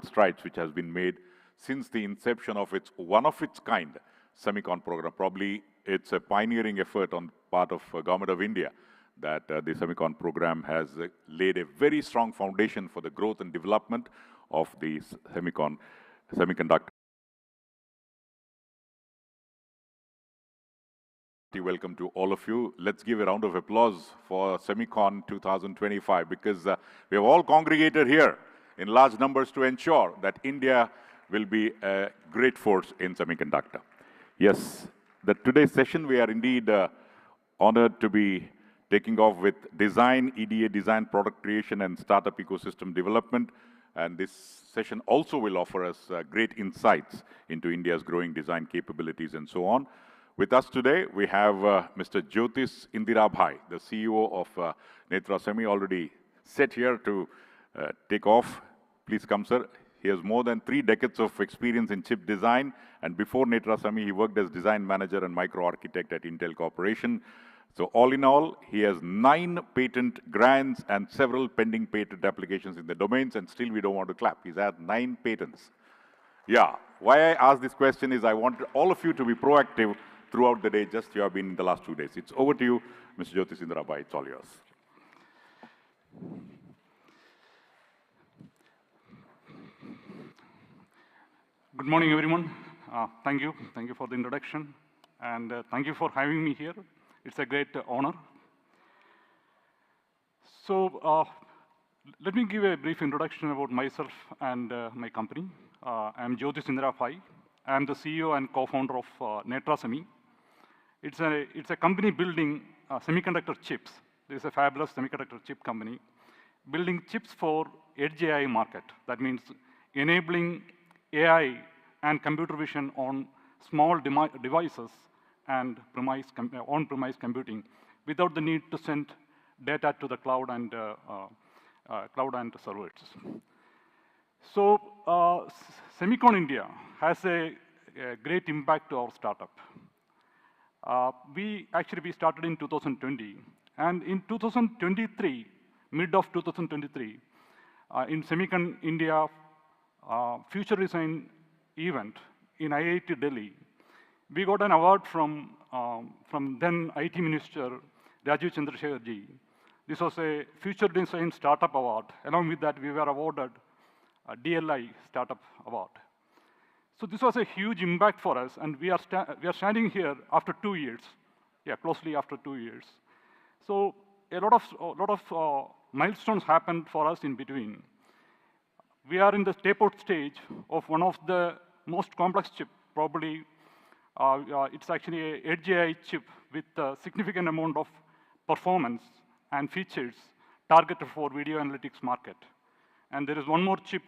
strides which has been made since the inception of its one-of-its-kind SEMICON program. Probably it's a pioneering effort on part of Government of India that the SEMICON program has laid a very strong foundation for the growth and development of the semiconductor. Welcome to all of you. Let's give a round of applause for SEMICON 2025 because we have all congregated here in large numbers to ensure that India will be a great force in semiconductor. Yes, today's session we are indeed honored to be taking off with design, EDA design, product creation and startup ecosystem development. And this session also will offer us great insights into India's growing design capabilities and so on. With us today, we have Mr. Jyotis Indirabhai, the CEO of Netra Semi, already set here to take off. Please come, sir. He has more than 3 decades of experience in chip design, and before Netra Semi, he worked as design manager and micro-architect at Intel Corporation. So all in all, he has 9 patent grants and several pending patent applications in the domains, and still we don't want to clap. He's had 9 patents. Yeah, why I ask this question is I want all of you to be proactive throughout the day, just you have been in the last 2 days. It's over to you, Mr. Jyotis Indirabhai. It's all yours. Good morning, everyone. Thank you. Thank you for the introduction. And thank you for having me here. It's a great honor. So let me give a brief introduction about myself and my company. I'm Jyotis Indirabhai. I'm the CEO and co-founder of Netra Semi. It's a company building semiconductor chips. This is a fabulous semiconductor chip company building chips for edge AI market. That means enabling AI and computer vision on small devices and on-premise computing without the need to send data to the cloud and servers. So SEMICON India has a great impact to our startup. We started in 2020, and in 2023, mid of 2023, in SEMICON India Future Design event in IIT Delhi, we got an award from then IT Minister Rajiv Chandrasekhar ji. This was a Future Design Startup Award. Along with that, we were awarded a DLI Startup Award. So this was a huge impact for us, and we are standing here after 2 years, closely after 2 years. So a lot of milestones happened for us in between. We are in the tape-out stage of one of the most complex chip, probably. It's actually an edge AI chip with a significant amount of performance and features targeted for video analytics market. And there is one more chip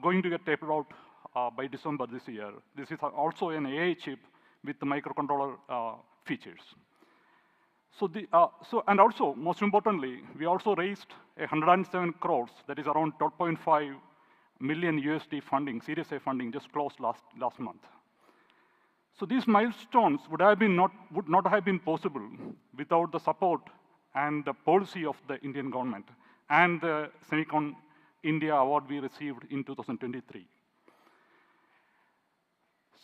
going to get taped out by December this year. This is also an AI chip with the microcontroller features. And also, most importantly, we also raised 107 crores, that is around 12.5 million USD funding, Series A funding, just closed last month. So these milestones would not have been possible without the support and the policy of the Indian government and the SEMICON India award we received in 2023.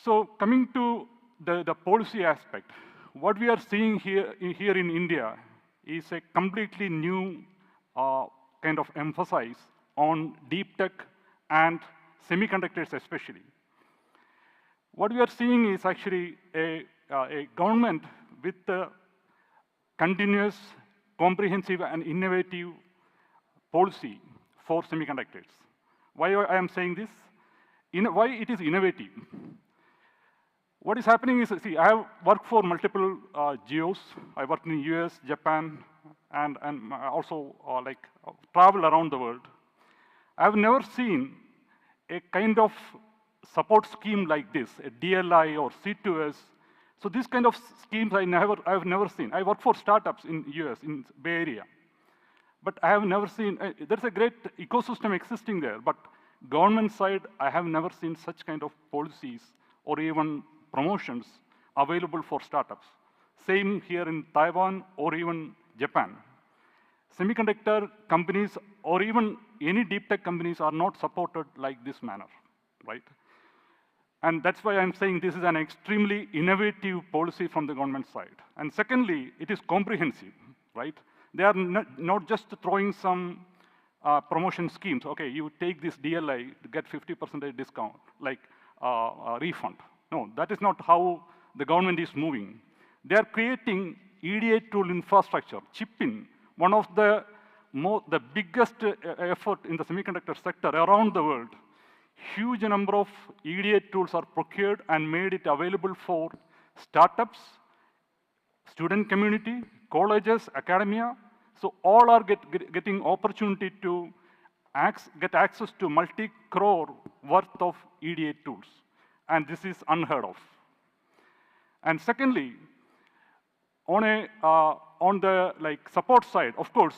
So coming to the policy aspect, what we are seeing here in India is a completely new kind of emphasis on deep tech and semiconductors especially. What we are seeing is actually a government with a continuous, comprehensive and innovative policy for semiconductors. Why I am saying this? Why it is innovative? What is happening is, see, I have worked for multiple geos. I worked in US, Japan, and also travel around the world. I have never seen a kind of support scheme like this, a DLI or C2S. So this kind of schemes I have never seen. I work for startups in US, in Bay Area. But I have never seen, there's a great ecosystem existing there, but government side, I have never seen such kind of policies or even promotions available for startups. Same here in Taiwan or even Japan. semiconductor companies or even any deep tech companies are not supported like this manner, right? And that's why I'm saying this is an extremely innovative policy from the government side. And secondly, it is comprehensive, right? They are not just throwing some promotion schemes. Okay, you take this DLI to get 50% discount, like refund. No, that is not how the government is moving. They are creating EDA tool infrastructure, chip-in, one of the biggest effort in the semiconductor sector around the world. Huge number of EDA tools are procured and made it available for startups, student community, colleges, academia. So all are getting opportunity to get access to multi-crore worth of EDA tools. And this is unheard of. And secondly, on the support side, of course,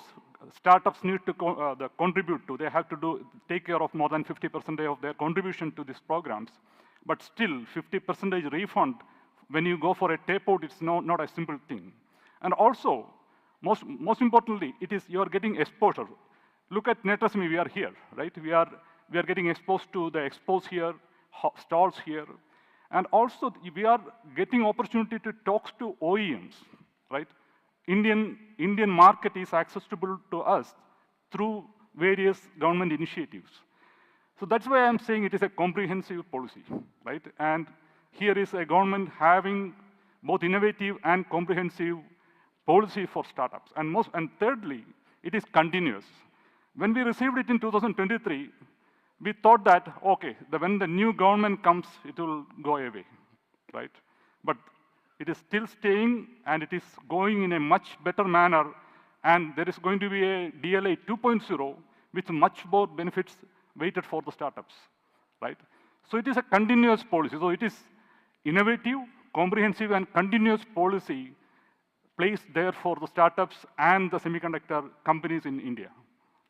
startups need to contribute to. They have to take care of more than 50% of their contribution to these programs. But still, 50% refund, when you go for a tape-out, it's not a simple thing. And also, most importantly, you are getting exposure. Look at Netra, we are here, right? We are getting exposed to the expos here, stalls here. And also, we are getting opportunity to talk to OEMs, right? Indian market is accessible to us through various government initiatives. So that's why I'm saying it is a comprehensive policy, right? And here is a government having both innovative and comprehensive policy for startups. And thirdly, it is continuous. When we received it in 2023, we thought that, okay, when the new government comes, it will go away, right? But it is still staying, and it is going in a much better manner, and there is going to be a DLA 2.0 with much more benefits waited for the startups, right? So it is a continuous policy. So it is innovative, comprehensive, and continuous policy placed there for the startups and the semiconductor companies in India,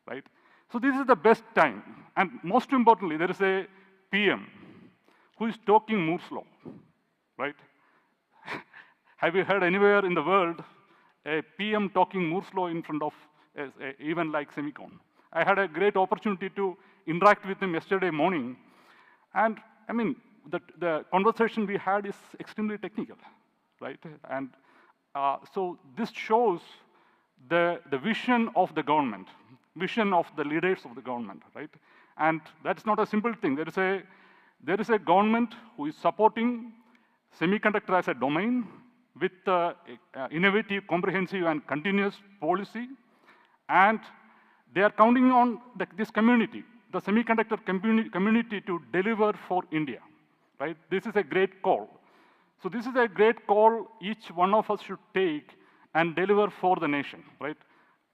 right? So this is the best time. And most importantly, there is a PM who is talking Moore's law, right? Have you heard anywhere in the world a PM talking Moore's law in front of an event like SEMICON? I had a great opportunity to interact with him yesterday morning. And I mean, the conversation we had is extremely technical, right? And so this shows the vision of the government, vision of the leaders of the government, right? And that's not a simple thing. There is a government who is supporting semiconductor as a domain with innovative, comprehensive, and continuous policy. And they are counting on this community, the semiconductor community, to deliver for India, right? This is a great call. So this is a great call each one of us should take and deliver for the nation, right?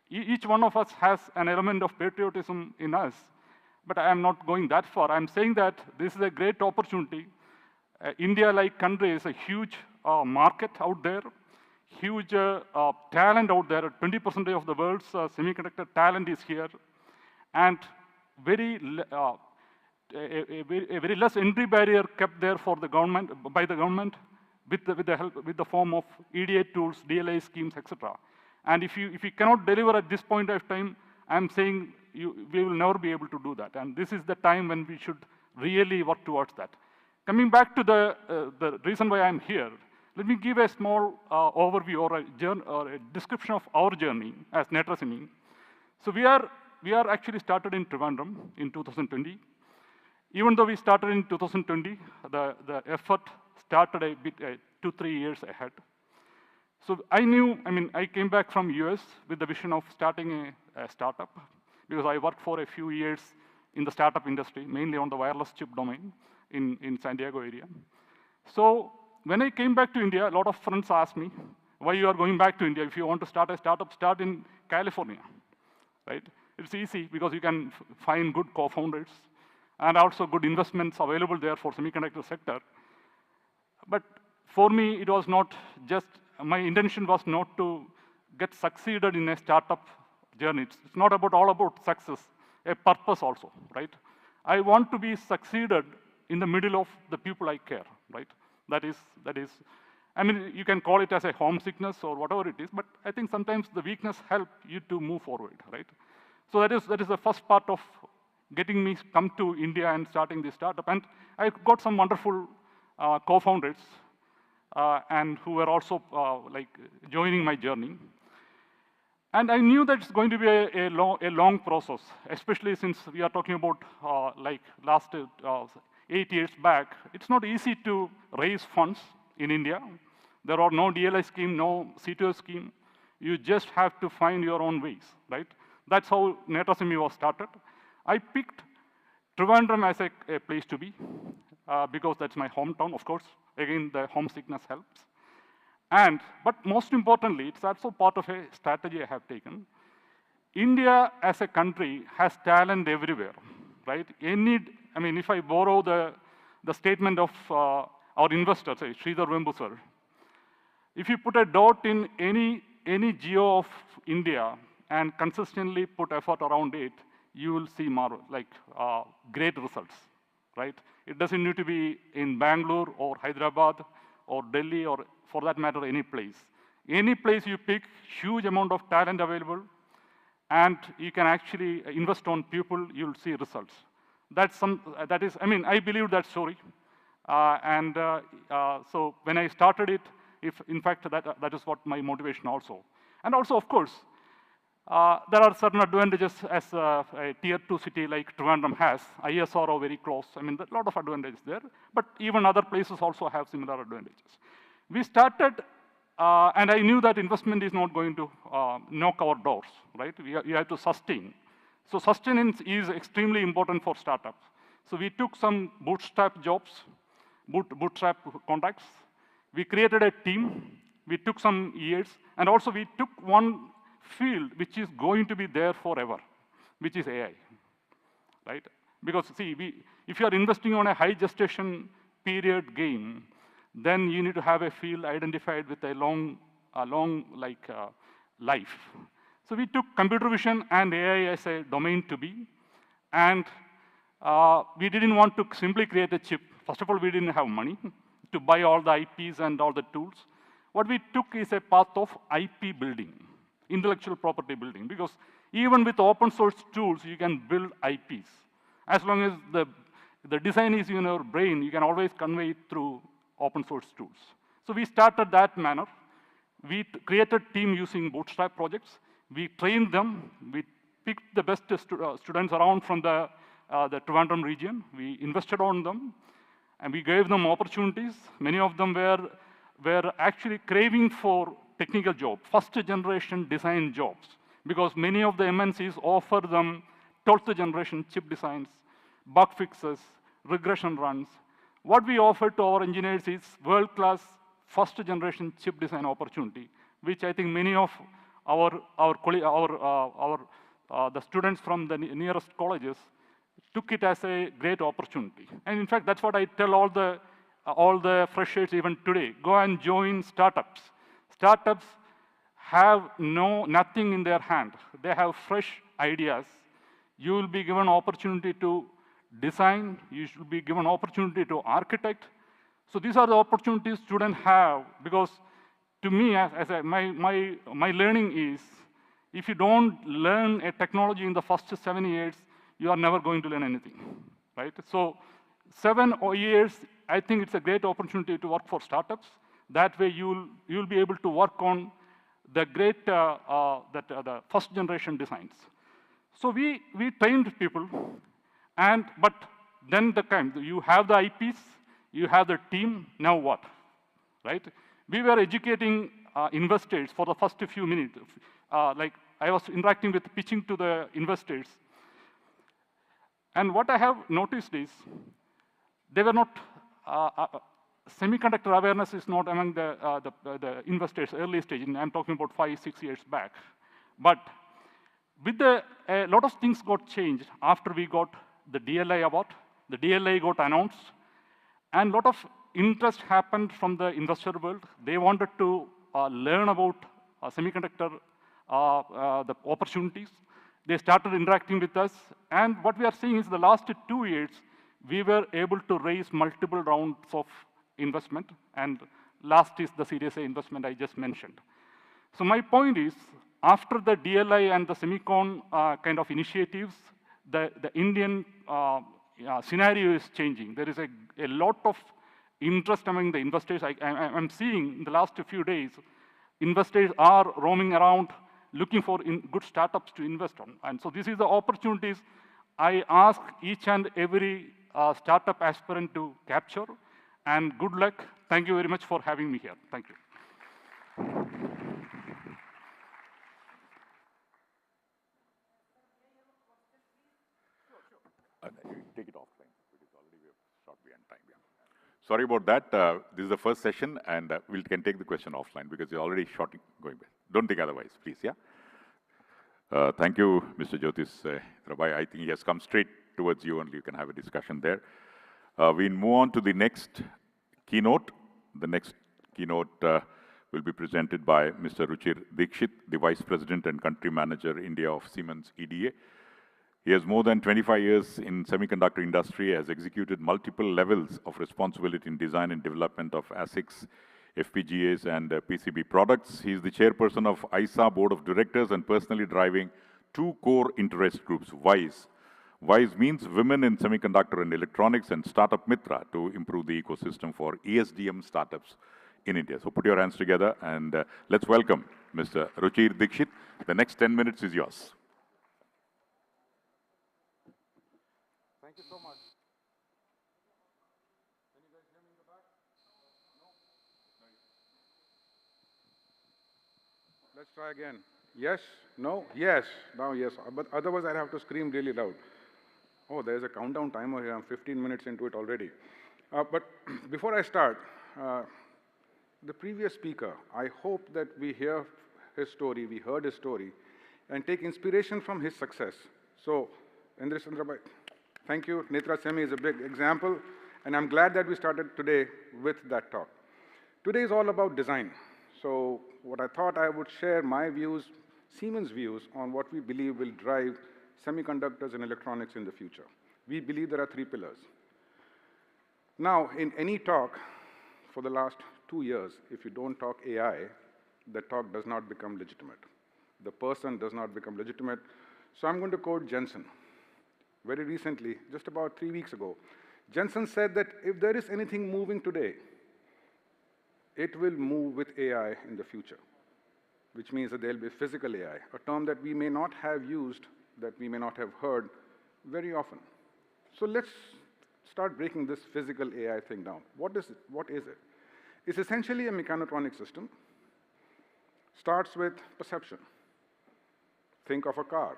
Each one of us has an element of patriotism in us, but I am not going that far. I'm saying that this is a great opportunity. India-like country is a huge market out there, huge talent out there. 20% of the world's semiconductor talent is here, and a very less entry barrier kept there for the government, by the government, with the form of EDA tools, DLA schemes, etc. And if you cannot deliver at this point of time, I'm saying we will never be able to do that. And this is the time when we should really work towards that. Coming back to the reason why I'm here, let me give a small overview or a description of our journey as Netra Semi. So we are actually started in Trivandrum in 2020. Even though we started in 2020, the effort started a bit 2-3 years ahead. So I came back from US with the vision of starting a startup, because I worked for a few years in the startup industry, mainly on the wireless chip domain in San Diego area. So when I came back to India, a lot of friends asked me, why you are going back to India? If you want to start a startup, start in California, right? It's easy because you can find good co-founders and also good investments available there for semiconductor sector. But for me, it was not just, my intention was not to get succeeded in a startup journey. It's not all about success, a purpose also, right? I want to be succeeded in the middle of the people I care, right? That is, I mean, you can call it as a homesickness or whatever it is, but I think sometimes the weakness helps you to move forward, right? So that is the first part of getting me come to India and starting this startup. And I got some wonderful co-founders and who were also like joining my journey. And I knew that it's going to be a long process, especially since we are talking about like last 8 years back. It's not easy to raise funds in India. There are no DLI scheme, no C2S scheme. You just have to find your own ways, right? That's how Netra Semi was started. I picked Trivandrum as a place to be because that's my hometown, of course. Again, the homesickness helps. But most importantly, it's also part of a strategy I have taken. India as a country has talent everywhere, right? I mean, if I borrow the statement of our investor, say, Sridhar Vembu sir, if you put a dot in any geo of India and consistently put effort around it, you will see great results, right? It doesn't need to be in Bangalore or Hyderabad or Delhi or, for that matter, any place. Any place you pick, huge amount of talent available, and you can actually invest on people, you'll see results. I mean, I believe that story. So when I started it, in fact, that is what my motivation also. And also, of course, there are certain advantages as a tier 2 city like Trivandrum has. ISR are very close. I mean, a lot of advantages there. But even other places also have similar advantages. We started, and I knew that investment is not going to knock our doors, right? We have to sustain. So sustenance is extremely important for startups. So we took some bootstrap jobs, bootstrap contracts. We created a team. We took some years. And also we took one field which is going to be there forever, which is AI, right? Because see, if you are investing on a high gestation period game, then you need to have a field identified with a long life. So we took computer vision and AI as a domain to be, and we didn't want to simply create a chip. First of all, we didn't have money to buy all the IPs and all the tools. What we took is a path of IP building, intellectual property building, because even with open source tools, you can build IPs. As long as the design is in your brain, you can always convey it through open source tools. So we started that manner. We created team using bootstrap projects. We trained them. We picked the best students around from the Trivandrum region. We invested on them, and we gave them opportunities. Many of them were actually craving for technical jobs, first generation design jobs, because many of the MNCs offer them 12th generation chip designs, bug fixes, regression runs. What we offer to our engineers is world-class first generation chip design opportunity, which I think many of the students from the nearest colleges took it as a great opportunity. And in fact, that's what I tell all the freshers even today. Go and join startups. Startups have nothing in their hand. They have fresh ideas. You will be given opportunity to design. You should be given opportunity to architect. So these are the opportunities students have, because to me, my learning is, if you don't learn a technology in the first 7 years, you are never going to learn anything, right? So 7 years, I think it's a great opportunity to work for startups. That way you'll be able to work on the great, the first generation designs. So we trained people, but then you have the IPs, you have the team, now what, right? We were educating investors for the first few minutes. Like I was interacting with pitching to the investors. And what I have noticed is, they were not, semiconductor awareness is not among the investors early stage. I'm talking about 5-6 years back. But with a lot of things got changed after we got the DLI award. The DLI got announced, and a lot of interest happened from the investor world. They wanted to learn about semiconductor, the opportunities. They started interacting with us, and what we are seeing is the last 2 years, we were able to raise multiple rounds of investment, and last is the Series A investment I just mentioned. So my point is, after the DLI and the SEMICON kind of initiatives, the Indian scenario is changing. There is a lot of interest among the investors. I'm seeing in the last few days, investors are roaming around looking for good startups to invest on. And so this is the opportunities I ask each and every startup aspirant to capture. And good luck. Thank you very much for having me here. Thank you. Take it offline because already we have short behind time. Yeah. Sorry about that. This is the first session, and we can take the question offline because it's already short going back. Don't think otherwise, please. Yeah. Thank you, Mr. Jyotis Rabai. I think he has come straight towards you, and you can have a discussion there. We move on to the next keynote. The next keynote will be presented by Mr. Ruchir Dikshit, the Vice President and Country Manager, India of Siemens EDA. He has more than 25 years in semiconductor industry, has executed multiple levels of responsibility in design and development of ASICs, FPGAs, and PCB products. He is the chairperson of ISA Board of Directors and personally driving 2 core interest groups, WISE. WISE means Women in Semiconductor and Electronics, and Startup Mitra, to improve the ecosystem for ESDM startups in India. So put your hands together and let's welcome Mr. Ruchir Dikshit. The next 10 minutes is yours. Thank you so much. Can you guys hear me in the back? No? Let's try again. Yes? No? Yes. Now yes. But otherwise I'd have to scream really loud. Oh, there's a countdown timer here. I'm 15 minutes into it already. But before I start, the previous speaker, I hope that we hear his story, we heard his story, and take inspiration from his success. So, Indra Chandrabai, thank you. Netra Semi is a big example, and I'm glad that we started today with that talk. Today is all about design. So what I thought I would share my views, Siemens' views on what we believe will drive semiconductors and electronics in the future. We believe there are 3 pillars. Now, in any talk for the last 2 years, if you don't talk AI, the talk does not become legitimate. The person does not become legitimate. So I'm going to quote Jensen. Very recently, just about 3 weeks ago, Jensen said that if there is anything moving today, it will move with AI in the future, which means that there will be physical AI, a term that we may not have used, that we may not have heard very often. So let's start breaking this physical AI thing down. What is it? What is it? It's essentially a mechatronic system. Starts with perception. Think of a car.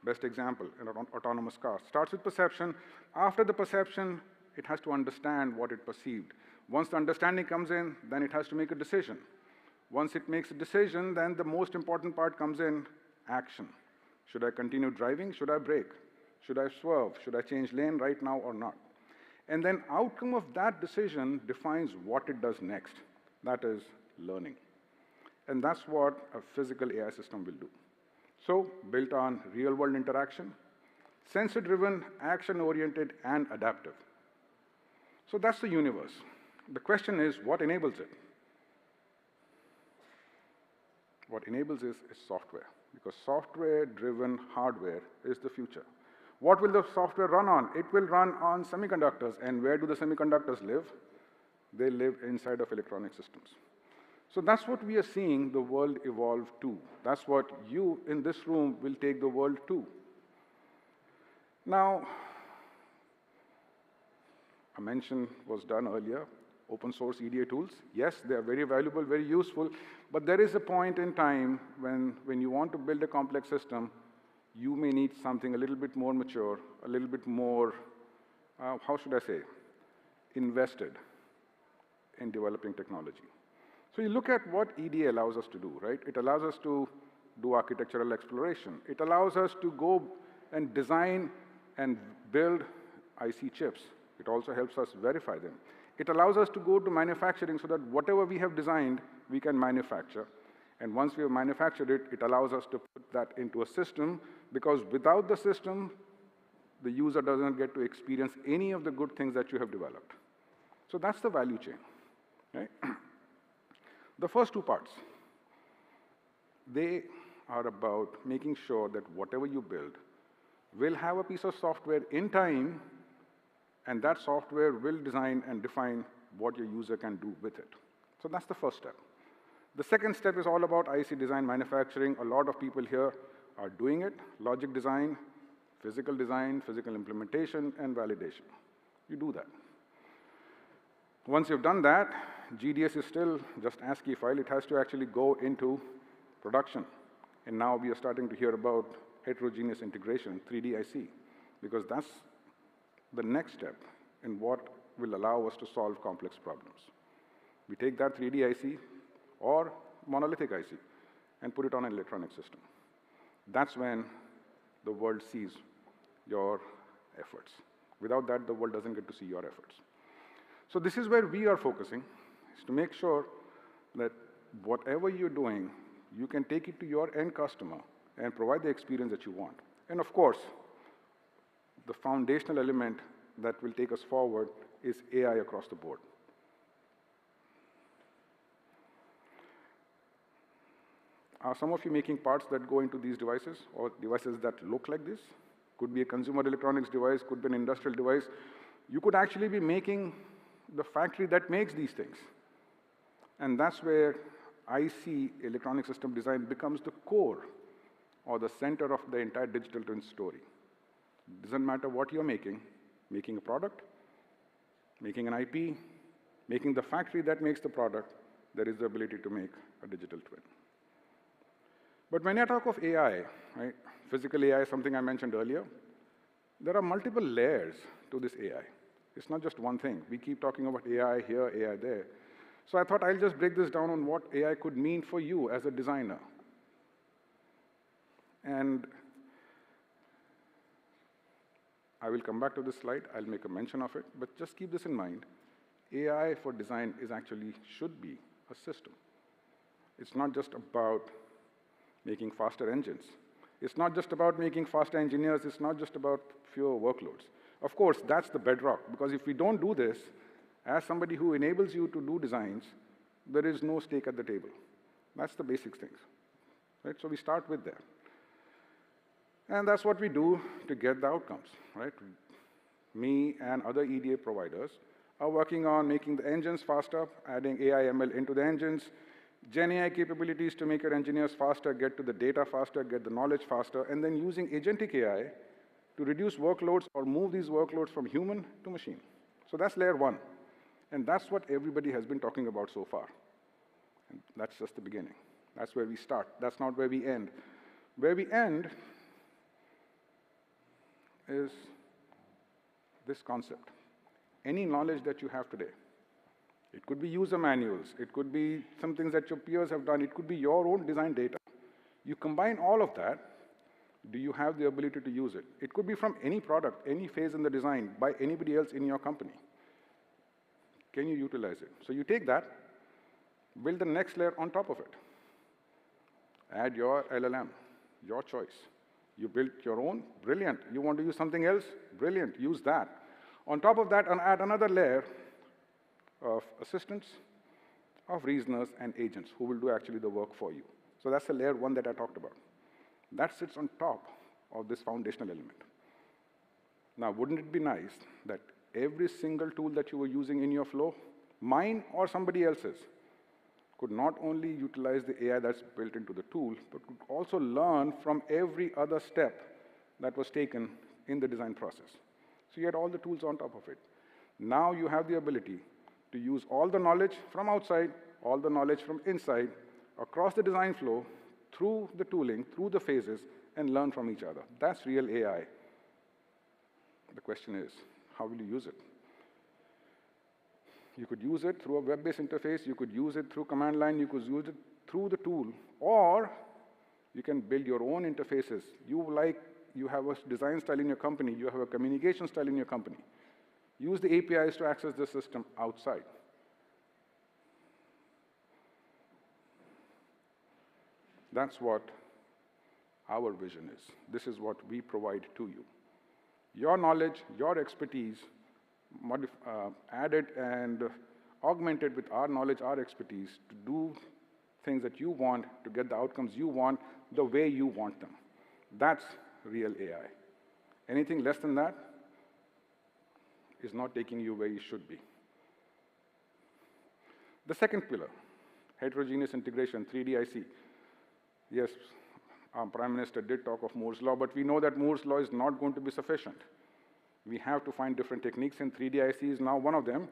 Best example, an autonomous car. Starts with perception. After the perception, it has to understand what it perceived. Once the understanding comes in, then it has to make a decision. Once it makes a decision, then the most important part comes in, action. Should I continue driving? Should I brake? Should I swerve? Should I change lane right now or not? And then outcome of that decision defines what it does next. That is learning. And that's what a physical AI system will do. So, built on real-world interaction, sensor-driven, action-oriented, and adaptive. So that's the universe. The question is, what enables it? What enables it is software, because software-driven hardware is the future. What will the software run on? It will run on semiconductors. And where do the semiconductors live? They live inside of electronic systems. So that's what we are seeing the world evolve to. That's what you in this room will take the world to. Now, a mention was done earlier, open source EDA tools. Yes, they are very valuable, very useful, but there is a point in time when you want to build a complex system, you may need something a little bit more mature, a little bit more, how should I say, invested in developing technology. So you look at what EDA allows us to do, right? It allows us to do architectural exploration. It allows us to go and design and build IC chips. It also helps us verify them. It allows us to go to manufacturing so that whatever we have designed, we can manufacture. And once we have manufactured it, it allows us to put that into a system, because without the system, the user doesn't get to experience any of the good things that you have developed. So that's the value chain, right? The first two parts, they are about making sure that whatever you build will have a piece of software in time, and that software will design and define what your user can do with it. So that's the first step. The second step is all about IC design manufacturing. A lot of people here are doing it: logic design, physical implementation, and validation. You do that. Once you've done that, GDS is still just ASCII file. It has to actually go into production. And now we are starting to hear about heterogeneous integration, 3D IC, because that's the next step in what will allow us to solve complex problems. We take that 3D IC or monolithic IC and put it on an electronic system. That's when the world sees your efforts. Without that, the world doesn't get to see your efforts. So this is where we are focusing, is to make sure that whatever you're doing, you can take it to your end customer and provide the experience that you want. And of course, the foundational element that will take us forward is AI across the board. Are some of you making parts that go into these devices, or devices that look like this? Could be a consumer electronics device, could be an industrial device. You could actually be making the factory that makes these things. And that's where IC, electronic system design, becomes the core or the center of the entire digital twin story. It doesn't matter what you're making a product, making an IP, making the factory that makes the product, there is the ability to make a digital twin. But when I talk of AI, right, physical AI is something I mentioned earlier, there are multiple layers to this AI. It's not just one thing. We keep talking about AI here, AI there. So I thought I'll just break this down on what AI could mean for you as a designer. And I will come back to this slide. I'll make a mention of it. But just keep this in mind. AI for design should be a system. It's not just about making faster engines. It's not just about making faster engineers. It's not just about fewer workloads. Of course, that's the bedrock, because if we don't do this, as somebody who enables you to do designs, there is no stake at the table. That's the basic things, right? So we start with that. And that's what we do to get the outcomes, right? Me and other EDA providers are working on making the engines faster, adding AI, ML into the engines, Gen AI capabilities to make your engineers faster, get to the data faster, get the knowledge faster, and then using agentic AI to reduce workloads or move these workloads from human to machine. So that's layer one. And that's what everybody has been talking about so far. And that's just the beginning. That's where we start. That's not where we end. Where we end is this concept. Any knowledge that you have today, it could be user manuals, it could be some things that your peers have done, it could be your own design data. You combine all of that, do you have the ability to use it? It could be from any product, any phase in the design, by anybody else in your company. Can you utilize it? So you take that, build the next layer on top of it. Add your LLM, your choice. You built your own, brilliant. You want to use something else, brilliant, use that. On top of that, add another layer of assistants, of reasoners, and agents who will do actually the work for you. So that's the layer one that I talked about. That sits on top of this foundational element. Now, wouldn't it be nice that every single tool that you were using in your flow, mine or somebody else's, could not only utilize the AI that's built into the tool, but could also learn from every other step that was taken in the design process. So you had all the tools on top of it. Now you have the ability to use all the knowledge from outside, all the knowledge from inside, across the design flow, through the tooling, through the phases, and learn from each other. That's real AI. The question is, how will you use it? You could use it through a web-based interface, you could use it through command line, you could use it through the tool, or you can build your own interfaces. You have a design style in your company, you have a communication style in your company. Use the APIs to access the system outside. That's what our vision is. This is what we provide to you. Your knowledge, your expertise, added and augmented with our knowledge, our expertise, to do things that you want, to get the outcomes you want, the way you want them. That's real AI. Anything less than that is not taking you where you should be. The second pillar, heterogeneous integration, 3D IC. Yes, our Prime Minister did talk of Moore's Law, but we know that Moore's Law is not going to be sufficient. We have to find different techniques, and 3D IC is now one of them.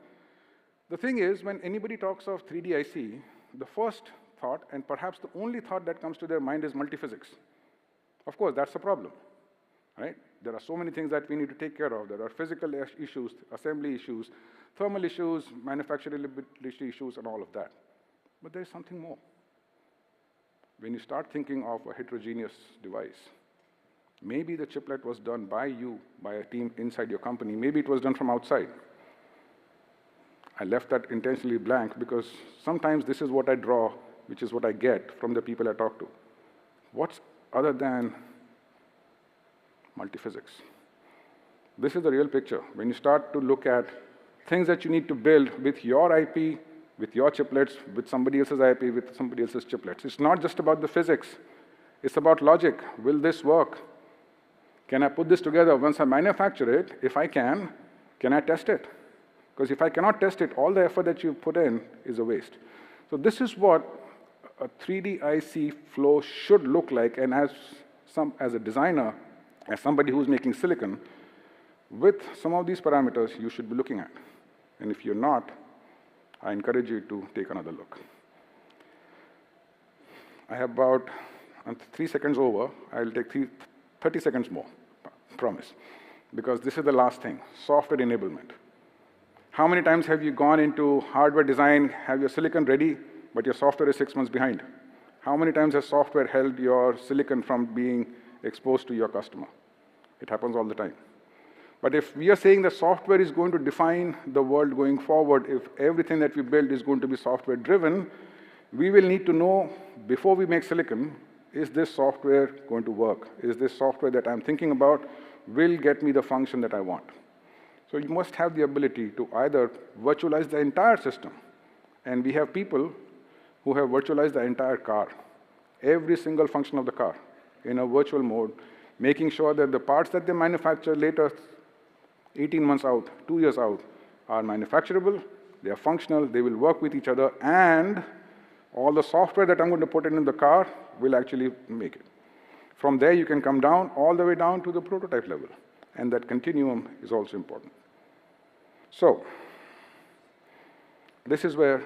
The thing is, when anybody talks of 3D IC, the first thought, and perhaps the only thought that comes to their mind, is multiphysics. Of course, that's a problem, right? There are so many things that we need to take care of. There are physical issues, assembly issues, thermal issues, manufacturability issues, and all of that. But there's something more. When you start thinking of a heterogeneous device, maybe the chiplet was done by you, by a team inside your company. Maybe it was done from outside. I left that intentionally blank because sometimes this is what I draw, which is what I get from the people I talk to. What's other than multiphysics? This is the real picture. When you start to look at things that you need to build with your IP, with your chiplets, with somebody else's IP, with somebody else's chiplets. It's not just about the physics. It's about logic. Will this work? Can I put this together? Once I manufacture it, if I can I test it? Because if I cannot test it, all the effort that you put in is a waste. So this is what a 3D IC flow should look like, and as a designer, as somebody who's making silicon, with some of these parameters you should be looking at. And if you're not, I encourage you to take another look. I have about 3 seconds over. I'll take 30 seconds more, promise. Because this is the last thing, software enablement. How many times have you gone into hardware design, have your silicon ready, but your software is 6 months behind? How many times has software held your silicon from being exposed to your customer? It happens all the time. But if we are saying that software is going to define the world going forward, if everything that we build is going to be software driven, we will need to know, before we make silicon, is this software going to work? Is this software that I'm thinking about will get me the function that I want? So you must have the ability to either virtualize the entire system, and we have people who have virtualized the entire car, every single function of the car in a virtual mode, making sure that the parts that they manufacture later, 18 months out, 2 years out, are manufacturable, they are functional, they will work with each other, and all the software that I'm going to put in the car will actually make it. From there, you can come down, all the way down to the prototype level, and that continuum is also important. So, this is where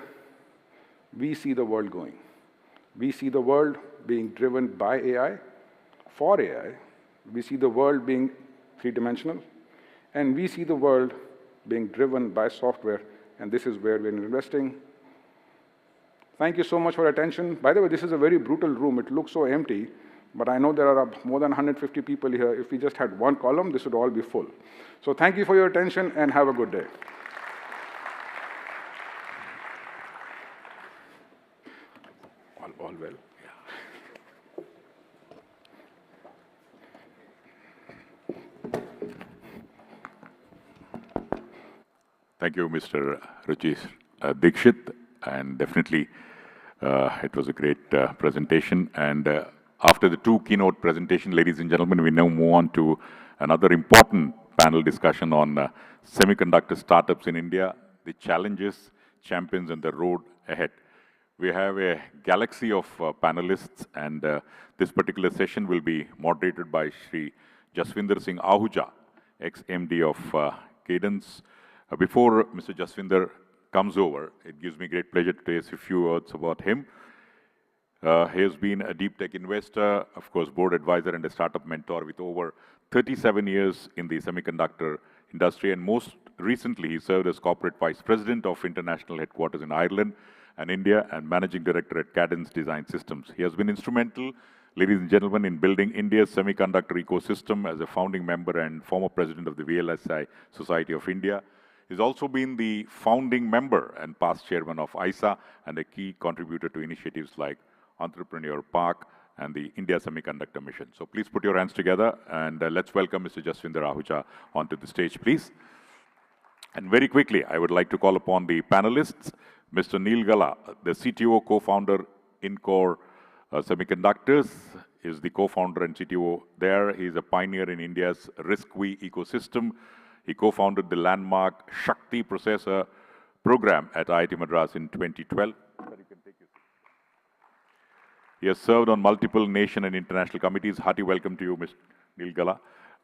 we see the world going. We see the world being driven by AI, for AI. We see the world being three-dimensional, and we see the world being driven by software, and this is where we're investing. Thank you so much for your attention. By the way, this is a very brutal room. It looks so empty, but I know there are more than 150 people here. If we just had one column, this would all be full. So thank you for your attention, and have a good day. All well. Thank you, Mr. Rajesh Dikshit, and definitely it was a great presentation. And after the two keynote presentations, ladies and gentlemen, we now move on to another important panel discussion on semiconductor startups in India, the challenges, champions, and the road ahead. We have a galaxy of panelists, and this particular session will be moderated by Shri Jaswinder Singh Ahuja, ex-MD of Cadence. Before Mr. Jaswinder comes over, it gives me great pleasure to say a few words about him. He has been a deep tech investor, of course, board advisor and a startup mentor with over 37 years in the semiconductor industry, and most recently he served as corporate vice president of international headquarters in Ireland and India and managing director at Cadence Design Systems. He has been instrumental, ladies and gentlemen, in building India's semiconductor ecosystem as a founding member and former president of the VLSI Society of India. He's also been the founding member and past chairman of ISA and a key contributor to initiatives like Entrepreneur Park and the India Semiconductor Mission. So please put your hands together and let's welcome Mr. Jaswinder Ahuja onto the stage, please. And very quickly, I would like to call upon the panelists, Mr. Neil Gala, the CTO, co-founder in Core Semiconductors, is the co-founder and CTO there. He's a pioneer in India's RISC-V ecosystem. He co-founded the landmark Shakti processor program at IIT Madras in 2012. He has served on multiple nation and international committees. Hearty welcome to you, Mr. Neil Gala.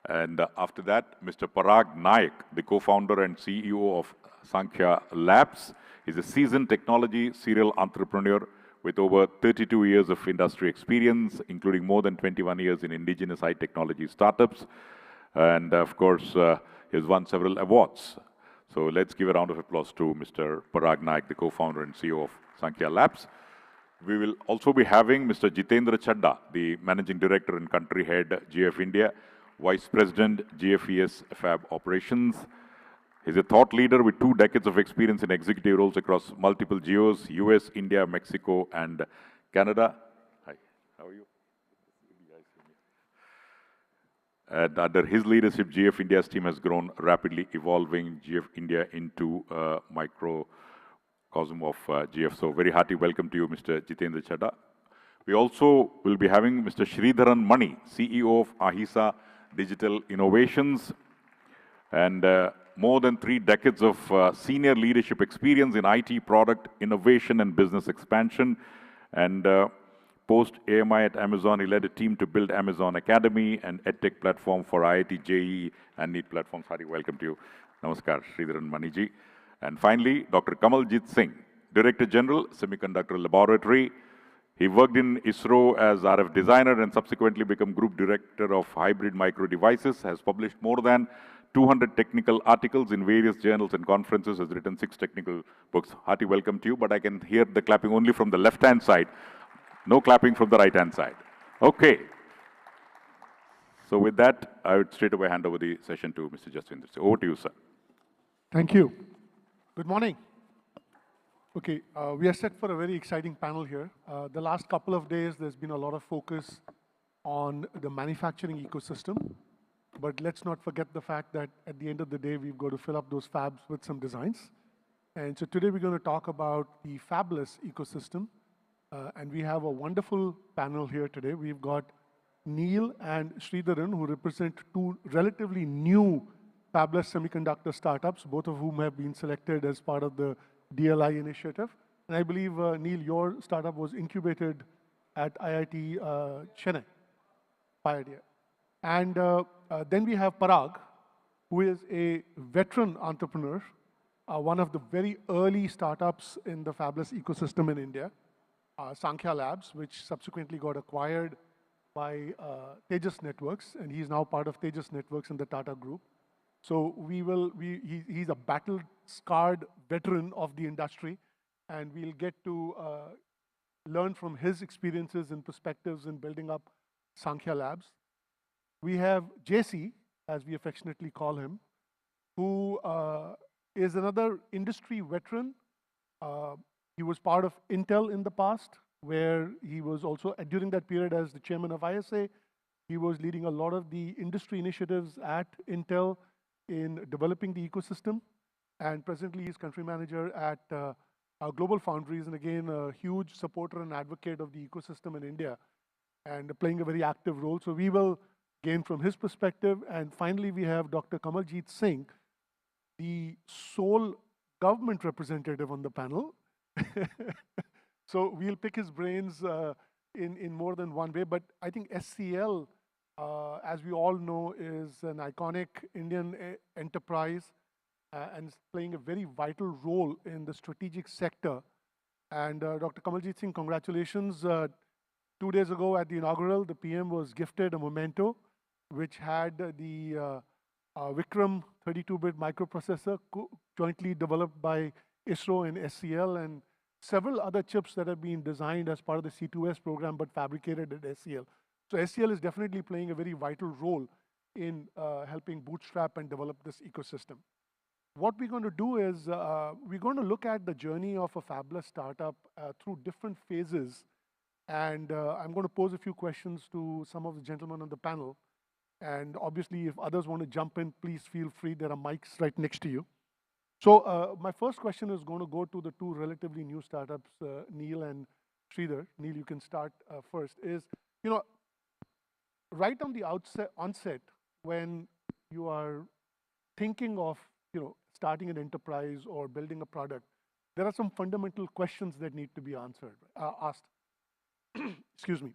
And after that, Mr. Parag Naik, the co-founder and CEO of Sankhya Labs. He's a seasoned technology serial entrepreneur with over 32 years of industry experience, including more than 21 years in indigenous high technology startups. And of course, he has won several awards. So let's give a round of applause to Mr. Parag Naik, the co-founder and CEO of Sankhya Labs. We will also be having Mr. Jitendra Chadda, the Managing Director and Country Head, GF India, Vice President, GFES Fab Operations. He's a thought leader with 2 decades of experience in executive roles across multiple geos, US, India, Mexico, and Canada. Hi, how are you? And under his leadership, GF India's team has grown rapidly, evolving GF India into a microcosm of GF. So very hearty welcome to you, Mr. Jitendra Chadda. We also will be having Mr. Sridharan Mani, CEO of Ahisa Digital Innovations, and more than 3 decades of senior leadership experience in IT product innovation and business expansion. And post-AMI at Amazon, he led a team to build Amazon Academy and EdTech platform for IIT, JEE, and NEET platforms. Hearty welcome to you. Namaskar, Sridharan Maniji. And finally, Dr. Kamaljeet Singh, Director General, Semiconductor Laboratory. He worked in ISRO as RF designer and subsequently became Group Director of Hybrid Micro Devices, has published more than 200 technical articles in various journals and conferences, has written 6 technical books. Hearty welcome to you, but I can hear the clapping only from the left-hand side. No clapping from the right-hand side. Okay. So with that, I would straight away hand over the session to Mr. Jaswinder. So over to you, sir. Thank you. Good morning. Okay, we are set for a very exciting panel here. The last couple of days, there's been a lot of focus on the manufacturing ecosystem, but let's not forget the fact that at the end of the day, we've got to fill up those fabs with some designs. And so today we're going to talk about the fabless ecosystem, and we have a wonderful panel here today. We've got Neil and Sridharan, who represent 2 relatively new fabless semiconductor startups, both of whom have been selected as part of the DLI initiative. And I believe, Neil, your startup was incubated at IIT Chennai, Pioneer. And then we have Parag, who is a veteran entrepreneur, one of the very early startups in the fabless ecosystem in India, Sankhya Labs, which subsequently got acquired by Tejas Networks, and he's now part of Tejas Networks in the Tata Group. So he's a battle-scarred veteran of the industry, and we'll get to learn from his experiences and perspectives in building up Sankhya Labs. We have JC, as we affectionately call him, who is another industry veteran. He was part of Intel in the past, where he was also, during that period as the chairman of ISA, he was leading a lot of the industry initiatives at Intel in developing the ecosystem, and presently he's country manager at Global Foundries, and again, a huge supporter and advocate of the ecosystem in India, and playing a very active role. So we will gain from his perspective. And finally, we have Dr. Kamaljeet Singh, the sole government representative on the panel. So we'll pick his brains in more than one way, but I think SCL, as we all know, is an iconic Indian enterprise and is playing a very vital role in the strategic sector. And Dr. Kamaljeet Singh, congratulations. 2 days ago at the inaugural, the PM was gifted a memento, which had the Vikram 32-bit microprocessor jointly developed by ISRO and SCL, and several other chips that have been designed as part of the C2S program but fabricated at SCL. So SCL is definitely playing a very vital role in helping bootstrap and develop this ecosystem. What we're going to do is we're going to look at the journey of a fabless startup through different phases. And I'm going to pose a few questions to some of the gentlemen on the panel. And obviously, if others want to jump in, please feel free. There are mics right next to you. So my first question is going to go to the two relatively new startups, Neil and Sridhar. Neil, you can start first. You know, right on the onset, when you are thinking of, starting an enterprise or building a product, there are some fundamental questions that need to be asked. Excuse me.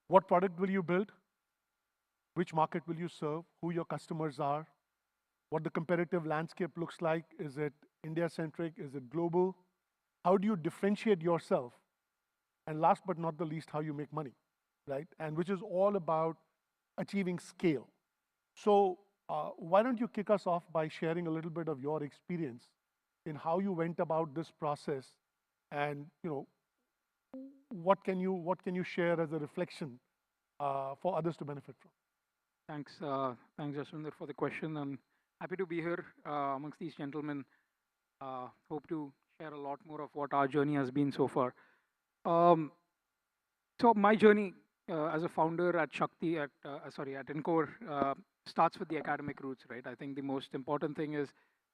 What product will you build? Which market will you serve? Who your customers are? What the competitive landscape looks like? Is it India-centric? Is it global? How do you differentiate yourself? And last but not the least, how you make money, right? And which is all about achieving scale. So why don't you kick us off by sharing a little bit of your experience in how you went about this process, and what can you share as a reflection for others to benefit from? Thanks, Jaswinder, for the question. I'm happy to be here amongst these gentlemen. Hope to share a lot more of what our journey has been so far. So my journey as a founder at Encore starts with the academic roots, right? I think the most important thing is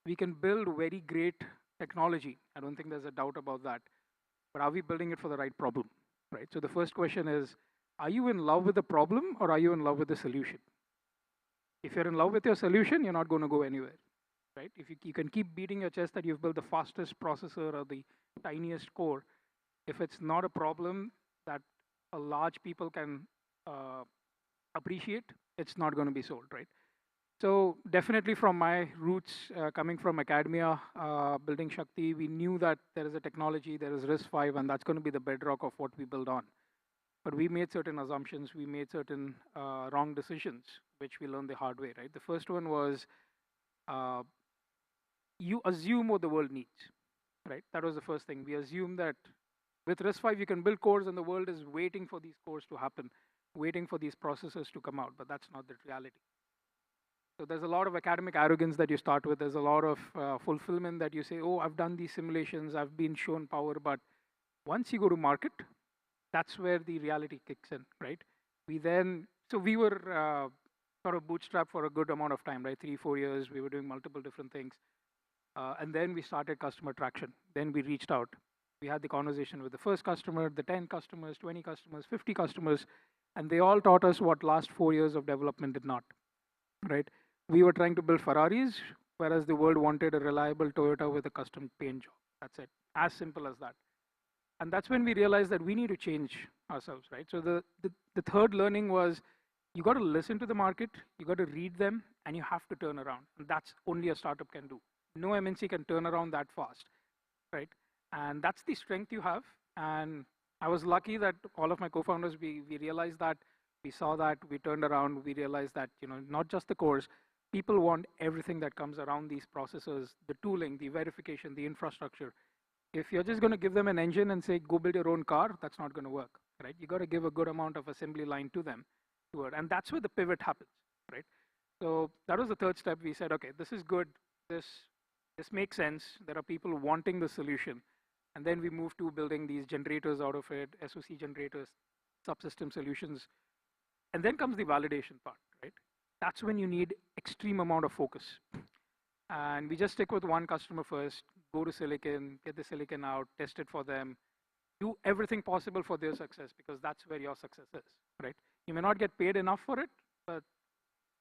we can build very great technology. I don't think there's a doubt about that. But are we building it for the right problem, right? So the first question is, are you in love with the problem or are you in love with the solution? If you're in love with your solution, you're not going to go anywhere, right? If you can keep beating your chest that you've built the fastest processor or the tiniest core, if it's not a problem that a large people can appreciate, it's not going to be sold, right? So definitely from my roots, coming from academia, building Shakti, we knew that there is a technology, there is RISC-V, and that's going to be the bedrock of what we build on. But we made certain assumptions, we made certain wrong decisions, which we learned the hard way, right? The first one was you assume what the world needs, right? That was the first thing. We assume that with RISC-V, you can build cores and the world is waiting for these cores to happen, waiting for these processors to come out, but that's not the reality. So there's a lot of academic arrogance that you start with. There's a lot of fulfillment that you say, oh, I've done these simulations, I've been shown power, but once you go to market, that's where the reality kicks in, right? We were sort of bootstrapped for a good amount of time, right? 3-4 years, we were doing multiple different things. And then we started customer traction. Then we reached out. We had the conversation with the first customer, the 10 customers, 20 customers, 50 customers, and they all taught us what last 4 years of development did not, right? We were trying to build Ferraris, whereas the world wanted a reliable Toyota with a custom paint job. That's it, as simple as that. And that's when we realized that we need to change ourselves, right? So the third learning was, you got to listen to the market, you got to read them, and you have to turn around. And that's only a startup can do. No MNC can turn around that fast, right? And that's the strength you have. And I was lucky that all of my co-founders, we realized that, we saw that, we turned around, we realized that, not just the cores, people want everything that comes around these processors, the tooling, the verification, the infrastructure. If you're just going to give them an engine and say, go build your own car, that's not going to work, right? You got to give a good amount of assembly line to them. And that's where the pivot happens, right? So that was the third step. We said, okay, this is good. This makes sense. There are people wanting the solution. And then we moved to building these generators out of it, SoC generators, subsystem solutions. And then comes the validation part, right? That's when you need extreme amount of focus. And we just stick with one customer first, go to silicon, get the silicon out, test it for them, do everything possible for their success, because that's where your success is, right? You may not get paid enough for it, but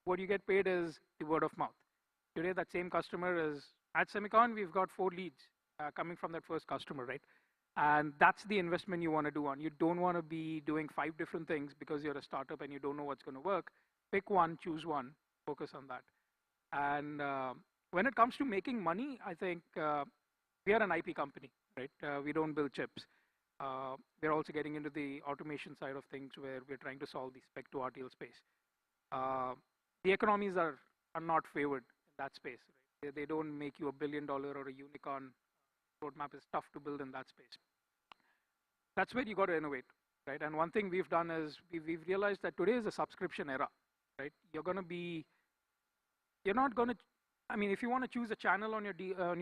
what you get paid is the word of mouth. Today, that same customer is at SEMICON, we've got 4 leads coming from that first customer, right? And that's the investment you want to do on. You don't want to be doing 5 different things because you're a startup and you don't know what's going to work. Pick one, choose one, focus on that. And when it comes to making money, I think we are an IP company, right? We don't build chips. We're also getting into the automation side of things where we're trying to solve the spec to RTL space. The economies are not favored in that space, right? They don't make you $1 billion or a unicorn. Roadmap is tough to build in that space. That's where you got to innovate, right? And one thing we've done is we've realized that today is a subscription era, right? You're not going to, I mean, if you want to choose a channel on your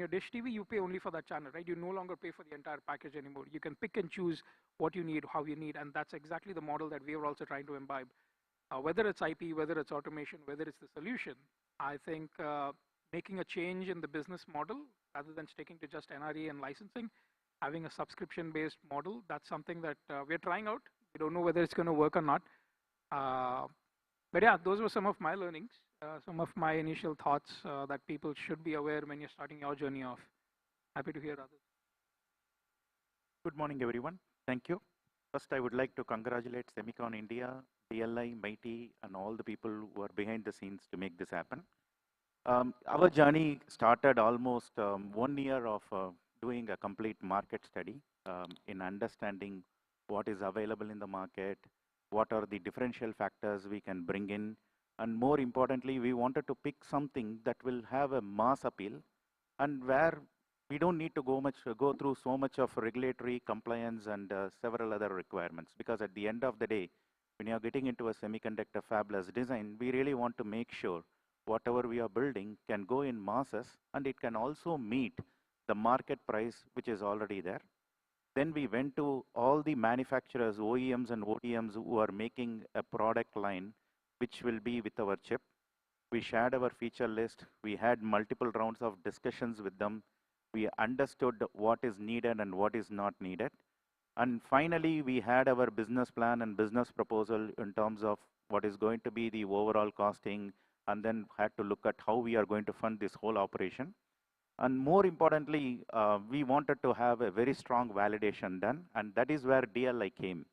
dish TV, you pay only for that channel, right? You no longer pay for the entire package anymore. You can pick and choose what you need, how you need, and that's exactly the model that we are also trying to imbibe. Whether it's IP, whether it's automation, whether it's the solution, I think making a change in the business model rather than sticking to just NRE and licensing, having a subscription-based model. That's something that we're trying out. We don't know whether it's going to work or not. But yeah, those were some of my learnings, some of my initial thoughts that people should be aware when you're starting your journey off. Happy to hear others. Good morning, everyone. Thank you. First, I would like to congratulate SEMICON India, DLI, Mighty, and all the people who are behind the scenes to make this happen. Our journey started almost 1 year of doing a complete market study in understanding what is available in the market, what are the differential factors we can bring in, and more importantly, we wanted to pick something that will have a mass appeal and where we don't need to go through so much of regulatory compliance and several other requirements, because at the end of the day, when you're getting into a semiconductor fabless design, we really want to make sure whatever we are building can go in masses and it can also meet the market price which is already there. Then we went to all the manufacturers, OEMs and ODMs who are making a product line which will be with our chip. We shared our feature list. We had multiple rounds of discussions with them. We understood what is needed and what is not needed. And finally, we had our business plan and business proposal in terms of what is going to be the overall costing, and then had to look at how we are going to fund this whole operation. And more importantly, we wanted to have a very strong validation done, and that is where DLI came.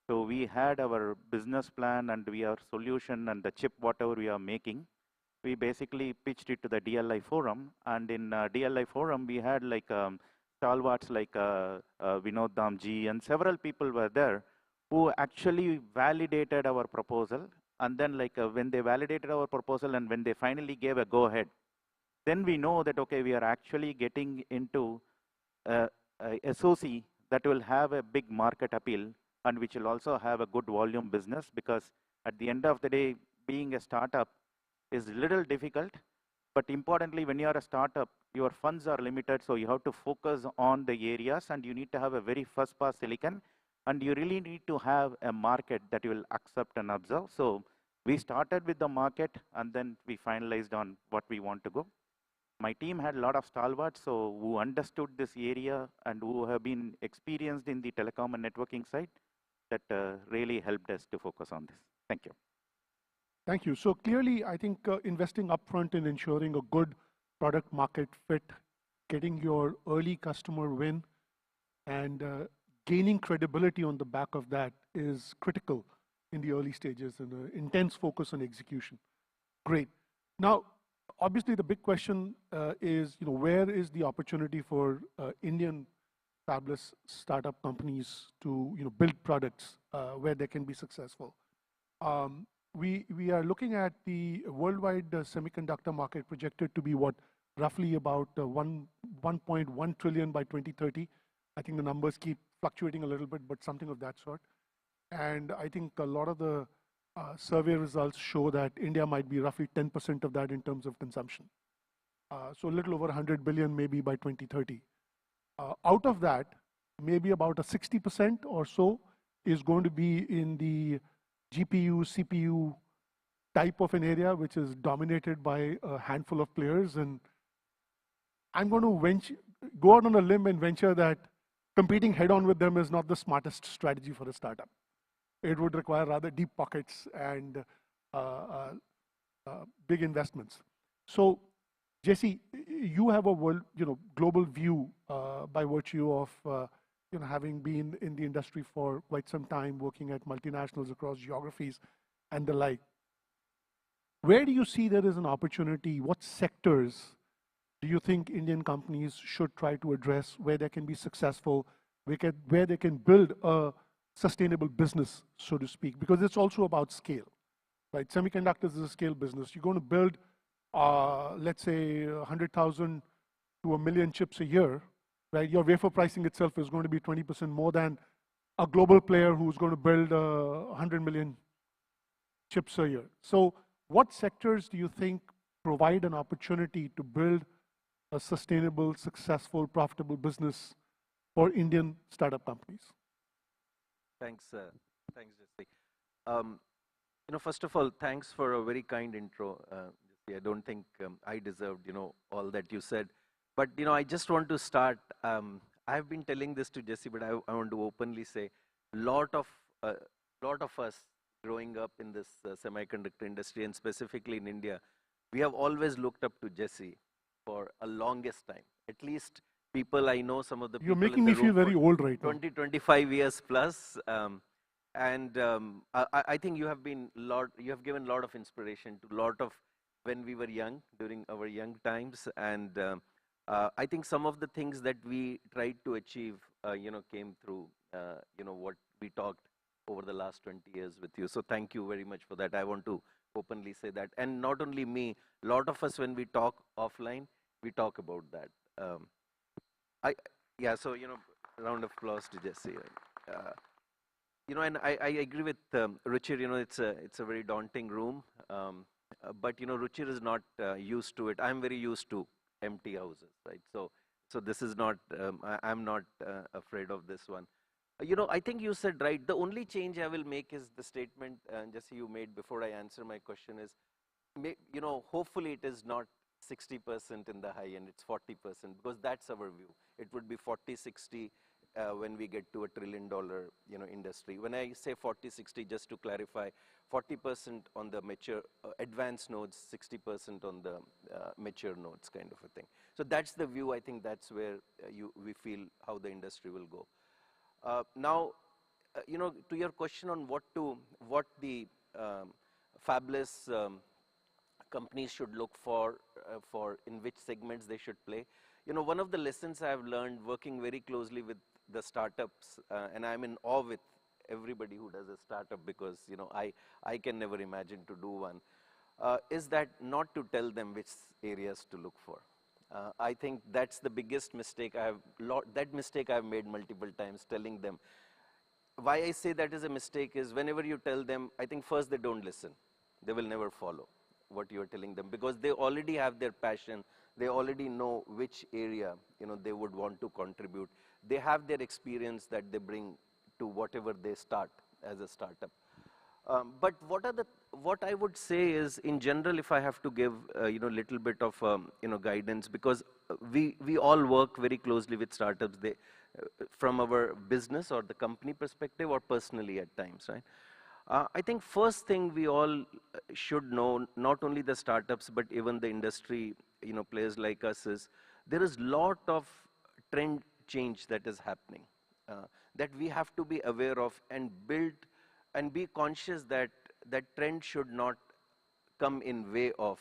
So we had our business plan and our solution and the chip, whatever we are making. We basically pitched it to the DLI forum, and in DLI forum, we had like stalwarts like Vinod Damji and several people were there who actually validated our proposal. And then like when they validated our proposal and when they finally gave a go ahead, then we know that, okay, we are actually getting into a SOC that will have a big market appeal and which will also have a good volume business, because at the end of the day, being a startup is a little difficult. But importantly, when you are a startup, your funds are limited, so you have to focus on the areas and you need to have a very first pass silicon, and you really need to have a market that you will accept and observe. So we started with the market and then we finalized on what we want to go. My team had a lot of stalwarts who understood this area and who have been experienced in the telecom and networking side that really helped us to focus on this. Thank you. Thank you. So clearly, I think investing upfront in ensuring a good product market fit, getting your early customer win, and gaining credibility on the back of that is critical in the early stages, and an intense focus on execution. Great. Now, obviously, the big question is, where is the opportunity for Indian fabless startup companies to, build products where they can be successful? We are looking at the worldwide semiconductor market projected to be roughly about 1.1 trillion by 2030. I think the numbers keep fluctuating a little bit, but something of that sort. And I think a lot of the survey results show that India might be roughly 10% of that in terms of consumption. So a little over 100 billion maybe by 2030. Out of that, maybe about a 60% or so is going to be in the GPU, CPU type of an area, which is dominated by a handful of players. And I'm going to go out on a limb and venture that competing head-on with them is not the smartest strategy for a startup. It would require rather deep pockets and big investments. So, Jesse, you have a global view by virtue of having been in the industry for quite some time, working at multinationals across geographies and the like. Where do you see there is an opportunity? What sectors do you think Indian companies should try to address where they can be successful, where they can build a sustainable business, so to speak? Because it's also about scale, right? Semiconductors is a scale business. You're going to build, let's say, 100,000 to 1 million chips a year, right? Your wafer pricing itself is going to be 20% more than a global player who's going to build 100 million chips a year. So what sectors do you think provide an opportunity to build a sustainable, successful, profitable business for Indian startup companies? Thanks, Jesse. First of all, thanks for a very kind intro, Jesse. I don't think I deserved, all that you said. But, I just want to start. I've been telling this to Jesse, but I want to openly say, lot of, uh, lot of us growing up in this semiconductor industry, and specifically in India, we have always looked up to Jesse for a longest time. At least people I know, some of the You're people making in the me feel room very for old right now. 20, 25 years plus. I think you have given a lot of inspiration to a lot of when we were young, during our young times. And I think some of the things that we tried to achieve, came through, what we talked over the last 20 years with you. So thank you very much for that. I want to openly say that. And not only me, a lot of us, when we talk offline, we talk about that. So, round of applause to Jesse. And I agree with Ruchir, it's a very daunting room. But, Ruchir is not used to it. I'm very used to empty houses, right? So this is not, I'm not afraid of this one. I think you said right. The only change I will make is the statement, Jesse, you made before I answer my question is, hopefully it is not 60% in the high end, it's 40%, because that's our view. It would be 40, 60 when we get to $1 trillion, industry. When I say 40, 60, just to clarify, 40% on the mature, advanced nodes, 60% on the mature nodes, kind of a thing. So that's the view. I think that's where we feel how the industry will go. Now, to your question on what the fabless companies should look for in which segments they should play. One of the lessons I've learned working very closely with the startups, and I'm in awe with everybody who does a startup, because, I can never imagine to do one, is that not to tell them which areas to look for. I think that's the biggest mistake that mistake I've made multiple times, telling them. Why I say that is a mistake is whenever you tell them, I think first they don't listen. They will never follow what you're telling them, because they already have their passion. They already know which area, they would want to contribute. They have their experience that they bring to whatever they start as a startup. But what I would say is, in general, if I have to give, little bit of, guidance, because we all work very closely with startups, from our business or the company perspective, or personally at times, right? I think first thing we all should know, not only the startups, but even the industry, players like us, is there is lot of trend change that is happening, that we have to be aware of and build and be conscious that that trend should not come in way of,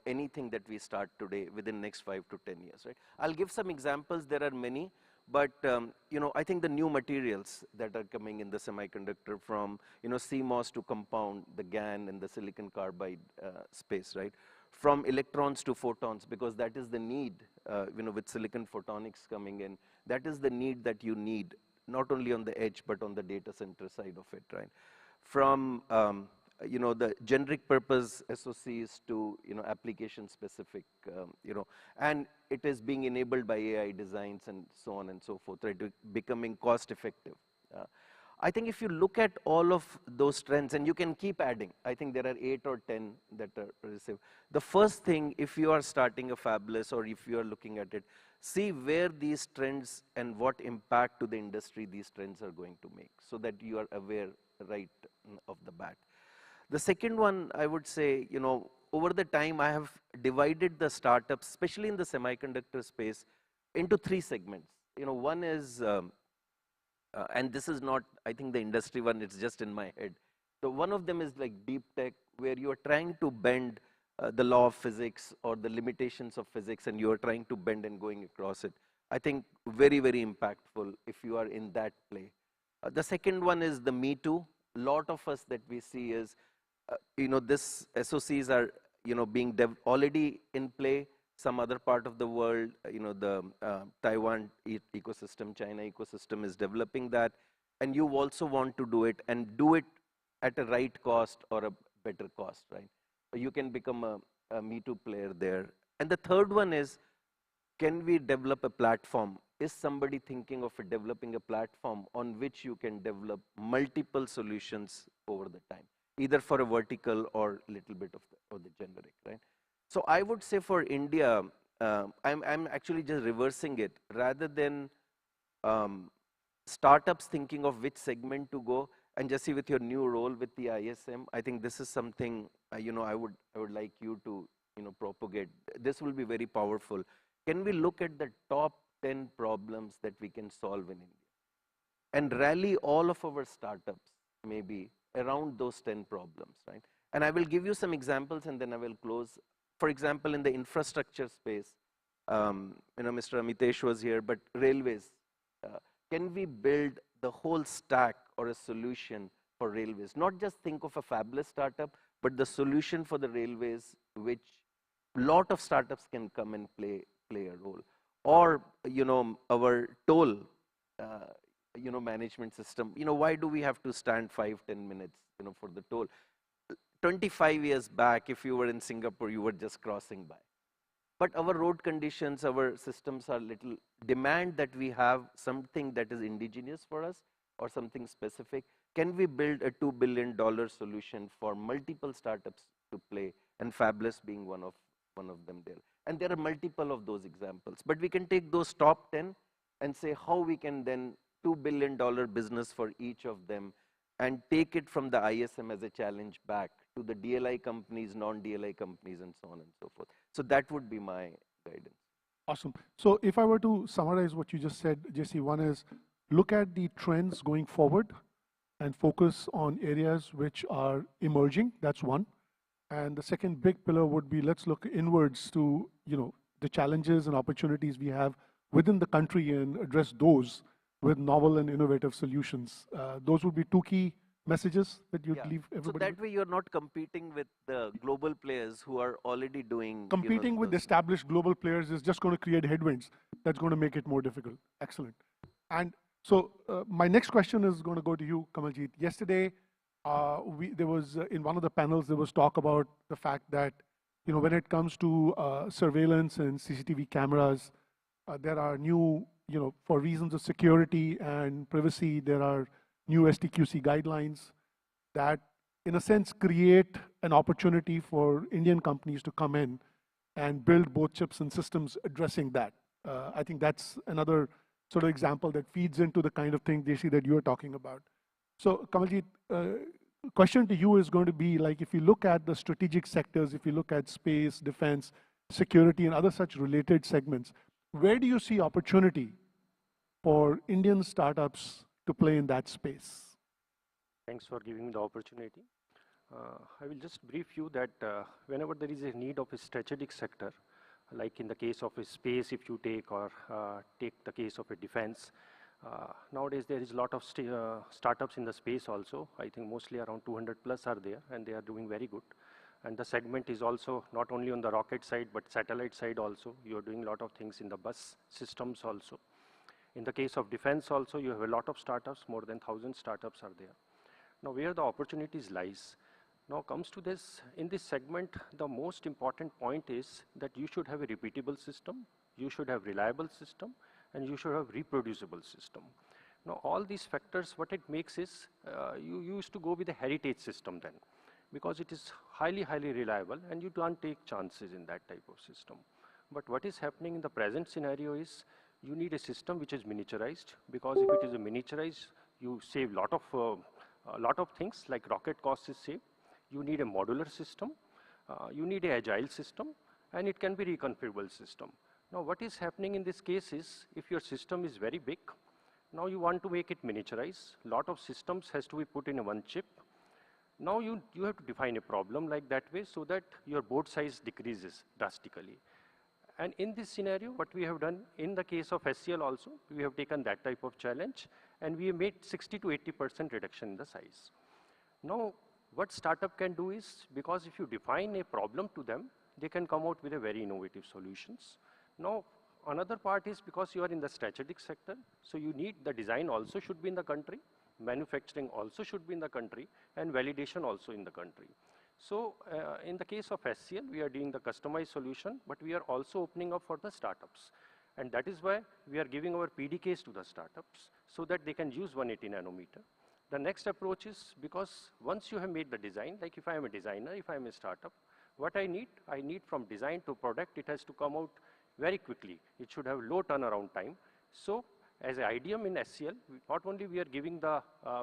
anything that we start today within next 5 to 10 years, right? I'll give some examples. There are many. But, I think the new materials that are coming in the semiconductor, from, CMOS to compound, the GaN and the silicon carbide space, right? From electrons to photons, because that is the need, with silicon photonics coming in, that is the need that you need, not only on the edge, but on the data center side of it, right? From, the generic purpose SoCs to, application specific, and it is being enabled by AI designs and so on and so forth, right, becoming cost effective. I think if you look at all of those trends, and you can keep adding, I think there are 8 or 10 that are received. The first thing, if you are starting a fabless, or if you are looking at it, see where these trends and what impact to the industry these trends are going to make, so that you are aware right off the bat. The second one, I would say, over the time, I have divided the startups, especially in the semiconductor space, into 3 segments. One is, and this is not, I think, the industry one, it's just in my head. So one of them is like deep tech, where you are trying to bend the law of physics or the limitations of physics, and you are trying to bend and going across it. I think very, very impactful if you are in that play. The second one is the Me Too. Lot of us that we see is, this SoCs are, being already in play. Some other part of the world, the Taiwan ecosystem, China ecosystem is developing that. And you also want to do it, and do it at a right cost or a better cost, right? You can become a Me Too player there. And the third one is, can we develop a platform? Is somebody thinking of developing a platform on which you can develop multiple solutions over the time, either for a vertical or little bit of the generic, right? So I would say for India, I'm actually just reversing it. Rather than startups thinking of which segment to go, and Jesse, with your new role with the ISM, I think this is something I would like you to propagate. This will be very powerful. Can we look at the top 10 problems that we can solve in India and rally all of our startups maybe around those 10 problems, right? And I will give you some examples and then I will close. For example, in the infrastructure space, Mr. Amitesh was here, but railways, can we build the whole stack or a solution for railways? Not just think of a fabulous startup, but the solution for the railways, which lot of startups can come and play a role. Or, our toll, management system. Why do we have to stand 5-10 minutes, for the toll? 25 years back, if you were in Singapore, you were just crossing by. But our road conditions, our systems are little demand that we have something that is indigenous for us or something specific. Can we build a $2 billion solution for multiple startups to play, and Fabulous being one of them there? And there are multiple of those examples. But we can take those top 10 and say how we can then $2 billion business for each of them and take it from the ISM as a challenge back to the DLI companies, non-DLI companies, and so on and so forth. So that would be my guidance. Awesome. So if I were to summarize what you just said, Jesse, one is look at the trends going forward and focus on areas which are emerging. That's one. And the second big pillar would be let's look inwards to the challenges and opportunities we have within the country and address those with novel and innovative solutions. Those would be two key messages that you'd leave everybody. So that way you're not competing with the global players who are already doing. Competing with established global players is just going to create headwinds. That's going to make it more difficult. Excellent. And so my next question is going to go to you, Kamaljeet. Yesterday, there was in one of the panels, there was talk about the fact that when it comes to surveillance and CCTV cameras, there are new, for reasons of security and privacy, there are new STQC guidelines that, in a sense, create an opportunity for Indian companies to come in and build both chips and systems addressing that. I think that's another sort of example that feeds into the kind of thing, Deshi, that you are talking about. So, Kamaljeet, question to you is going to be like, if you look at the strategic sectors, if you look at space, defense, security, and other such related segments, where do you see opportunity for Indian startups to play in that space? Thanks for giving me the opportunity. I will just brief you that whenever there is a need of a strategic sector, like in the case of a space, if you take, or take the case of a defense, nowadays there is a lot of startups in the space also. I think mostly around 200 plus are there, and they are doing very good. And the segment is also not only on the rocket side, but satellite side also. You are doing a lot of things in the bus systems also. In the case of defense also, you have a lot of startups, more than 1,000 startups are there. Now, where the opportunities lies, now comes to this, in this segment, the most important point is that you should have a repeatable system, you should have reliable system, and you should have reproducible system. Now, all these factors, what it makes is, you used to go with a heritage system then, because it is highly, highly reliable, and you don't take chances in that type of system. But what is happening in the present scenario is, you need a system which is miniaturized, because if it is a miniaturized, you save a lot of things, like rocket cost is saved. You need a modular system, you need an agile system, and it can be reconfigurable system. Now, what is happening in this case is, if your system is very big, now you want to make it miniaturized. Lot of systems has to be put in one chip. Now you have to define a problem like that way, so that your board size decreases drastically. And in this scenario, what we have done in the case of SCL also, we have taken that type of challenge, and we have made 60 to 80% reduction in the size. Now, what startup can do is, because if you define a problem to them, they can come out with a very innovative solutions. Now, another part is, because you are in the strategic sector, so you need the design also should be in the country, manufacturing also should be in the country, and validation also in the country. So in the case of SCL, we are doing the customized solution, but we are also opening up for the startups. And that is why we are giving our PDKs to the startups, so that they can use 180 nanometer. The next approach is, because once you have made the design, like if I am a designer, if I am a startup, What I need from design to product, it has to come out very quickly. It should have low turnaround time. So as an IDM in SCL, not only we are giving the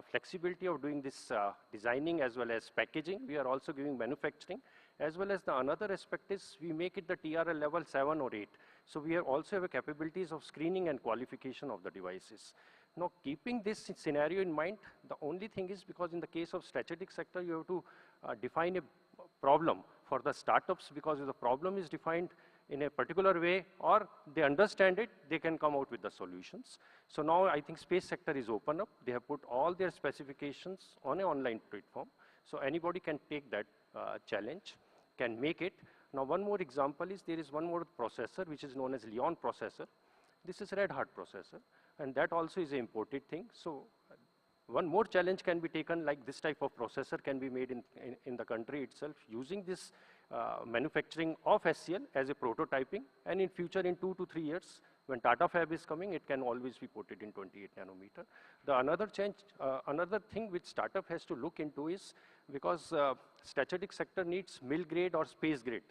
flexibility of doing this designing as well as packaging, we are also giving manufacturing, as well as the another aspect is we make it the TRL level 7 or 8. So we also have a capabilities of screening and qualification of the devices. Now, keeping this scenario in mind, the only thing is because in the case of strategic sector, you have to define a problem for the startups, because if the problem is defined in a particular way or they understand it, they can come out with the solutions. So now I think space sector is open up. They have put all their specifications on an online platform. So anybody can take that challenge, can make it. Now one more example is there is one more processor which is known as Leon processor. This is Red Hat processor, and that also is an imported thing. So one more challenge can be taken, like this type of processor can be made in the country itself using this manufacturing of SCL as a prototyping, and in future in 2 to 3 years when Tata Fab is coming, it can always be put it in 28 nanometer. The another thing which startup has to look into is, because strategic sector needs mill grade or space grade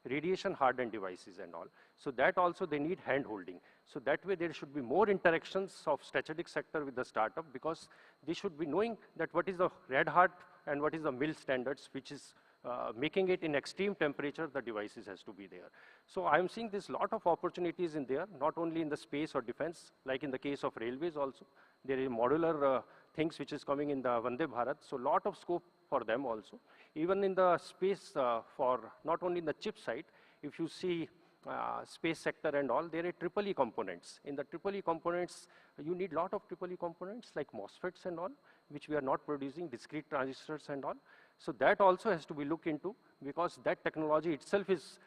radiation hardened devices and all. So that also they need hand holding. So that way there should be more interactions of strategic sector with the startup, because they should be knowing that what is the Red Hat and what is the mill standards, which is making it in extreme temperature, the devices has to be there. So I'm seeing this lot of opportunities in there, not only in the space or defense, like in the case of railways also. There is modular things which is coming in the Vande Bharat, so lot of scope for them also. Even in the space for not only in the chip side, if you see space sector and all, there are triple-E components. In the triple-E components, you need lot of triple-E components like MOSFETs and all, which we are not producing, discrete transistors and all. So that also has to be looked into, because that technology itself is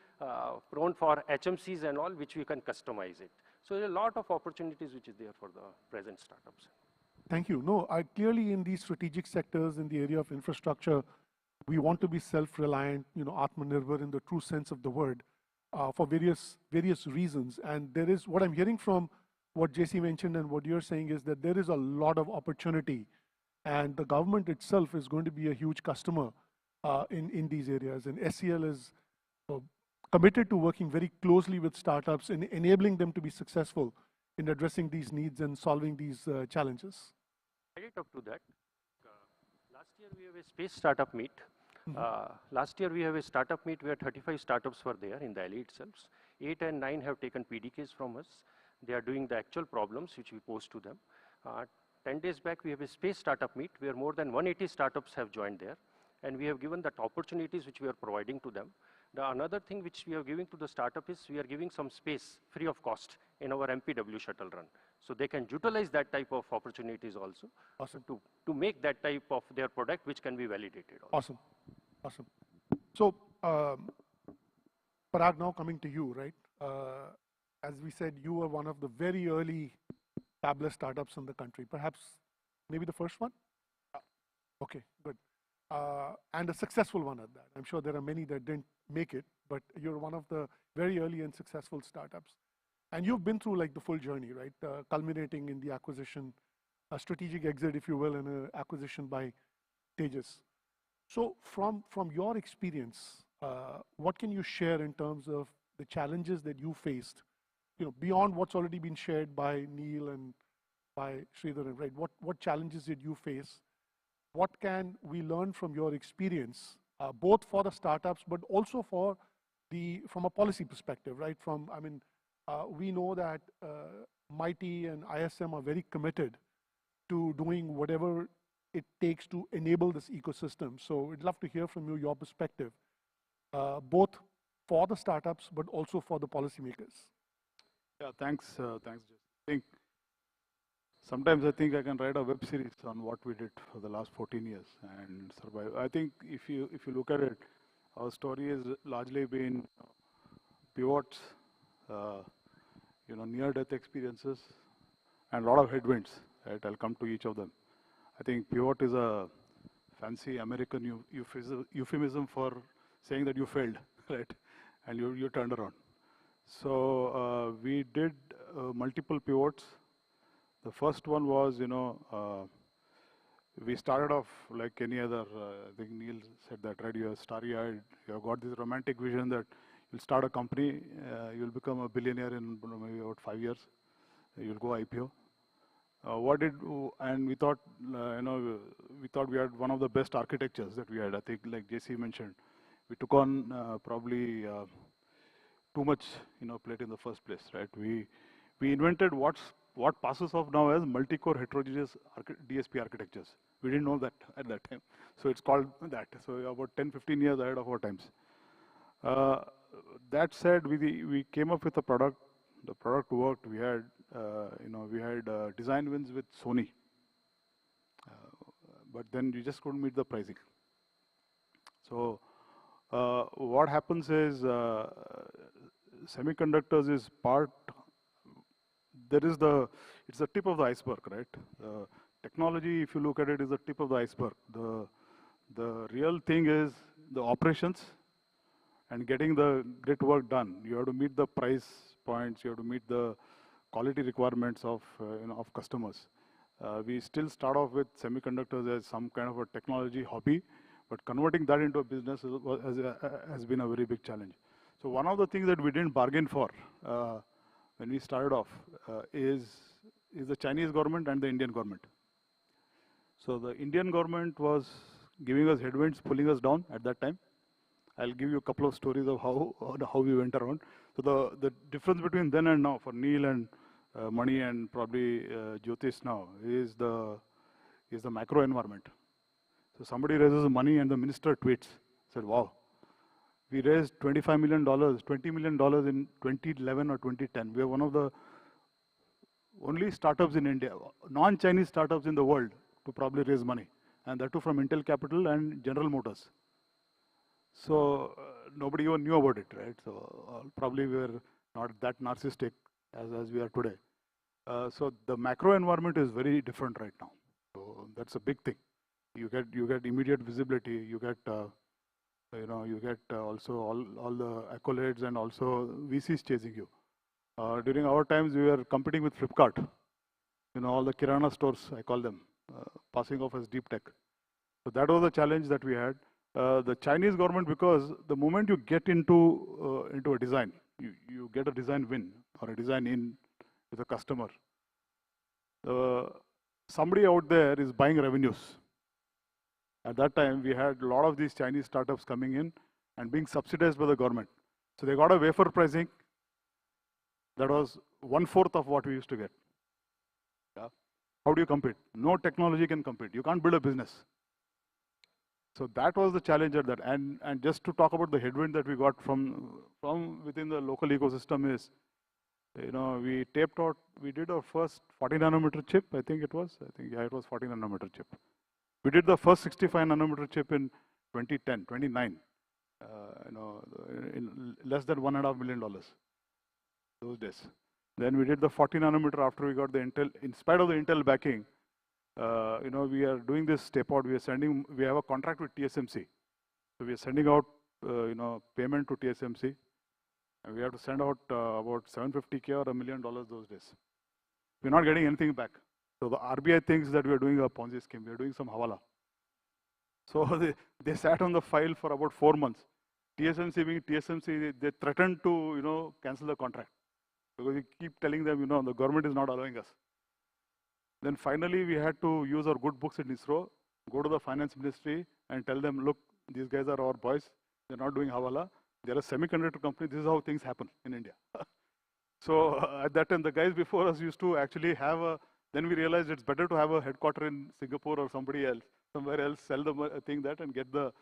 prone for HMCs and all, which we can customize it. So there are a lot of opportunities which is there for the present startups. Thank you. No, clearly in these strategic sectors, in the area of infrastructure, we want to be self-reliant, Atmanirbhar in the true sense of the word, for various reasons. And there is, what I'm hearing from what JC mentioned and what you're saying is that there is a lot of opportunity, and the government itself is going to be a huge customer in these areas. And SCL is committed to working very closely with startups and enabling them to be successful in addressing these needs and solving these challenges. Added up to that, last year we have a space startup meet. Last year we have a startup meet where 35 startups were there in Delhi itself. 8 and 9 have taken PDKs from us. They are doing the actual problems which we post to them. 10 days back we have a space startup meet where more than 180 startups have joined there, and we have given that opportunities which we are providing to them. The another thing which we are giving to the startup is we are giving some space free of cost in our MPW shuttle run. So they can utilize that type of opportunities also. Awesome. To make that type of their product which can be validated also. Awesome. So, Parag, now coming to you, right? As we said, you were one of the very early fabless startups in the country, perhaps maybe the first one? Okay, good. And a successful one at that. I'm sure there are many that didn't make it, but you're one of the very early and successful startups. And you've been through like the full journey, right? Culminating in the acquisition, a strategic exit, if you will, and an acquisition by Tejas. So from your experience, what can you share in terms of the challenges that you faced, beyond what's already been shared by Neil and by Sridhar, right? What challenges did you face? What can we learn from your experience, both for the startups, but also from a policy perspective, right? We know that MIT and ISM are very committed to doing whatever it takes to enable this ecosystem. So we'd love to hear from you your perspective, both for the startups, but also for the policymakers. Yeah, thanks, Jess. Sometimes I think I can write a web series on what we did for the last 14 years and survive. I think if you look at it, our story has largely been pivots, near-death experiences, and a lot of headwinds. Right? I'll come to each of them. I think pivot is a fancy American euphemism for saying that you failed, right? And you turned around. So we did multiple pivots. The first one was, We started off like any other, I think Neil said that, right? You're starry-eyed, you've got this romantic vision that you'll start a company, you'll become a billionaire in maybe about 5 years, you'll go IPO. And we thought, we thought we had one of the best architectures that we had. I think, like JC mentioned, we took on probably too much, plate in the first place, right? We invented what passes off now as multi-core heterogeneous DSP architectures. We didn't know that at that time. So it's called that. So about 10, 15 years ahead of our times. That said, we came up with a product. The product worked. We had, design wins with Sony. But then you just couldn't meet the pricing. So what happens is semiconductors is part, it's the tip of the iceberg, right? Technology, if you look at it, is the tip of the iceberg. The real thing is the operations and getting the grit work done. You have to meet the price points, you have to meet the quality requirements of customers. We still start off with semiconductors as some kind of a technology hobby, but converting that into a business has been a very big challenge. So one of the things that we didn't bargain for when we started off is the Chinese government and the Indian government. So the Indian government was giving us headwinds, pulling us down at that time. I'll give you a couple of stories of how we went around. So the difference between then and now for Neil and Mani and probably Jyotish now is the macro environment. So somebody raises money and the minister tweets, said, wow, we raised $25 million, $20 million in 2011 or 2010. We are one of the only startups in India, non-Chinese startups in the world to probably raise money. And that too from Intel Capital and General Motors. So nobody even knew about it, right? So probably we were not that narcissistic as we are today. So the macro environment is very different right now. So that's a big thing. You get immediate visibility. You get also all the accolades and also VCs chasing you. During our times, we were competing with Flipkart. All the Kirana stores, I call them, passing off as deep tech. So that was the challenge that we had. The Chinese government, because the moment you get into a design, you get a design win or a design in with a customer. Somebody out there is buying revenues. At that time, we had a lot of these Chinese startups coming in and being subsidized by the government. So they got a wafer pricing that was 1/4 of what we used to get. Yeah. How do you compete? No technology can compete. You can't build a business. So that was the challenge at that. And just to talk about the headwind that we got from within the local ecosystem is, we taped out, we did our first 40 nanometer chip, I think it was. It was 40 nanometer chip. We did the first 65 nanometer chip in 2010, 29, in less than $1.5 million those days. Then we did the 40 nanometer after we got the Intel, in spite of the Intel backing, we are doing this tape out. We have a contract with TSMC. So we are sending out, payment to TSMC. And we have to send out about $750K or $1 million those days. We're not getting anything back. So the RBI thinks that we are doing a Ponzi scheme. We are doing some hawala. So they sat on the file for about 4 months. TSMC being TSMC, they threatened to, cancel the contract. Because we keep telling them, the government is not allowing us. Then finally, we had to use our good books in ISRO, go to the finance ministry and tell them, look, these guys are our boys. They're not doing hawala. They're a semiconductor company. This is how things happen in India. So at that time, the guys before us used to actually have then we realized it's better to have a headquarter in Singapore or somewhere else, sell the thing that and get the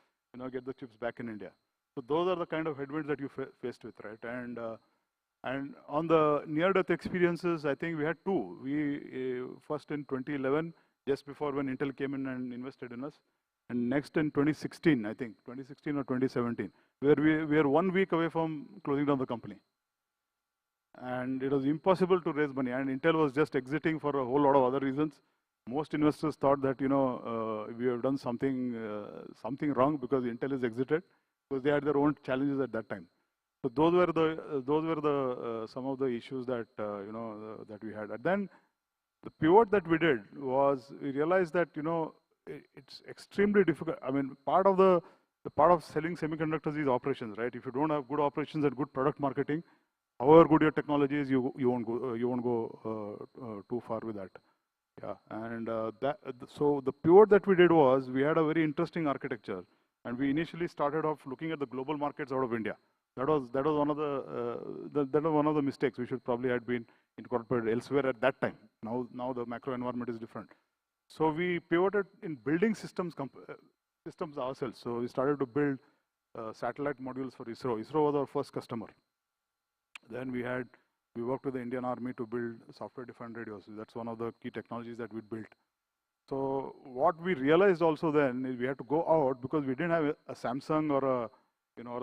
chips back in India. So those are the kind of headwinds that you faced with, right? And on the near-death experiences, I think we had two. We first in 2011, just before when Intel came in and invested in us, and next in 2016, I think 2016 or 2017, where we are 1 week away from closing down the company. And it was impossible to raise money. And Intel was just exiting for a whole lot of other reasons. Most investors thought that, we have done something wrong because Intel is exited, because they had their own challenges at that time. So those were some of the issues that, that we had. And then the pivot that we did was we realized that, it's extremely difficult. I mean, part of the part of selling semiconductors is operations, right? If you don't have good operations and good product marketing, however good your technology is, you won't go too far with that. Yeah, and so the pivot that we did was we had a very interesting architecture, and we initially started off looking at the global markets out of India. That was one of the mistakes. We should probably had been incorporated elsewhere at that time. Now the macro environment is different. So we pivoted in building systems ourselves. So we started to build satellite modules for ISRO. ISRO was our first customer. Then we worked with the Indian Army to build software-defined radios. That's one of the key technologies that we built. So what we realized also then is we had to go out because we didn't have a Samsung or a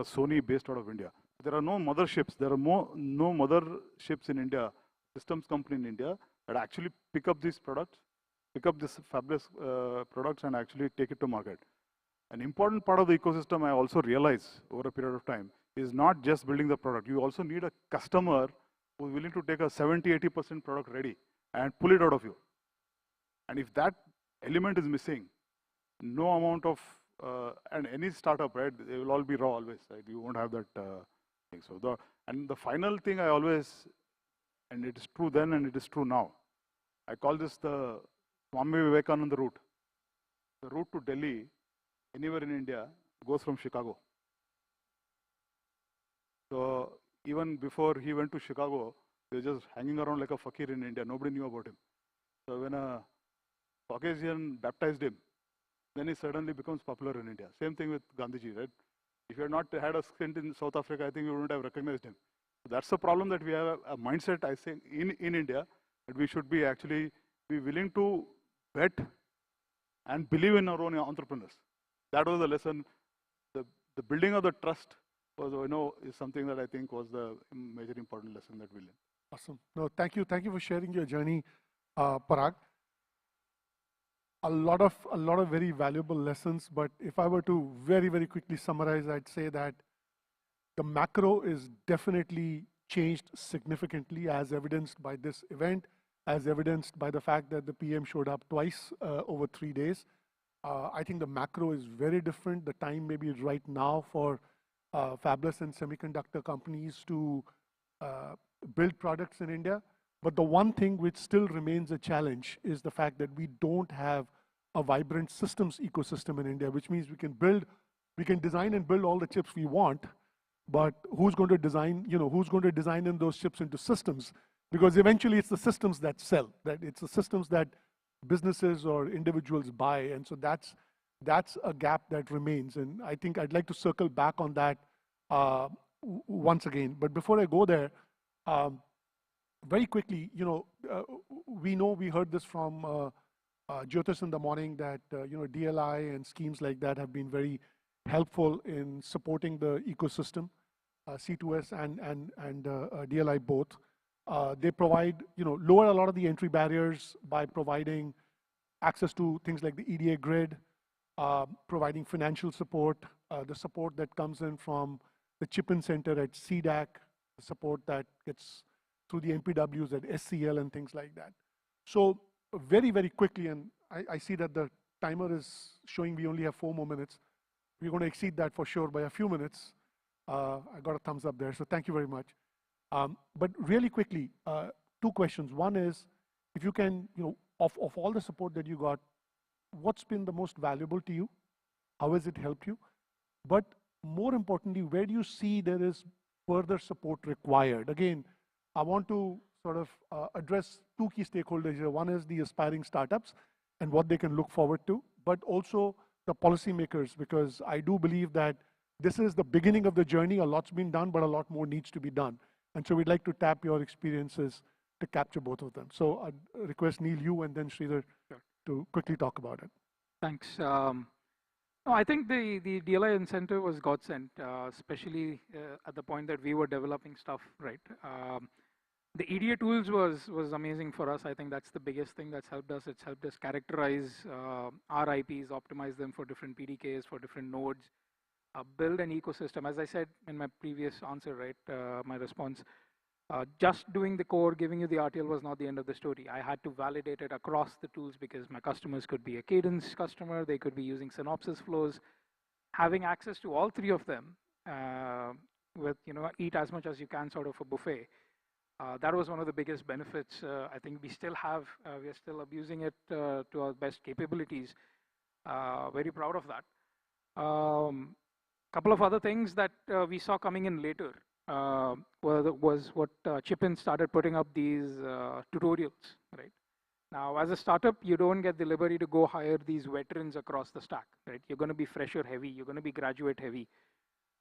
Sony based out of India. There are no motherships. There are no motherships in India, systems company in India that actually pick up these products, pick up this fabulous products and actually take it to market. An important part of the ecosystem I also realized over a period of time is not just building the product. You also need a customer who's willing to take a 70-80% product ready and pull it out of you. And if that element is missing, no amount of, and any startup, right, they will all be raw always, right? You won't have that thing. So the final thing I always, and it is true then and it is true now, I call this the Swami Vivekananda route. The route to Delhi, anywhere in India, goes from Chicago. So even before he went to Chicago, he was just hanging around like a fakir in India. Nobody knew about him. So when a Caucasian baptized him, then he suddenly becomes popular in India. Same thing with Gandhiji, right? If you had not had a stint in South Africa, I think you wouldn't have recognized him. So that's the problem, that we have a mindset, I think, in India, that we should be actually be willing to bet and believe in our own entrepreneurs. That was the lesson. The building of the trust was, is something that I think was the major important lesson that we learned. Awesome. No, thank you. Thank you for sharing your journey, Parag. A lot of very valuable lessons, but if I were to very, very quickly summarize, I'd say that the macro is definitely changed significantly, as evidenced by this event, as evidenced by the fact that the PM showed up twice over 3 days. I think the macro is very different. The time maybe is right now for fabless and semiconductor companies to build products in India. But the one thing which still remains a challenge is the fact that we don't have a vibrant systems ecosystem in India, which means we can design and build all the chips we want, but who's going to design, who's going to design in those chips into systems? Because eventually it's the systems that sell, that it's the systems that businesses or individuals buy. And so that's a gap that remains. And I think I'd like to circle back on that once again. But before I go there, very quickly, we heard this from Jyotis in the morning that, DLI and schemes like that have been very helpful in supporting the ecosystem, C2S and DLI both. They provide, lower a lot of the entry barriers by providing access to things like the EDA grid, providing financial support, the support that comes in from the Chip-in Center at CDAC, the support that gets through the MPWs at SCL and things like that. So very, very quickly, and I see that the timer is showing we only have 4 more minutes. We're going to exceed that for sure by a few minutes. I got a thumbs up there, so thank you very much. But really quickly, 2 questions. One is, if you can, of all the support that you got, what's been the most valuable to you? How has it helped you? But more importantly, where do you see there is further support required? Again, I want to sort of address 2 key stakeholders here. One is the aspiring startups and what they can look forward to, but also the policymakers, because I do believe that this is the beginning of the journey. A lot's been done, but a lot more needs to be done. And so we'd like to tap your experiences to capture both of them. So I'd request Neil, you, and then Sridhar to quickly talk about it. Thanks. No, I think the DLI incentive was godsend, especially at the point that we were developing stuff, right? The EDA tools was amazing for us. I think that's the biggest thing that's helped us. It's helped us characterize our IPs, optimize them for different PDKs, for different nodes, build an ecosystem. As I said in my previous answer, right, my response, Just doing the core, giving you the RTL was not the end of the story. I had to validate it across the tools because my customers could be a Cadence customer, they could be using Synopsys flows. Having access to all three of them with, eat as much as you can sort of a buffet. That was one of the biggest benefits. I think we still have, we are still abusing it to our best capabilities. Very proud of that. Couple of other things that we saw coming in later was what Chipin started putting up these tutorials, right? Now, as a startup, you don't get the liberty to go hire these veterans across the stack, right? You're going to be fresher heavy, you're going to be graduate heavy.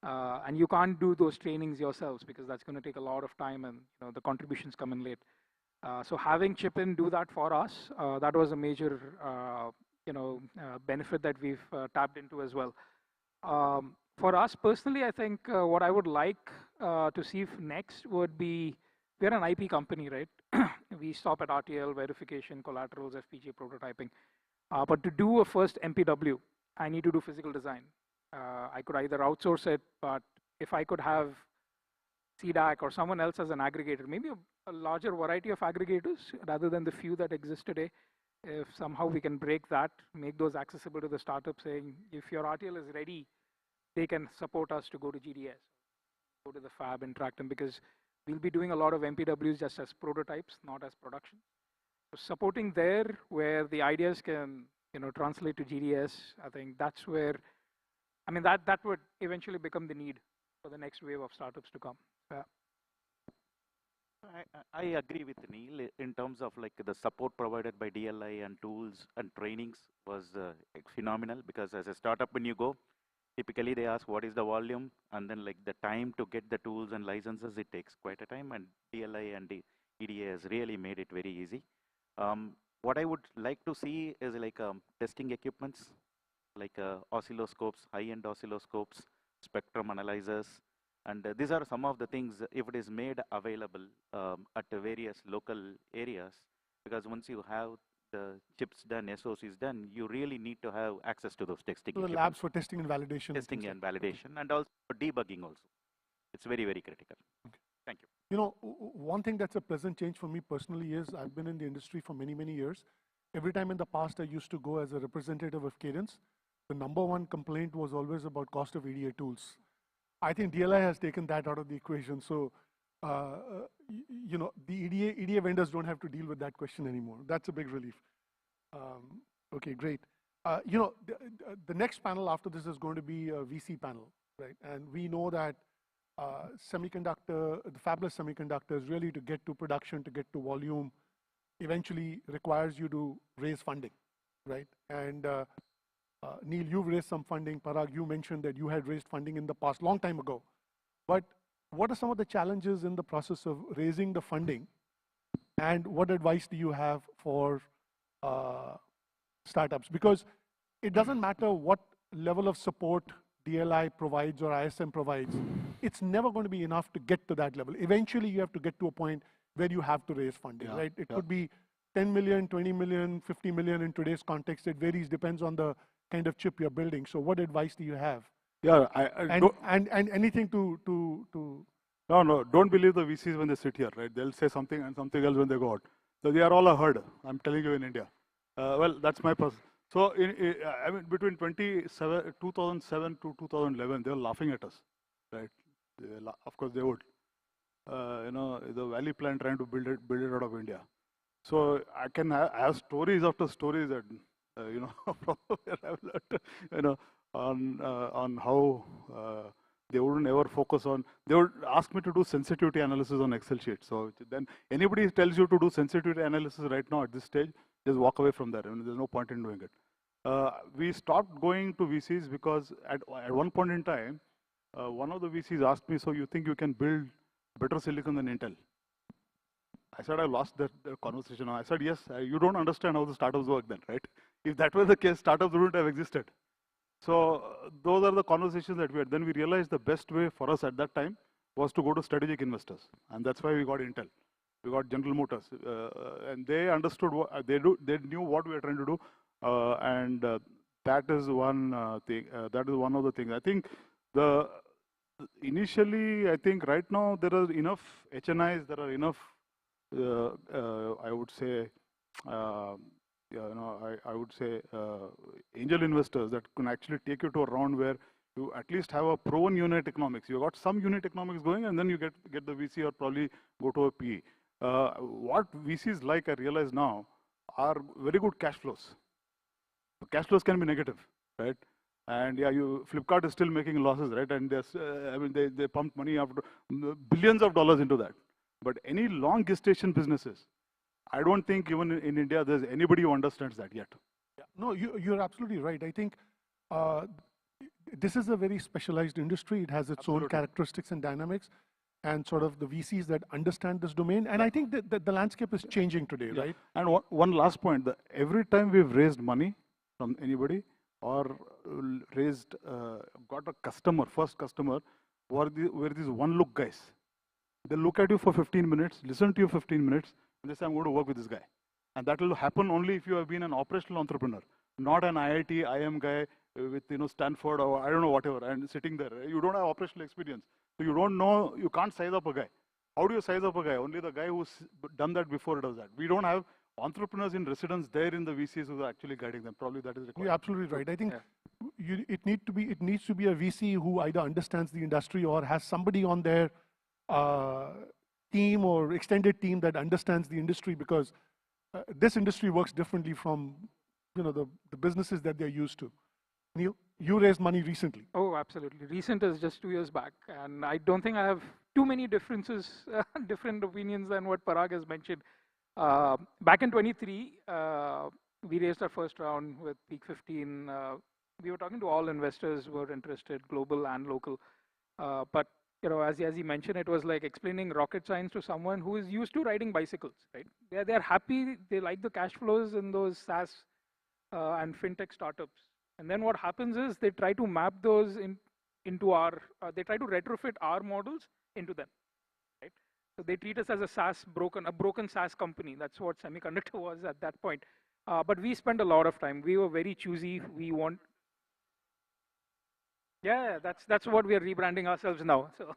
And you can't do those trainings yourselves because that's going to take a lot of time and the contributions come in late. So having Chipin do that for us, that was a major benefit that we've tapped into as well. For us personally, I think what I would like to see next would be, we're an IP company, right? We stop at RTL, verification, collaterals, FPGA prototyping. But to do a first MPW, I need to do physical design. I could either outsource it, but if I could have CDAC or someone else as an aggregator, maybe a larger variety of aggregators rather than the few that exist today, if somehow we can break that, make those accessible to the startup, saying if your RTL is ready, they can support us to go to GDS, go to the fab and track them, because we'll be doing a lot of MPWs just as prototypes, not as production. So supporting there where the ideas can translate to GDS, I think that's where, I mean, that would eventually become the need for the next wave of startups to come. Yeah. I agree with Neil in terms of like the support provided by DLI and tools and trainings was phenomenal, because as a startup, when you go, typically they ask what is the volume, and then like the time to get the tools and licenses, it takes quite a time, and DLI and the EDA has really made it very easy. What I would like to see is like testing equipments, like oscilloscopes, high-end oscilloscopes, spectrum analyzers, and these are some of the things, if it is made available at the various local areas, because once you have the chips done, SOCs done, you really need to have access to those testing equipment. The labs for testing and validation. Testing and validation, and also debugging also. It's very, very critical. Okay. Thank you. One thing that's a pleasant change for me personally is I've been in the industry for many, many years. Every time in the past I used to go as a representative of Cadence, the #1 complaint was always about cost of EDA tools. I think DLI has taken that out of the equation. So, the EDA vendors don't have to deal with that question anymore. That's a big relief. Okay, great. The next panel after this is going to be a VC panel, right? And we know that semiconductor, the fabless semiconductors, really to get to production, to get to volume, eventually requires you to raise funding, right? And Neil, you've raised some funding. Parag, you mentioned that you had raised funding in the past, long time ago. But what are some of the challenges in the process of raising the funding? And what advice do you have for startups? Because it doesn't matter what level of support DLI provides or ISM provides, it's never going to be enough to get to that level. Eventually, you have to get to a point where you have to raise funding, right? It could be 10 million, 20 million, 50 million in today's context. It varies, depends on the kind of chip you're building. So what advice do you have? Yeah, and anything to No, don't believe the VCs when they sit here, right? They'll say something and something else when they go out. So they are all a herd, I'm telling you, in India. Well, that's my person. So I mean, between 2007 to 2011, they were laughing at us, right? Of course they would. The Valley plan trying to build it out of India. So I have stories after stories that, from where I've learned, on how they wouldn't ever focus on, they would ask me to do sensitivity analysis on Excel sheets. So then anybody tells you to do sensitivity analysis right now at this stage, just walk away from that. I mean, there's no point in doing it. We stopped going to VCs because at one point in time, one of the VCs asked me, so you think you can build better silicon than Intel? I said, I lost that conversation. I said, yes, you don't understand how the startups work then, right? If that was the case, startups wouldn't have existed. So those are the conversations that we had. Then we realized the best way for us at that time was to go to strategic investors. And that's why we got Intel. We got General Motors. And they understood what they knew what we were trying to do. And that is one thing. That is one of the things. I think the Initially, I think right now there are enough HNIs, there are enough, I would say, I would say angel investors that can actually take you to a round where you at least have a proven unit economics. You got some unit economics going, and then you get the VC or probably go to a PE. What VCs like, I realize now, are very good cash flows. Cash flows can be negative, right? And yeah, Flipkart is still making losses, right? And I mean, they pumped money after billions of dollars into that. But any long gestation businesses, I don't think even in India there's anybody who understands that yet. Yeah. No, you're absolutely right. I think this is a very specialized industry. It has its own characteristics and dynamics, and sort of the VCs that understand this domain. And I think that the landscape is changing today, right? And one last point: every time we've raised money from anybody or raised, got a customer, first customer, were these one-look guys. They look at you for 15 minutes, listen to you 15 minutes, and they say, I'm going to work with this guy. And that will happen only if you have been an operational entrepreneur, not an IIT, IM guy with Stanford or I don't know whatever, and sitting there. You don't have operational experience. So you don't know, you can't size up a guy. How do you size up a guy? Only the guy who's done that before does that. We don't have entrepreneurs in residence there in the VCs who are actually guiding them. Probably that is required. You're absolutely right. I think it needs to be a VC who either understands the industry or has somebody on their team or extended team that understands the industry, because this industry works differently from the businesses that they're used to. Neil, you raised money recently. Oh, absolutely. Recent is just 2 years back, and I don't think I have too many differences, different opinions than what Parag has mentioned. Back in 23, we raised our first round with Peak 15. We were talking to all investors who were interested, global and local. But as he mentioned, it was like explaining rocket science to someone who is used to riding bicycles, right? They're happy, they like the cash flows in those SaaS and fintech startups. And then what happens is they try to map those into our, they try to retrofit our models into them, right? So they treat us as a broken SaaS company. That's what Semiconductor was at that point. But we spent a lot of time. We were very choosy. Yeah, that's what we are rebranding ourselves now. So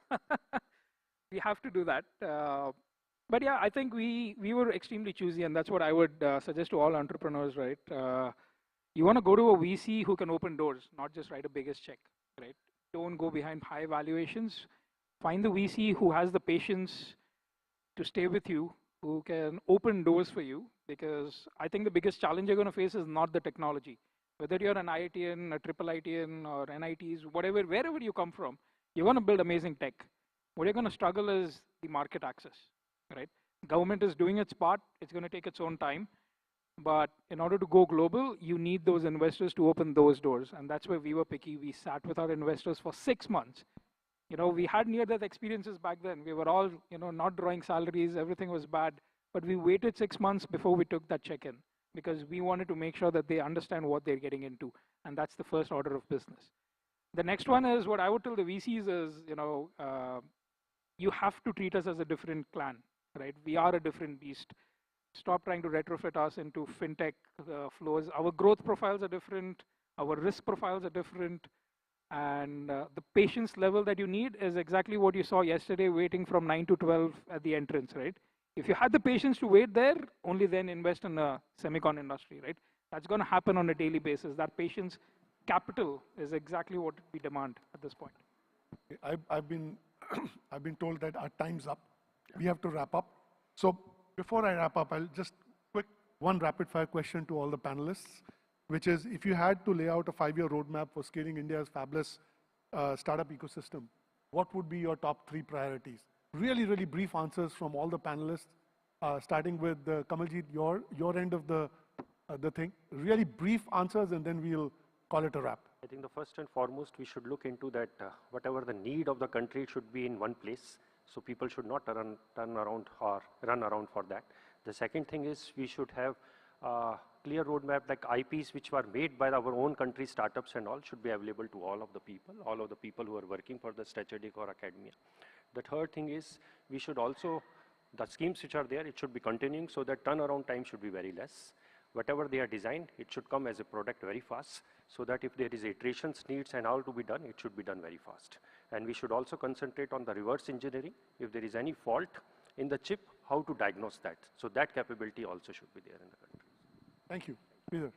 we have to do that. But yeah, I think we were extremely choosy, and that's what I would suggest to all entrepreneurs, right? You want to go to a VC who can open doors, not just write a biggest check, right? Don't go behind high valuations. Find the VC who has the patience to stay with you, who can open doors for you, because I think the biggest challenge you're going to face is not the technology. Whether you're an IITian, a triple IITian, or NITs, wherever you come from, you're going to build amazing tech. What you're going to struggle is the market access, right? Government is doing its part. It's going to take its own time. But in order to go global, you need those investors to open those doors. And that's where we were picky. We sat with our investors for 6 months. We had near-death experiences back then. We were all, not drawing salaries. Everything was bad. But we waited 6 months before we took that check-in, because we wanted to make sure that they understand what they're getting into. And that's the first order of business. The next one is what I would tell the VCs is, you have to treat us as a different clan, right? We are a different beast. Stop trying to retrofit us into fintech flows. Our growth profiles are different. Our risk profiles are different. And the patience level that you need is exactly what you saw yesterday, waiting from 9 to 12 at the entrance, right? If you had the patience to wait there, only then invest in the semicon industry, right? That's going to happen on a daily basis. That patience capital is exactly what we demand at this point. I've been told that our time's up. We have to wrap up. So before I wrap up, I'll just one rapid fire question to all the panelists, which is, if you had to lay out a 5-year roadmap for scaling India's fabulous startup ecosystem, what would be your top 3 priorities? Really, really brief answers from all the panelists, starting with Kamaljeet, your end of the thing. Really brief answers, and then we'll call it a wrap. I think the first and foremost, we should look into that whatever the need of the country should be in one place. So people should not run around for that. The second thing is we should have clear roadmap, like IPs which were made by our own country, startups and all, should be available to all of the people who are working for the strategic or academia. The third thing is we should also, the schemes which are there, it should be continuing so that turnaround time should be very less. whatever they are designed, it should come as a product very fast, so that if there is iterations needs and all to be done, it should be done very fast. And we should also concentrate on the reverse engineering. If there is any fault in the chip, how to diagnose that. So that capability also should be there in the country. Thank you. Peter.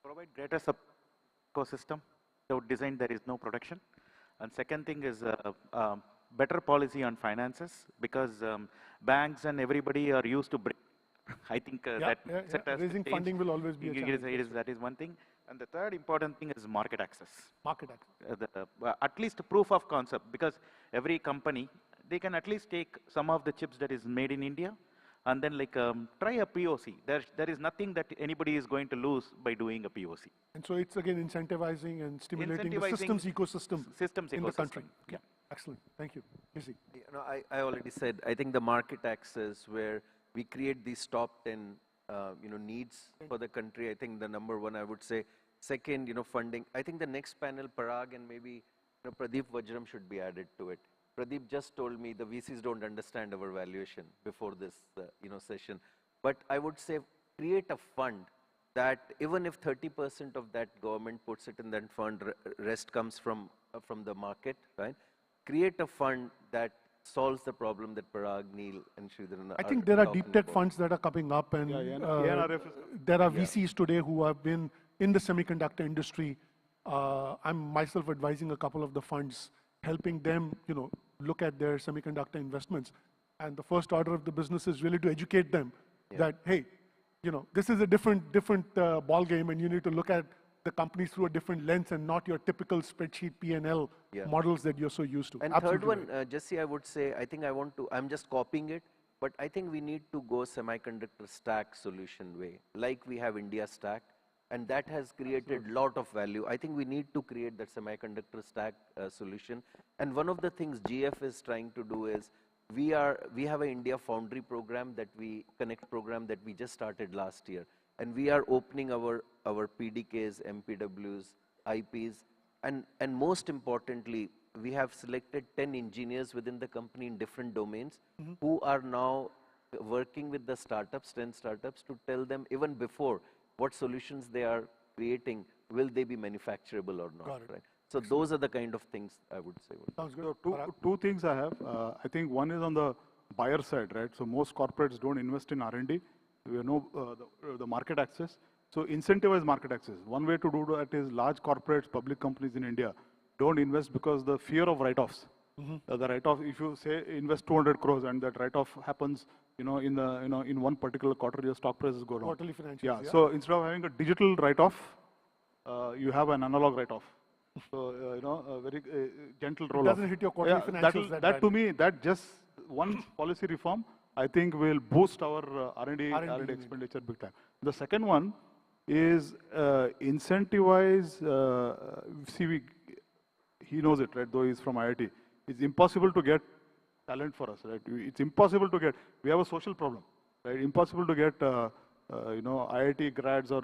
Provide greater ecosystem. Without design, there is no production. And second thing is better policy on finances, because banks and everybody are used to bring. I think raising funding will always be a challenge. That is one thing. And the third important thing is market access. Market access. At least proof of concept, because every company, they can at least take some of the chips that is made in India and then try a POC. There is nothing that anybody is going to lose by doing a POC. And so it's again incentivizing and stimulating the systems ecosystem in the country. Yeah. Excellent. Thank you. Easy. You know, I already said, I think the market access where we create these top 10 needs for the country, I think the number one, I would say. Second, funding. I think the next panel, Parag and maybe Pradeep Vajram should be added to it. Pradeep just told me the VCs don't understand our valuation before this session. But I would say create a fund that even if 30% of that government puts it in that fund, rest comes from the market, right? Create a fund that solves the problem that Parag, Neil, and Sridharan I think there are deep tech funds that are coming up, and there are VCs today who have been in the semiconductor industry. I'm myself advising a couple of the funds, helping them, look at their semiconductor investments. And the first order of the business is really to educate them that, hey, this is a different ball game, and you need to look at the companies through a different lens and not your typical spreadsheet P&L models that you're so used to. And third one, Jesse, I would say, I think I'm just copying it, but I think we need to go semiconductor stack solution way, like we have India Stack, and that has created a lot of value. I think we need to create that semiconductor stack solution. And one of the things GF is trying to do is, we have an India Foundry program Connect program that we just started last year. And we are opening our PDKs, MPWs, IPs, and most importantly, we have selected 10 engineers within the company in different domains who are now working with the startups, 10 startups, to tell them even before what solutions they are creating, will they be manufacturable or not, right? So those are the kind of things I would say. Sounds good. So two things I have. I think one is on the buyer side, right? So most corporates don't invest in R&D. We know the market access. So incentivize market access. One way to do that is large corporates, public companies in India don't invest because the fear of write-offs. The write-off, if you say invest 200 crores and that write-off happens, in one particular quarter, your stock prices go down. Quarterly financials. So instead of having a digital write-off, you have an analog write-off. So a very gentle roll-off. Doesn't hit your quarterly financials. That to me, that just one policy reform, I think will boost our R&D expenditure big time. The second one is incentivize. He knows it, right? Though he's from IIT, it's impossible to get talent for us, right? It's impossible to get. We have a social problem, right? Impossible to get, IIT grads or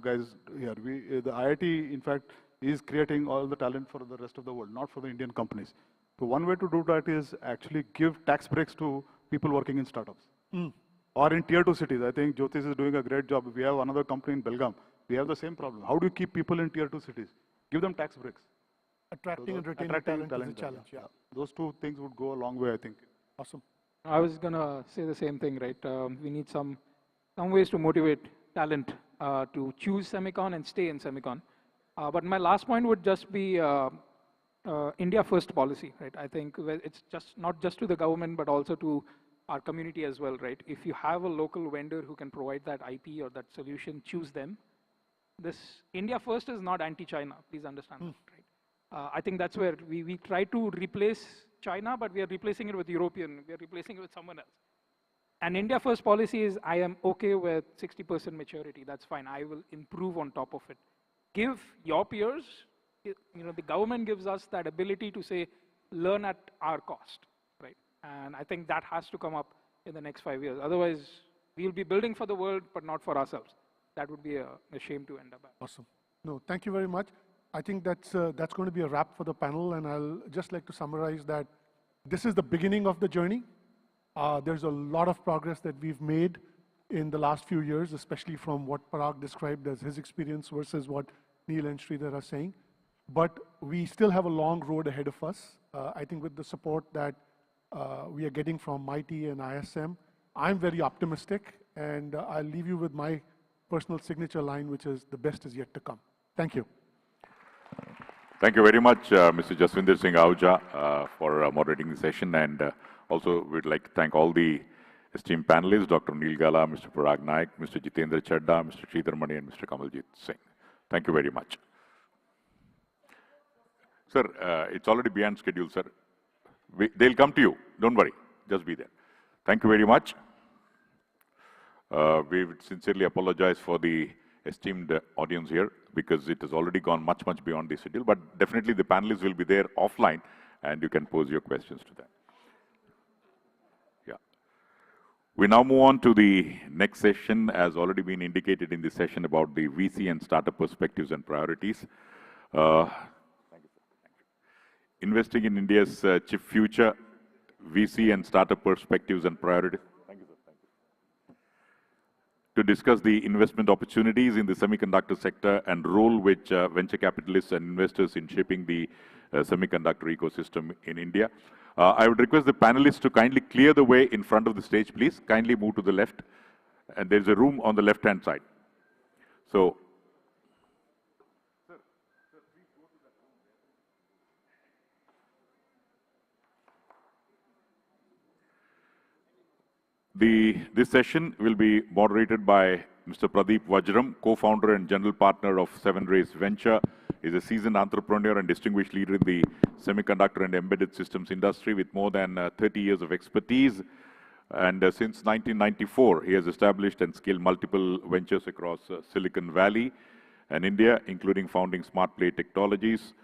guys here. The IIT, in fact, is creating all the talent for the rest of the world, not for the Indian companies. So one way to do that is actually give tax breaks to people working in startups. Or in tier 2 cities. I think Jyotish is doing a great job. We have another company in Belgaum. We have the same problem. How do you keep people in tier 2 cities? Give them tax breaks. Attracting and retaining talent is a challenge. Yeah. Those two things would go a long way, I think. Awesome. I was going to say the same thing, right? We need some ways to motivate talent to choose Semicon and stay in Semicon. But my last point would just be India first policy, right? I think it's just not just to the government, but also to our community as well, right? If you have a local vendor who can provide that IP or that solution, choose them. This India first is not anti-China, please understand that, right? I think that's where we try to replace China, but we are replacing it with European, we are replacing it with someone else. And India first policy is, I am okay with 60% maturity, that's fine, I will improve on top of it. Give your peers, the government gives us that ability to say, learn at our cost, right? And I think that has to come up in the next 5 years. Otherwise, we'll be building for the world, but not for ourselves. That would be a shame to end up at. Awesome. No, thank you very much. I think that's going to be a wrap for the panel, and I'll just like to summarize that this is the beginning of the journey. There's a lot of progress that we've made. in the last few years, especially from what Parag described as his experience versus what Neil and Sridhar are saying. But we still have a long road ahead of us. I think with the support that we are getting from MIT and ISM, I'm very optimistic, and I'll leave you with my personal signature line, which is, the best is yet to come. Thank you. Thank you very much, Mr. Jaswinder Singh Ahuja, for moderating the session. And also, we'd like to thank all the esteemed panelists, Dr. Neil Gala, Mr. Parag Naik, Mr. Jitendra Chadda, Mr. Sridhar Mani, and Mr. Kamaljit Singh. Thank you very much. Sir, it's already beyond schedule, sir. They'll come to you. Don't worry. Just be there. Thank you very much. We would sincerely apologize for the esteemed audience here, because it has already gone much, much beyond the schedule. But definitely the panelists will be there offline, and you can pose your questions to them. Yeah. We now move on to the next session, as already been indicated in the session about the VC and startup perspectives and priorities. Investing in India's chip future, VC and startup perspectives and priorities. Thank you, sir. Thank you. To discuss the investment opportunities in the semiconductor sector and role which venture capitalists and investors in shaping the semiconductor ecosystem in India. I would request the panelists to kindly clear the way in front of the stage, please. Kindly move to the left. And there's a room on the left-hand side. So, this session will be moderated by Mr. Pradeep Vajram, co-founder and general partner of Seven Rays Venture. He's a seasoned entrepreneur and distinguished leader in the semiconductor and embedded systems industry with more than 30 years of expertise. And since 1994, he has established and scaled multiple ventures across Silicon Valley and India, including founding Smart Play Technologies.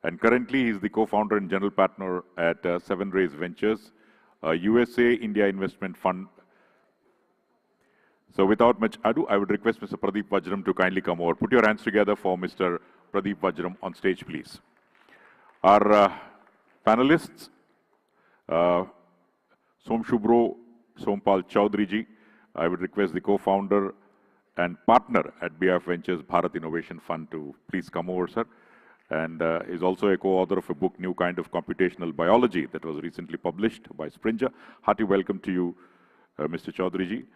And currently, he's the co-founder and general partner at Seven Rays Ventures, a USA India investment fund. So without much ado, I would request Mr. Pradeep Vajram to kindly come over. Put your hands together for Mr. Pradeep Vajram on stage, please. Our panelists, Somshubro Sompal Chaudhary, I would request the co-founder and partner at BF Ventures Bharat Innovation Fund to please come over, sir. And is also a co-author of a book, New Kind of Computational Biology, that was recently published by Springer. Hearty welcome to you, Mr. Chaudhary.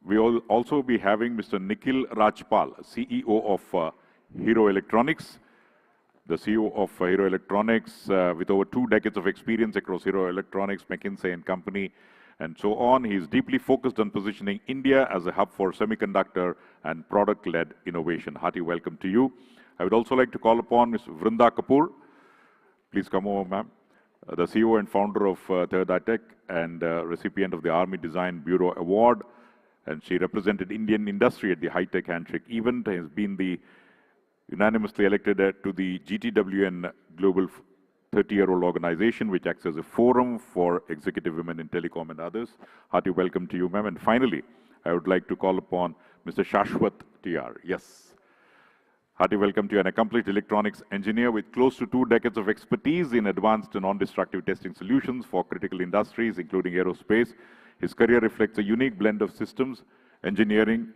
We will also be having Mr. Nikhil Rajpal, CEO of Hero Electronics. The CEO of Hero Electronics, with over 2 decades of experience across Hero Electronics, McKinsey and Company, and so on. He is deeply focused on positioning India as a hub for semiconductor and product-led innovation. Hearty welcome to you. I would also like to call upon Ms. Vrinda Kapoor. Please come over, ma'am. The CEO and founder of Third Tech and recipient of the Army Design Bureau Award. And she represented Indian industry at the High Tech Handshake event, has been the unanimously elected to the GTWN Global 30-year-old organization, which acts as a forum for executive women in telecom and others. Hearty welcome to you, ma'am. And finally, I would like to call upon Mr. Shashwat TR. Yes. Hearty welcome to you, an accomplished electronics engineer with close to 2 decades of expertise in advanced and non-destructive testing solutions for critical industries, including aerospace. His career reflects a unique blend of systems, engineering,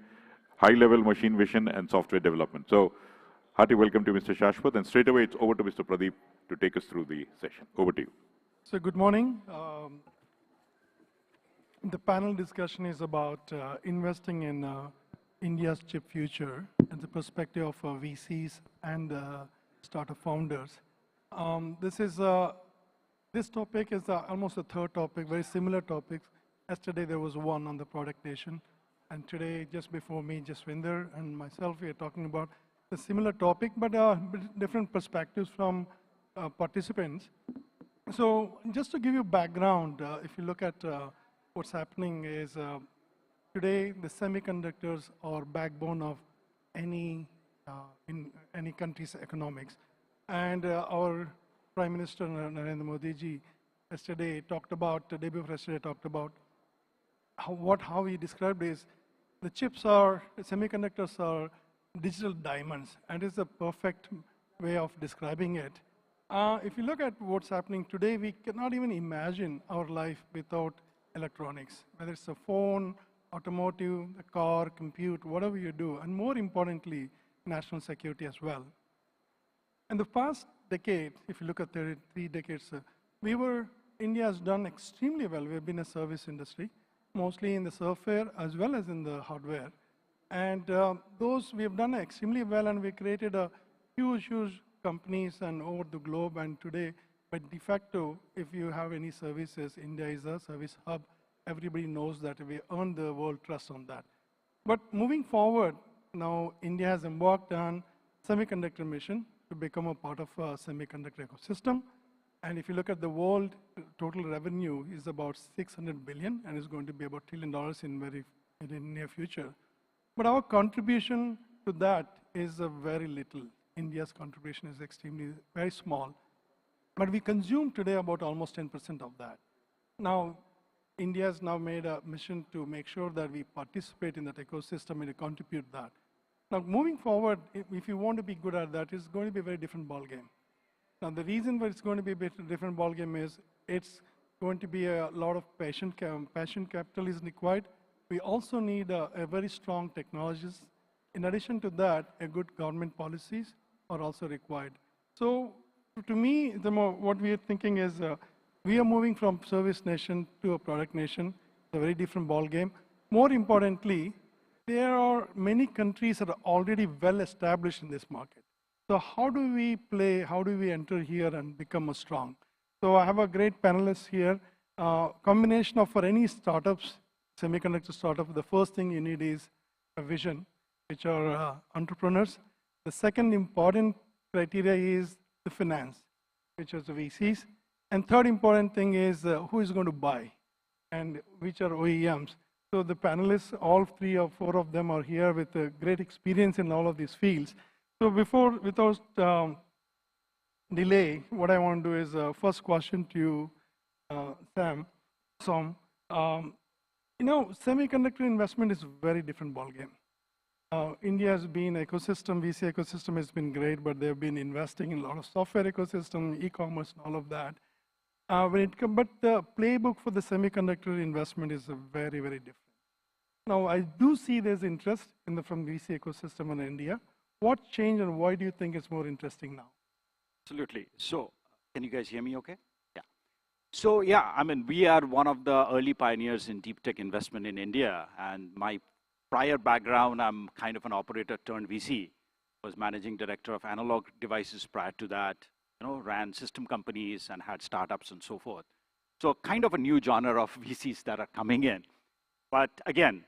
high-level machine vision, and software development. So, hearty welcome to Mr. Shashwat, and straight away it's over to Mr. Pradeep to take us through the session. Over to you. So, good morning. The panel discussion is about investing in India's chip future and the perspective of VCs and startup founders. This topic is almost a third topic, very similar topics. Yesterday there was one on the product nation, and today, just before me, Jaswinder and myself, we are talking about a similar topic, but different perspectives from participants. So just to give you background, if you look at what's happening is today the semiconductors are backbone of any in any country's economics. And our Prime Minister Narendra Modi ji yesterday talked about, the day before yesterday talked about how he described is the semiconductors are digital diamonds, and it's a perfect way of describing it. If you look at what's happening today, we cannot even imagine our life without electronics, whether it's a phone, or a laptop, or a tablet, or a smartphone. Everything is automotive, the car, compute, whatever you do, and more importantly, national security as well. In the past decade, if you look at 3 decades, India has done extremely well. We've been a service industry, mostly in the software as well as in the hardware. And those we have done extremely well, and we created a huge companies and over the globe. And today, but de facto, if you have any services, India is a service hub. Everybody knows that we earned the world trust on that. But moving forward, now India has embarked on semiconductor mission to become a part of a semiconductor ecosystem. And if you look at the world, total revenue is about 600 billion, and is going to be about $1 trillion in the near future. But our contribution to that is very little. India's contribution is very small. But we consume today about almost 10% of that. Now, India has now made a mission to make sure that we participate in that ecosystem and to contribute that. Now, moving forward, if you want to be good at that, it's going to be a very different ballgame. Now, the reason why it's going to be a different ballgame is it's going to be a lot of passion capital is required. We also need a very strong technologies. In addition to that, a good government policies are also required. So, to me, what we are thinking is we are moving from service nation to a product nation. It's a very different ballgame. More importantly, there are many countries that are already well established in this market. So how do we play, how do we enter here and become strong? So I have a great panelist here. Combination of for any startups, semiconductor startup, the first thing you need is a vision, which are entrepreneurs. The second important criteria is the finance, which is the VCs. And third important thing is who is going to buy, and which are OEMs. So the panelists, all 3 or 4 of them are here with a great experience in all of these fields. So without delay, what I want to do is first question to you, Sam. Semiconductor investment is a very different ballgame. India has been ecosystem, VC ecosystem has been great, but they've been investing in a lot of software ecosystem, e-commerce, and all of that. But the playbook for the semiconductor investment is very, very different. Now, I do see there's interest from VC ecosystem in India. What changed and why do you think it's more interesting now? Absolutely. So, can you guys hear me okay? Yeah. So, yeah, I mean, we are one of the early pioneers in deep tech investment in India. And my prior background, I'm kind of an operator turned VC. Was managing director of analog devices prior to that. Ran system companies and had startups and so forth. So kind of a new genre of VCs that are coming in. But again,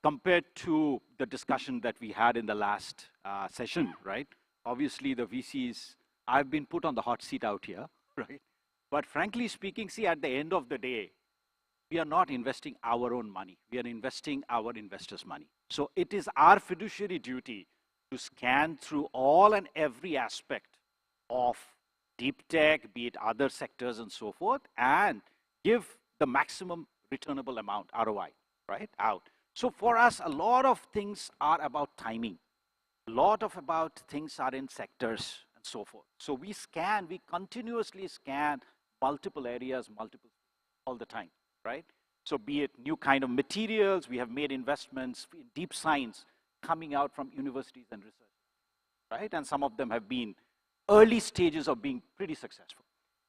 compared to the discussion that we had in the last session, right? Obviously the VCs, I've been put on the hot seat out here, right? But frankly speaking, see, at the end of the day, we are not investing our own money. We are investing our investors' money. So it is our fiduciary duty to scan through all and every aspect of deep tech, be it other sectors and so forth, and give the maximum returnable amount, ROI, right, out. So for us, a lot of things are about timing. A lot of about things are in sectors and so forth. So we continuously scan multiple areas, all the time, right? So be it new kind of materials, we have made investments in deep science coming out from universities and research, right? And some of them have been early stages of being pretty successful.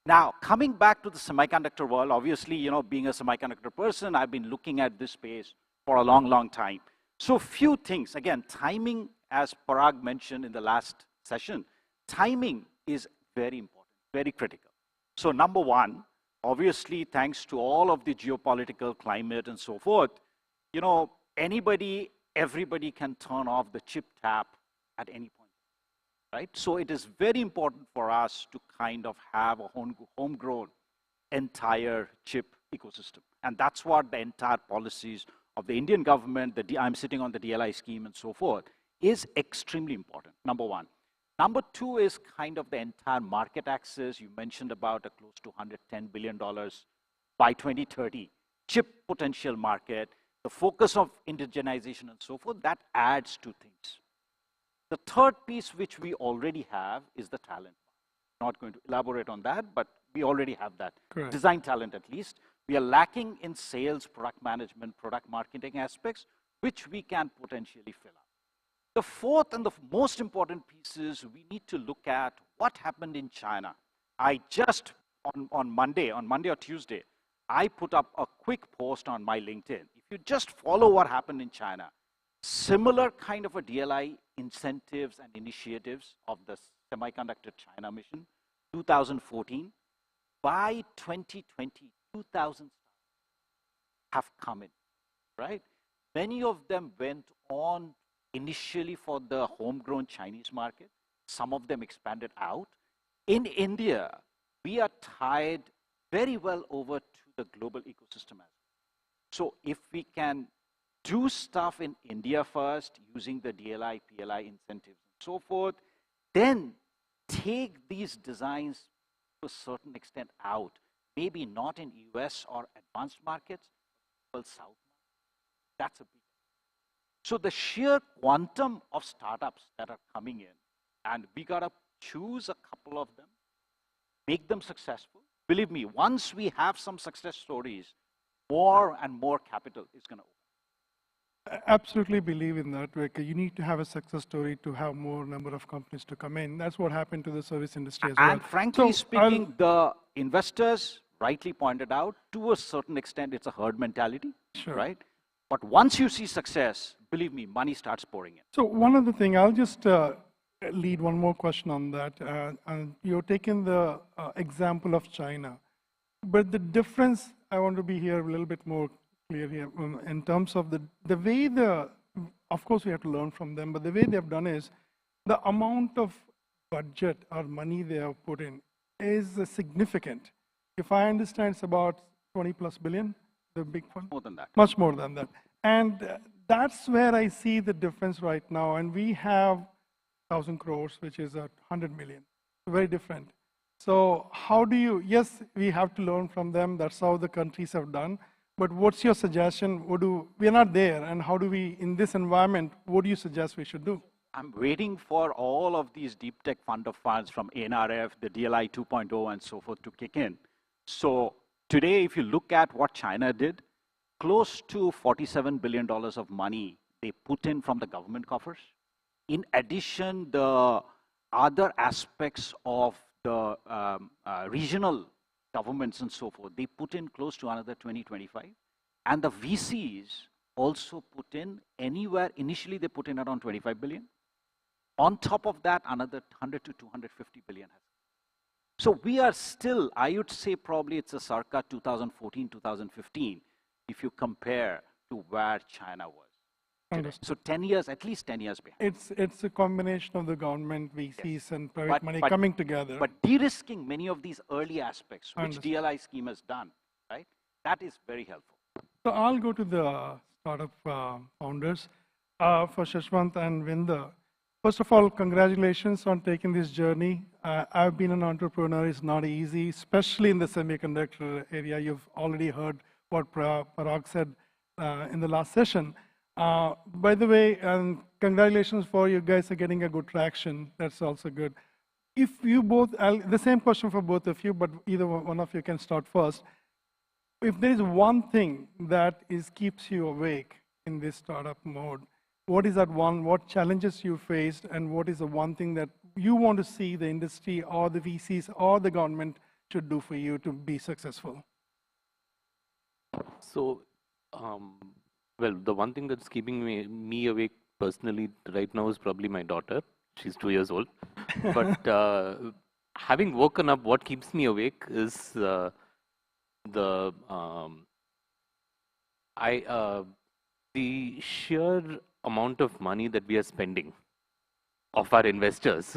Now, coming back to the semiconductor world, obviously, being a semiconductor person, I've been looking at this space for a long, long time. So few things, again, timing, as Parag mentioned in the last session, timing is very important, very critical. So number one, obviously, thanks to all of the geopolitical climate and so forth, everybody can turn off the chip tap at any point. Right? So it is very important for us to kind of have a homegrown entire chip ecosystem. And that's what the entire policies of the Indian government, I'm sitting on the DLI scheme and so forth, is extremely important, number one. Number two is kind of the entire market access. You mentioned about a close to $110 billion by 2030 chip potential market, the focus of indigenization and so forth, that adds to things. The third piece which we already have is the talent. Not going to elaborate on that, but we already have that. Correct. Design talent at least. We are lacking in sales, product management, product marketing aspects, which we can potentially fill up. The fourth and the most important piece is we need to look at what happened in China. I just, on Monday or Tuesday, I put up a quick post on my LinkedIn. If you just follow what happened in China, similar kind of a DLI incentives and initiatives of the Semiconductor China mission, 2014, by 2020, 2,000 have come in, right? Many of them went on initially for the homegrown Chinese market. Some of them expanded out. In India, we are tied very well over to the global ecosystem as well. So if we can do stuff in India first, using the DLI, PLI incentives and so forth, then take these designs to a certain extent out, maybe not in US or advanced markets, but South. That's a big. So the sheer quantum of startups that are coming in, and we gotta choose a couple of them, make them successful. Believe me, once we have some success stories, more and more capital is gonna open. I absolutely believe in that. Like, you need to have a success story to have more number of companies to come in. That's what happened to the service industry as well. And frankly speaking, the investors rightly pointed out, to a certain extent, it's a herd mentality, right? But once you see success, believe me, money starts pouring in. So one other thing, I'll just lead one more question on that. And you're taking the example of China. But the difference, I want to be here a little bit more clear here in terms of the way of course we have to learn from them, but the way they've done is the amount of budget or money they have put in is significant. If I understand, it's about 20 plus billion, the big fund. More than that. Much more than that. And that's where I see the difference right now. And we have 1,000 crores, which is 100 million. Very different. So how do you, yes, we have to learn from them. That's how the countries have done. But what's your suggestion? We are not there. And how do we, in this environment, what do you suggest we should do? I'm waiting for all of these deep tech fund of funds from NRF, the DLI 2.0 and so forth to kick in. So today, if you look at what China did, close to $47 billion of money they put in from the government coffers. In addition, the other aspects of the regional governments and so forth, they put in close to another 20, 25. And the VCs also put in anywhere, initially they put in around 25 billion. On top of that, another 100 to 250 billion. So we are still, I would say probably it's a circa 2014, 2015, if you compare to where China was. So 10 years, at least 10 years behind. It's a combination of the government, VCs, and private money coming together. But de-risking many of these early aspects, which DLI scheme has done, right? That is very helpful. So I'll go to the startup founders. For Shashwant and Vinder, first of all, congratulations on taking this journey. I've been an entrepreneur. It's not easy, especially in the semiconductor area. You've already heard what Parag said in the last session. By the way, congratulations for you guys are getting a good traction. That's also good. If you both, the same question for both of you, but either one of you can start first. If there is one thing that keeps you awake in this startup mode, what is that one? What challenges you faced, and what is the one thing that you want to see the industry or the VCs or the government should do for you to be successful? So, well, the one thing that's keeping me awake personally right now is probably my daughter. She's 2 years old. But having woken up, what keeps me awake is the sheer amount of money that we are spending of our investors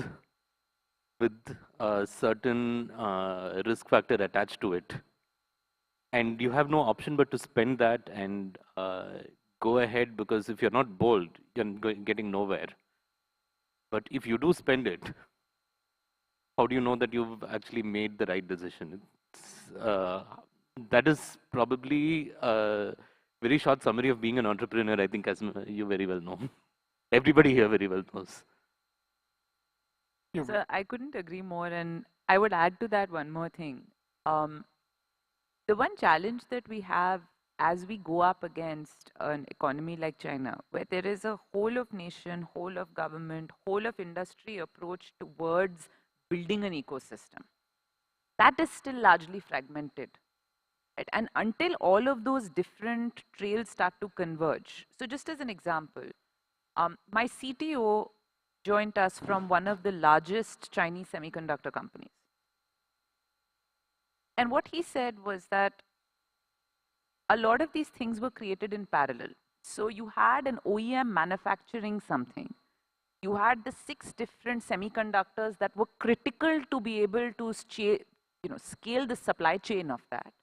with a certain risk factor attached to it. And you have no option but to spend that and go ahead, because if you're not bold, you're getting nowhere. But if you do spend it, how do you know that you've actually made the right decision? That is probably a very short summary of being an entrepreneur, I think, as you very well know. Everybody here very well knows. So I couldn't agree more, and I would add to that one more thing. The The one challenge that we have as we go up against an economy like China, where there is a whole of nation, whole of government, whole of industry approach towards building an ecosystem, that is still largely fragmented. Right? And until all of those different trails start to converge. So just as an example, my CTO joined us from one of the largest Chinese semiconductor companies. And what he said was that a lot of these things were created in parallel. So you had an OEM manufacturing something. You had the 6 different semiconductors that were critical to be able to scale the supply chain of that.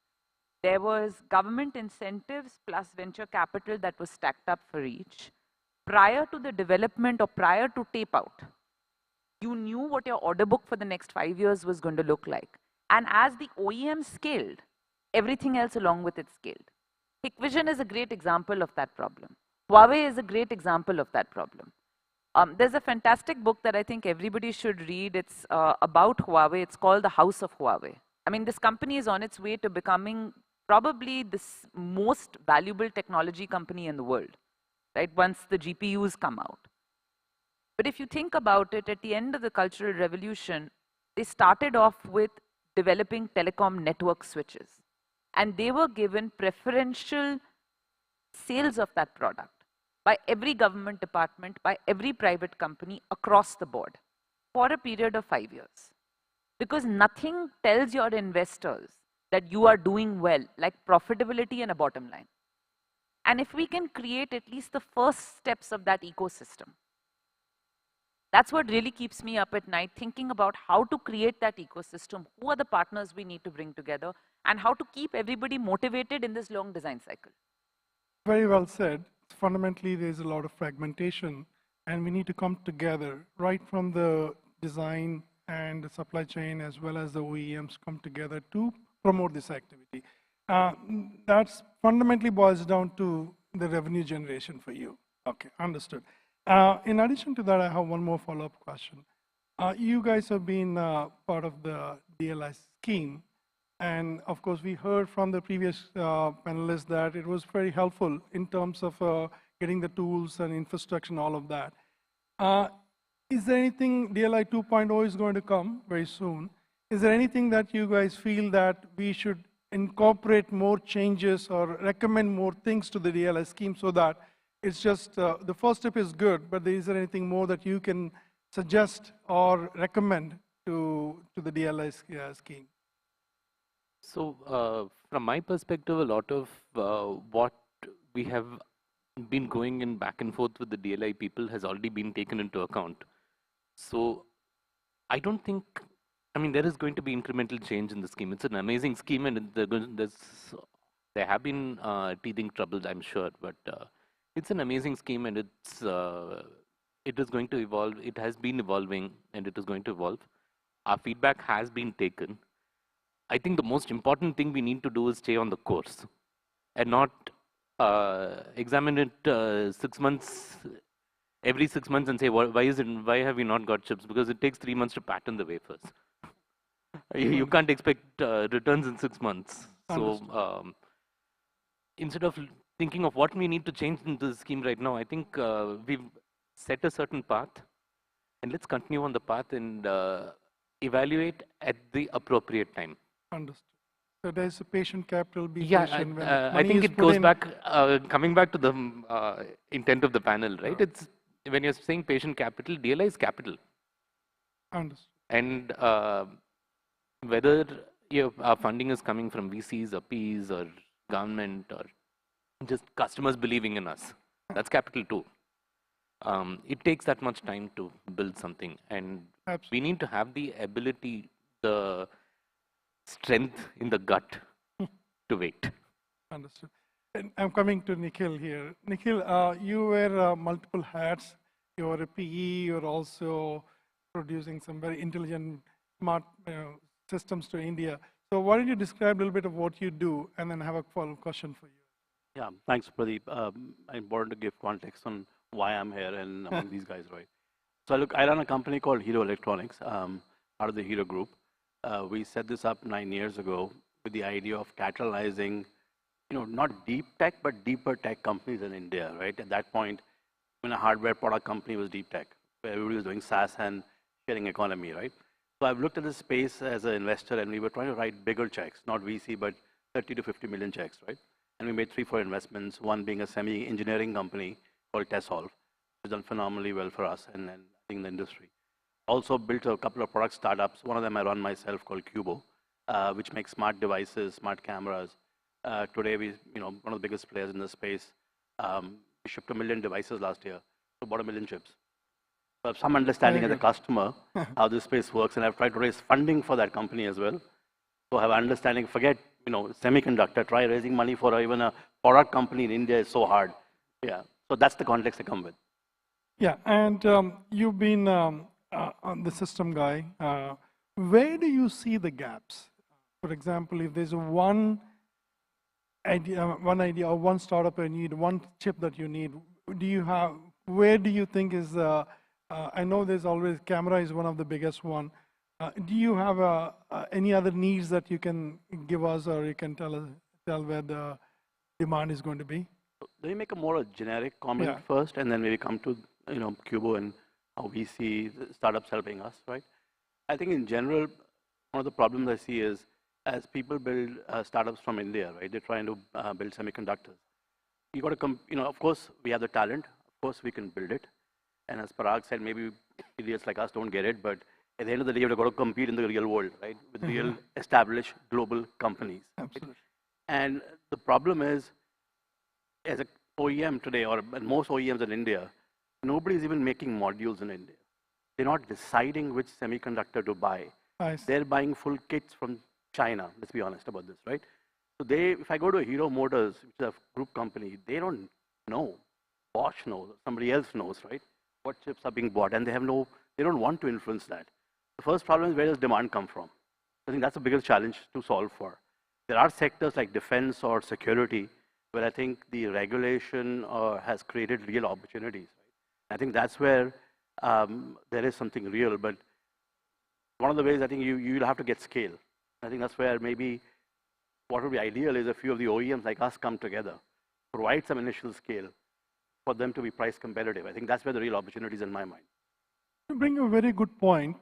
There was government incentives plus venture capital that was stacked up for each. Prior to the development or prior to tape out, you knew what your order book for the next 5 years was going to look like. And as the OEM scaled, everything else along with it scaled. Hikvision is a great example of that problem. Huawei is a great example of that problem. There's a fantastic book that I think everybody should read. It's about Huawei. It's called The House of Huawei. I mean, this company is on its way to becoming probably the most valuable technology company in the world, right? Once the GPUs come out. But if you think about it, at the end of the Cultural Revolution, they started off with developing telecom network switches. And they were given preferential sales of that product by every government department, by every private company across the board for a period of 5 years. Because nothing tells your investors that you are doing well, like profitability and a bottom line. And if we can create at least the first steps of that ecosystem, that's what really keeps me up at night, thinking about how to create that ecosystem, who are the partners we need to bring together, and how to keep everybody motivated in this long design cycle. Very well said. Fundamentally, there's a lot of fragmentation, and we need to come together, right from the design and the supply chain, as well as the OEMs come together to promote this activity. That's fundamentally boils down to the revenue generation for you. Okay, understood. In addition to that, I have one more follow-up question. You guys have been part of the DLI scheme. And of course, we heard from the previous panelists that it was very helpful in terms of getting the tools and infrastructure and all of that. Is there anything, DLI 2.0 is going to come very soon. Is there anything that you guys feel that we should incorporate more changes or recommend more things to the DLI scheme so that it's just, the first step is good, but is there anything more that you can suggest or recommend to the DLI scheme? So from my perspective, a lot of what we have been going in back and forth with the DLI people has already been taken into account. So I don't think, I mean, there is going to be incremental change in the scheme. It's an amazing scheme, and there have been teething troubles, I'm sure, but it's an amazing scheme, and it is going to evolve. It has been evolving, and it is going to evolve. Our feedback has been taken. I think the most important thing we need to do is stay on the course and not examine it 6 months, every 6 months and say, why have we not got chips? Because it takes 3 months to pattern the wafers. You can't expect returns in 6 months. So instead of thinking of what we need to change into the scheme right now, I think we've set a certain path, and let's continue on the path and evaluate at the appropriate time. Understood. So there's a patient capital. Yeah, I think it goes back, coming back to the intent of the panel, right? It's when you're saying patient capital, DLI is capital. Understood. And whether our funding is coming from VCs or Ps or government or just customers believing in us, that's capital too. It takes that much time to build something, and we need to have the ability, the strength in the gut to wait. Understood. And I'm coming to Nikhil here. Nikhil, you wear multiple hats. You're a PE. You're also producing some very intelligent, smart systems to India. So why don't you describe a little bit of what you do, and then have a follow-up question for you. Yeah, thanks, Pradeep. Important to give context on why I'm here and among these guys, right? So look, I run a company called Hero Electronics, part of the Hero Group. We set this up 9 years ago with the idea of catalyzing, not deep tech, but deeper tech companies in India, right? At that point, when a hardware product company was deep tech, where everybody was doing SaaS and sharing economy, right? So I've looked at this space as an investor, and we were trying to write bigger checks, not VC, but 30 to 50 million checks, right? And we made 3-4 investments, one being a semi-engineering company called Tessolve, which has done phenomenally well for us and I think the industry. Also built a couple of product startups. One of them I run myself called Cubo, which makes smart devices, smart cameras. Today, one of the biggest players in the space. We shipped 1 million devices last year, so about 1 million chips. So I have some understanding as a customer how this space works, and I've tried to raise funding for that company as well. So I have understanding. Forget semiconductor. Try raising money for even a product company in India is so hard. Yeah. So that's the context I come with. Yeah, and you've been on the system guy. Where do you see the gaps? For example, if there's one idea or one startup you need, one chip that you need, where do you think is, I know there's always, camera is one of the biggest one. Do you have any other needs that you can give us, or you can tell where the demand is going to be? Let me make a more generic comment first, and then maybe come to Cubo and how we see startups helping us, right? I think in general, one of the problems I see is as people build startups from India, right? They're trying to build semiconductors. You got to of course we have the talent. Of course we can build it. And as Parag said, maybe idiots like us don't get it, but at the end of the day, you've got to compete in the real world, right? With real established global companies. Absolutely. And the problem is, as an OEM today, or most OEMs in India, nobody's even making modules in India. They're not deciding which semiconductor to buy. They're buying full kits from China. Let's be honest about this, right? So if I go to a Hero Motors, which is a group company, they don't know. Bosch knows, somebody else knows, right? What chips are being bought, and they don't want to influence that. The first problem is, where does demand come from? I think that's a bigger challenge to solve for. There are sectors like defense or security where I think the regulation has created real opportunities. Right? I think that's where there is something real, but one of the ways I think you'll have to get scale. I think that's where maybe what would be ideal is a few of the OEMs like us come together, provide some initial scale for them to be price competitive. I think that's where the real opportunity is in my mind. You bring a very good point.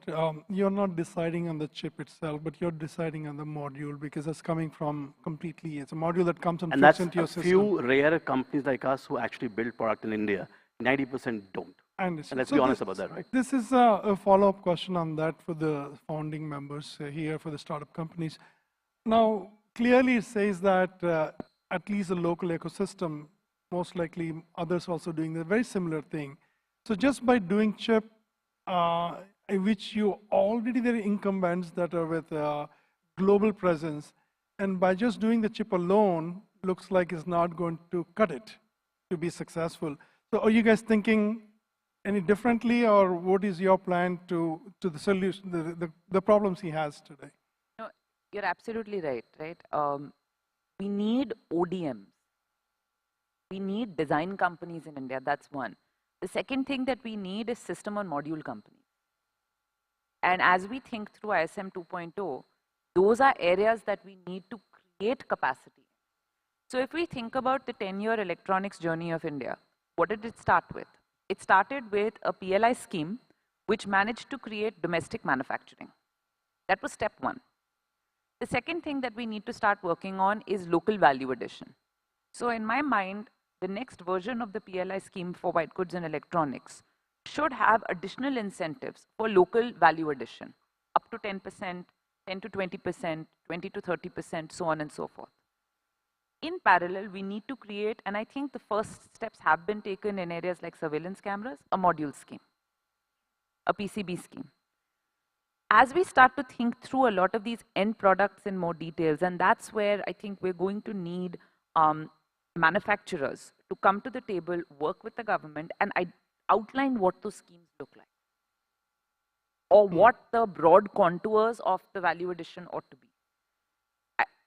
You're not deciding on the chip itself, but you're deciding on the module, because it's coming from completely, it's a module that comes and fits into your system. And that's a few rare companies like us who actually build product in India. 90% don't. I understand. And let's be honest about that, right? This is a follow-up question on that for the founding members here for the startup companies. Now, clearly it says that at least the local ecosystem, most likely others also doing a very similar thing. So just by doing chip, which you already there are incumbents that are with global presence, and by just doing the chip alone, looks like it's not going to cut it to be successful. So are you guys thinking any differently, or what is your plan to the solution, the problems he has today? No, you're absolutely right, right? We need ODMs. We need design companies in India, that's one. The second thing that we need is system on module companies. And as we think through ISM 2.0, those are areas that we need to create capacity. So if we think about the 10-year electronics journey of India, what did it start with? It started with a PLI scheme which managed to create domestic manufacturing. That was step one. The second thing that we need to start working on is local value addition. So in my mind, the next version of the PLI scheme for white goods and electronics should have additional incentives for local value addition, up to 10%, 10 to 20%, 20 to 30%, so on and so forth. In parallel, we need to create, and I think the first steps have been taken in areas like surveillance cameras, a module scheme, a PCB scheme. As we start to think through a lot of these end products in more details, and that's where I think we're going to need manufacturers to come to the table, work with the government, and outline what those schemes look like, or what the broad contours of the value addition ought to be.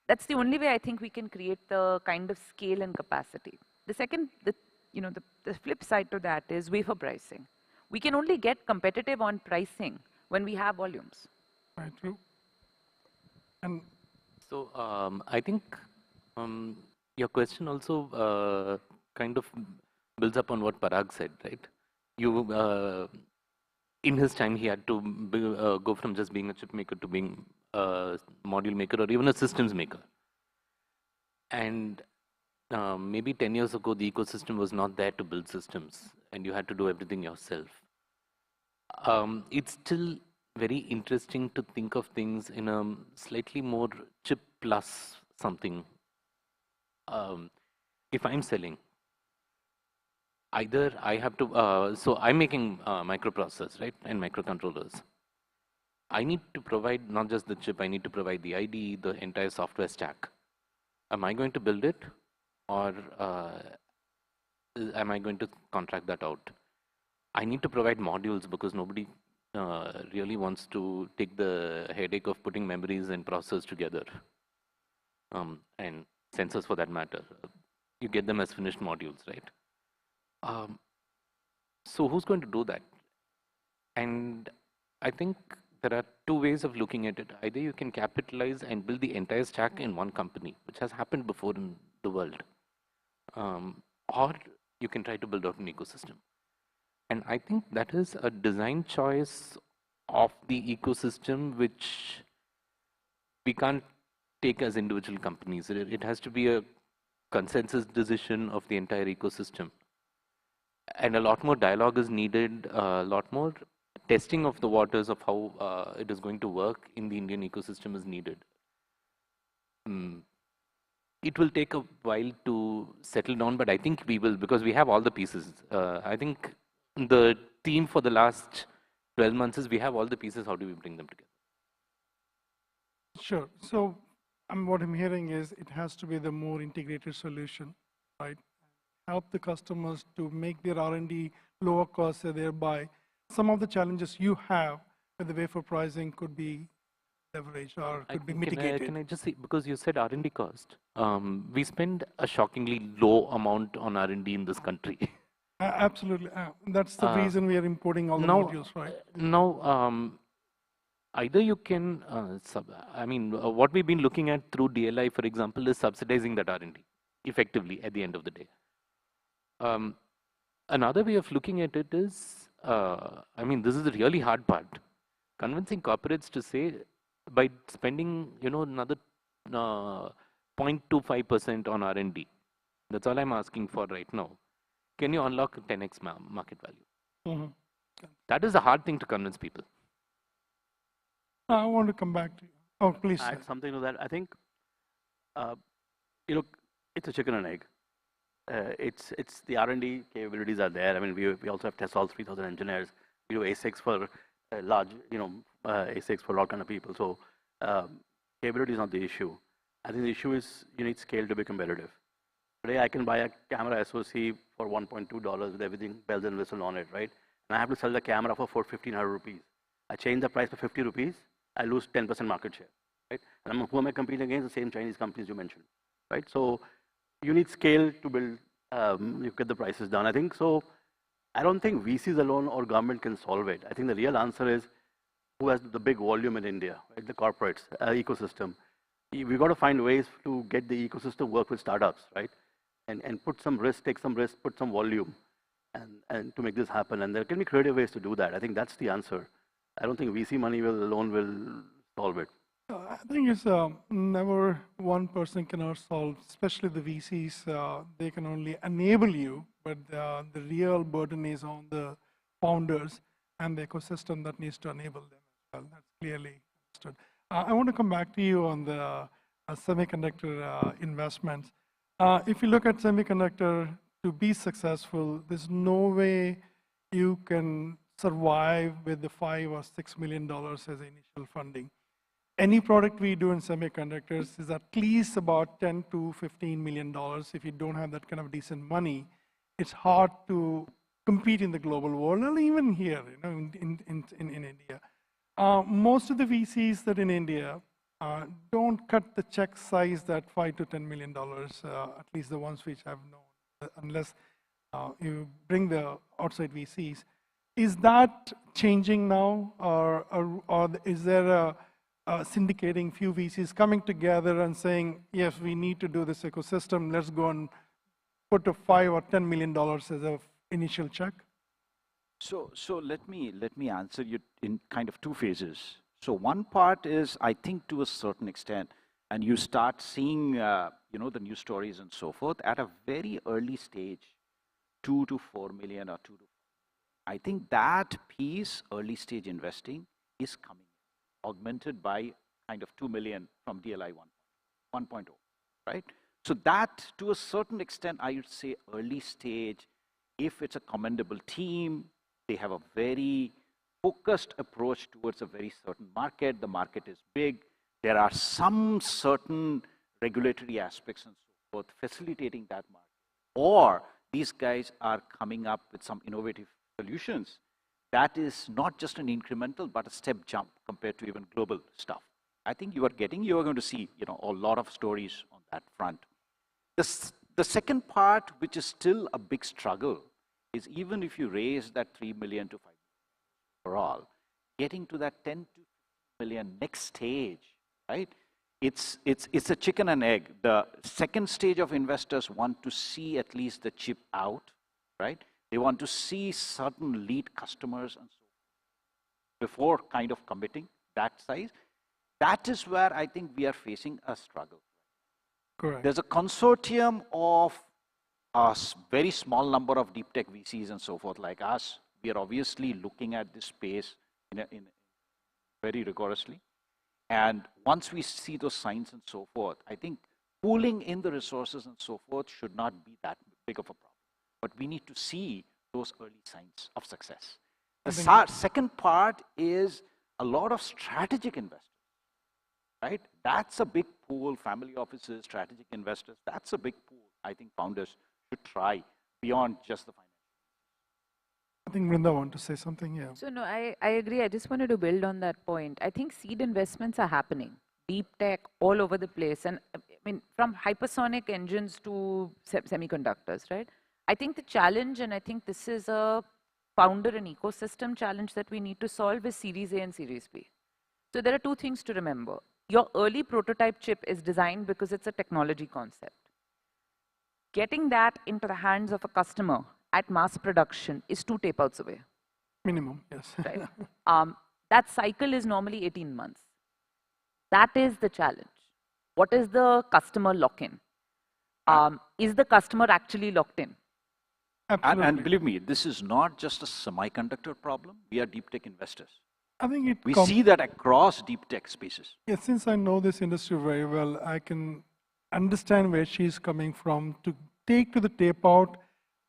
That's the only way I think we can create the kind of scale and capacity. The second, the flip side to that is wafer pricing. We can only get competitive on pricing when we have volumes. Right, true. And So I think your question also kind of builds up on what Parag said, right? You, in his time, he had to go from just being a chip maker to being a module maker or even a systems maker. And maybe 10 years ago, the ecosystem was not there to build systems, and you had to do everything yourself. It's still very interesting to think of things in a slightly more chip plus something. If I'm selling, either I have to, so I'm making microprocessors, right, and microcontrollers. I need to provide not just the chip, I need to provide the IDE, the entire software stack. Am I going to build it, or am I going to contract that out? I need to provide modules because nobody really wants to take the headache of putting memories and processors together, and sensors for that matter. You get them as finished modules, right? So who's going to do that? And I think there are two ways of looking at it. Either you can capitalize and build the entire stack in one company, which has happened before in the world, or you can try to build out an ecosystem. And I think that is a design choice of the ecosystem, which we can't take as individual companies. It has to be a consensus decision of the entire ecosystem. And a lot more dialogue is needed, a lot more testing of the waters of how it is going to work in the Indian ecosystem is needed. It will take a while to settle down, but I think we will, because we have all the pieces. I think the theme for the last 12 months is we have all the pieces, how do we bring them together? Sure. So what I'm hearing is it has to be the more integrated solution, right? Help the customers to make their R&D lower cost, so thereby some of the challenges you have with the wafer pricing could be leveraged or could be mitigated. Can I just say, because you said R&D cost, we spend a shockingly low amount on R&D in this country. Absolutely. That's the reason we are importing all the modules, right? Now, either you can, what we've been looking at through DLI, for example, is subsidizing that R&D effectively at the end of the day. Another way of looking at it is, this is the really hard part. Convincing corporates to say, by spending, another 0.25% on R&D, that's all I'm asking for right now. Can you unlock 10x market value? That is a hard thing to convince people. I want to come back to you. Oh, please. Add something to that. I think, it's a chicken and egg. It's the R&D capabilities are there. I mean, we also have test all 3,000 engineers. We do ASICs for large, ASICs for a lot kind of people. So capability is not the issue. I think the issue is you need scale to be competitive. Today, I can buy a camera SoC for $1.2 with everything bells and whistles on it, right? And I have to sell the camera for 1,500 rupees. I change the price for 50 rupees, I lose 10% market share, right? And who am I competing against? The same Chinese companies you mentioned, right? So you need scale to build, you get the prices down. I think so. I don't think VCs alone or government can solve it. I think the real answer is who has the big volume in India, right? The corporates, ecosystem. We've got to find ways to get the ecosystem work with startups, right? And put some risk, take some risk, put some volume, and to make this happen. And there can be creative ways to do that. I think that's the answer. I don't think VC money alone will solve it. I think it's never one person cannot solve, especially the VCs. They can only enable you, but the real burden is on the founders and the ecosystem that needs to enable them as well. That's clearly understood. I want to come back to you on the semiconductor investments. If you look at semiconductor, to be successful, there's no way you can survive with the $5 or $6 million as initial funding. Any product we do in semiconductors is at least about $10 to $15 million. If you don't have that kind of decent money, it's hard to compete in the global world, and even here, in India. Most of the VCs that in India don't cut the check size that $5 to $10 million, at least the ones which I've known, unless you bring the outside VCs. Is that changing now, or is there syndicating few VCs coming together and saying, yes, we need to do this ecosystem. Let's go and put a $5 or $10 million as an initial check? So let me answer you in kind of two phases. So one part is, I think to a certain extent, and you start seeing, the news stories and so forth at a very early stage, 2 to 4 million or 2 to. I think that piece, early stage investing, is coming, augmented by kind of 2 million from DLI 1.0, right? So that, to a certain extent, I would say early stage, if it's a commendable team, they have a very focused approach towards a very certain market, the market is big, there are some certain regulatory aspects and so forth facilitating that market, or these guys are coming up with some innovative solutions, that is not just an incremental, but a step jump compared to even global stuff. I think you are going to see, a lot of stories on that front. The second part, which is still a big struggle, is even if you raise that 3 million to 5 million overall, getting to that 10 to 15 million next stage, right? It's a chicken and egg. The second stage of investors want to see at least the chip out, right? They want to see certain lead customers and so on before kind of committing that size. That is where I think we are facing a struggle. Correct. There's a consortium of a very small number of deep tech VCs and so forth like us. We are obviously looking at this space in very rigorously. And once we see those signs and so forth, I think pooling in the resources and so forth should not be that big of a problem. But we need to see those early signs of success. The second part is a lot of strategic investors, right? That's a big pool, family offices, strategic investors, that's a big pool. I think founders should try beyond just the finance. I think Vrinda want to say something, yeah. So no, I agree. I just wanted to build on that point. I think seed investments are happening, deep tech all over the place. And I mean, from hypersonic engines to semiconductors, right? I think the challenge, and I think this is a founder and ecosystem challenge that we need to solve, is Series A and Series B. So there are two things to remember. Your early prototype chip is designed because it's a technology concept. Getting that into the hands of a customer at mass production is 2 tape outs away. Minimum, yes. Right? That cycle is normally 18 months. That is the challenge. What is the customer lock-in? Is the customer actually locked in? And believe me, this is not just a semiconductor problem. We are deep tech investors. I think we see that across deep tech spaces. Yeah, since I know this industry very well, I can understand where she's coming from to take to the tape out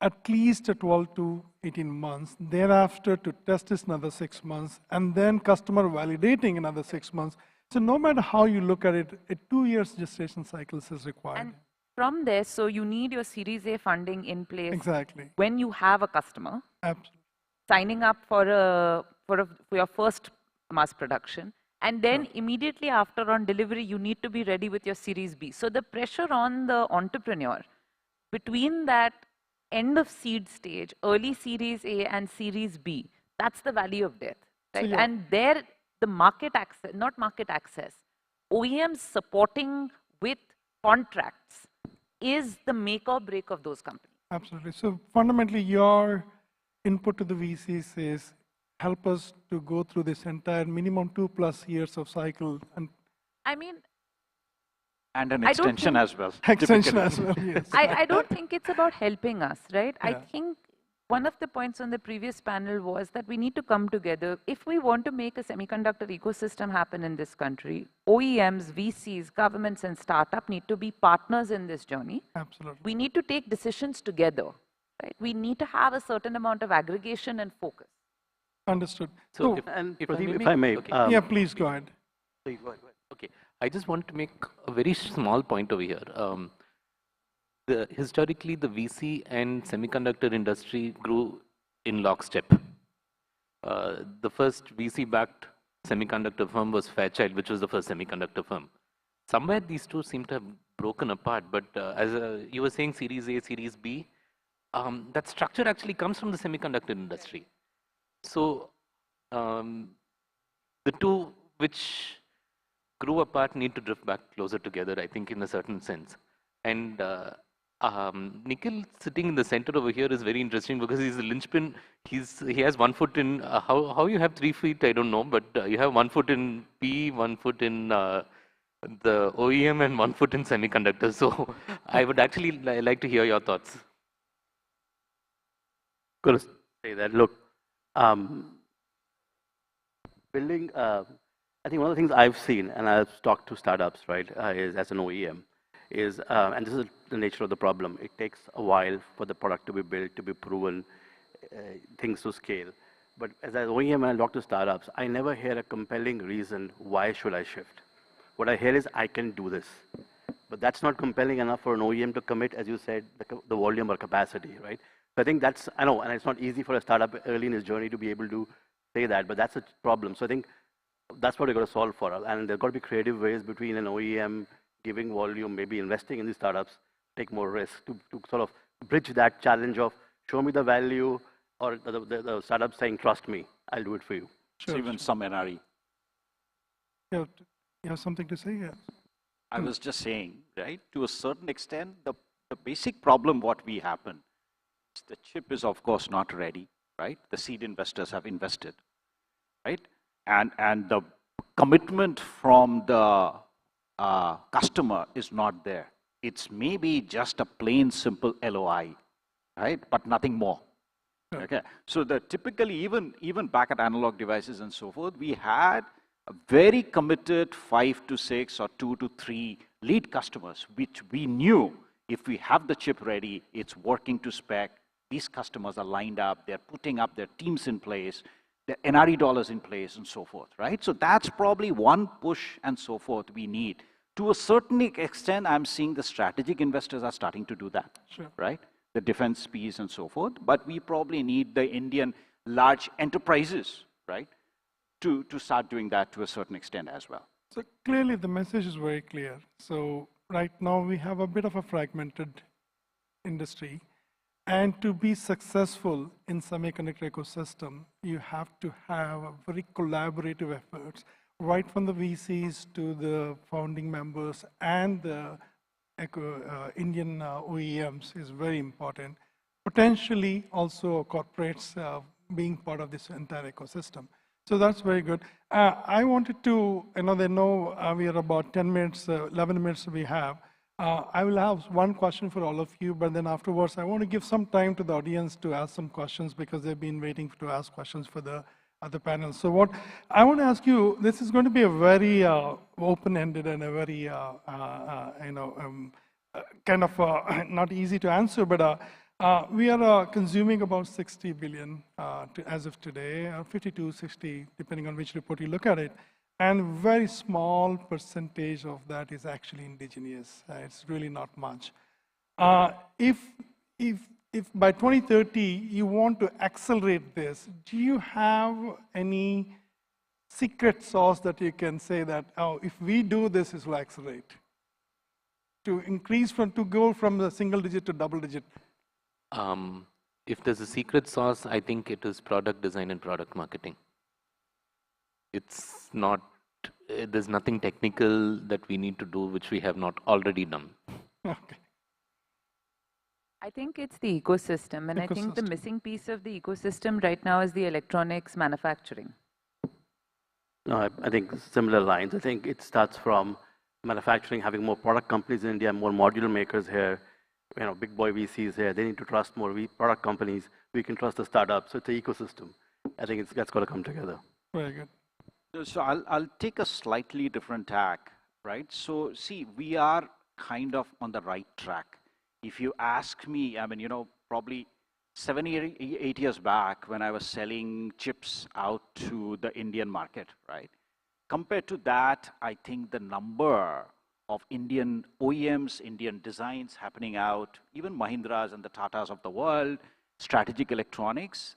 at least 12 to 18 months, thereafter to test this another 6 months, and then customer validating another 6 months. So no matter how you look at it, a 2 years gestation cycles is required. And from there, so you need your Series A funding in place. Exactly. When you have a customer. Absolutely. Signing up for your first mass production. And then immediately after on delivery, you need to be ready with your Series B. So the pressure on the entrepreneur between that end of seed stage, early Series A and Series B, that's the valley of death, right? So, and there, the market access, not market access, OEMs supporting with contracts is the make or break of those companies. Absolutely. So fundamentally, your input to the VCs is help us to go through this entire minimum 2+ years of cycle. And I mean, and an extension as well. Extension as well, yes. I don't think it's about helping us, right? Yeah. I think one of the points on the previous panel was that we need to come together. If we want to make a semiconductor ecosystem happen in this country, OEMs, VCs, governments, and startup need to be partners in this journey. Absolutely. We need to take decisions together, right? We need to have a certain amount of aggregation and focus. Understood. So, if I may. Okay. Yeah, please go ahead. Go ahead. Okay, I just want to make a very small point over here. Historically, the VC and semiconductor industry grew in lockstep. The first VC-backed semiconductor firm was Fairchild, which was the first semiconductor firm. Somewhere these two seem to have broken apart, but as you were saying, Series A, Series B, that structure actually comes from the semiconductor industry. So the two which grew apart need to drift back closer together, I think, in a certain sense. And Nikhil sitting in the center over here is very interesting because he's a linchpin. He has 1 foot in, how you have 3 feet, I don't know, but you have 1 foot in P, 1 foot in the OEM and 1 foot in semiconductors. So I would actually like to hear your thoughts. Going to say that, look, building, I think one of the things I've seen, and I've talked to startups, right, is as an OEM, is, and this is the nature of the problem, it takes a while for the product to be built, to be proven, things to scale. But as an OEM, I talk to startups, I never hear a compelling reason why should I shift. What I hear is I can do this. But that's not compelling enough for an OEM to commit, as you said, the volume or capacity, right? So I think that's, I know, and it's not easy for a startup early in its journey to be able to say that, but that's a problem. So I think that's what we're going to solve for. And there's got to be creative ways between an OEM giving volume, maybe investing in these startups, take more risk to sort of bridge that challenge of show me the value, or the startup saying, trust me, I'll do it for you. Sure. So even some NRE. You have something to say? Yes. I was just saying, right, to a certain extent, the basic problem what we happen, the chip is of course not ready, right? The seed investors have invested, right? And the commitment from the customer is not there. It's maybe just a plain simple LOI, right? But nothing more. Okay. So the typically even back at Analog Devices and so forth, we had a very committed 5 to 6 or 2 to 3 lead customers, which we knew if we have the chip ready, it's working to spec. These customers are lined up, they're putting up their teams in place, their NRE dollars in place and so forth, right? So that's probably one push and so forth we need. To a certain extent, I'm seeing the strategic investors are starting to do that, right? The defense piece and so forth, but we probably need the Indian large enterprises, right, to start doing that to a certain extent as well. So clearly the message is very clear. So right now we have a bit of a fragmented industry, and to be successful in semiconductor ecosystem, you have to have a very collaborative efforts, right from the VCs to the founding members and the Indian OEMs is very important. Potentially also corporates being part of this entire ecosystem. So that's very good. I wanted to, they know we are about 10 minutes, 11 minutes we have. I will have one question for all of you, but then afterwards I want to give some time to the audience to ask some questions because they've been waiting to ask questions for the other panels. So what I want to ask you, this is going to be a very open-ended and a very, kind of not easy to answer, but we are consuming about 60 billion as of today, 52, 60, depending on which report you look at it. And very small percentage of that is actually indigenous. It's really not much. If by 2030 you want to accelerate this, do you have any secret sauce that you can say that, oh, if we do this, it will accelerate? To increase to go from the single digit to double digit? If there's a secret sauce, I think it is product design and product marketing. It's not, there's nothing technical that we need to do which we have not already done. Okay. I think it's the ecosystem, and I think the missing piece of the ecosystem right now is the electronics manufacturing. No, I think similar lines. I think it starts from manufacturing, having more product companies in India, more module makers here, big boy VCs here. They need to trust more product companies. We can trust the startups. So it's an ecosystem. I think that's got to come together. Very good. So I'll take a slightly different tack, right? So see, we are kind of on the right track. If you ask me, probably 7 or 8 years back when I was selling chips out to the Indian market, right? Compared to that, I think the number of Indian OEMs, Indian designs happening out, even Mahindras and the Tatas of the world, strategic electronics,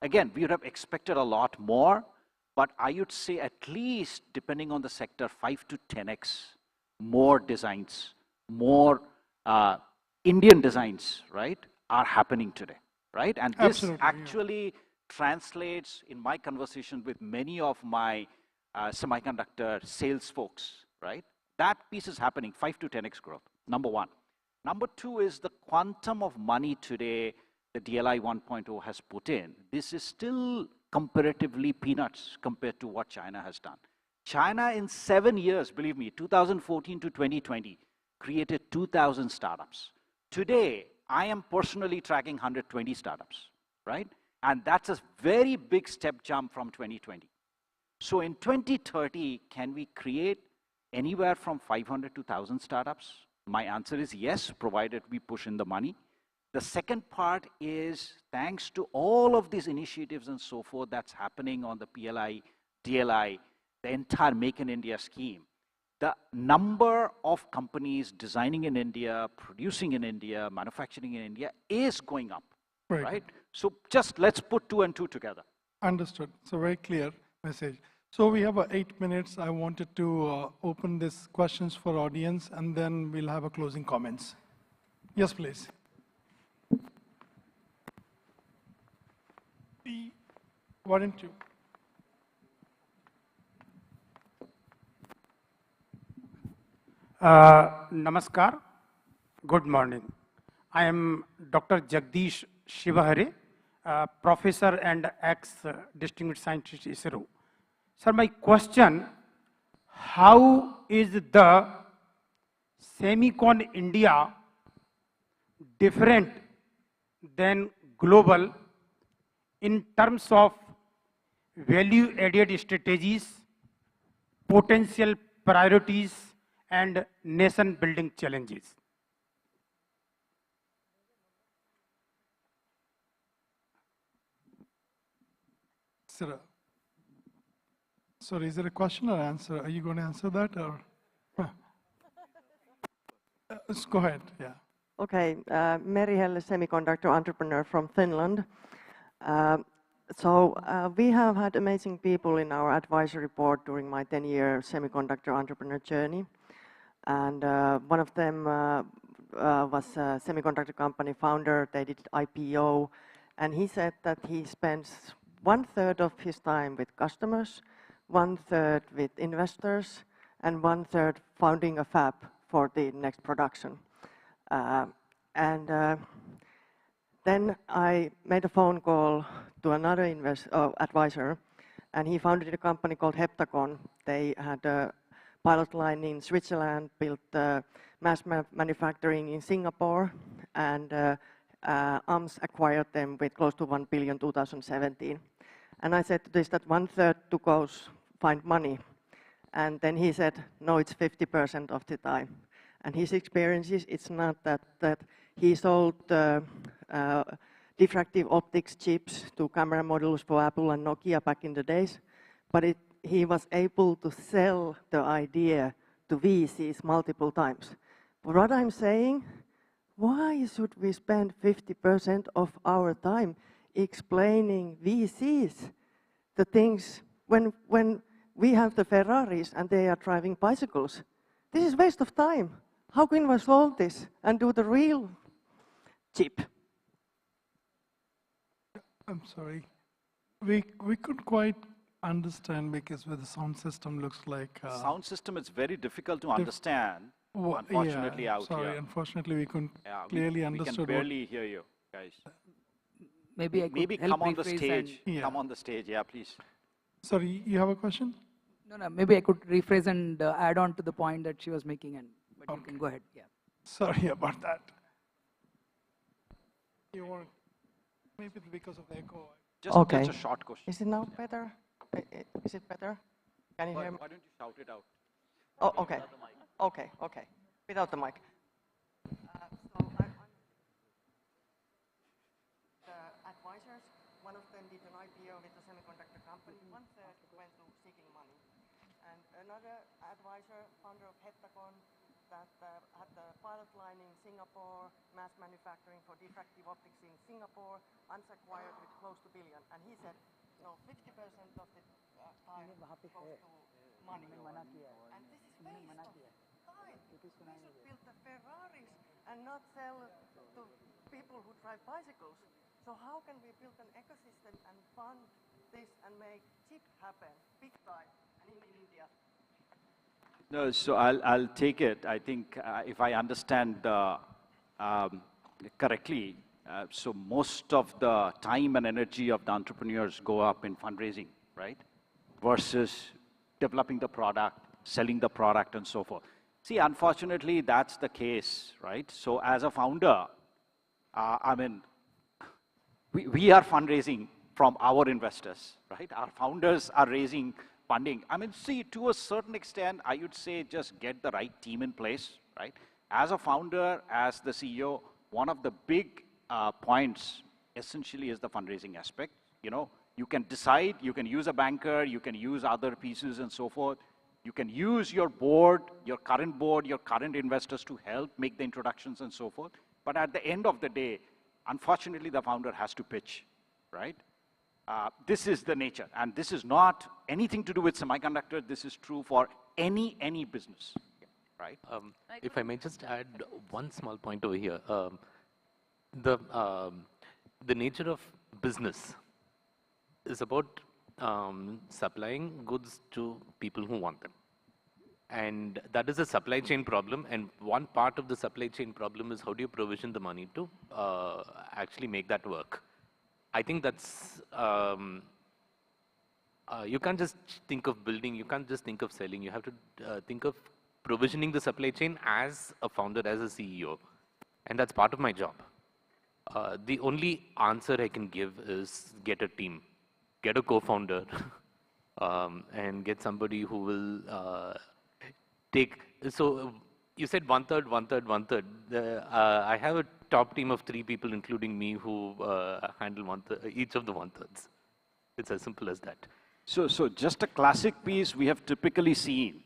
again, we would have expected a lot more, but I would say at least, depending on the sector, 5 to 10x more designs, more Indian designs, right, are happening today, right? And this actually translates in my conversation with many of my semiconductor sales folks, right? That piece is happening, 5 to 10x growth, number one. Number two is the quantum of money today the DLI 1.0 has put in. This is still comparatively peanuts compared to what China has done. China in 7 years, believe me, 2014 to 2020, created 2,000 startups. Today, I am personally tracking 120 startups, right? And that's a very big step jump from 2020. So in 2030, can we create anywhere from 500 to 1,000 startups? My answer is yes, provided we push in the money. The second part is thanks to all of these initiatives and so forth that's happening on the PLI, DLI, the entire Make in India scheme. The number of companies designing in India, producing in India, manufacturing in India is going up, right? So just let's put 2 and 2 together. Understood. So very clear message. So we have 8 minutes. I wanted to open this questions for audience, and then we'll have a closing comments. Yes, please. Why don't you? Namaskar. Good morning. I am Dr. Jagdish Shivahare, professor and ex-distinguished scientist ISRO. Sir, my question, how is the SEMICON India different than global in terms of value-added strategies, potential priorities, and nation-building challenges? Sir, sorry, is it a question or answer? Are you going to answer that or? Let's go ahead, yeah. Okay, Meri Helle, semiconductor entrepreneur from Finland. We have had amazing people in our advisory board during my 10-year semiconductor entrepreneur journey. And one of them was a semiconductor company founder. They did IPO. And he said that he spends 1/3 of his time with customers, 1/3 with investors, and 1/3 founding a fab for the next production. Then I made a phone call to another advisor, and he founded a company called Heptagon. They had a pilot line in Switzerland, built mass manufacturing in Singapore, and AMS acquired them with close to 1 billion in 2017. And I said to this that 1/3 to go find money. And then he said, no, it's 50% of the time. And his experiences, it's not that he sold diffractive optics chips to camera modules for Apple and Nokia back in the days, but he was able to sell the idea to VCs multiple times. But what I'm saying, why should we spend 50% of our time explaining VCs the things when we have the Ferraris and they are driving bicycles? This is waste of time. How can we solve this and do the real chip? I'm sorry. We couldn't quite understand because where the sound system looks like... sound system is very difficult to understand, unfortunately, yeah, out sorry, here. Unfortunately, we couldn't clearly understand. We can barely hear you, guys. Maybe I could help come on the rephrase stage. Yeah. Come on the stage, yeah, please. Sorry, you have a question? No, maybe I could rephrase and add on to the point that she was making, but you can go ahead. Yeah. Sorry about that. You want? Maybe it's because of the echo. Just a short question. Is it now better? Is it better? Can you hear me? Why don't you shout it out? Oh, okay. Okay. Without the mic. The advisors, one of them did an IPO with a semiconductor company. 1/3 went to seeking money. And another advisor, founder of Heptagon, that had the pilot line in Singapore, mass manufacturing for diffractive optics in Singapore, acquired with close to billion. And he said, no, 50% of the time goes to money. And this is waste of time. We should build the Ferraris and not sell to people who drive bicycles. So how can we build an ecosystem and fund this and make chip happen big time? And No, so I'll take it. I think if I understand correctly, so most of the time and energy of the entrepreneurs go up in fundraising, right? Versus developing the product, selling the product, and so forth. See, unfortunately, that's the case, right? So as a founder, I mean, we are fundraising from our investors, right? Our founders are raising funding. I mean, see, to a certain extent, I would say just get the right team in place, right? As a founder, as the CEO, one of the big points essentially is the fundraising aspect. You know, you can decide, you can use a banker, you can use other pieces and so forth. You can use your board, your current investors to help make the introductions and so forth. But at the end of the day, unfortunately, the founder has to pitch, right? This is the nature, and this is not anything to do with semiconductor. This is true for any business, right? If I may just add one small point over here. The nature of business is about supplying goods to people who want them. And that is a supply chain problem, and one part of the supply chain problem is how do you provision the money to actually make that work. I think that's, you can't just think of building, you can't just think of selling, you have to think of provisioning the supply chain as a founder, as a CEO, and that's part of my job. The only answer I can give is get a team, get a co-founder, and get somebody who will take, so you said one third. I have a top team of 3 people, including me, who handle each of the 1/3. It's as simple as that. So just a classic piece we have typically seen.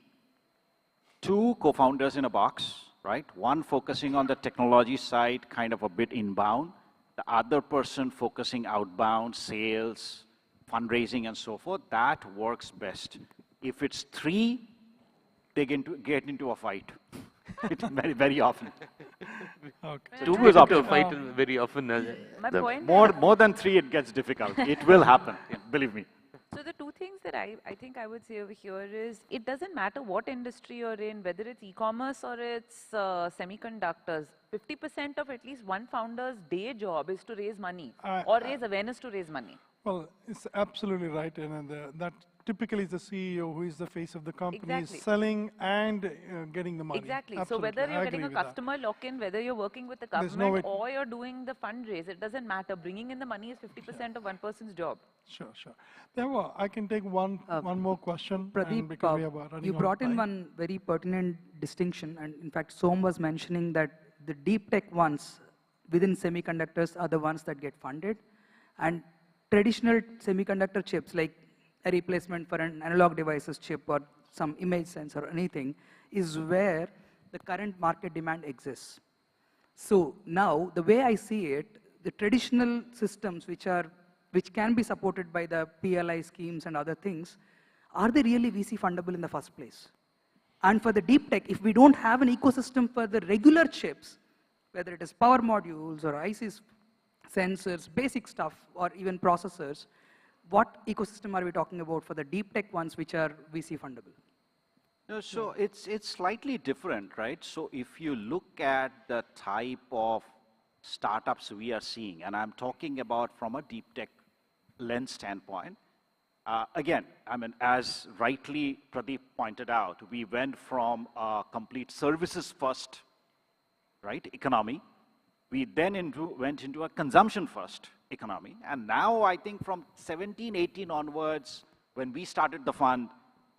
2 co-founders in a box, right? One focusing on the technology side, kind of a bit inbound. The other person focusing outbound, sales, fundraising, and so forth. That works best. If it's 3, they get into a fight. very often. Okay. 2 is up to a fight very often. My point more than 3, it gets difficult. It will happen, believe me. So the 2 things that I think I would say over here is, it doesn't matter what industry you're in, whether it's e-commerce or it's semiconductors, 50% of at least one founder's day job is to raise money or raise awareness to raise money. Well, it's absolutely right, and that typically is the CEO who is the face of the company, Exactly. is selling and getting the money. Exactly. Absolutely. So whether you're I getting a agree with that. customer lock-in, whether you're working with the There's no government way- or you're doing the fundraise, it doesn't matter. Bringing in the money is 50% of one person's job. Sure. Therefore, I can take one more question. Pradeep, because we are running you out of brought in time. one very pertinent distinction, and in fact, Som was mentioning that the deep tech ones within semiconductors are the ones that get funded, and traditional semiconductor chips, like a replacement for an analog devices chip or some image sensor or anything, is where the current market demand exists. So now, the way I see it, the traditional systems which can be supported by the PLI schemes and other things, are they really VC fundable in the first place? And for the deep tech, if we don't have an ecosystem for the regular chips, whether it is power modules or ICs, sensors, basic stuff, or even processors, what ecosystem are we talking about for the deep tech ones which are VC fundable? No, so it's slightly different, right? So if you look at the type of startups we are seeing, and I'm talking about from a deep tech lens standpoint, again, I mean, as rightly Pradeep pointed out, we went from a complete services first, right, economy. We then went into a consumption first economy. And now I think from 17, 18 onwards, when we started the fund,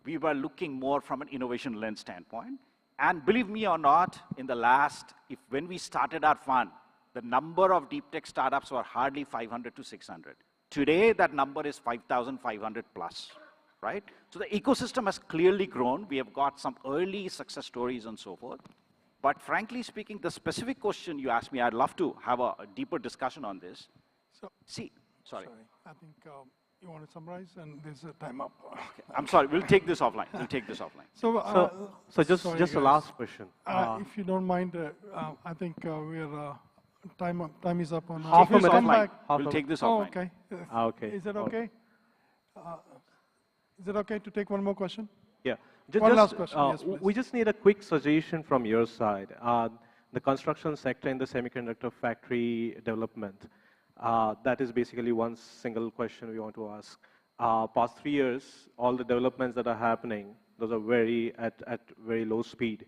we were looking more from an innovation lens standpoint. And believe me or not, in the last, when we started our fund, the number of deep tech startups were hardly 500 to 600. Today, that number is 5,500 plus, right? So the ecosystem has clearly grown. We have got some early success stories and so forth. But frankly speaking, the specific question you asked me, I'd love to have a deeper discussion on this. So, sorry. I think you want to summarize, and there's a time up. Okay. I'm sorry, we'll take this offline. So just sorry, a guys. last question. If you don't mind, I think we're time is up on Half a minute. Come back. We'll take this offline. Okay. Okay. Is that okay? Is it okay to take one more question? Yeah. One last question, yes, please. We just need a quick suggestion from your side. The construction sector in the semiconductor factory development, that is basically one single question we want to ask. Past 3 years, all the developments that are happening, those are at very low speed,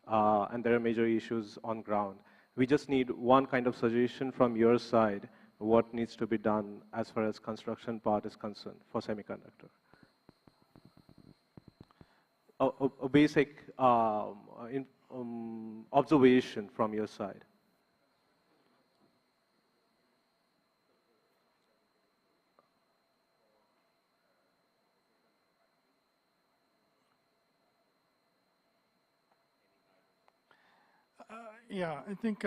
and there are major issues on ground. We just need one kind of suggestion from your side, what needs to be done as far as construction part is concerned for semiconductor. A basic observation from your side. Yeah, I think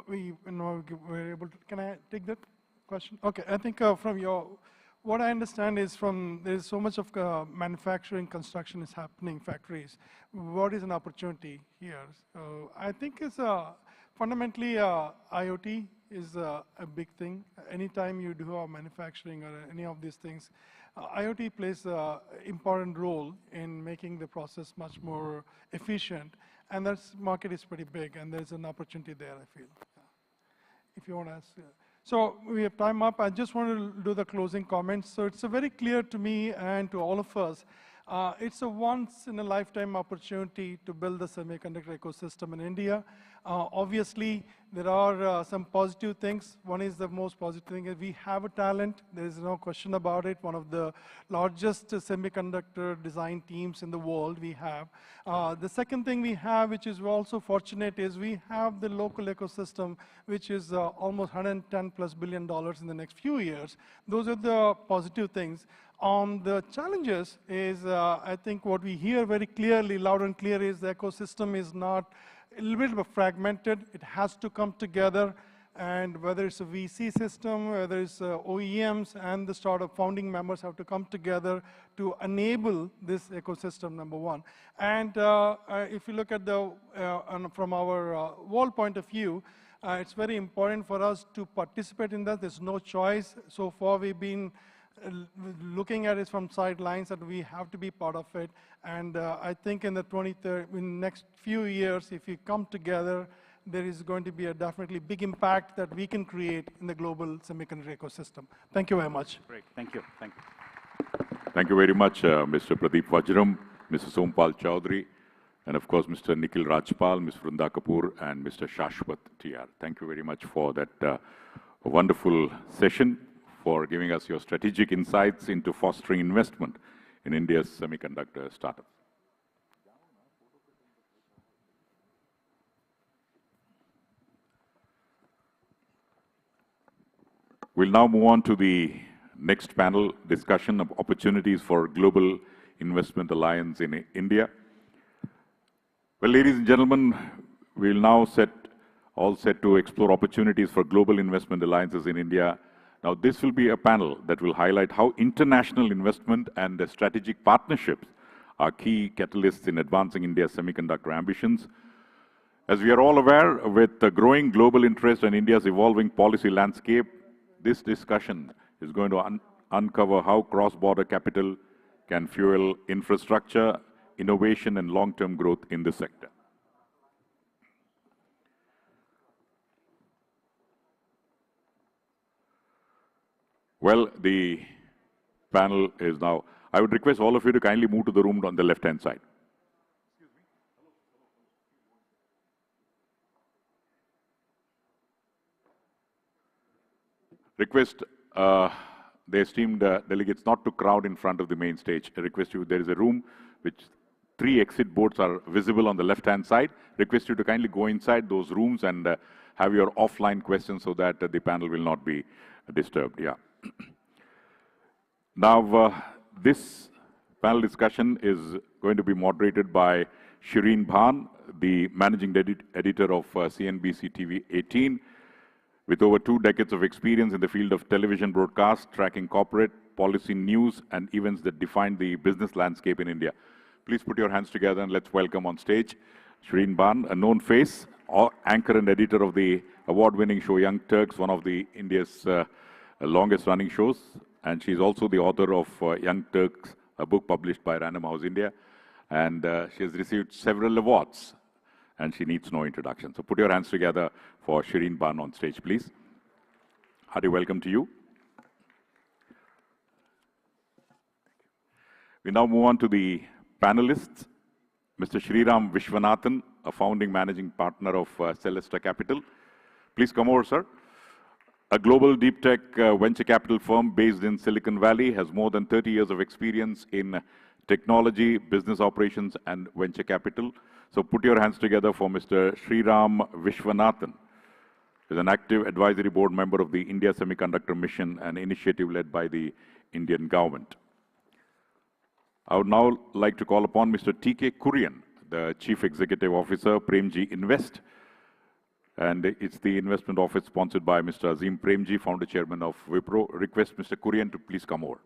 we were able to. Can I take that question? Okay, I think from what I understand is there's so much of manufacturing construction is happening, factories. What is an opportunity here? So I think it's fundamentally IoT is a big thing. Anytime you do manufacturing or any of these things, IoT plays an important role in making the process much more efficient. And that market is pretty big, and there's an opportunity there, I feel. Yeah. If you want to ask. So we have time up. I just want to do the closing comments. So it's very clear to me and to all of us, it's a once-in-a-lifetime opportunity to build the semiconductor ecosystem in India. Obviously, there are some positive things. One is the most positive thing is we have a talent. There is no question about it. One of the largest semiconductor design teams in the world we have. The second thing we have, which is also fortunate, is we have the local ecosystem, which is almost $110+ billion in the next few years. Those are the positive things. On the challenges is, I think what we hear very clearly, loud and clear, is the ecosystem is not a little bit fragmented. It has to come together, and whether it's a VC system, whether it's OEMs and the startup founding members have to come together to enable this ecosystem, number one. And if you look at from our wall point of view, it's very important for us to participate in that. There's no choice. So far, we've been looking at it from sidelines, that we have to be part of it. And I think in the next few years, if we come together, there is going to be a definitely big impact that we can create in the global semiconductor ecosystem. Thank you very much. Great, thank you, thank you. Thank you very much, Mr. Pradeep Vajram, Mr. Sompal Chowdhury, and of course, Mr. Nikhil Rajpal, Ms. Vrunda Kapoor, and Mr. Shashwat TR. Thank you very much for that wonderful session, for giving us your strategic insights into fostering investment in India's semiconductor startups. We'll now move on to the next panel discussion of opportunities for Global Investment Alliance in India. Well, ladies and gentlemen, we'll now all set to explore opportunities for global investment alliances in India. Now, this will be a panel that will highlight how international investment and strategic partnerships are key catalysts in advancing India's semiconductor ambitions. As we are all aware, with the growing global interest in India's evolving policy landscape, this discussion is going to uncover how cross-border capital can fuel infrastructure, innovation, and long-term growth in this sector. Well, the panel is now, I would request all of you to kindly move to the room on the left-hand side. Request the esteemed delegates not to crowd in front of the main stage. I request you, there is a room which 3 exit boards are visible on the left-hand side. Request you to kindly go inside those rooms and have your offline questions so that the panel will not be disturbed. Yeah. Now, this panel discussion is going to be moderated by Shireen Bhan, the managing editor of CNBC TV 18, with over 2 decades of experience in the field of television broadcast, tracking corporate policy news and events that define the business landscape in India. Please put your hands together and let's welcome on stage Shireen Bhan, a known face, anchor and editor of the award-winning show Young Turks, one of India's longest-running shows, and she's also the author of Young Turks, a book published by Random House India, and she has received several awards, and she needs no introduction. So put your hands together for Shireen Ban on stage, please. Hearty welcome to you. We now move on to the panelists. Mr. Sriram Vishwanathan, a founding managing partner of Celesta Capital. Please come over, sir. A global deep tech venture capital firm based in Silicon Valley, has more than 30 years of experience in technology, business operations, and venture capital. So put your hands together for Mr. Sriram Vishwanathan. He's an active advisory board member of the India Semiconductor Mission, an initiative led by the Indian government. I would now like to call upon Mr. T.K. Kurian, the Chief Executive Officer, Premji Invest. And it's the investment office sponsored by Mr. Azim Premji, founder chairman of Wipro. Request Mr. Kurian to please come over.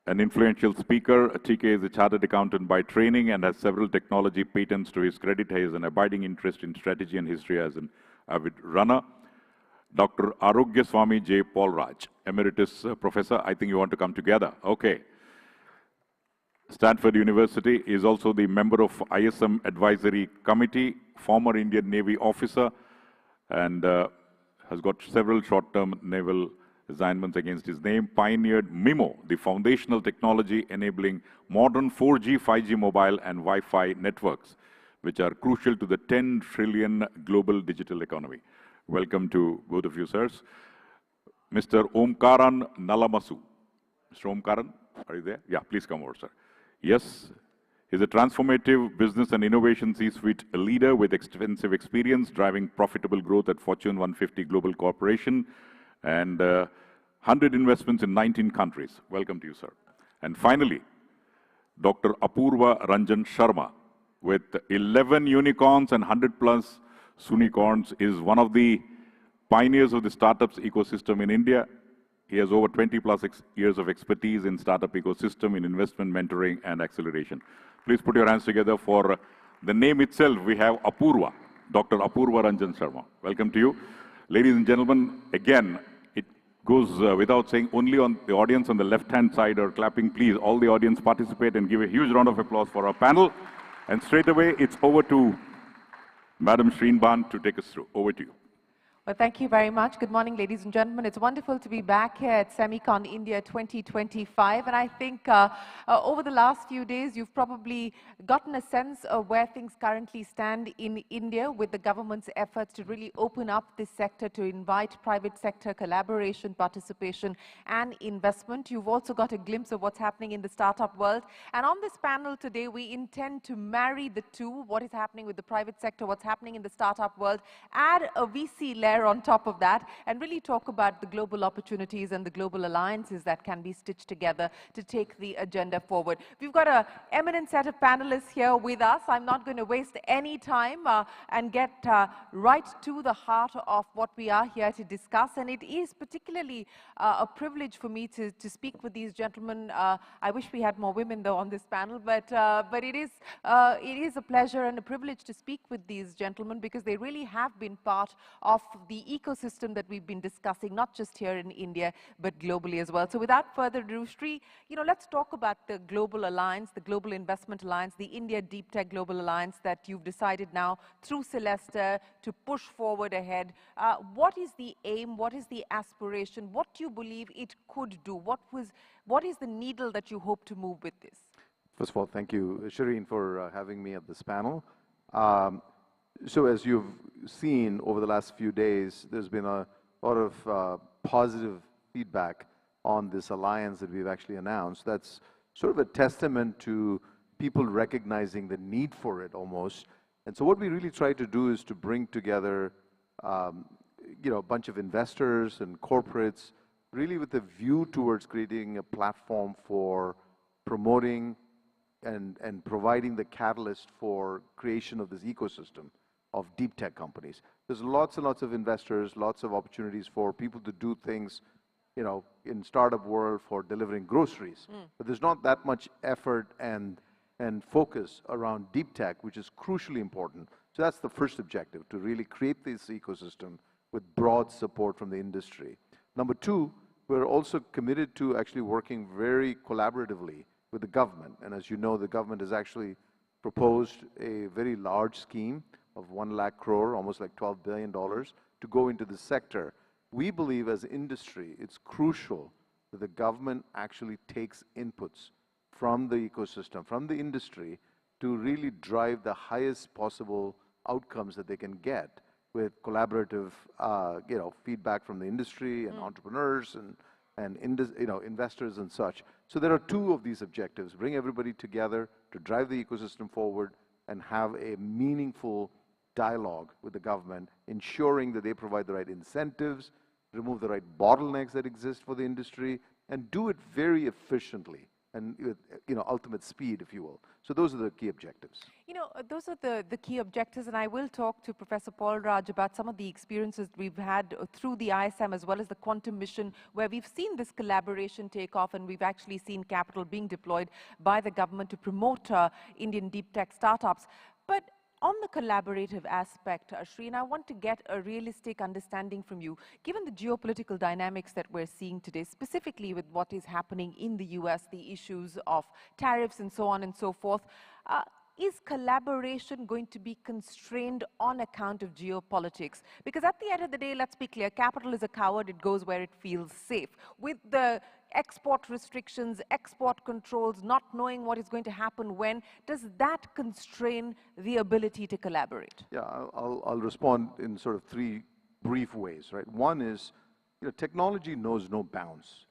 An influential speaker, TK is a chartered accountant by training and has several technology patents to his credit. He has an abiding interest in strategy and history as an avid runner. Dr. Arogya Swami J. Paulraj, Emeritus Professor. I think you want to come together. Okay. Stanford University, is also the member of ISM Advisory Committee, former Indian Navy officer, and has got several short-term naval assignments against his name. Pioneered MIMO, the foundational technology enabling modern 4G, 5G mobile and Wi-Fi networks, which are crucial to the 10 trillion global digital economy. Welcome to both of you, sirs. Mr. Omkaran Nalamasu. Mr. Omkaran, are you there? Yeah, please come over, sir. Yes, he's a transformative business and innovation C-suite leader with extensive experience driving profitable growth at Fortune 150 Global Corporation and 100 investments in 19 countries. Welcome to you, sir. And finally, Dr. Apurva Ranjan Sharma, with 11 unicorns and 100 plus Sunicorns, is one of the pioneers of the startups ecosystem in India. He has over 20 plus years of expertise in startup ecosystem, in investment mentoring and acceleration. Please put your hands together for the name itself. We have Apurva, Dr. Apurva Ranjan Sharma. Welcome to you. Ladies and gentlemen, again, it goes without saying, only on the audience on the left-hand side are clapping. Please, all the audience participate and give a huge round of applause for our panel. And straight away, it's over to Madam Shreen Ban to take us through. Over to you. Well, thank you very much. Good morning, ladies and gentlemen. It's wonderful to be back here at SEMICON India 2025. And I think over the last few days, you've probably gotten a sense of where things currently stand in India with the government's efforts to really open up this sector, to invite private sector collaboration, participation, and investment. You've also got a glimpse of what's happening in the startup world. And on this panel today, we intend to marry the two, what is happening with the private sector, what's happening in the startup world, add a VC layer on top of that, and really talk about the global opportunities and the global alliances that can be stitched together to take the agenda forward. We've got an eminent set of panelists here with us. I'm not going to waste any time and get right to the heart of what we are here to discuss. And it is particularly a privilege for me to speak with these gentlemen. I wish we had more women, though, on this panel, but it is a pleasure and a privilege to speak with these gentlemen because they really have been part of the ecosystem that we've been discussing, not just here in India, but globally as well. So without further ado, Sri, let's talk about the global alliance, the Global Investment Alliance, the India Deep Tech Global Alliance that you've decided now through Celesta to push forward ahead. What is the aim? What is the aspiration? What do you believe it could do? What is the needle that you hope to move with this? First of all, thank you, Shireen, for having me at this panel. So as you've seen over the last few days, there's been a lot of positive feedback on this alliance that we've actually announced. That's sort of a testament to people recognizing the need for it almost. And so what we really try to do is to bring together a bunch of investors and corporates really with a view towards creating a platform for promoting and providing the catalyst for creation of this ecosystem of deep tech companies. There's lots and lots of investors, lots of opportunities for people to do things, in startup world for delivering groceries. But there's not that much effort and focus around deep tech, which is crucially important. So that's the first objective, to really create this ecosystem with broad support from the industry. Number two, we're also committed to actually working very collaboratively with the government. And as you know, the government has actually proposed a very large scheme of 1 lakh crore, almost like $12 billion, to go into the sector. We believe as industry, it's crucial that the government actually takes inputs from the ecosystem, from the industry, to really drive the highest possible outcomes that they can get with collaborative, feedback from the industry and entrepreneurs and investors and such. So there are two of these objectives: bring everybody together to drive the ecosystem forward and have a meaningful dialogue with the government, ensuring that they provide the right incentives, remove the right bottlenecks that exist for the industry, and do it very efficiently and with, ultimate speed, if you will. So those are the key objectives. Those are the key objectives, and I will talk to Professor Paul Raj about some of the experiences we've had through the ISM as well as the Quantum Mission, where we've seen this collaboration take off, and we've actually seen capital being deployed by the government to promote Indian deep tech startups. But on the collaborative aspect, Shreen, I want to get a realistic understanding from you. Given the geopolitical dynamics that we're seeing today, specifically with what is happening in the US, the issues of tariffs and so on and so forth, is collaboration going to be constrained on account of geopolitics? Because at the end of the day, let's be clear, capital is a coward, it goes where it feels safe. With the export restrictions, export controls, not knowing what is going to happen when, does that constrain the ability to collaborate? Yeah, I'll respond in sort of three brief ways, right? One is, technology knows no bounds.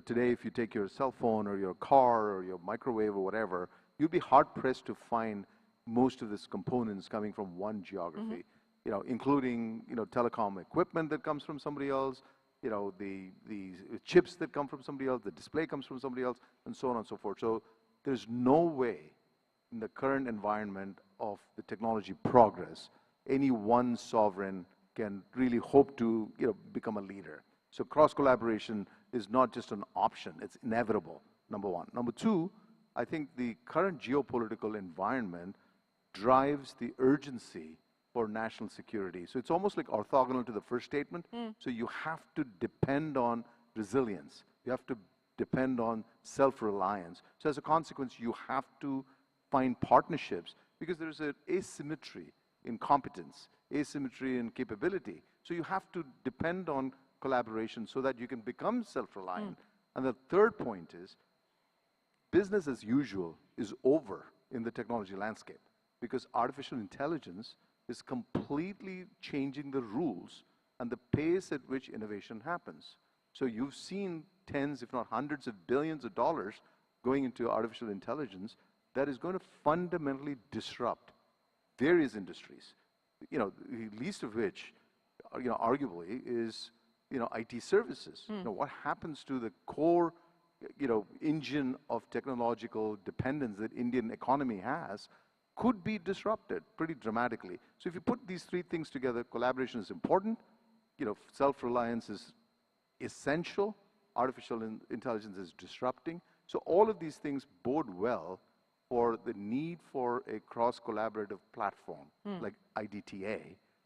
Today, if you take your cell phone or your car or your microwave or whatever, you'd be hard-pressed to find most of these components coming from one geography, including, telecom equipment that comes from somebody else, the chips that come from somebody else, the display comes from somebody else, and so on and so forth. So there's no way in the current environment of the technology progress, any one sovereign can really hope to, become a leader. So cross-collaboration is not just an option, it's inevitable, number one. Number two, I think the current geopolitical environment drives the urgency for national security. So it's almost like orthogonal to the first statement. So you have to depend on resilience. You have to depend on self-reliance. So as a consequence, you have to find partnerships because there's an asymmetry in competence, asymmetry in capability. So you have to depend on collaboration so that you can become self-reliant. And the third point is, business as usual is over in the technology landscape because artificial intelligence is completely changing the rules and the pace at which innovation happens. So you've seen tens, if not hundreds of billions of dollars going into artificial intelligence that is going to fundamentally disrupt various industries, the least of which, arguably is, IT services. What happens to the core, engine of technological dependence that Indian economy has could be disrupted pretty dramatically. So if you put these three things together, collaboration is important, self-reliance is essential, artificial intelligence is disrupting. So all of these things bode well for the need for a cross-collaborative platform like IDTA.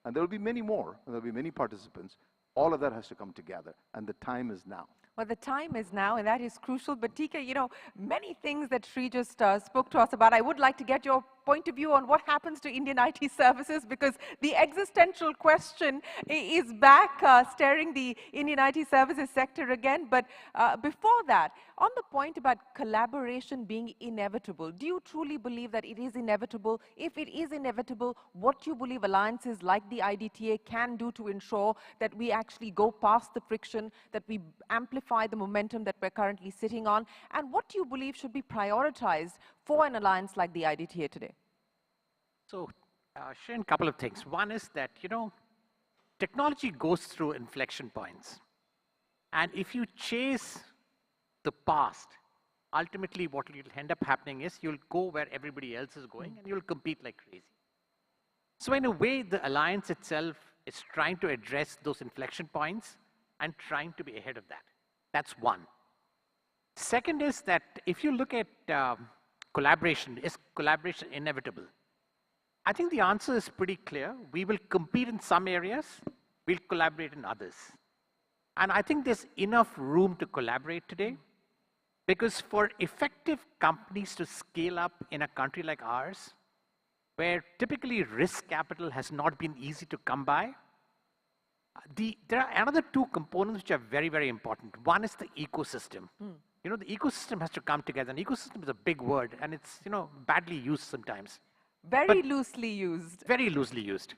And there will be many more, and there will be many participants. All of that has to come together, and the time is now. Well, the time is now, and that is crucial. But TK, many things that Sri just spoke to us about. I would like to get your point of view on what happens to Indian IT services, because the existential question is back staring the Indian IT services sector again. But before that, on the point about collaboration being inevitable, do you truly believe that it is inevitable? If it is inevitable, what do you believe alliances like the IDTA can do to ensure that we actually go past the friction, that we amplify the momentum that we're currently sitting on? And what do you believe should be prioritized for an alliance like the IDTA today? So, Shane, a couple of things. One is that, technology goes through inflection points. And if you chase the past, ultimately what will end up happening is you'll go where everybody else is going and you'll compete like crazy. So in a way, the alliance itself is trying to address those inflection points and trying to be ahead of that. That's one. Second is that if you look at collaboration, is collaboration inevitable? I think the answer is pretty clear. We will compete in some areas, we'll collaborate in others. And I think there's enough room to collaborate today, because for effective companies to scale up in a country like ours, where typically risk capital has not been easy to come by, there are another two components which are very, very important. One is the ecosystem. You know, the ecosystem has to come together. And ecosystem is a big word, and it's, you know, badly used sometimes. Very loosely used. Very loosely used.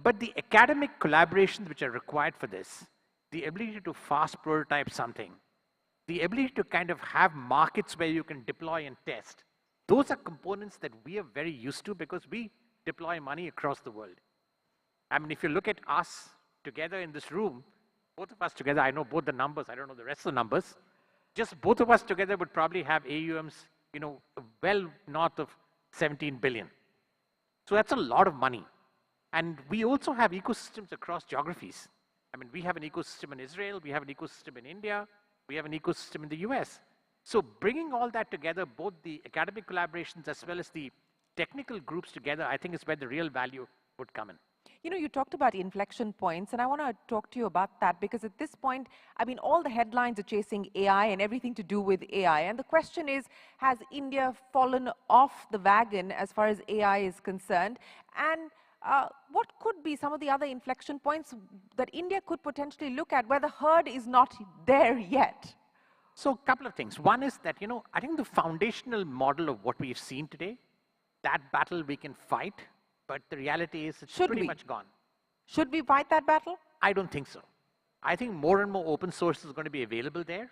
But the academic collaborations which are required for this, the ability to fast prototype something, the ability to kind of have markets where you can deploy and test, those are components that we are very used to because we deploy money across the world. I mean, if you look at us together in this room, both of us together, I know both the numbers, I don't know the rest of the numbers, just both of us together would probably have AUMs, you know, well north of 17 billion. So that's a lot of money. And we also have ecosystems across geographies. I mean, we have an ecosystem in Israel, we have an ecosystem in India, we have an ecosystem in the US. So bringing all that together, both the academic collaborations as well as the technical groups together, I think is where the real value would come in. You know, you talked about inflection points, and I want to talk to you about that because at this point, I mean, all the headlines are chasing AI and everything to do with AI. And the question is, has India fallen off the wagon as far as AI is concerned? And what could be some of the other inflection points that India could potentially look at where the herd is not there yet? So a couple of things. One is that, you know, I think the foundational model of what we've seen today, that battle we can fight, but the reality is it's pretty much gone. Should we fight that battle? I don't think so. I think more and more open source is going to be available there,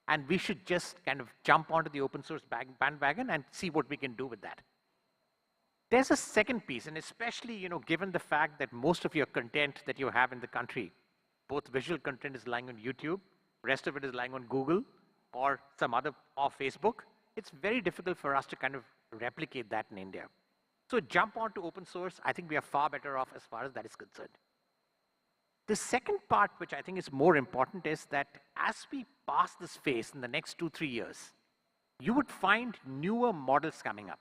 and we should just kind of jump onto the open source bandwagon and see what we can do with that. There's a second piece, and especially, you know, given the fact that most of your content that you have in the country, both visual content is lying on YouTube, rest of it is lying on Google or some other, or Facebook, it's very difficult for us to kind of replicate that in India. So jump onto open source. I think we are far better off as far as that is concerned. The second part, which I think is more important, is that as we pass this phase in the next 2-3 years, you would find newer models coming up.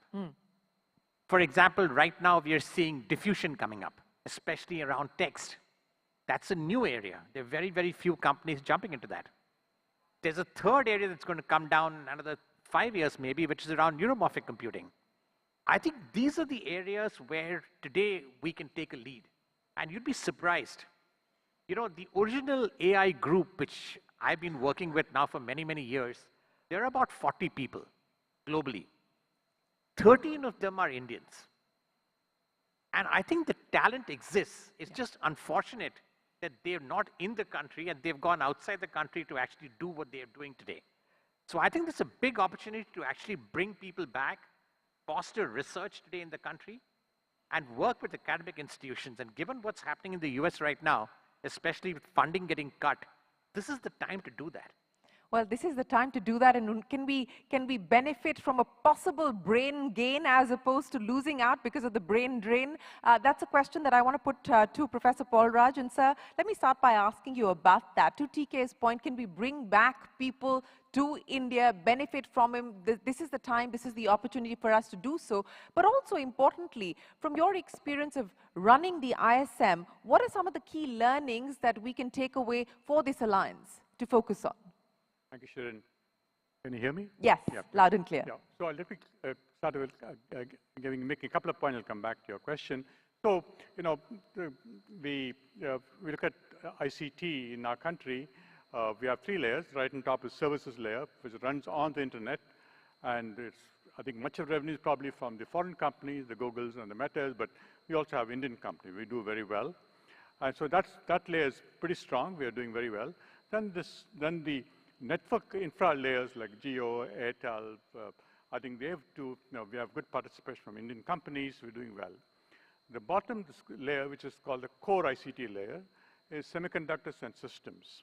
For example, right now we are seeing diffusion coming up, especially around text. That's a new area. There are very, very few companies jumping into that. There's a third area that's going to come down in another 5 years maybe, which is around neuromorphic computing. I think these are the areas where today we can take a lead. And you'd be surprised. You know, the original AI group, which I've been working with now for many, many years, there are about 40 people globally. 13 of them are Indians. And I think the talent exists. It's just unfortunate that they're not in the country and they've gone outside the country to actually do what they're doing today. So I think there's a big opportunity to actually bring people back, foster research today in the country, and work with academic institutions. And given what's happening in the US right now, especially with funding getting cut, this is the time to do that. Well, this is the time to do that, and can we benefit from a possible brain gain as opposed to losing out because of the brain drain? That's a question that I want to put to Professor Paul Raj. And sir, let me start by asking you about that. To TK's point, can we bring back people to India, benefit from him? This is the time, this is the opportunity for us to do so. But also importantly, from your experience of running the ISM, what are some of the key learnings that we can take away for this alliance to focus on? Thank you, Sharon. Can you hear me? Yes, yeah. Loud and clear. Yeah. So let me start with making a couple of points. I'll come back to your question. So, you know, we look at ICT in our country. We have 3 layers. Right on top is services layer, which runs on the internet. And I think much of revenue is probably from the foreign companies, the Googles and the Metas, but we also have Indian companies. We do very well. And so that layer is pretty strong. We are doing very well. Then the network infra layers like Jio, Airtel, I think they have to, we have good participation from Indian companies, we're doing well. The bottom layer, which is called the core ICT layer, is semiconductors and systems.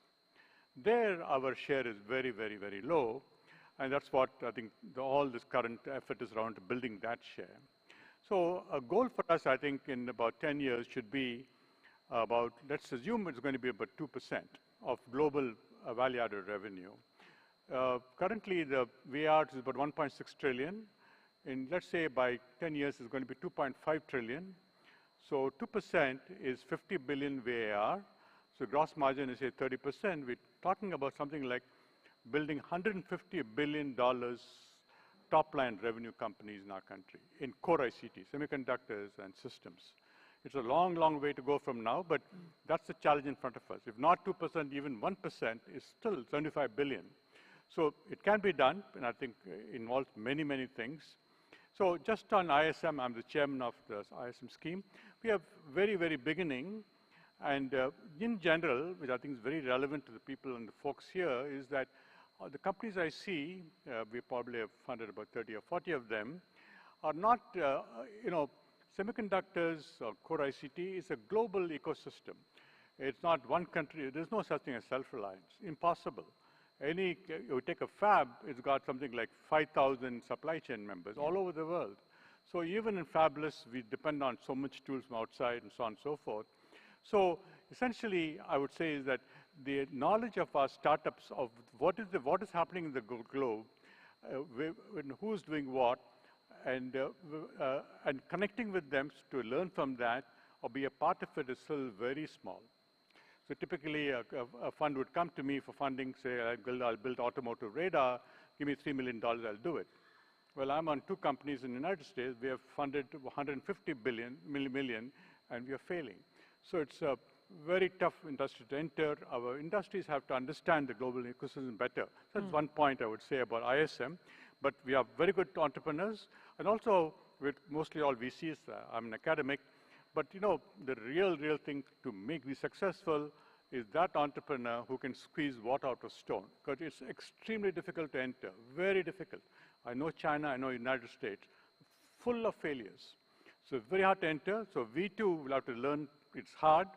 There, our share is very, very, very low, and that's what I think all this current effort is around building that share. So a goal for us, I think, in about 10 years should be about, let's assume it's going to be about 2% of global value-added revenue. Currently, the VAR is about 1.6 trillion. And let's say by 10 years, it's going to be 2.5 trillion. So 2% is 50 billion VAR. So gross margin is, say, 30%. talking about something like building $150 billion top-line revenue companies in our country in core ICT, semiconductors and systems. It's a long, long way to go from now, but that's the challenge in front of us. If not 2%, even 1% is still 75 billion. So it can be done, and I think involves many, many things. So just on ISM, I'm the chairman of the ISM scheme. We have very, very beginning, and in general, which I think is very relevant to the people and the folks here, is that the companies I see, we probably have funded about 30 or 40 of them, are not, semiconductors or core ICT is a global ecosystem. It's not one country. There's no such thing as self-reliance. Impossible. You take a fab, it's got something like 5,000 supply chain members all over the world. So even in fabless, we depend on so much tools from outside and so on and so forth. So essentially, I would say is that the knowledge of our startups of what is happening in the globe, who's doing what, and connecting with them to learn from that or be a part of it is still very small. So typically, a fund would come to me for funding, say, I'll build automotive radar, give me $3 million, I'll do it. Well, I'm on 2 companies in the United States. We have funded 150 million, and we are failing. So it's a very tough industry to enter. Our industries have to understand the global ecosystem better. So that's one point I would say about ISM. But we are very good entrepreneurs, and also with mostly all VCs. I'm an academic. But the real thing to make these successful is that entrepreneur who can squeeze water out of stone, because it's extremely difficult to enter, very difficult. I know China, I know United States, full of failures. So it's very hard to enter. So we too will have to learn. It's hard,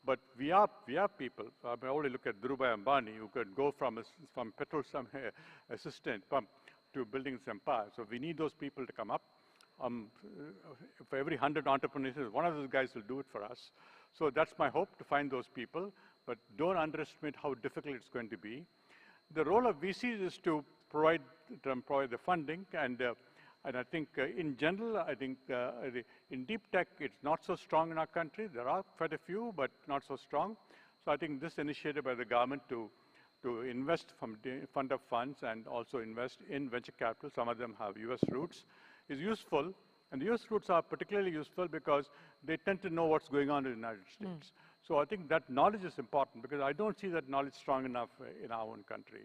but we are people. I already look at Dhirubhai Ambani, who could go from petrol assistant pump to building his empire. So we need those people to come up. For every 100 entrepreneurs, one of those guys will do it for us. So that's my hope, to find those people. But don't underestimate how difficult it's going to be. The role of VCs is to provide the funding. And I think in general, I think in deep tech, it's not so strong in our country. There are quite a few, but not so strong. So I think this initiative by the government to invest from fund of funds and also invest in venture capital, some of them have US roots, is useful. And the US roots are particularly useful because they tend to know what's going on in the United States. So I think that knowledge is important, because I don't see that knowledge strong enough in our own country.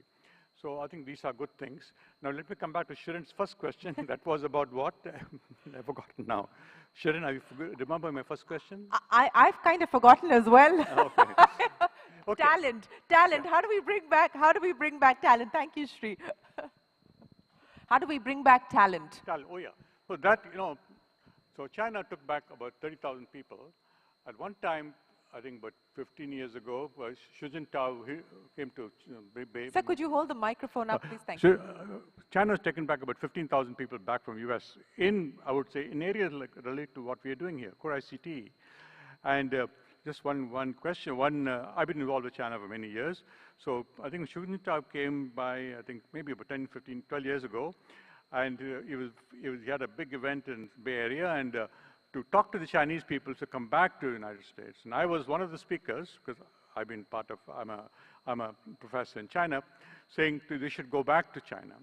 So I think these are good things. Now let me come back to Shirin's first question. That was about what? I've forgotten now. Shirin, remember my first question? I've kind of forgotten as well. Okay. Okay. Talent. Yeah. How do we bring back talent? Thank you, Sri. How do we bring back talent? Oh yeah. So that, so China took back about 30,000 people. At one time, I think about 15 years ago, Xi Jinping came to Beijing. Sir, could you hold the microphone up, please? Thank you. China has taken back about 15,000 people back from US in, I would say, in areas like related to what we are doing here, core ICT. And just one question. I've been involved with China for many years. So I think Xi Jinping came by, I think, maybe about 10, 15, 12 years ago. And he had a big event in Bay Area, and to talk to the Chinese people to come back to the United States. And I was one of the speakers, because I've been I'm a professor in China, saying they should go back to China,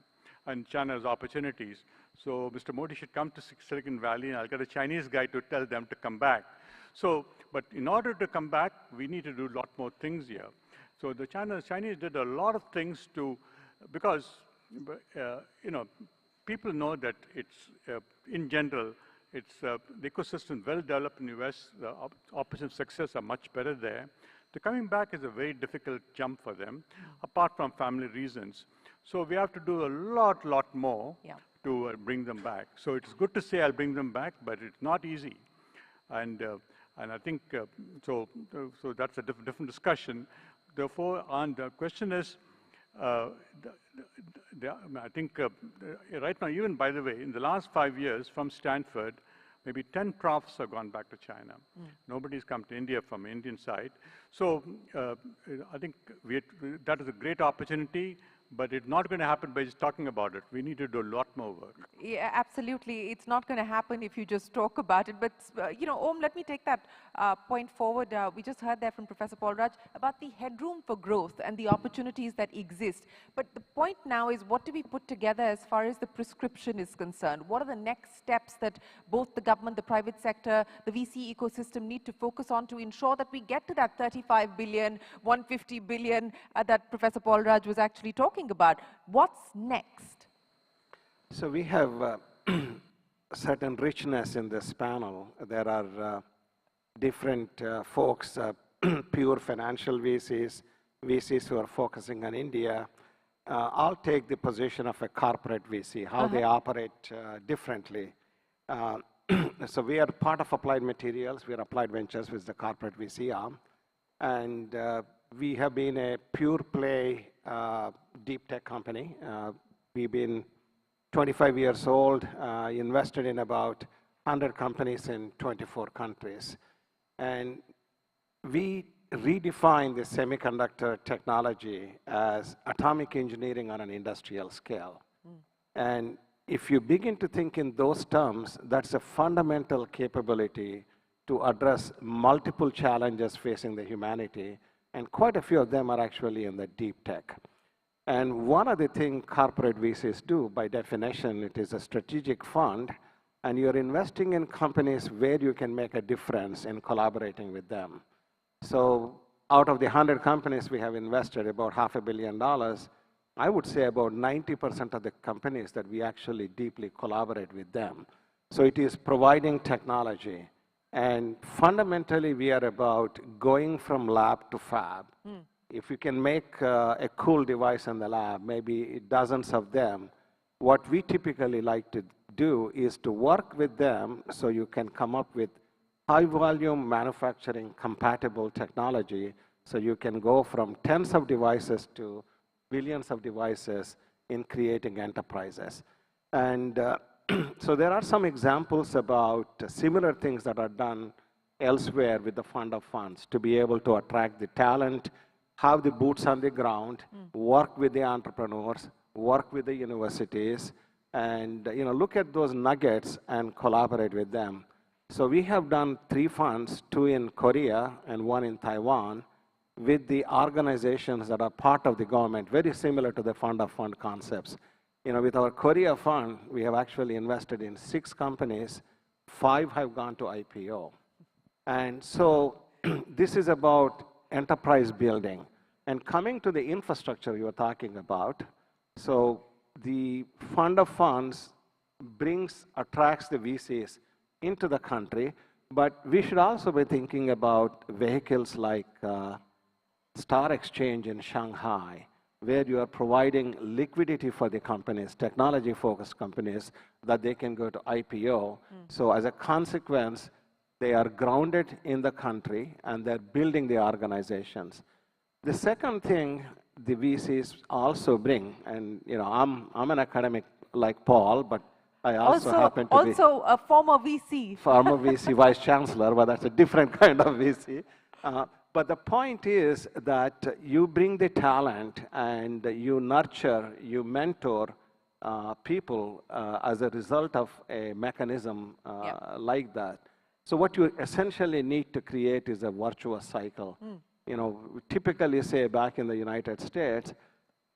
and China's opportunities. So Mr. Modi should come to Silicon Valley, and I'll get a Chinese guy to tell them to come back. So, but in order to come back, we need to do a lot more things here. So the Chinese did a lot of things because, people know that it's, in general, it's the ecosystem well developed in the US, the opportunities of success are much better there. The coming back is a very difficult jump for them, apart from family reasons. So we have to do a lot more to bring them back. So it's good to say I'll bring them back, but it's not easy. And I think, so that's a different discussion. Therefore, and the question is, I think right now, even by the way, in the last 5 years from Stanford, maybe 10 profs have gone back to China. Nobody's come to India from the Indian side. So I think that is a great opportunity, but it's not going to happen by just talking about it. We need to do a lot more work. Yeah, absolutely. It's not going to happen if you just talk about it. But, you know, Om, let me take that point forward. We just heard there from Professor Paul Raj about the headroom for growth and the opportunities that exist. But the point now is, what do we put together as far as the prescription is concerned? What are the next steps that both the government, the private sector, the VC ecosystem need to focus on to ensure that we get to that 35 billion, 150 billion that Professor Paul Raj was actually talking about? What's next? So we have certain richness in this panel. There are different folks, pure financial VCs, VCs who are focusing on India. I'll take the position of a corporate VC, how they operate differently. So we are part of Applied Materials. We are Applied Ventures with the corporate VC arm. And we have been a pure play deep tech company. We've been 25 years old, invested in about 100 companies in 24 countries. And we redefine the semiconductor technology as atomic engineering on an industrial scale. And if you begin to think in those terms, that's a fundamental capability to address multiple challenges facing the humanity. And quite a few of them are actually in the deep tech. And one of the things corporate VCs do, by definition, it is a strategic fund, and you're investing in companies where you can make a difference in collaborating with them. So out of the 100 companies we have invested, about $500 million, I would say about 90% of the companies that we actually deeply collaborate with them. So it is providing technology. And fundamentally, we are about going from lab to fab. If you can make a cool device in the lab, maybe dozens of them, what we typically like to do is to work with them so you can come up with high volume manufacturing compatible technology, so you can go from tens of devices to billions of devices in creating enterprises. And so there are some examples about similar things that are done elsewhere with the fund of funds to be able to attract the talent, have the boots on the ground, work with the entrepreneurs, work with the universities, and look at those nuggets and collaborate with them. So we have done 3 funds, 2 in Korea and 1 in Taiwan, with the organizations that are part of the government, very similar to the fund of fund concepts. With our Korea fund, we have actually invested in 6 companies, 5 have gone to IPO. And so this is about enterprise building. And coming to the infrastructure you were talking about, so the fund of funds attracts the VCs into the country, but we should also be thinking about vehicles like Star Exchange in Shanghai, where you are providing liquidity for the companies, technology-focused companies, that they can go to IPO. So as a consequence, they are grounded in the country, and they're building the organizations. The second thing the VCs also bring, and I'm an academic like Paul, but I also happen to be also a former VC. Former VC vice chancellor, but that's a different kind of VC. But the point is that you bring the talent and you nurture, you mentor people as a result of a mechanism like that. So what you essentially need to create is a virtuous cycle. We typically say back in the United States,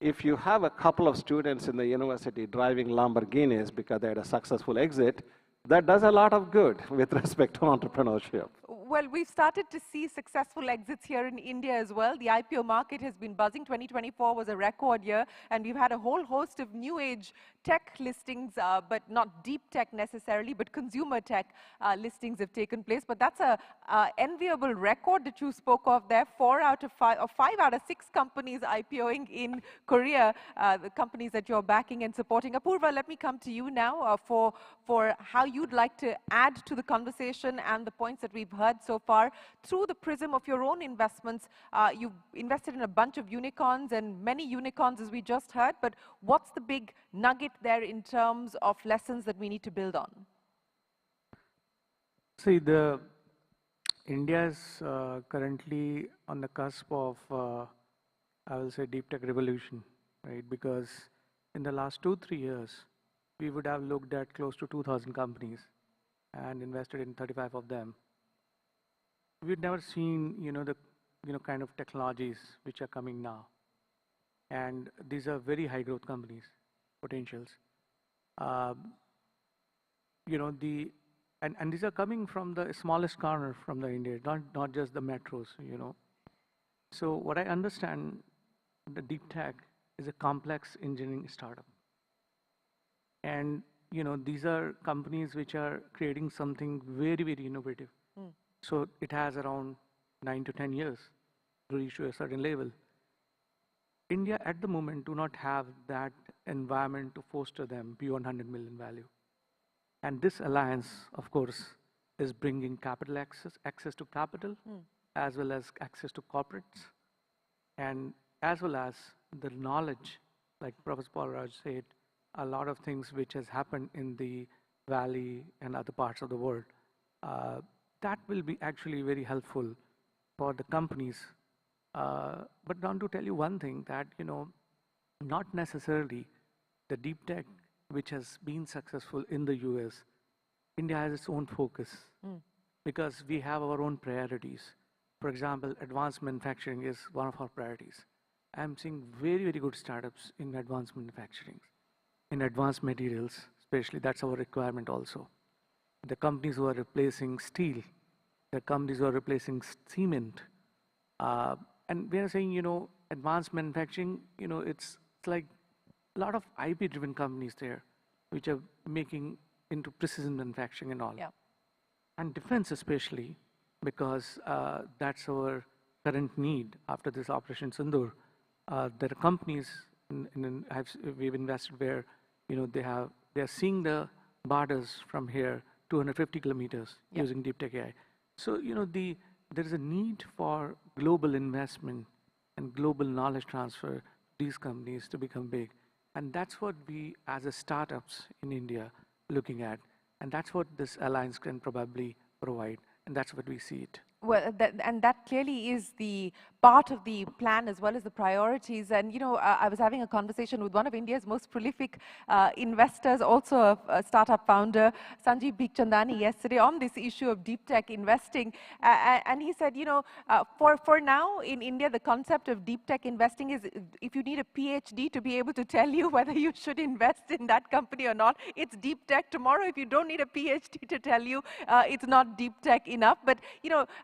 if you have a couple of students in the university driving Lamborghinis because they had a successful exit, that does a lot of good with respect to entrepreneurship. Well, we've started to see successful exits here in India as well. The IPO market has been buzzing. 2024 was a record year, and we've had a whole host of new age tech listings, but not deep tech necessarily, but consumer tech listings have taken place. But that's a enviable record that you spoke of there. 4 out of 5, or 5 out of 6 companies IPOing in Korea, the companies that you're backing and supporting. Apurva, let me come to you now for how you'd like to add to the conversation and the points that we've heard so far through the prism of your own investments. You've invested in a bunch of unicorns and many unicorns, as we just heard, but what's the big nugget there in terms of lessons that we need to build on? See, India is currently on the cusp of, I will say, deep tech revolution. right? Because in the last 2-3 years, we would have looked at close to 2,000 companies and invested in 35 of them. We've never seen, the kind of technologies which are coming now. And these are very high growth companies, potentials. And these are coming from the smallest corner from the India, not just the metros, So what I understand, the deep tech is a complex engineering startup. And, these are companies which are creating something very, very innovative. So it has around 9 to 10 years to reach to a certain level. India at the moment do not have that environment to foster them beyond 100 million value. And this alliance, of course, is bringing capital access to capital, as well as access to corporates, and as well as the knowledge, like Professor Powerhouse said, a lot of things which has happened in the valley and other parts of the world. That will be actually very helpful for the companies. But I want to tell you one thing that, not necessarily the deep tech which has been successful in the US, India has its own focus because we have our own priorities. For example, advanced manufacturing is one of our priorities. I'm seeing very, very good startups in advanced manufacturing, in advanced materials, especially that's our requirement also. The companies who are replacing steel, the companies who are replacing cement, and we are saying, advanced manufacturing, it's like a lot of IP-driven companies there, which are making into precision manufacturing and all. Yeah. And defense especially, because that's our current need after this Operation Sindoor. There are companies we've invested where, they're seeing the borders from here 250 kilometers using deep tech AI. So, there is a need for global investment and global knowledge transfer these companies to become big. And that's what we, as a startups in India, looking at. And that's what this alliance can probably provide. And that's what we see it. Well, that clearly is the part of the plan as well as the priorities. And, I was having a conversation with one of India's most prolific investors, also a startup founder, Sanjeev Bikhchandani, yesterday on this issue of deep tech investing. And he said, for now in India, the concept of deep tech investing is if you need a PhD to be able to tell you whether you should invest in that company or not, it's deep tech. Tomorrow, if you don't need a PhD to tell you, it's not deep tech enough. But,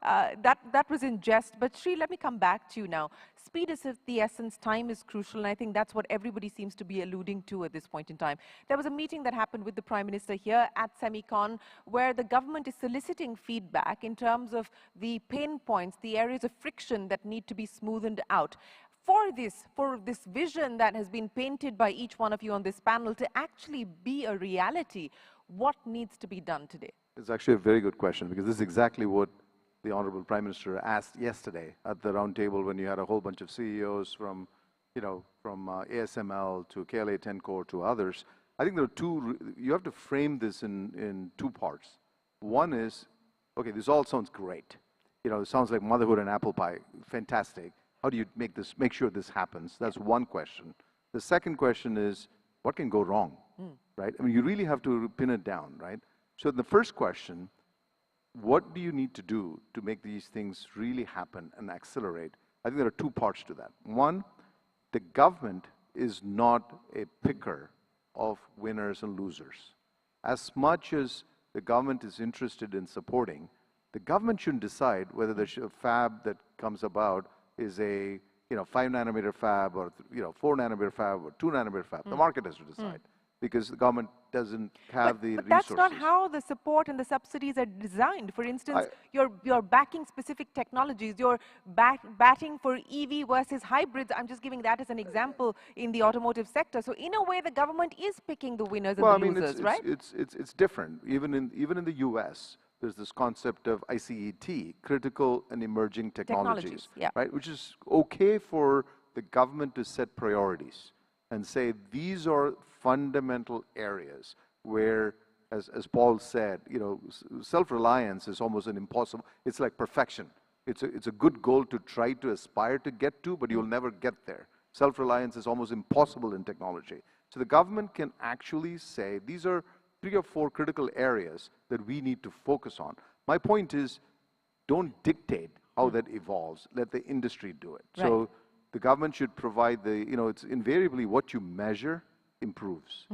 that was in jest. But Sri, let me come back to you now. Speed is of the essence, time is crucial, and I think that's what everybody seems to be alluding to at this point in time. There was a meeting that happened with the Prime Minister here at SEMICON, where the government is soliciting feedback in terms of the pain points, the areas of friction that need to be smoothened out. For this vision that has been painted by each one of you on this panel to actually be a reality, what needs to be done today? It's actually a very good question, because this is exactly what the Honorable Prime Minister asked yesterday at the round table when you had a whole bunch of CEOs from, from ASML to KLA Tencor to others. I think there are you have to frame this in two parts. One is, okay, this all sounds great. It sounds like motherhood and apple pie, fantastic. How do you make sure this happens? That's one question. The second question is, what can go wrong, right? I mean, you really have to pin it down, right? So the first question, what do you need to do to make these things really happen and accelerate? I think there are two parts to that. One, the government is not a picker of winners and losers. As much as the government is interested in supporting, the government shouldn't decide whether the fab that comes about is a 5 nanometer fab or 4 nanometer fab or 2 nanometer fab. The market has to decide. Because the government doesn't have the resources. That's not how the support and the subsidies are designed. For instance, you're backing specific technologies. You're batting for EV versus hybrids. I'm just giving that as an example in the automotive sector. So in a way, the government is picking the winners and the losers, right? It's different. Even in the US, there's this concept of ICET, critical and emerging technologies, right? Which is okay for the government to set priorities and say these are fundamental areas where, as Paul said, self-reliance is almost an impossible. It's like perfection. It's a good goal to try to aspire to get to, but you'll never get there. Self-reliance is almost impossible in technology. So the government can actually say, these are 3 or 4 critical areas that we need to focus on. My point is, don't dictate how that evolves. Let the industry do it. Right. So the government should provide it's invariably what you measure improves.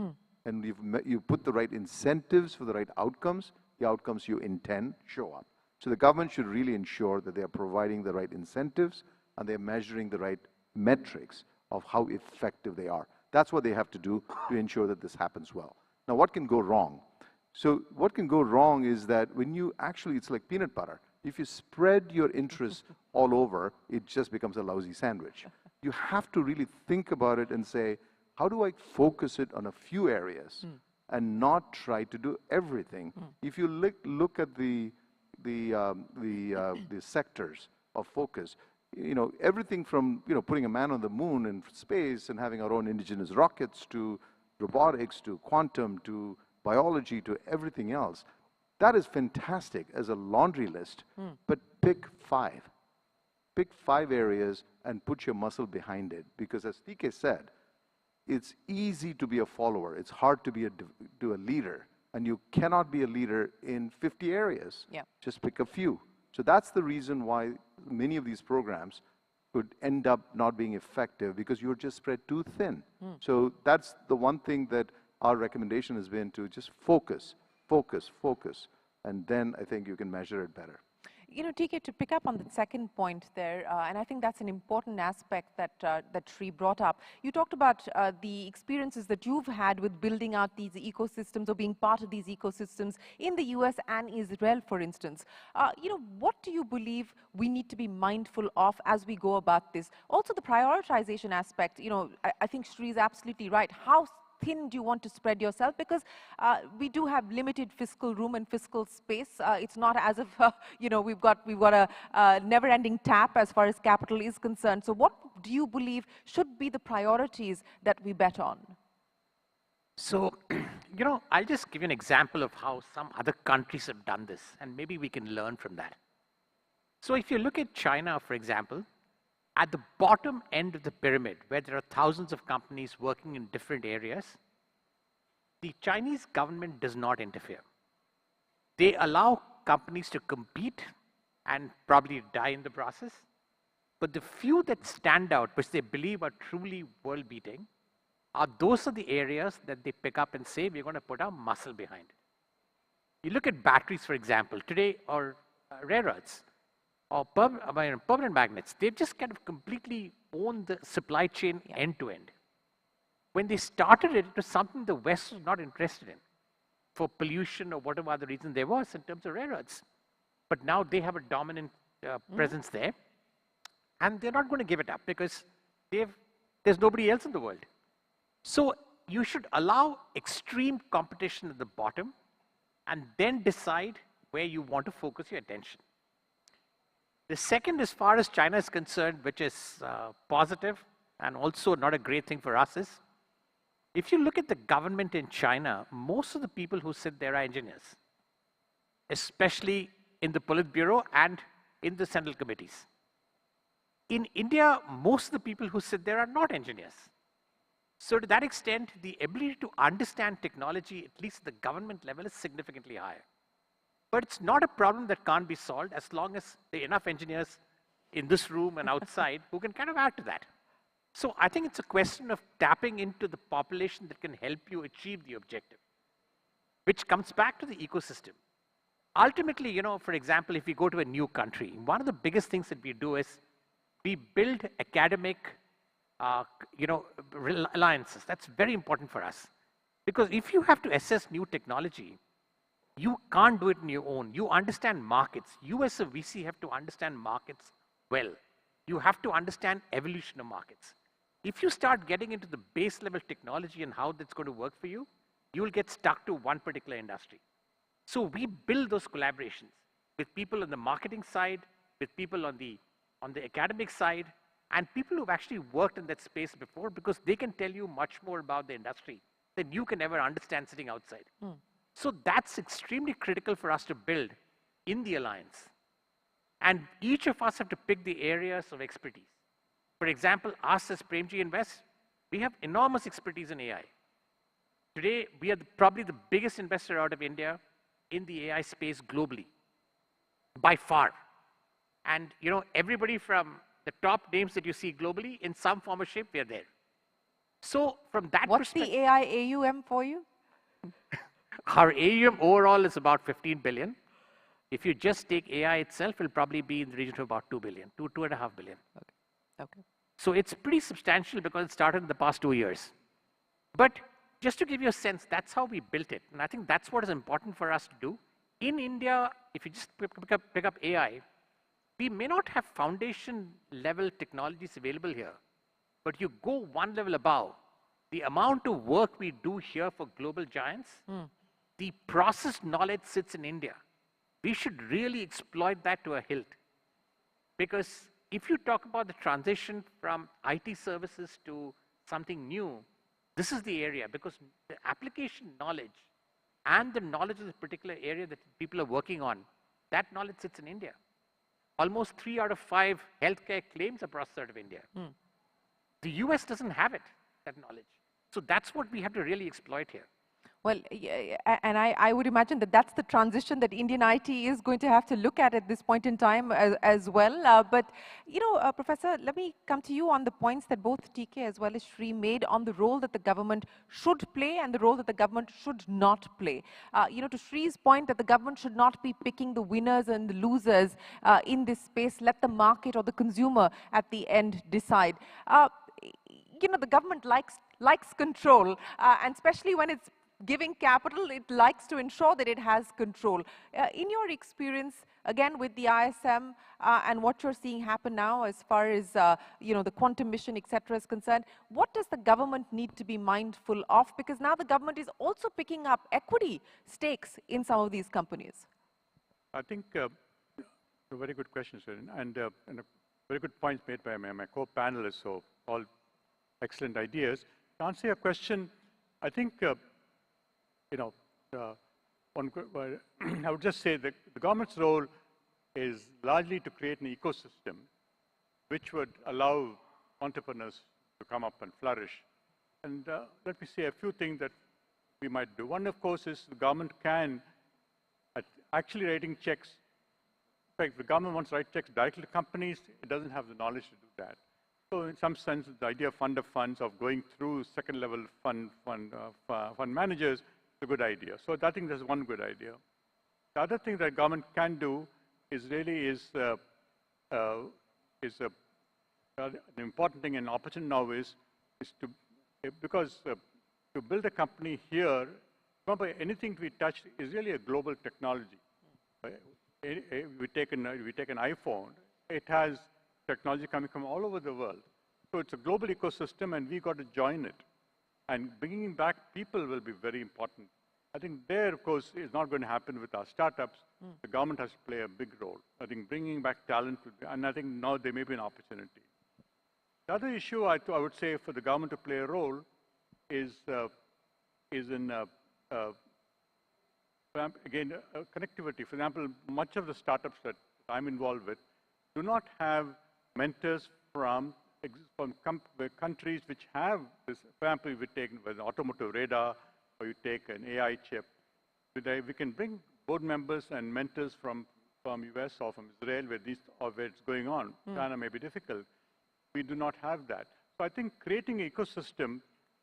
And you put the right incentives for the right outcomes, the outcomes you intend show up. So the government should really ensure that they are providing the right incentives and they're measuring the right metrics of how effective they are. That's what they have to do to ensure that this happens well. Now, what can go wrong? So what can go wrong is that when you actually, it's like peanut butter. If you spread your interests all over, it just becomes a lousy sandwich. You have to really think about it and say, how do I focus it on a few areas and not try to do everything? If you look at the sectors of focus, everything from putting a man on the moon in space and having our own indigenous rockets to robotics to quantum to biology to everything else, that is fantastic as a laundry list. But pick 5. Pick 5 areas and put your muscle behind it, because as TK said, it's easy to be a follower. It's hard to be a leader, and you cannot be a leader in 50 areas. Yeah. Just pick a few. So that's the reason why many of these programs could end up not being effective, because you're just spread too thin. So that's the one thing that our recommendation has been, to just focus, focus, focus, and then I think you can measure it better. TK, to pick up on the second point there, and I think that's an important aspect that that Sri brought up. You talked about the experiences that you've had with building out these ecosystems or being part of these ecosystems in the US and Israel, for instance. What do you believe we need to be mindful of as we go about this? Also, the prioritization aspect. I think Sri is absolutely right. How thin do you want to spread yourself? Because we do have limited fiscal room and fiscal space. It's not as if we've got a never-ending tap as far as capital is concerned. So what do you believe should be the priorities that we bet on? So, I'll just give you an example of how some other countries have done this, and maybe we can learn from that. So if you look at China, for example, at the bottom end of the pyramid, where there are thousands of companies working in different areas, the Chinese government does not interfere. They allow companies to compete and probably die in the process. But the few that stand out, which they believe are truly world-beating, those are the areas that they pick up and say, we're going to put our muscle behind it. You look at batteries, for example, today, or rare earths, or permanent magnets. They've just kind of completely owned the supply chain end to end. When they started it, it was something the West was not interested in, for pollution or whatever other reason there was in terms of rare earths. But now they have a dominant presence there, and they're not going to give it up, because there's nobody else in the world. So you should allow extreme competition at the bottom, and then decide where you want to focus your attention. The second, as far as China is concerned, which is positive and also not a great thing for us, is if you look at the government in China, most of the people who sit there are engineers, especially in the Politburo and in the central committees. In India, most of the people who sit there are not engineers. So to that extent, the ability to understand technology, at least at the government level, is significantly higher. But it's not a problem that can't be solved, as long as there are enough engineers in this room and outside who can kind of add to that. So I think it's a question of tapping into the population that can help you achieve the objective, which comes back to the ecosystem. Ultimately, for example, if we go to a new country, one of the biggest things that we do is we build academic alliances. That's very important for us. Because if you have to assess new technology, you can't do it on your own. You understand markets. You as a VC have to understand markets well. You have to understand evolution of markets. If you start getting into the base level technology and how that's going to work for you, you will get stuck to one particular industry. So we build those collaborations with people on the marketing side, with people on the academic side, and people who've actually worked in that space before, because they can tell you much more about the industry than you can ever understand sitting outside. So that's extremely critical for us to build in the alliance. And each of us have to pick the areas of expertise. For example, us as Premji Invest, we have enormous expertise in AI. Today, we are probably the biggest investor out of India in the AI space globally, by far. And everybody from the top names that you see globally, in some form or shape, we are there. So from that What's the AI AUM for you? Our AUM overall is about 15 billion. If you just take AI itself, it'll probably be in the region of about 2 billion, 2.5 billion. Okay. So it's pretty substantial because it started in the past 2 years. But just to give you a sense, that's how we built it. And I think that's what is important for us to do. In India, if you just pick up AI, we may not have foundation level technologies available here, but you go one level above, the amount of work we do here for global giants, the process knowledge sits in India. We should really exploit that to a hilt. Because if you talk about the transition from IT services to something new, this is the area, because the application knowledge and the knowledge of the particular area that people are working on, that knowledge sits in India. Almost 3 out of 5 healthcare claims are processed out of India. The US doesn't have it, that knowledge. So that's what we have to really exploit here. Well, yeah, and I would imagine that that's the transition that Indian IT is going to have to look at this point in time as well. But, Professor, let me come to you on the points that both TK as well as Sri made on the role that the government should play and the role that the government should not play. To Sri's point that the government should not be picking the winners and the losers in this space. Let the market or the consumer at the end decide. The government likes control, and especially when it's giving capital, it likes to ensure that it has control. In your experience, again, with the ISM and what you're seeing happen now as far as, the quantum mission, et cetera, is concerned, what does the government need to be mindful of? Because now the government is also picking up equity stakes in some of these companies. I think a very good question, Sharon, and very good points made by my co-panelists, so all excellent ideas. To answer your question, I think I would just say that the government's role is largely to create an ecosystem which would allow entrepreneurs to come up and flourish. And let me say a few things that we might do. One, of course, is the government can actually writing checks. In fact, the government wants to write checks directly to companies. It doesn't have the knowledge to do that. So in some sense, the idea of fund of funds, of going through second-level fund managers, is a good idea. So I think that's one good idea. The other thing that government can do is really an important thing and opportunity now is to, because to build a company here, remember anything we touch is really a global technology. We take an iPhone, it has technology coming from all over the world. So it's a global ecosystem and we got to join it. And bringing back people will be very important. I think there, of course, is not going to happen with our startups. The government has to play a big role. I think bringing back talent, and I think now there may be an opportunity. The other issue I would say for the government to play a role is in, again, connectivity. For example, much of the startups that I'm involved with do not have mentors from countries which have this. For example, we take an automotive radar, or you take an AI chip. We can bring board members and mentors from US or from Israel where it's going on. China may be difficult. We do not have that. So I think creating an ecosystem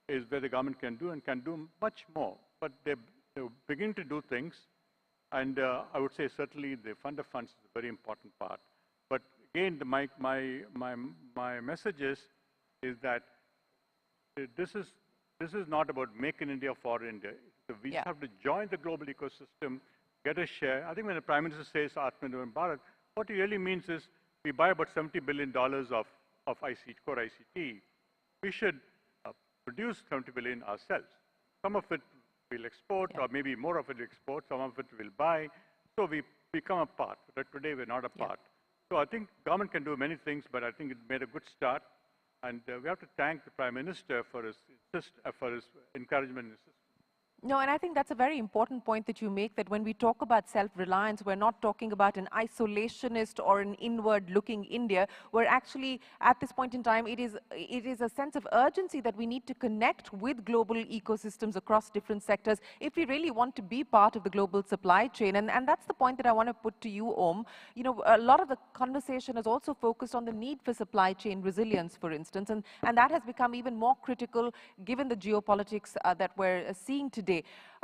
is where the government can do and can do much more. But they're beginning to do things. And I would say certainly the fund of funds is a very important part. But again, my message is that this is not about make in India for India. So we have to join the global ecosystem, get a share. I think when the Prime Minister says Atmanirbhar Bharat, what he really means is we buy about $70 billion of core ICT. We should produce $70 billion ourselves. Some of it we'll export, or maybe more of it we'll export, some of it we'll buy. So we become a part. But today we're not a part. So I think government can do many things, but I think it made a good start. And we have to thank the Prime Minister for his encouragement and assistance. No, and I think that's a very important point that you make, that when we talk about self-reliance, we're not talking about an isolationist or an inward-looking India. We're actually, at this point in time, it is a sense of urgency that we need to connect with global ecosystems across different sectors if we really want to be part of the global supply chain. And that's the point that I want to put to you, Om. You know, a lot of the conversation has also focused on the need for supply chain resilience, for instance, and that has become even more critical given the geopolitics that we're seeing today.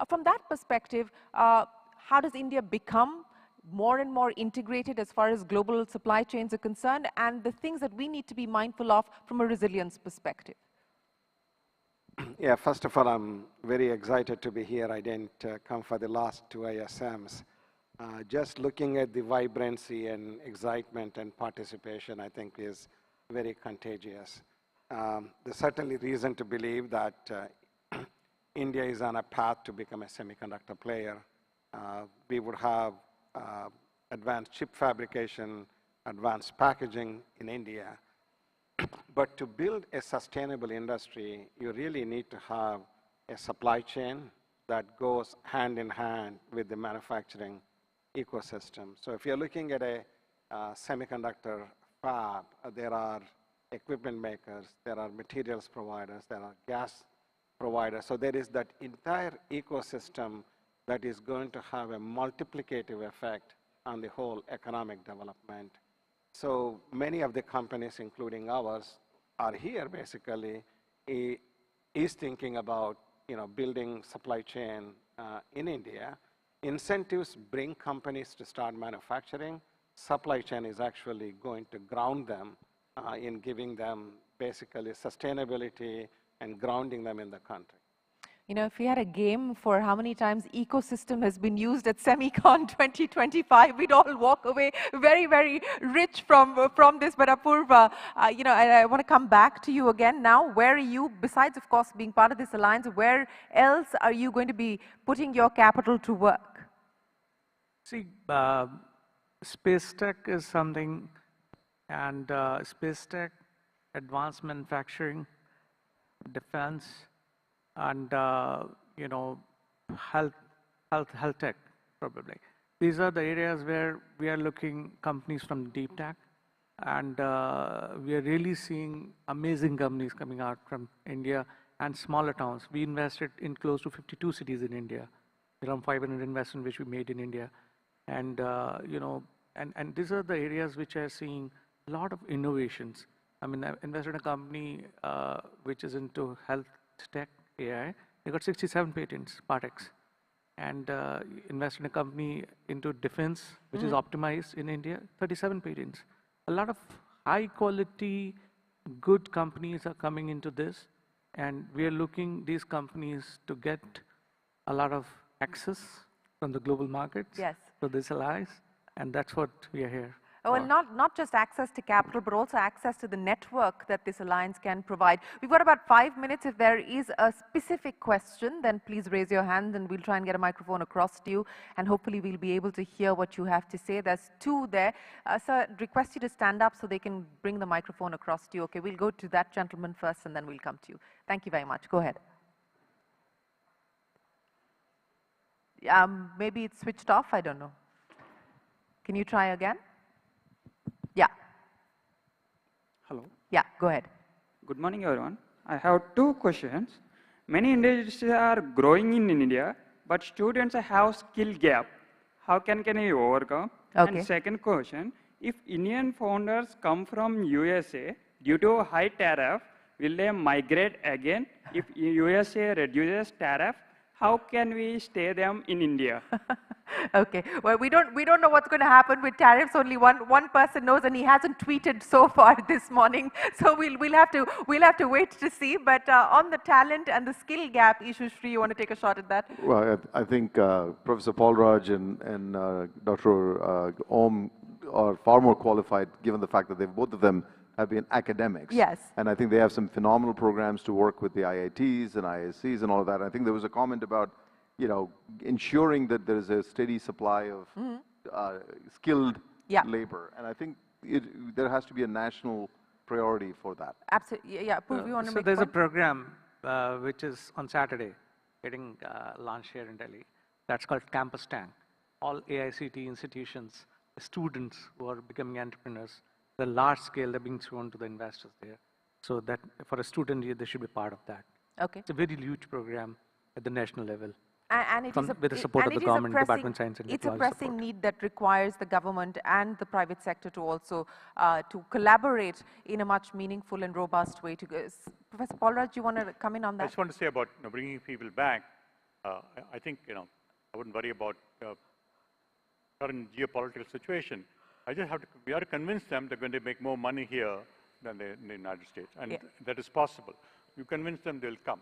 From that perspective, how does India become more and more integrated as far as global supply chains are concerned, and the things that we need to be mindful of from a resilience perspective? Yeah, first of all, I'm very excited to be here. I didn't come for the last two ISMs. Just looking at the vibrancy and excitement and participation, I think is very contagious. There's certainly reason to believe that India is on a path to become a semiconductor player. We would have advanced chip fabrication, advanced packaging in India. But to build a sustainable industry, you really need to have a supply chain that goes hand in hand with the manufacturing ecosystem. So if you're looking at a semiconductor fab, there are equipment makers, there are materials providers, there are gas provider. So there is that entire ecosystem that is going to have a multiplicative effect on the whole economic development. So many of the companies, including ours, are here basically is thinking about building supply chain in India. Incentives bring companies to start manufacturing. Supply chain is actually going to ground them in giving them basically sustainability and grounding them in the country. You know, if we had a game for how many times ecosystem has been used at SEMICON 2025, we'd all walk away very, very rich from this. But Apurva, you know, I want to come back to you again now. Where are you, besides, of course, being part of this alliance, where else are you going to be putting your capital to work? See, space tech is something, and space tech, advanced manufacturing, defense, and you know, health tech probably. These are the areas where we are looking companies from deep tech, and we are really seeing amazing companies coming out from India and smaller towns. We invested in close to 52 cities in India, around 500 investments which we made in India, and you know, and these are the areas which are seeing a lot of innovations. I mean, I invested in a company which is into health tech, AI. They got 67 patents, Partex. And invested in a company into defense, which is optimized in India, 37 patents. A lot of high quality, good companies are coming into this. And we are looking these companies to get a lot of access from the global markets. Yes. So this allies, and that's what we are here. Well, not just access to capital, but also access to the network that this alliance can provide. We've got about 5 minutes. If there is a specific question, then please raise your hand and we'll try and get a microphone across to you. And hopefully we'll be able to hear what you have to say. There's two there. Sir, request you to stand up so they can bring the microphone across to you. Okay, we'll go to that gentleman first and then we'll come to you. Thank you very much. Go ahead. Maybe it's switched off, I don't know. Can you try again? Yeah. Hello. Yeah, go ahead. Good morning, everyone. I have two questions. Many industries are growing in India, but students have skill gap. How can we overcome? Okay. And second question, if Indian founders come from USA due to high tariff, will they migrate again? If USA reduces tariff, how can we stay them in India? Okay. Well, we don't know what's going to happen with tariffs. Only one person knows, and he hasn't tweeted so far this morning. So we'll have to wait to see. But on the talent and the skill gap issue, Shri, you want to take a shot at that? Well, I think Professor Paul Raj and Dr. Om are far more qualified, given the fact that both of them have been academics. Yes. And I think they have some phenomenal programs to work with the IITs and ISCs and all of that. I think there was a comment about, you know, ensuring that there is a steady supply of skilled labor. And I think there has to be a national priority for that. Absolutely. Yeah, Purvi, you want to So make there's a a program which is on Saturday. getting launched here in Delhi. That's called Campus Tank. All AICT institutions, students who are becoming entrepreneurs, the large scale, they're being thrown to the investors there. So that for a student, they should be part of that. Okay. It's a very huge program at the national level. And it is with the support of the government, Department of Science and It's a Technology pressing need that requires the government and the private sector to also to collaborate in a much meaningful and robust way. Professor Paulraj, do you want to come in on that? I just want to say about bringing people back. I think I wouldn't worry about current geopolitical situation. We have to convince them they're going to make more money here than in the United States, and that is possible. You convince them, they'll come.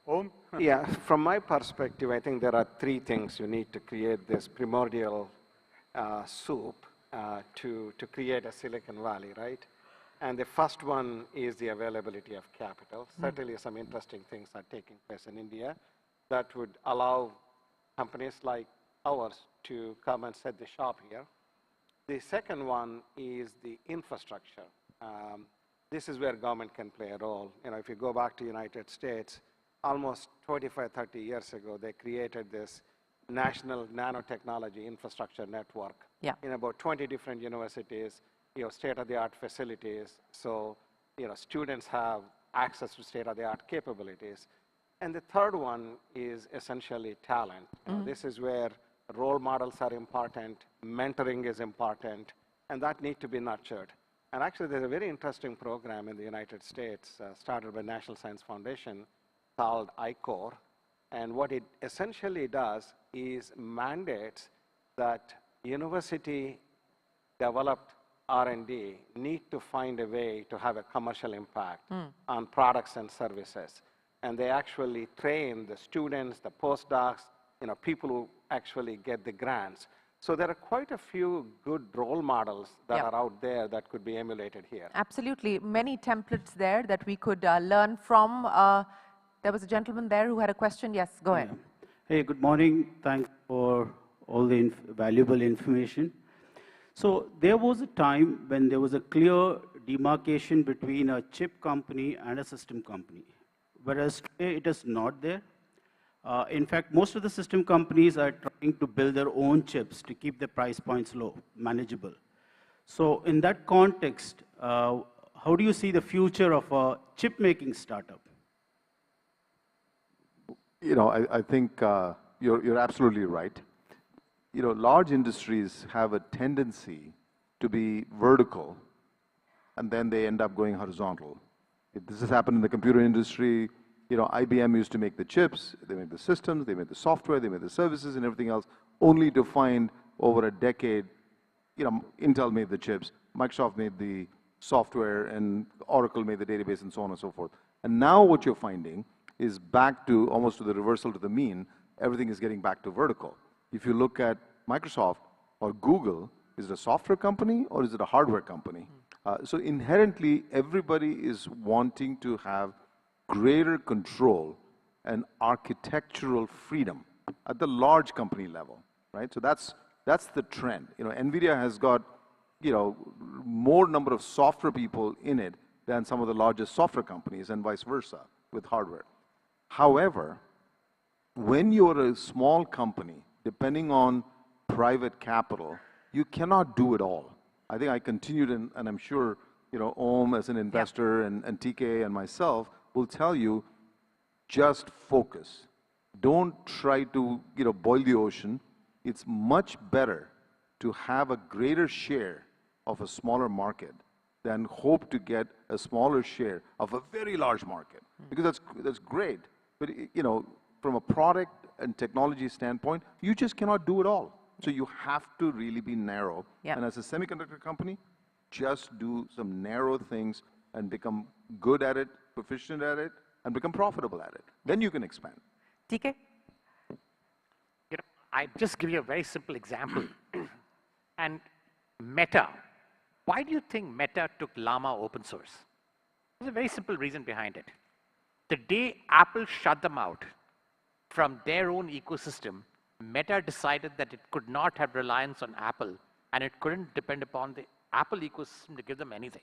Om? Yeah, from my perspective, I think there are three things you need to create this primordial soup to create a Silicon Valley, right? And the first one is the availability of capital. Certainly some interesting things are taking place in India that would allow companies like ours to come and set the shop here. The second one is the infrastructure. This is where government can play a role. If you go back to the United States, almost 25, 30 years ago, they created this National Nanotechnology Infrastructure Network in about 20 different universities, state-of-the-art facilities. So, students have access to state-of-the-art capabilities. And the third one is essentially talent. This is where role models are important, mentoring is important, and that need to be nurtured. And actually, there's a very interesting program in the United States started by National Science Foundation called ICORE. And what it essentially does is mandates that university developed R&D need to find a way to have a commercial impact on products and services. And they actually train the students, the postdocs, people who actually get the grants. So there are quite a few good role models that are out there that could be emulated here. Absolutely. Many templates there that we could learn from. There was a gentleman there who had a question. Yes, go ahead. Hey, good morning. Thanks for all the valuable information. So there was a time when there was a clear demarcation between a chip company and a system company, whereas today it is not there. In fact, most of the system companies are trying to build their own chips to keep the price points low, manageable. So in that context, how do you see the future of a chip-making startup? I think you're absolutely right. Large industries have a tendency to be vertical, and then they end up going horizontal. This has happened in the computer industry. IBM used to make the chips, they made the systems, they made the software, they made the services and everything else, only to find over a decade, Intel made the chips, Microsoft made the software, and Oracle made the database, and so on and so forth. And now what you're finding is back to almost to the reversal to the mean. Everything is getting back to vertical. If you look at Microsoft or Google, is it a software company or is it a hardware company? So inherently, everybody is wanting to have greater control and architectural freedom at the large company level, right? So that's the trend. NVIDIA has got, more number of software people in it than some of the largest software companies, and vice versa with hardware. However, when you're a small company, depending on private capital, you cannot do it all. I think I continued, and I'm sure, Om as an investor and TK and myself will tell you, just focus. Don't try to, boil the ocean. It's much better to have a greater share of a smaller market than hope to get a smaller share of a very large market. Because that's great. But, from a product and technology standpoint, you just cannot do it all. So you have to really be narrow. And as a semiconductor company, just do some narrow things and become good at it, proficient at it, and become profitable at it. Then you can expand. TK? I just give you a very simple example. And Meta, why do you think Meta took Llama open source? There's a very simple reason behind it. The day Apple shut them out from their own ecosystem, Meta decided that it could not have reliance on Apple, and it couldn't depend upon the Apple ecosystem to give them anything.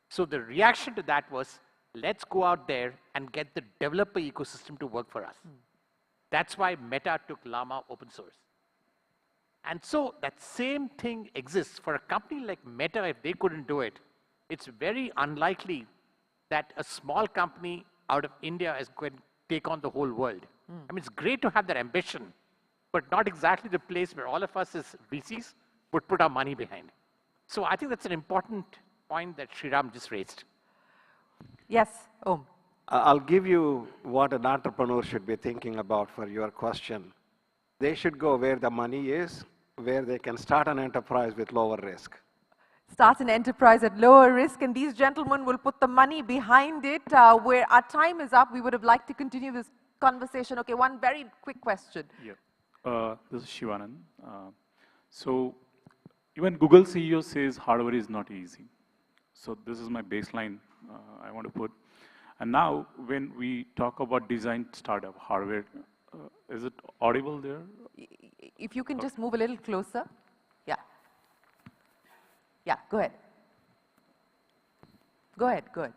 So the reaction to that was, let's go out there and get the developer ecosystem to work for us. That's why Meta took Llama open source. And so that same thing exists for a company like Meta. If they couldn't do it, it's very unlikely that a small company out of India is going to take on the whole world. I mean, it's great to have that ambition, but not exactly the place where all of us as VCs would put our money behind. So I think that's an important point that Sriram just raised. Yes, Om. I'll give you what an entrepreneur should be thinking about for your question. They should go where the money is, where they can start an enterprise with lower risk. Start an enterprise at lower risk, and these gentlemen will put the money behind it. Where our time is up, we would have liked to continue this conversation. Okay, one very quick question. Yeah, this is Shivanand. So even Google CEO says hardware is not easy. So this is my baseline I want to put. And now when we talk about design startup hardware, is it audible there? If you can just move a little closer. Yeah. Yeah, go ahead. Go ahead, go ahead.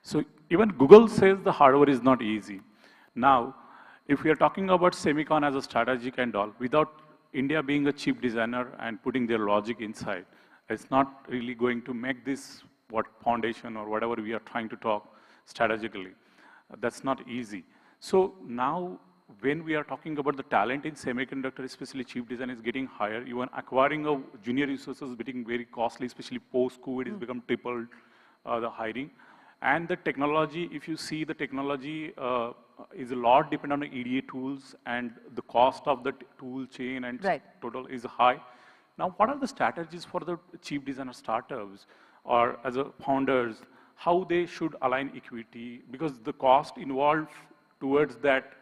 So even Google says the hardware is not easy. Now, if we are talking about SEMICON as a strategic and all, without India being a chip designer and putting their logic inside, it's not really going to make this what foundation or whatever we are trying to talk strategically. That's not easy. So now when we are talking about the talent in semiconductor, especially chip design is getting higher, even acquiring a junior resources is getting very costly, especially post-COVID it's become tripled the hiring. And the technology, if you see the technology is a lot dependent on the EDA tools, and the cost of the tool chain and total is high. Now, what are the strategies for the chip designer startups or as a founders, how they should align equity? Because the cost involved towards that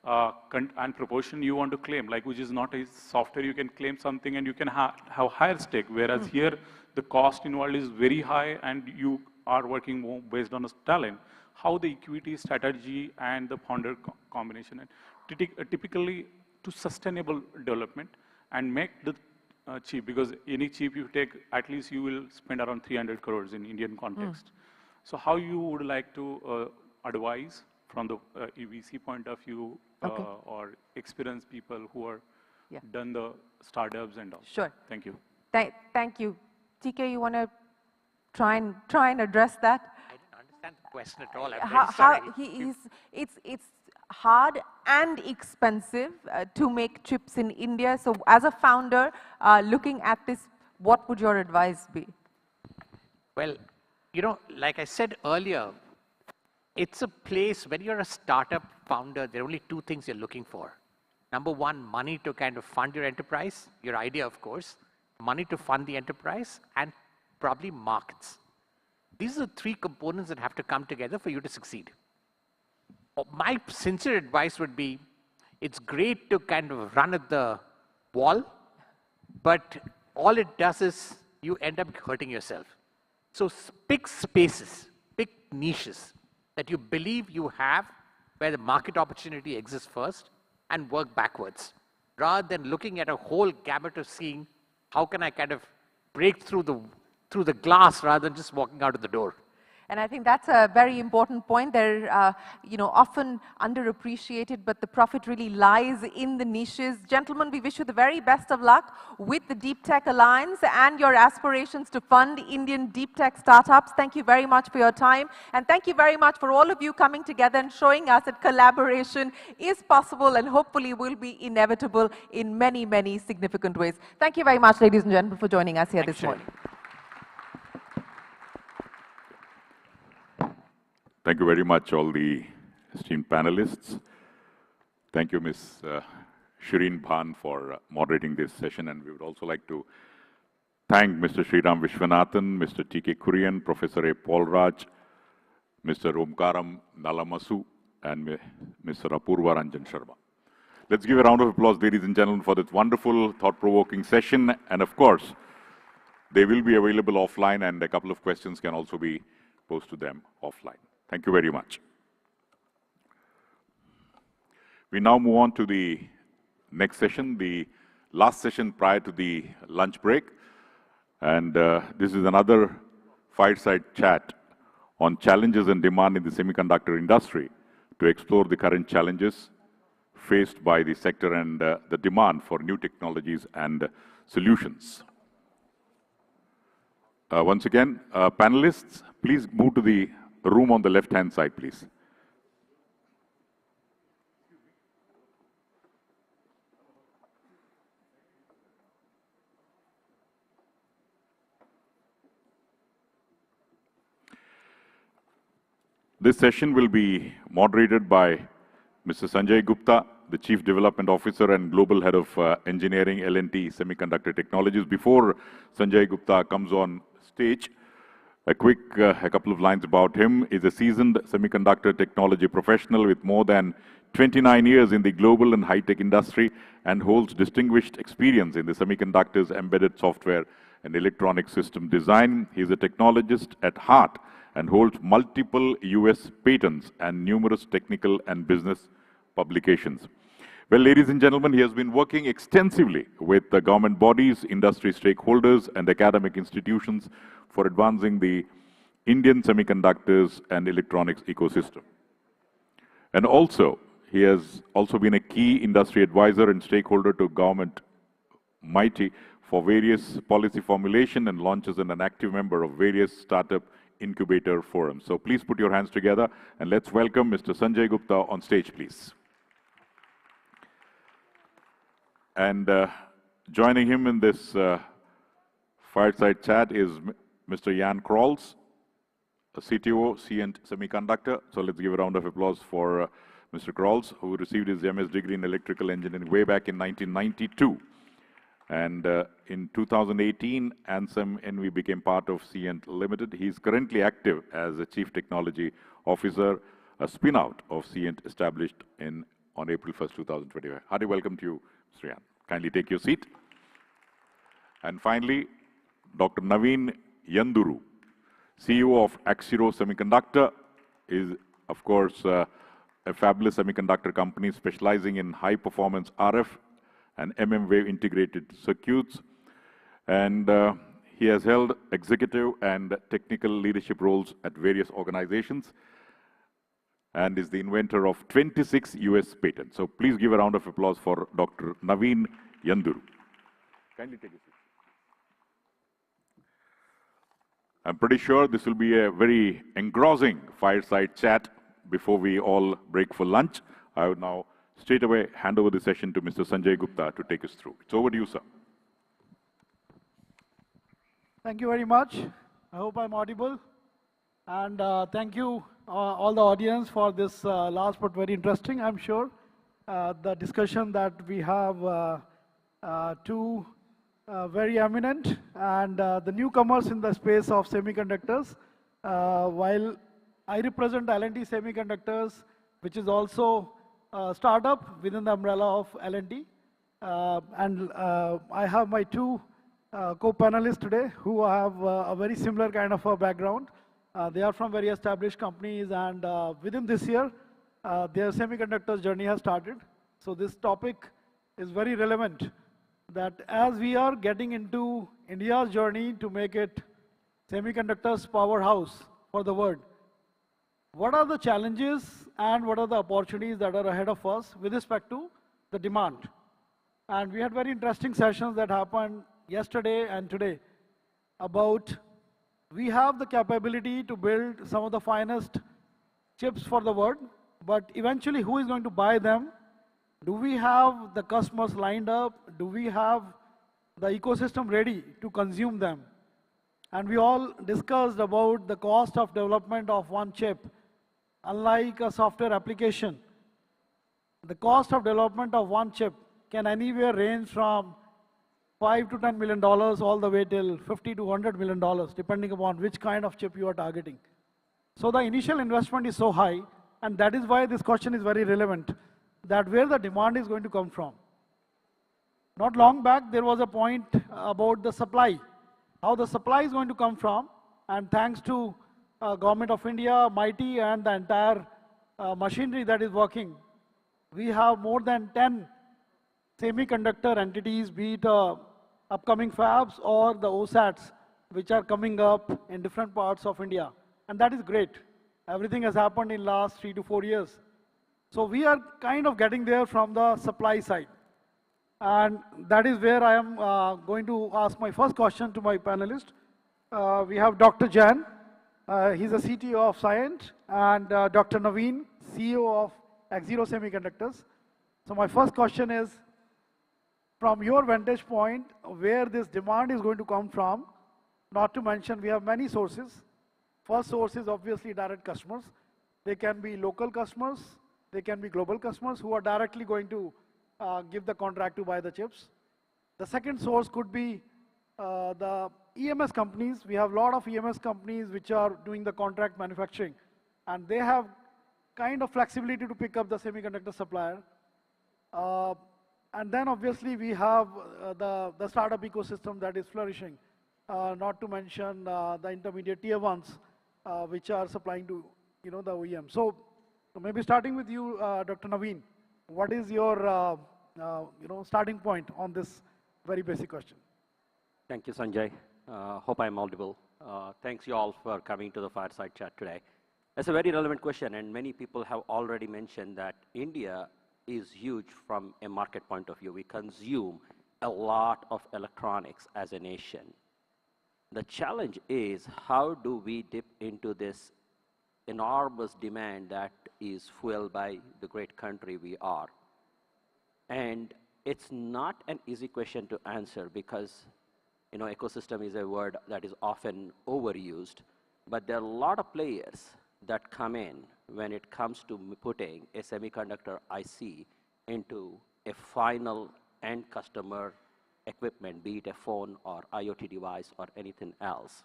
and proportion you want to claim, like which is not a software, you can claim something and you can have higher stake, whereas here the cost involved is very high and you are working more based on a talent. How the equity strategy and the founder combination, and typically to sustainable development and make the chip, because any chip you take, at least you will spend around 300 crores in Indian context. So how you would like to advise from the EVC point of view or experienced people who are done the startups and all? Sure. Thank you. Thank you. TK, you want to try and address that? I didn't understand the question at all. I'm very sorry. It's hard and expensive to make chips in India. So as a founder, looking at this, what would your advice be? Well, you know, like I said earlier, it's a place when you're a startup founder, there are only two things you're looking for. Number one, money to kind of fund your enterprise, your idea, of course, money to fund the enterprise, and probably markets. These are the three components that have to come together for you to succeed. My sincere advice would be, it's great to kind of run at the wall, but all it does is you end up hurting yourself. So pick spaces, pick niches that you believe you have where the market opportunity exists first and work backwards, rather than looking at a whole gamut of seeing how can I kind of break through the glass rather than just walking out of the door. And I think that's a very important point. They're often underappreciated, but the profit really lies in the niches. Gentlemen, we wish you the very best of luck with the Deep Tech Alliance and your aspirations to fund Indian deep tech startups. Thank you very much for your time. And thank you very much for all of you coming together and showing us that collaboration is possible and hopefully will be inevitable in many, many significant ways. Thank you very much, ladies and gentlemen, for joining us here this morning. Thank you very much, all the esteemed panelists. Thank you, Ms. Shireen Bhan, for moderating this session. And we would also like to thank Mr. Sriram Vishwanathan, Mr. T.K. Kurian, Professor A. Paulraj, Mr. Omkaram Nalamasu, and Mr. Apurva Ranjan Sharma. Let's give a round of applause, ladies and gentlemen, for this wonderful, thought-provoking session. And of course, they will be available offline, and a couple of questions can also be posed to them offline. Thank you very much. We now move on to the next session, the last session prior to the lunch break. And this is another fireside chat on challenges and demand in the semiconductor industry to explore the current challenges faced by the sector and the demand for new technologies and solutions. Once again, panelists, please move to the room on the left-hand side, please. This session will be moderated by Mr. Sanjay Gupta, the Chief Development Officer and Global Head of Engineering, L&T Semiconductor Technologies. Before Sanjay Gupta comes on stage, a couple of lines about him. He's a seasoned semiconductor technology professional with more than 29 years in the global and high-tech industry and holds distinguished experience in the semiconductors, embedded software, and electronic system design. He's a technologist at heart and holds multiple US patents and numerous technical and business publications. Well, ladies and gentlemen, he has been working extensively with the government bodies, industry stakeholders, and academic institutions for advancing the Indian semiconductors and electronics ecosystem. And also, he has also been a key industry advisor and stakeholder to government MITI for various policy formulation and launches and an active member of various startup incubator forums. So please put your hands together and let's welcome Mr. Sanjay Gupta on stage, please. And joining him in this fireside chat is Mr. Jan Krolls, CTO, Siemens Semiconductor. So let's give a round of applause for Mr. Krolls, who received his MS degree in electrical engineering way back in 1992. And in 2018, Ansem NV became part of Siemens Limited. He's currently active as a Chief Technology Officer, a spin-out of Siemens established on April 1st, 2025. Hearty welcome to you, Mr. Jan. Kindly take your seat. And finally, Dr. Naveen Yanduru, CEO of Axiro Semiconductor, is, of course, a fabulous semiconductor company specializing in high-performance RF and wave integrated circuits. And he has held executive and technical leadership roles at various organizations and is the inventor of 26 US patents. So please give a round of applause for Dr. Naveen Yanduru. Kindly take a seat. I'm pretty sure this will be a very engrossing fireside chat before we all break for lunch. I would now straight away hand over the session to Mr. Sanjay Gupta to take us through. It's over to you, sir. Thank you very much. I hope I'm audible. And thank you, all the audience, for this last but very interesting, I'm sure. The discussion that we have two very eminent and the newcomers in the space of semiconductors. While I represent L&T Semiconductors, which is also startup within the umbrella of L&T. And I have my two co-panelists today who have a very similar kind of a background. They are from very established companies, and within this year, their semiconductors journey has started. So this topic is very relevant, that as we are getting into India's journey to make it semiconductors powerhouse for the world, what are the challenges and what are the opportunities that are ahead of us with respect to the demand? And we had very interesting sessions that happened yesterday and today about we have the capability to build some of the finest chips for the world, but eventually who is going to buy them? Do we have the customers lined up? Do we have the ecosystem ready to consume them? And we all discussed about the cost of development of one chip. Unlike a software application, the cost of development of one chip can anywhere range from $5 to $10 million all the way till $50 to $100 million, depending upon which kind of chip you are targeting. So the initial investment is so high, and that is why this question is very relevant, that where the demand is going to come from. Not long back, there was a point about the supply, how the supply is going to come from, and thanks to Government of India, MITI, and the entire machinery that is working, we have more than 10 semiconductor entities, be it upcoming fabs or the OSATs, which are coming up in different parts of India. And that is great. Everything has happened in last 3 to 4 years. So we are kind of getting there from the supply side. And that is where I am going to ask my first question to my panelist. We have Dr. Jain. He's a CTO of Cyient, and Dr. Naveen, CEO of X0 Semiconductors. So my first question is, from your vantage point, where this demand is going to come from, not to mention we have many sources. First source is obviously direct customers. They can be local customers, they can be global customers who are directly going to give the contract to buy the chips. The second source could be the EMS companies. We have a lot of EMS companies which are doing the contract manufacturing, and they have kind of flexibility to pick up the semiconductor supplier. And then obviously we have the startup ecosystem that is flourishing, not to mention the intermediate tier ones, which are supplying to the OEM. So maybe starting with you, Dr. Naveen, what is your starting point on this very basic question? Thank you, Sanjay. Hope I'm audible. Thanks you all for coming to the fireside chat today. That's a very relevant question, and many people have already mentioned that India is huge from a market point of view. We consume a lot of electronics as a nation. The challenge is, how do we dip into this enormous demand that is fueled by the great country we are? And it's not an easy question to answer because ecosystem is a word that is often overused, but there are a lot of players that come in when it comes to putting a semiconductor IC into a final end customer equipment, be it a phone or IoT device or anything else.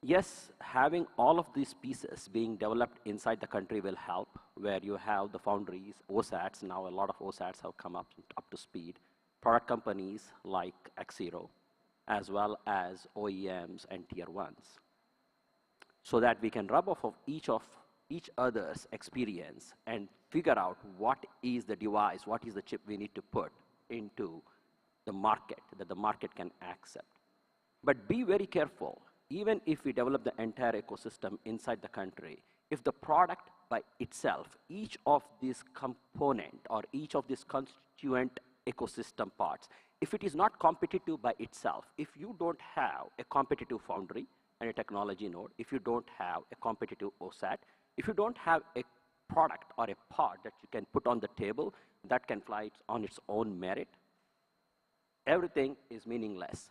Yes, having all of these pieces being developed inside the country will help, where you have the foundries, OSATs. Now a lot of OSATs have come up to speed. Product companies like X0, as well as OEMs and tier ones, so that we can rub off of each other's experience and figure out what is the device, what is the chip we need to put into the market that the market can accept. But be very careful. Even if we develop the entire ecosystem inside the country, if the product by itself, each of these component or each of these constituent ecosystem parts, if it is not competitive by itself, if you don't have a competitive foundry and a technology node, if you don't have a competitive OSAT, if you don't have a product or a part that you can put on the table that can fly on its own merit, everything is meaningless.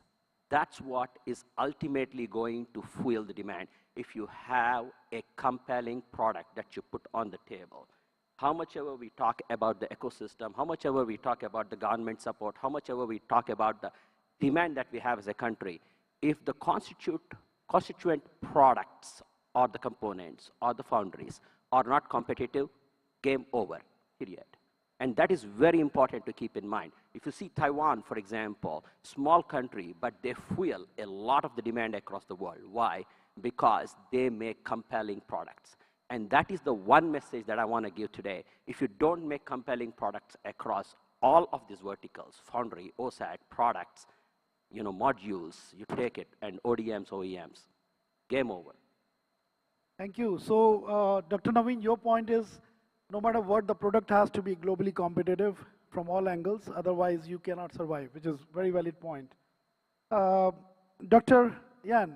That's what is ultimately going to fuel the demand. If you have a compelling product that you put on the table, how much ever we talk about the ecosystem, how much ever we talk about the government support, how much ever we talk about the demand that we have as a country, if the constituent products or the components or the foundries are not competitive, game over, period. And that is very important to keep in mind. If you see Taiwan, for example, small country, but they fuel a lot of the demand across the world. Why? Because they make compelling products. And that is the one message that I want to give today. If you don't make compelling products across all of these verticals, foundry, OSAT, products, modules, you take it, and ODMs, OEMs, game over. Thank you. So, Dr. Naveen, your point is, no matter what, the product has to be globally competitive from all angles, otherwise you cannot survive, which is a very valid point. Dr. Yan,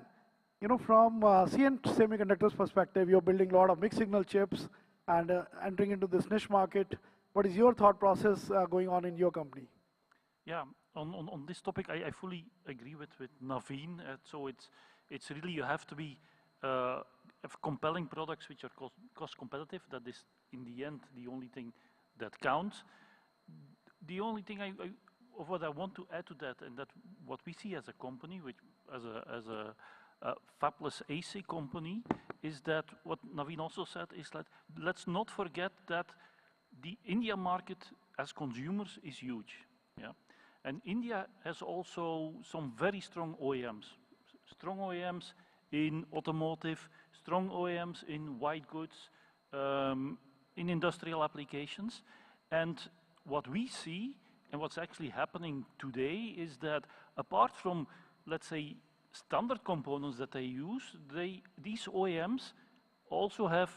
from Siemens Semiconductor's perspective, you're building a lot of mixed signal chips and entering into this niche market. What is your thought process going on in your company? Yeah, on this topic, I fully agree with Naveen. So it's really, you have to be have compelling products which are cost competitive. That is, in the end, the only thing that counts. The only thing of what I want to add to that, and that what we see as a company, which as a fabless ASIC company, is that what Naveen also said is that let's not forget that the India market as consumers is huge. Yeah, and India has also some very strong OEMs in automotive, strong OEMs in white goods, in industrial applications. And what we see and what's actually happening today is that apart from, let's say, standard components that they use, these OEMs also have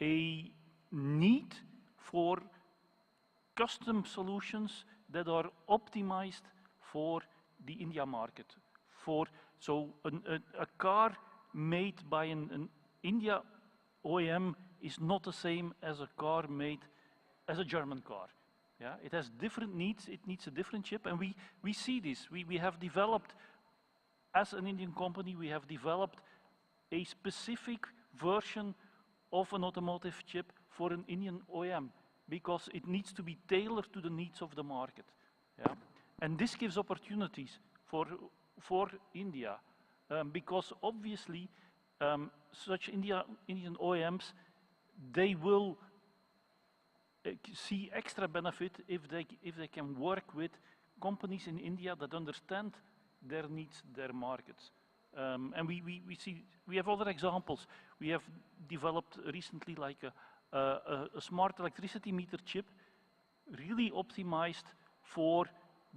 a need for custom solutions that are optimized for the India market. So a car made by an India OEM is not the same as a car made as a German car. Yeah, it has different needs, it needs a different chip, and we see this. We have developed, as an Indian company, we have developed a specific version of an automotive chip for an Indian OEM, because it needs to be tailored to the needs of the market. Yeah? And this gives opportunities for India, because obviously such Indian OEMs, they will see extra benefit if they can work with companies in India that understand their needs, their markets. And we have other examples. We have developed recently like a smart electricity meter chip, really optimized for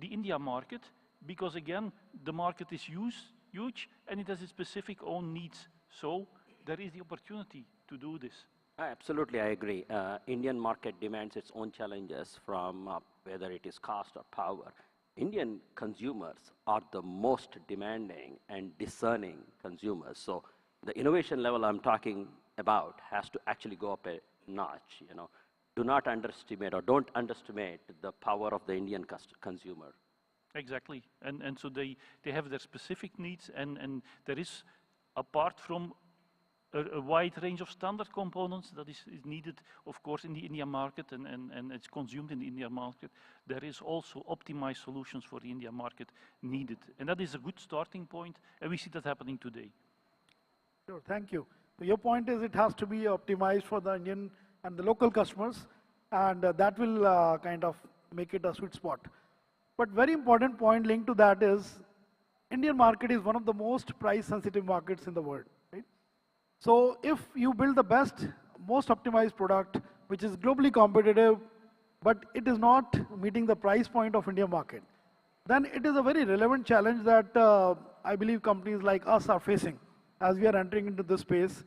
the India market, because again, the market is huge and it has its specific own needs. So there is the opportunity to do this. Absolutely, I agree. Indian market demands its own challenges from whether it is cost or power. Indian consumers are the most demanding and discerning consumers. So the innovation level I'm talking about has to actually go up a notch. You know, do not underestimate or don't underestimate the power of the Indian consumer. Exactly, and so they have their specific needs, and there is, apart from a wide range of standard components that is needed, of course, in the India market, and it's consumed in the India market, there is also optimized solutions for the India market needed. And that is a good starting point, and we see that happening today. Sure, thank you. So your point is it has to be optimized for the Indian and the local customers, and that will kind of make it a sweet spot. But very important point linked to that is Indian market is one of the most price sensitive markets in the world. So if you build the best, most optimized product, which is globally competitive, but it is not meeting the price point of Indian market, then it is a very relevant challenge that I believe companies like us are facing as we are entering into this space.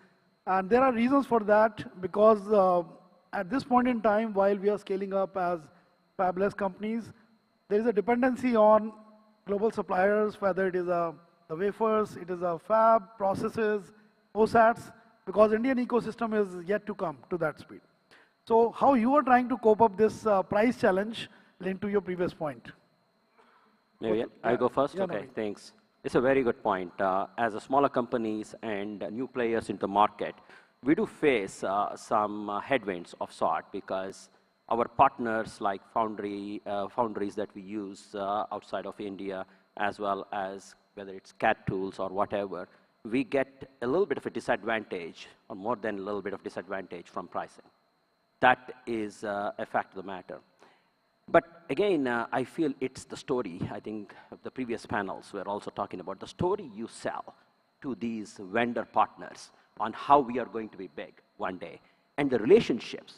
And there are reasons for that, because at this point in time, while we are scaling up as fabless companies, there is a dependency on global suppliers, whether it is the wafers, it is a fab, processes, OSATs, because Indian ecosystem is yet to come to that speed. So how you are trying to cope up this price challenge linked to your previous point? Maybe I go first? Yeah, okay, thanks. It's a very good point. As a smaller companies and new players in the market, we do face some headwinds of sort, because our partners like foundries that we use outside of India, as well as whether it's CAD tools or whatever, we get a little bit of a disadvantage, or more than a little bit of disadvantage from pricing. That is a fact of the matter. But again, I feel it's the story. I think the previous panels were also talking about the story you sell to these vendor partners on how we are going to be big one day, and the relationships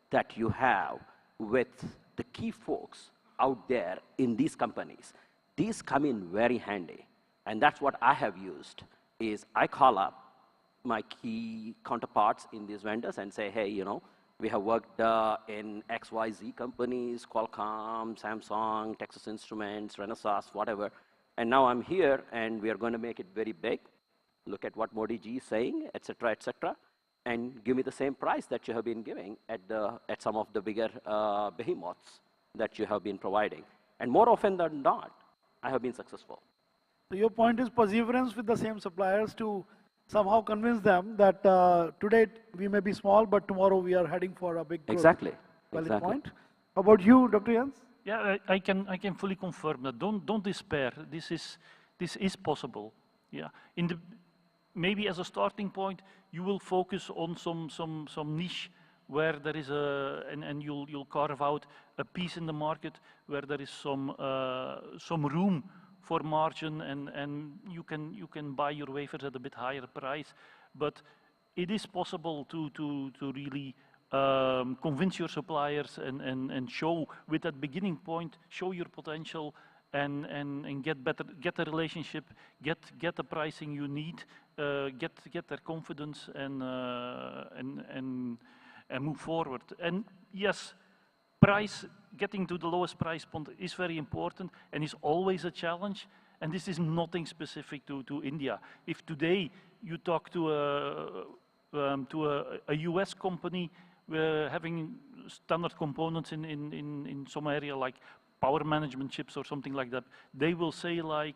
that you have with the key folks out there in these companies. These come in very handy, and that's what I have used. Is I call up my key counterparts in these vendors and say, hey, you know, we have worked in XYZ companies, Qualcomm, Samsung, Texas Instruments, Renesas, whatever, and now I'm here and we are going to make it very big. Look at what Modi ji is saying, etc., and give me the same price that you have been giving at some of the bigger behemoths that you have been providing. And more often than not, I have been successful. So your point is perseverance with the same suppliers to somehow convince them that today we may be small, but tomorrow we are heading for a big growth. Exactly. Valid point. How about you, Dr. Jens? Yeah, I can fully confirm that. Don't despair. This is possible. Yeah. Maybe as a starting point, you will focus on some niche where there is and you'll carve out a piece in the market where there is some room for margin, and you can buy your wafers at a bit higher price. But it is possible to really convince your suppliers and show with that beginning point, show your potential, and get the relationship, get the pricing you need, get their confidence and move forward. And yes, getting to the lowest price point is very important and is always a challenge. And this is nothing specific to India. If today you talk to a US company having standard components in some area like power management chips or something like that, they will say like,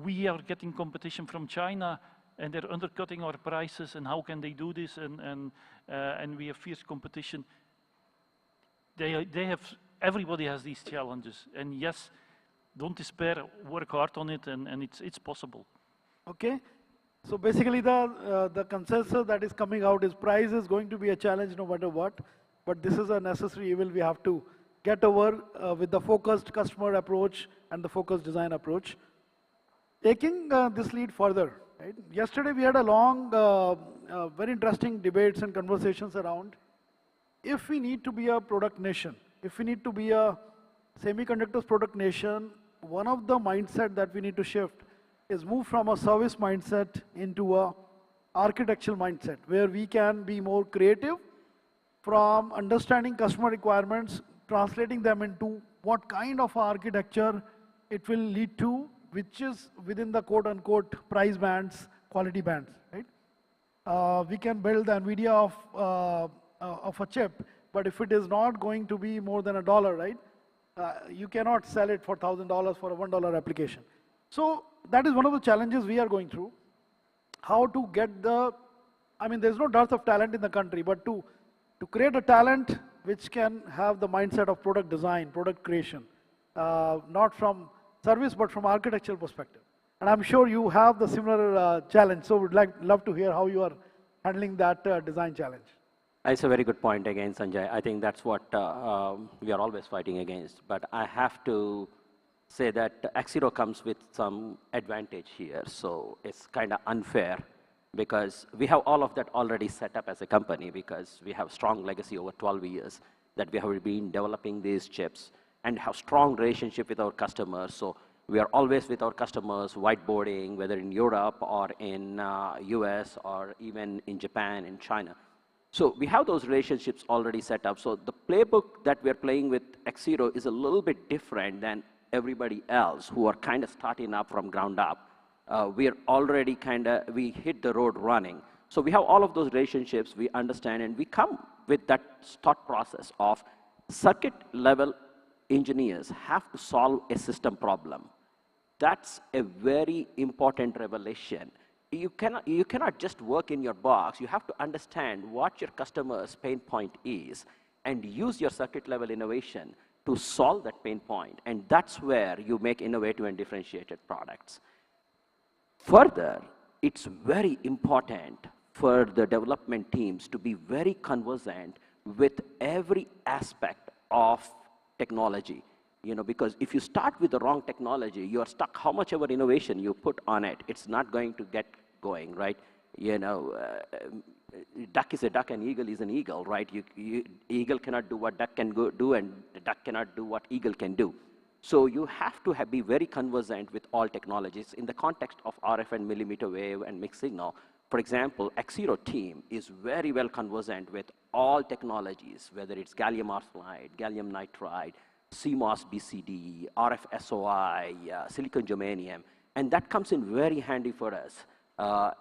we are getting competition from China and they're undercutting our prices, and how can they do this? And we have fierce competition. Everybody has these challenges, and yes, don't despair, work hard on it, and it's possible. Okay, so basically the consensus that is coming out is price is going to be a challenge no matter what, but this is a necessary evil we have to get over with the focused customer approach and the focused design approach. Taking this lead further, right? Yesterday we had a long, very interesting debates and conversations around if we need to be a product nation, if we need to be a semiconductors product nation, one of the mindset that we need to shift is move from a service mindset into a architectural mindset, where we can be more creative from understanding customer requirements, translating them into what kind of architecture it will lead to, which is within the quote unquote price bands, quality bands, right? We can build the NVIDIA of a chip, but if it is not going to be more than $1, right? You cannot sell it for $1,000 for a $1 application. So that is one of the challenges we are going through. How to get there's no dearth of talent in the country, but to create a talent which can have the mindset of product design, product creation, not from service, but from architectural perspective. And I'm sure you have the similar challenge, so we'd love to hear how you are handling that design challenge. It's a very good point again, Sanjay. I think that's what we are always fighting against. But I have to say that Axiro comes with some advantage here. So it's kind of unfair because we have all of that already set up as a company, because we have strong legacy over 12 years that we have been developing these chips and have strong relationship with our customers. So we are always with our customers whiteboarding, whether in Europe or in US or even in Japan and China. So we have those relationships already set up. So the playbook that we're playing with Axiro is a little bit different than everybody else who are kind of starting up from ground up. We're already we hit the road running. So we have all of those relationships, we understand, and we come with that thought process of circuit level engineers have to solve a system problem. That's a very important revelation. You cannot just work in your box. You have to understand what your customer's pain point is and use your circuit level innovation to solve that pain point. And that's where you make innovative and differentiated products. Further, it's very important for the development teams to be very conversant with every aspect of technology. Because if you start with the wrong technology, you are stuck. How much ever innovation you put on it, it's not going to get going, right? Duck is a duck and eagle is an eagle, right? Eagle cannot do what duck can do, and the duck cannot do what eagle can do. So you have to be very conversant with all technologies in the context of RF and millimeter wave and mixed signal. For example, Axiro team is very well conversant with all technologies, whether it's gallium arsenide, gallium nitride, CMOS BCD, RF SOI, silicon germanium, and that comes in very handy for us.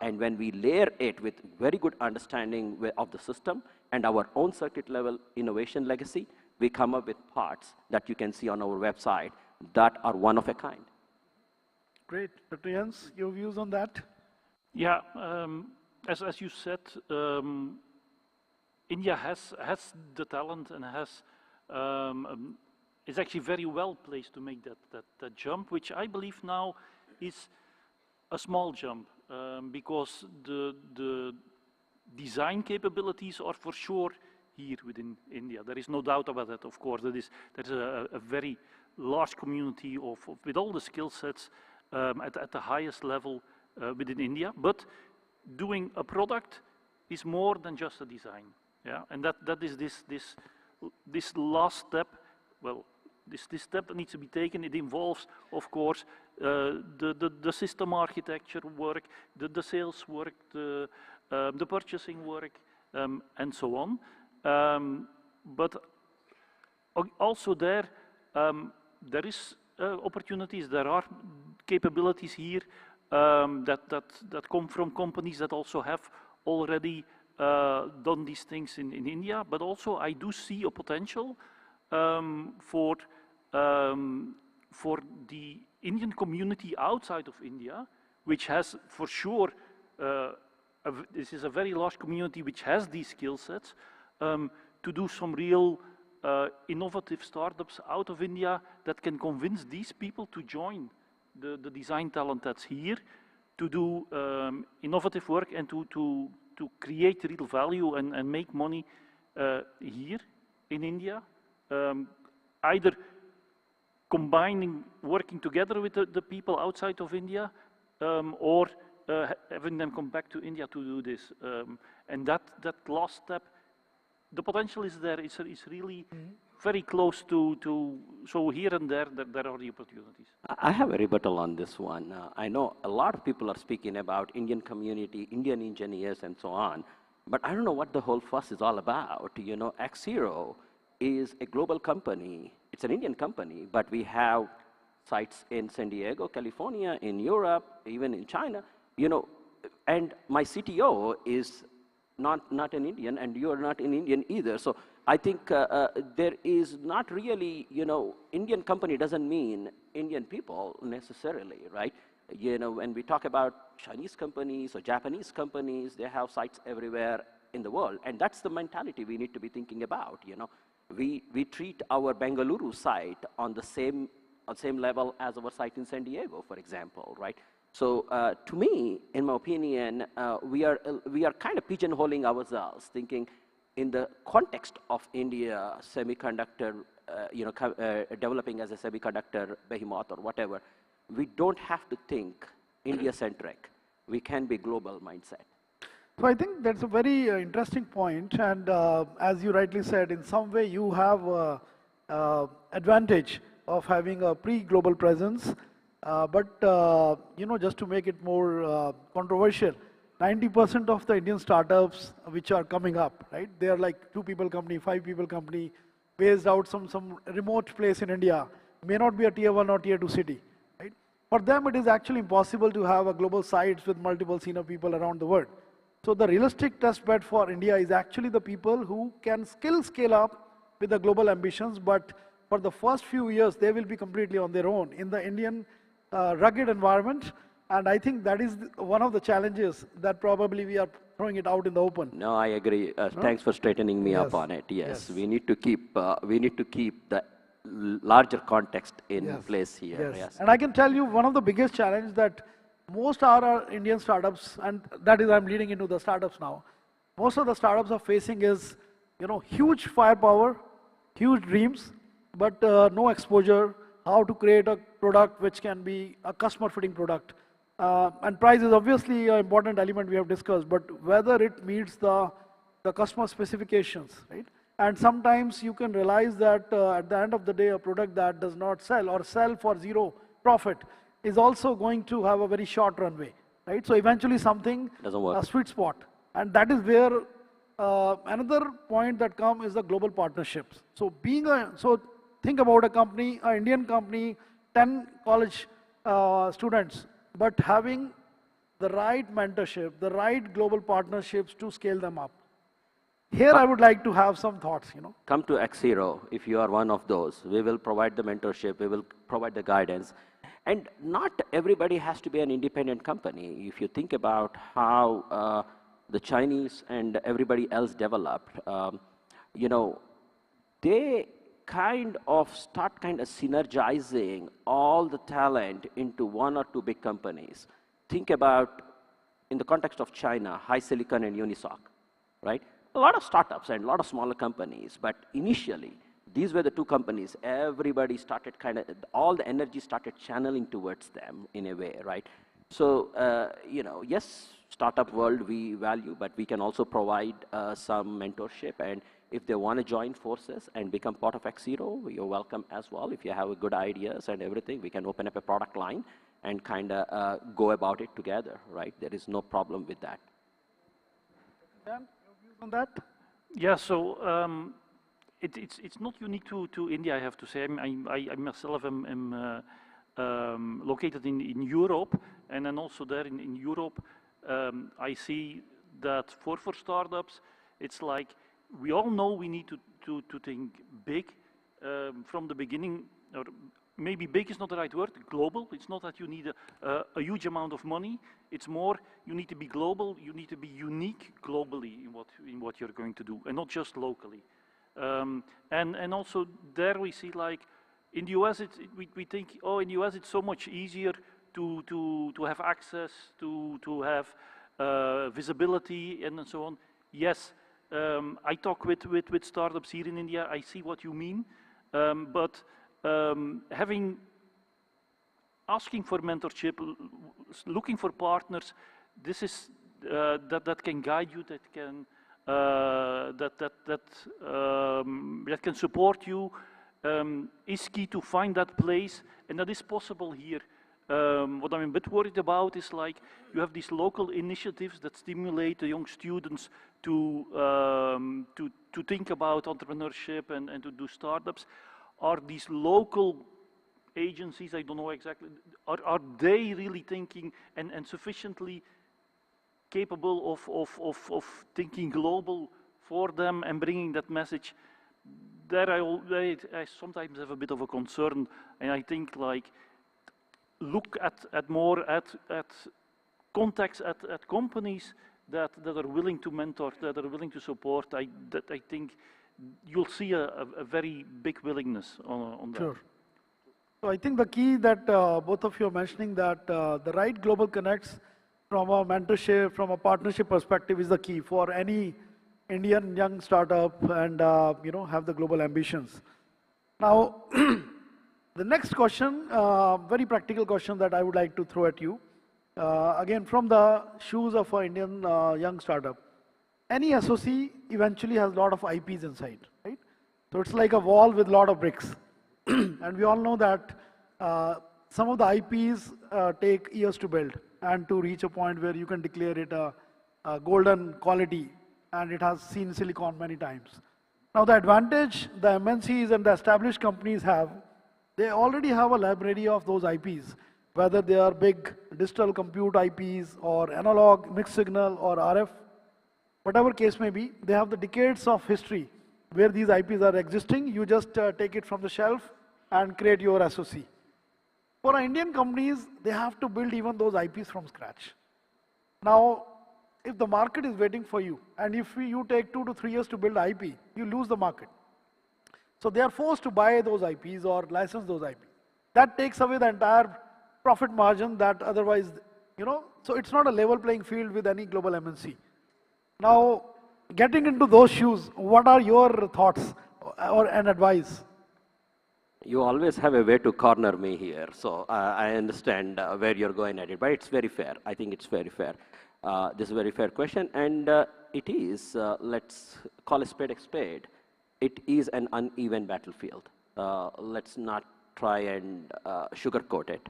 And when we layer it with very good understanding of the system and our own circuit level innovation legacy, we come up with parts that you can see on our website that are one of a kind. Great. Dr. Jens, your views on that? Yeah, as you said, India has the talent and is actually very well placed to make that jump, which I believe now is a small jump, because the design capabilities are for sure here within India. There is no doubt about that, of course. There's a very large community with all the skill sets at the highest level within India. But doing a product is more than just a design. Yeah, and that is this last step. Well, this step that needs to be taken. It involves, of course, the system architecture work, the sales work, the purchasing work, and so on. But also there is opportunities. There are capabilities here that come from companies that also have already done these things in India. But also, I do see a potential for the Indian community outside of India, which has for sure, this is a very large community which has these skill sets, to do some real innovative startups out of India that can convince these people to join the design talent that's here, to do innovative work and to create real value and make money here in India, either combining, working together with the people outside of India, or having them come back to India to do this. And that last step, the potential is there. It's really very close to, so here and there are the opportunities. I have a rebuttal on this one. I know a lot of people are speaking about Indian community, Indian engineers, and so on, but I don't know what the whole fuss is all about. You know, X0 is a global company. It's an Indian company, but we have sites in San Diego, California, in Europe, even in China, you know, and my CTO is not an Indian, and you're not an Indian either. So I think there is not really, you know, Indian company doesn't mean Indian people necessarily, right? You know, when we talk about Chinese companies or Japanese companies, they have sites everywhere in the world, and that's the mentality we need to be thinking about. You know, we treat our Bengaluru site on the same level as our site in San Diego, for example, right? So to me, in my opinion, we are kind of pigeonholing ourselves, thinking in the context of India, semiconductor, you know, developing as a semiconductor behemoth or whatever. We don't have to think India-centric. We can be global mindset. So I think that's a very interesting point, and as you rightly said, in some way you have advantage of having a pre-global presence, but you know, just to make it more controversial, 90% of the Indian startups which are coming up, right? They are like 2-people company, 5-people company, based out some remote place in India, may not be a tier 1 or tier 2 city, right? For them, it is actually impossible to have a global sites with multiple senior people around the world. So the realistic test bed for India is actually the people who can scale up with the global ambitions, but for the first few years, they will be completely on their own in the Indian rugged environment. And I think that is one of the challenges that probably we are throwing it out in the open. No, I agree. Thanks for straightening me up on it. Yes, we need to keep the larger context in place here. Yes. And I can tell you one of the biggest challenges that most are Indian startups, and that is I'm leading into the startups now. Most of the startups are facing is, you know, huge firepower, huge dreams, but no exposure. How to create a product which can be a customer-fitting product. And price is obviously an important element we have discussed, but whether it meets the customer specifications, right? And sometimes you can realize that at the end of the day, a product that does not sell or sell for zero profit is also going to have a very short runway, right? So eventually something, a sweet spot. And that is where another point that comes is the global partnerships. So think about a company, an Indian company, 10 college students, but having the right mentorship, the right global partnerships to scale them up. Here I would like to have some thoughts, you know. Come to X0 if you are one of those. We will provide the mentorship, we will provide the guidance. And not everybody has to be an independent company. If you think about how the Chinese and everybody else developed, you know, they kind of synergizing all the talent into 1 or 2 big companies. Think about, in the context of China, HiSilicon and Unisoc, right? A lot of startups and a lot of smaller companies, but initially, these were the 2 companies. Everybody started all the energy started channeling towards them in a way, right? So, you know, yes, startup world we value, but we can also provide some mentorship, and If they want to join forces and become part of X0, you're welcome as well. If you have good ideas and everything, we can open up a product line and kind of go about it together, right? There is no problem with that. Dan, your views on that? Yeah, so it's not unique to India, I have to say. I myself am located in Europe, and then also there in Europe, I see that for startups, it's like we all know we need to think big from the beginning, or maybe big is not the right word, global. It's not that you need a huge amount of money. It's more you need to be global, you need to be unique globally in what you're going to do, and not just locally. And also there we see, like, in the US, we think, oh, in the US it's so much easier to have access, to have visibility and so on. Yes, I talk with startups here in India, I see what you mean, but asking for mentorship, looking for partners, this is that can guide you, that can support you, is key to find that place, and that is possible here. What I'm a bit worried about is, like, you have these local initiatives that stimulate the young students to think about entrepreneurship and to do startups. Are these local agencies, I don't know exactly, are they really thinking and sufficiently capable of thinking global for them and bringing that message? There I sometimes have a bit of a concern, and I think, like, look more at contacts at companies that are willing to mentor, that are willing to support. I think you'll see a very big willingness on that. Sure. So I think the key that both of you are mentioning, that the right global connects from a mentorship, from a partnership perspective, is the key for any Indian young startup and have the global ambitions. Now, the next question, very practical question that I would like to throw at you, again from the shoes of an Indian young startup. Any SoC eventually has a lot of IPs inside, right? So it's like a wall with a lot of bricks. And we all know that some of the IPs take years to build and to reach a point where you can declare it a golden quality, and it has seen silicon many times. Now the advantage the MNCs and the established companies have, they already have a library of those IPs, whether they are big digital compute IPs or analog, mixed signal or RF, whatever case may be, they have the decades of history where these IPs are existing. You just take it from the shelf and create your SoC. For Indian companies, they have to build even those IPs from scratch. Now, if the market is waiting for you, and if you take 2 to 3 years to build IP, you lose the market. So they are forced to buy those IPs or license those IPs. That takes away the entire profit margin that otherwise, so it's not a level playing field with any global MNC. Now, getting into those shoes, what are your thoughts and advice? You always have a way to corner me here, so I understand where you're going at it, but it's very fair. I think it's very fair. This is a very fair question, and it is, let's call a spade a spade. It is an uneven battlefield. Let's not try and sugarcoat it.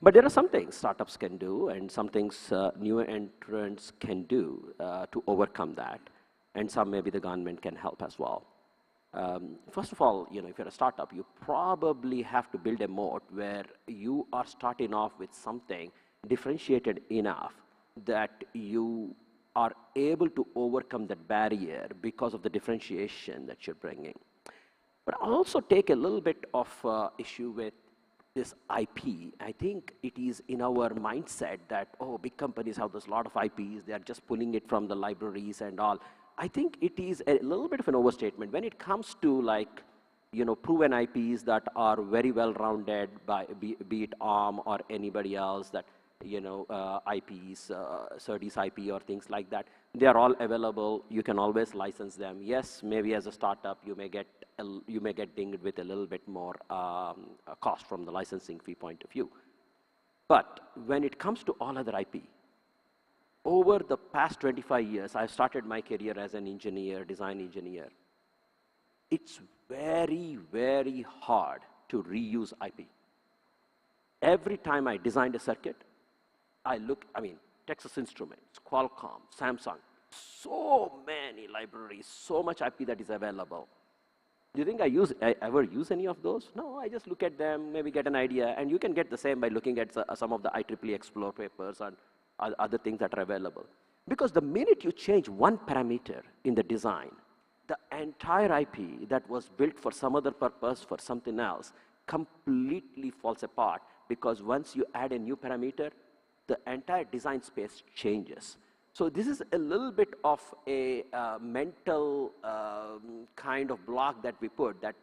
But there are some things startups can do, and some things new entrants can do to overcome that, and some maybe the government can help as well. First of all, if you're a startup, you probably have to build a moat where you are starting off with something differentiated enough that you are able to overcome that barrier because of the differentiation that you're bringing. But I'll also take a little bit of issue with this IP. I think it is in our mindset that, oh, big companies have this lot of IPs, they are just pulling it from the libraries and all. I think it is a little bit of an overstatement when it comes to, like, proven IPs that are very well rounded by be it ARM or anybody else, that IPs, SerDes IP or things like that. They are all available. You can always license them. Yes, maybe as a startup you may get dinged with a little bit more cost from the licensing fee point of view. But when it comes to all other IP, over the past 25 years, I started my career as an engineer, design engineer. it's very, very hard to reuse IP. Every time I designed a circuit, Texas Instruments, Qualcomm, Samsung, so many libraries, so much IP that is available. Do you think I ever use any of those? No, I just look at them, maybe get an idea, and you can get the same by looking at some of the IEEE Explore papers and other things that are available. Because the minute you change one parameter in the design, the entire IP that was built for some other purpose, for something else, completely falls apart, because once you add a new parameter, the entire design space changes. So this is a little bit of a mental kind of block that we put that,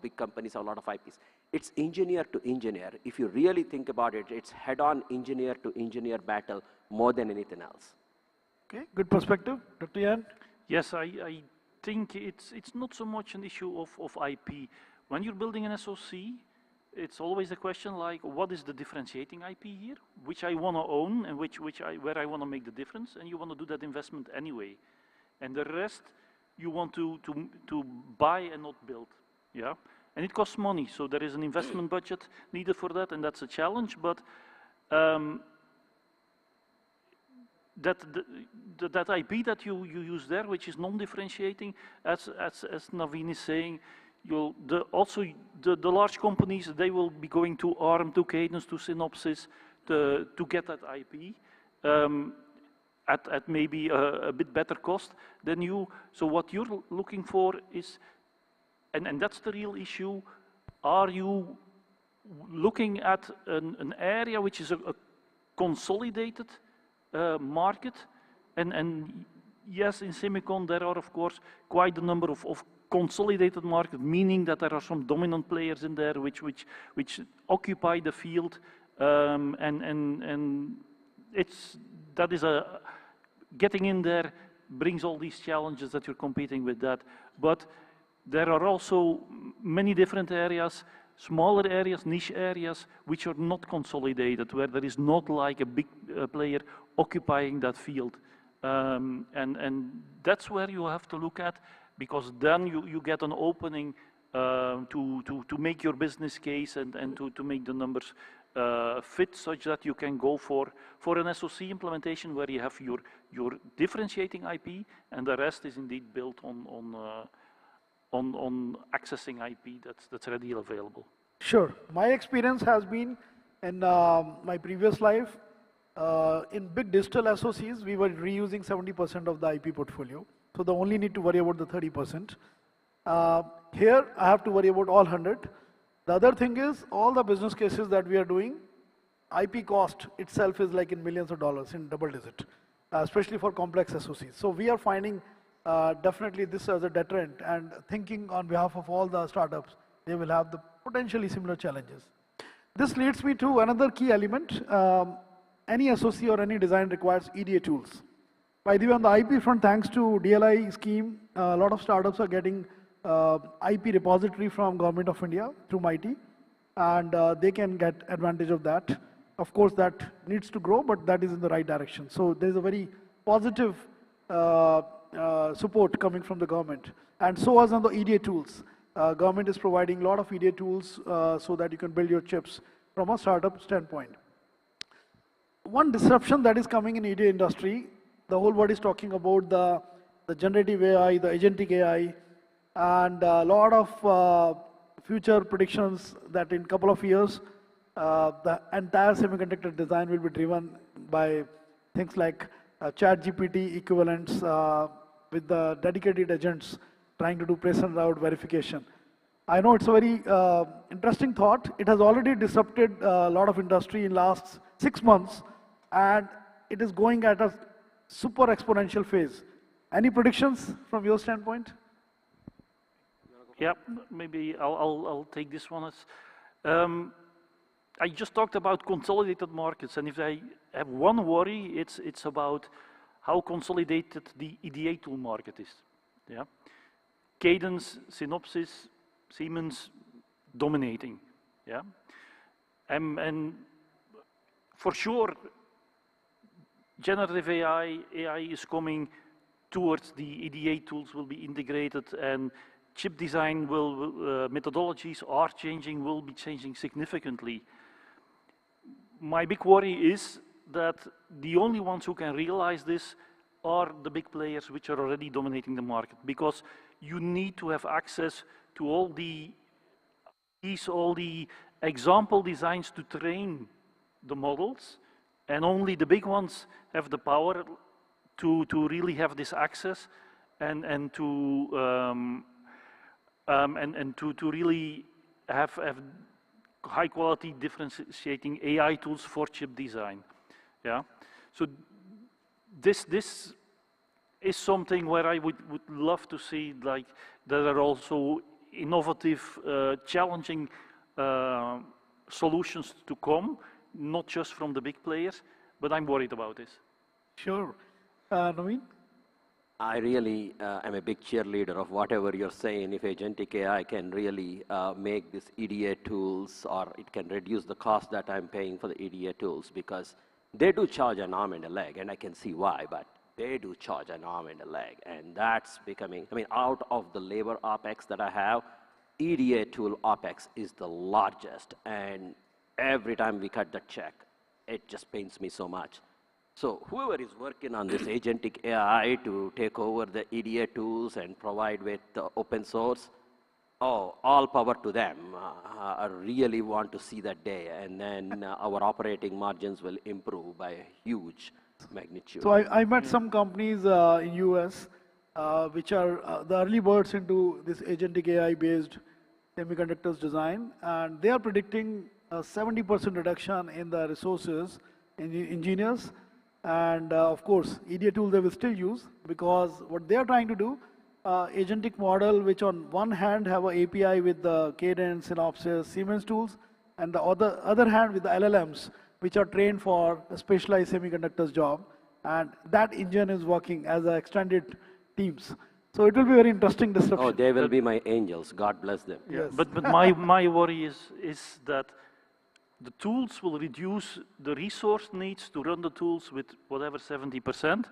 big companies have a lot of IPs. It's engineer to engineer. If you really think about it, it's head-on engineer to engineer battle more than anything else. Okay, good perspective. Dr. Yan? Yes, I think it's not so much an issue of IP. When you're building an SoC, it's always a question like, what is the differentiating IP here, which I want to own and where I want to make the difference, and you want to do that investment anyway. And the rest you want to buy and not build, yeah? And it costs money, so there is an investment budget needed for that, and that's a challenge, but that IP that you use there, which is non-differentiating, as Naveen is saying, also the large companies, they will be going to ARM, to Cadence, to Synopsys to get that IP at maybe a bit better cost than you. So what you're looking for is, and that's the real issue, are you looking at an area which is a consolidated market? And yes, in Semicon there are of course quite a number of consolidated market, meaning that there are some dominant players in there which occupy the field, and getting in there brings all these challenges that you're competing with that. But there are also many different areas, smaller areas, niche areas, which are not consolidated, where there is not like a big player occupying that field, and that's where you have to look at. Because then you get an opening to make your business case and to make the numbers fit such that you can go for an SoC implementation where you have your differentiating IP, and the rest is indeed built on accessing IP that's readily available. Sure. My experience has been in my previous life, in big digital SoCs, we were reusing 70% of the IP portfolio. So the only need to worry about the 30%. Here, I have to worry about all 100. The other thing is, all the business cases that we are doing, IP cost itself is like in millions of dollars, in double digit, especially for complex SoCs. So we are finding definitely this as a deterrent, and thinking on behalf of all the startups, they will have the potentially similar challenges. This leads me to another key element. Any SoC or any design requires EDA tools. By the way, on the IP front, thanks to DLI scheme, a lot of startups are getting IP repository from Government of India through MIT, and they can get advantage of that. Of course, that needs to grow, but that is in the right direction. So there is a very positive support coming from the government. And so as on the EDA tools. Government is providing a lot of EDA tools so that you can build your chips from a startup standpoint. One disruption that is coming in EDA industry, the whole world is talking about the generative AI, the agentic AI, and a lot of future predictions that in a couple of years, the entire semiconductor design will be driven by things like ChatGPT equivalents with the dedicated agents trying to do place and route verification. I know it's a very interesting thought. It has already disrupted a lot of industry in last 6 months, and it is going at a super exponential phase. Any predictions from your standpoint? Yeah, maybe I'll take this one. I just talked about consolidated markets, and if I have one worry, it's about how consolidated the EDA tool market is. Yeah, Cadence, Synopsys, Siemens dominating. Yeah, and for sure, generative AI is coming towards the EDA tools will be integrated, and chip design methodologies are changing, will be changing significantly. My big worry is that the only ones who can realize this are the big players which are already dominating the market, because you need to have access to all the example designs to train the models, and only the big ones have the power to really have this access and to really have high quality differentiating AI tools for chip design. Yeah, so this is something where I would love to see, like, there are also innovative, challenging solutions to come, not just from the big players, but I'm worried about this. Sure. Naveen? I really am a big cheerleader of whatever you're saying. If agentic AI can really make these EDA tools, or it can reduce the cost that I'm paying for the EDA tools, because they do charge an arm and a leg, and I can see why, but they do charge an arm and a leg, and that's becoming, I mean, out of the labor OpEx that I have, EDA tool OpEx is the largest, and every time we cut the check, it just pains me so much. So whoever is working on this agentic AI to take over the EDA tools and provide with the open source, oh, all power to them. I really want to see that day, and then our operating margins will improve by a huge magnitude. So I met some companies in US which are the early birds into this agentic AI-based semiconductors design, and they are predicting a 70% reduction in the resources in engineers. And of course, EDA tools they will still use, because what they are trying to do, agentic model, which on one hand have an API with the Cadence, Synopsys, Siemens tools, and the other hand with the LLMs, which are trained for a specialized semiconductors job. And that engine is working as extended teams. So it will be very interesting disruption. Oh, they will be my angels. God bless them. Yes. But my worry is that the tools will reduce the resource needs to run the tools with whatever 70%.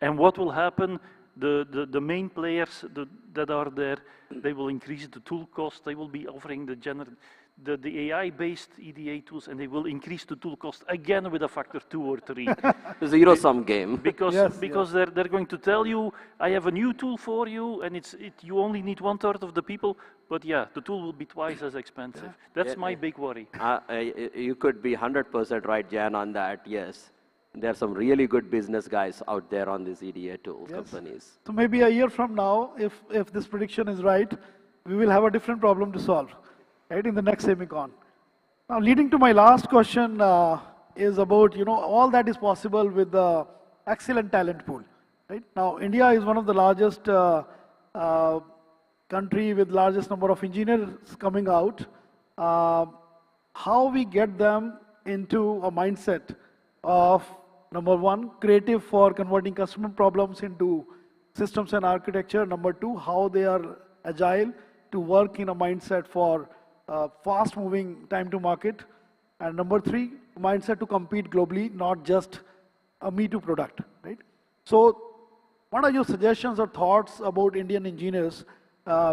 And what will happen, the main players that are there, they will increase the tool cost. They will be offering the AI-based EDA tools, and they will increase the tool cost again with a factor 2 or 3. Zero-sum game. Because they're going to tell you, I have a new tool for you, and you only need 1/3 of the people, but yeah, the tool will be twice as expensive. That's my big worry. You could be 100% right, Jan, on that, yes. There are some really good business guys out there on these EDA tool companies. So maybe a year from now, if this prediction is right, we will have a different problem to solve, right, in the next SEMICON. Now, leading to my last question is about, all that is possible with the excellent talent pool, right? Now, India is one of the largest country with largest number of engineers coming out. How we get them into a mindset of, number one, creative for converting customer problems into systems and architecture. Number two, how they are agile to work in a mindset for fast-moving time to market. And number three, mindset to compete globally, not just a me-too product, right? So what are your suggestions or thoughts about Indian engineers?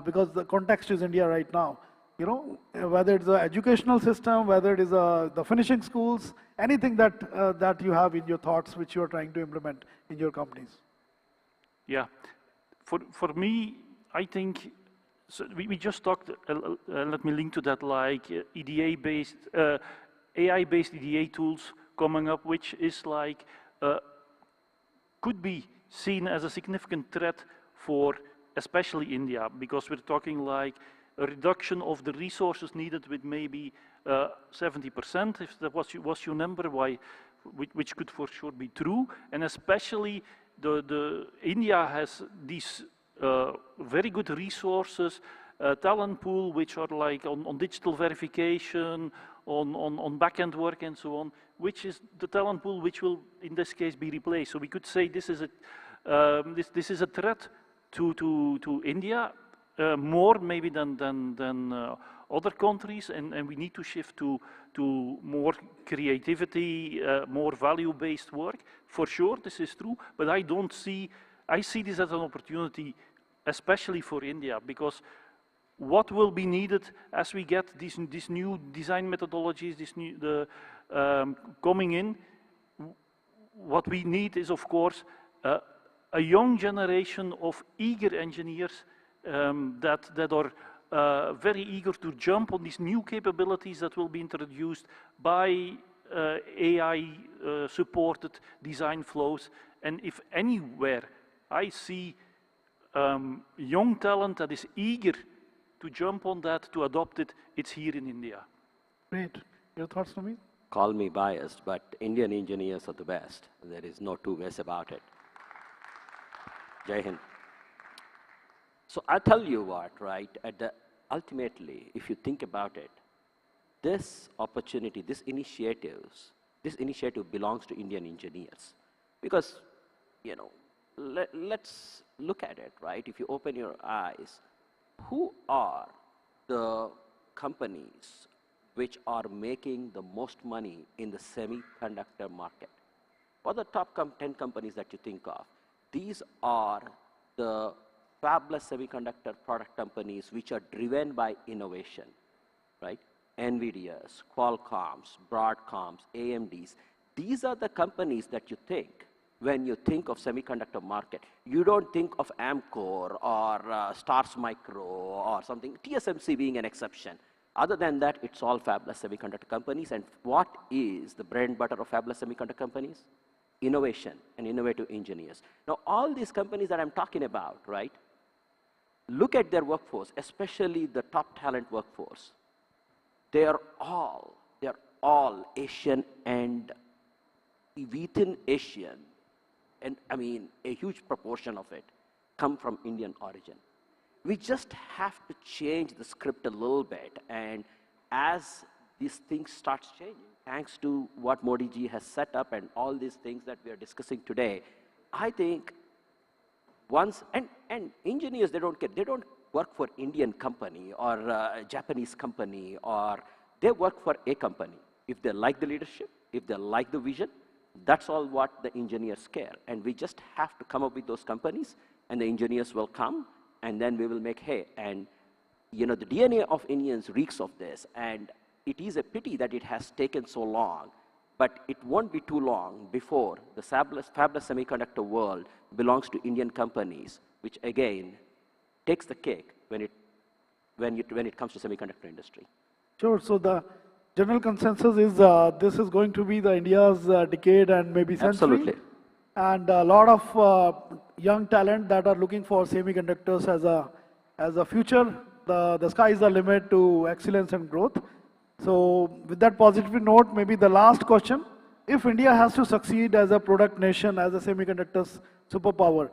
Because the context is India right now. Whether it's the educational system, whether it is the finishing schools, anything that you have in your thoughts which you are trying to implement in your companies. Yeah, for me, I think, so we just talked, let me link to that, like EDA-based, AI-based EDA tools coming up, which is like, could be seen as a significant threat for especially India, because we're talking like a reduction of the resources needed with maybe 70%, if that was your number, which could for sure be true. And especially the India has these very good resources, talent pool, which are like on digital verification, on back-end work and so on, which is the talent pool which will in this case be replaced. So we could say this is a threat to India, more maybe than other countries, and we need to shift to more creativity, more value-based work. For sure, this is true, but I see this as an opportunity, especially for India, because what will be needed as we get these new design methodologies, coming in. What we need is, of course, a young generation of eager engineers that are very eager to jump on these new capabilities that will be introduced by AI-supported design flows. And if anywhere I see young talent that is eager to jump on that, to adopt it, it's here in India. Great. Your thoughts, Naveed? Call me biased, but Indian engineers are the best. There is no two ways about it. Jai Hind. So I'll tell you what, right? Ultimately, if you think about it, this opportunity, this initiative belongs to Indian engineers. Because, you know, let's look at it, right? If you open your eyes, who are the companies which are making the most money in the semiconductor market? What are the top 10 companies that you think of? These are the fabless semiconductor product companies which are driven by innovation, right? NVIDIA's, Qualcomm's, Broadcom's, AMD's. These are the companies that you think when you think of semiconductor market. You don't think of Amkor or Stars Micro or something, TSMC being an exception. Other than that, it's all fabless semiconductor companies. And what is the bread and butter of fabless semiconductor companies? Innovation and innovative engineers. Now, all these companies that I'm talking about, right? Look at their workforce, especially the top talent workforce. They are all Asian, and within Asian, and I mean a huge proportion of it, come from Indian origin. We just have to change the script a little bit, and as these things start changing, thanks to what Modi ji has set up and all these things that we are discussing today, I think and engineers, they don't care. They don't work for Indian company or Japanese company, or they work for a company. If they like the leadership, if they like the vision, that's all what the engineers care. And we just have to come up with those companies, and the engineers will come, and then we will make hay. And you know, the DNA of Indians reeks of this, and it is a pity that it has taken so long, but it won't be too long before the fabless semiconductor world belongs to Indian companies, which again takes the cake when it comes to semiconductor industry. Sure. So the general consensus is this is going to be the India's decade and maybe century. Absolutely. And a lot of young talent that are looking for semiconductors as a future. The sky is the limit to excellence and growth. So with that positive note, maybe the last question. If India has to succeed as a product nation, as a semiconductors superpower,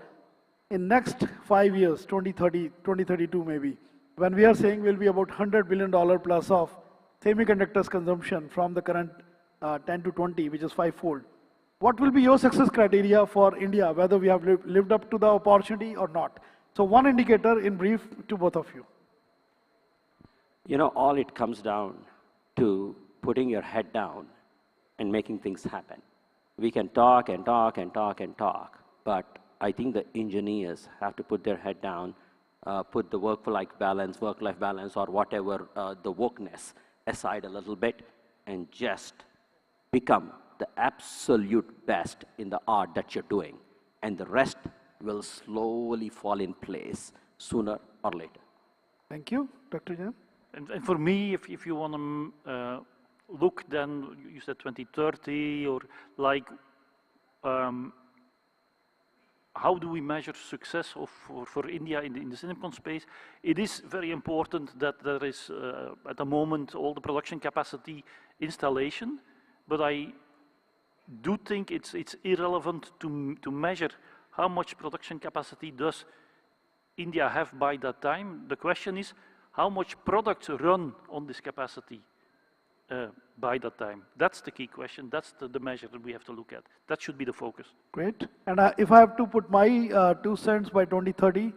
in next 5 years, 2030, 2032 maybe, when we are saying we'll be about $100 billion plus of semiconductors consumption from the current 10 to 20, which is 5-fold, what will be your success criteria for India, whether we have lived up to the opportunity or not? So one indicator in brief to both of you. You know, all it comes down to putting your head down and making things happen. We can talk and talk and talk and talk, but I think the engineers have to put their head down, put the work-life balance, or whatever, the wokeness aside a little bit, and just become the absolute best in the art that you're doing. And the rest will slowly fall in place sooner or later. Thank you. Dr. Jain? And for me, if you want to look, then you said 2030, or like, how do we measure success for India in the SEMICON space? It is very important that there is, at the moment, all the production capacity installation, but I do think it's irrelevant to measure how much production capacity does India have by that time. The question is, how much products run on this capacity by that time? That's the key question. That's the measure that we have to look at. That should be the focus. Great. And if I have to put my 2 cents by 2030,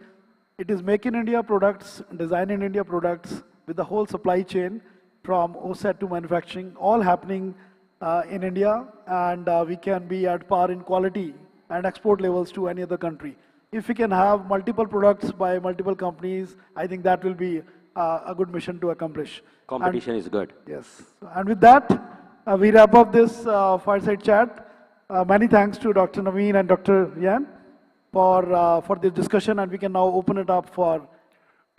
it is make in India products, design in India products with the whole supply chain from OSAT to manufacturing, all happening in India, and we can be at par in quality and export levels to any other country. If we can have multiple products by multiple companies, I think that will be a good mission to accomplish. Competition is good. Yes. And with that, we wrap up this fireside chat. Many thanks to Dr. Naveen and Dr. Yan for this discussion, and we can now open it up for.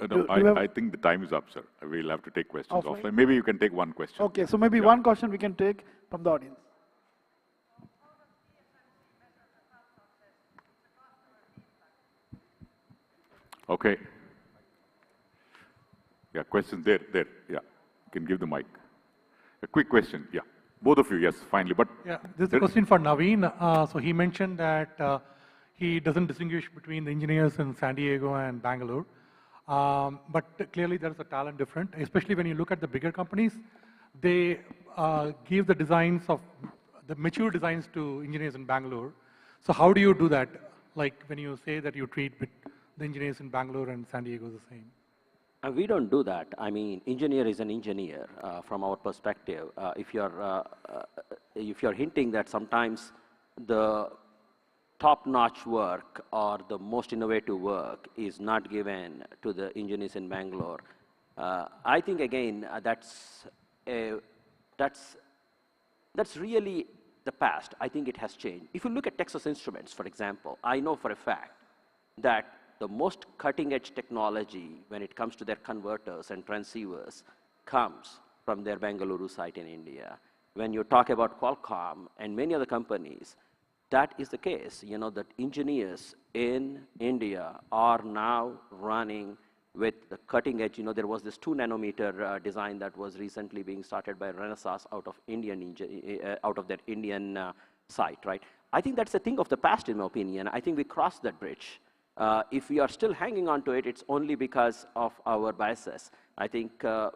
No, I think the time is up, sir. We'll have to take questions offline. Maybe you can take one question. Okay, so maybe one question we can take from the audience. Okay. Yeah, question there. Yeah, you can give the mic. A quick question, yeah. Both of you, yes, finally. But yeah, this is a question for Naveen. So he mentioned that he doesn't distinguish between the engineers in San Diego and Bangalore. But clearly there's a talent difference, especially when you look at the bigger companies. They give the designs of the mature designs to engineers in Bangalore. So how do you do that? Like when you say that you treat the engineers in Bangalore and San Diego the same? We don't do that. I mean, engineer is an engineer from our perspective. If you're hinting that sometimes the top-notch work or the most innovative work is not given to the engineers in Bangalore, I think again that's really the past. I think it has changed. If you look at Texas Instruments, for example, I know for a fact that the most cutting-edge technology when it comes to their converters and transceivers comes from their Bengaluru site in India. When you talk about Qualcomm and many other companies, that is the case. You know, that engineers in India are now running with the cutting edge. You know, there was this 2-nanometer design that was recently being started by Renesas out of their Indian site, right? I think that's a thing of the past, in my opinion. I think we crossed that bridge. If we are still hanging on to it, it's only because of our biases. I think the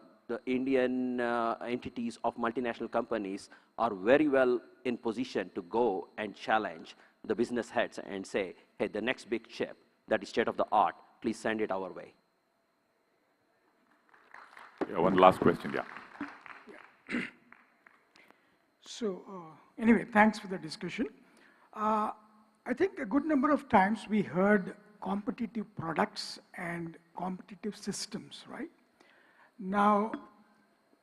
Indian entities of multinational companies are very well in position to go and challenge the business heads and say, hey, the next big chip that is state of the art, please send it our way. Yeah, one last question, yeah. So anyway, thanks for the discussion. I think a good number of times we heard competitive products and competitive systems, right? Now,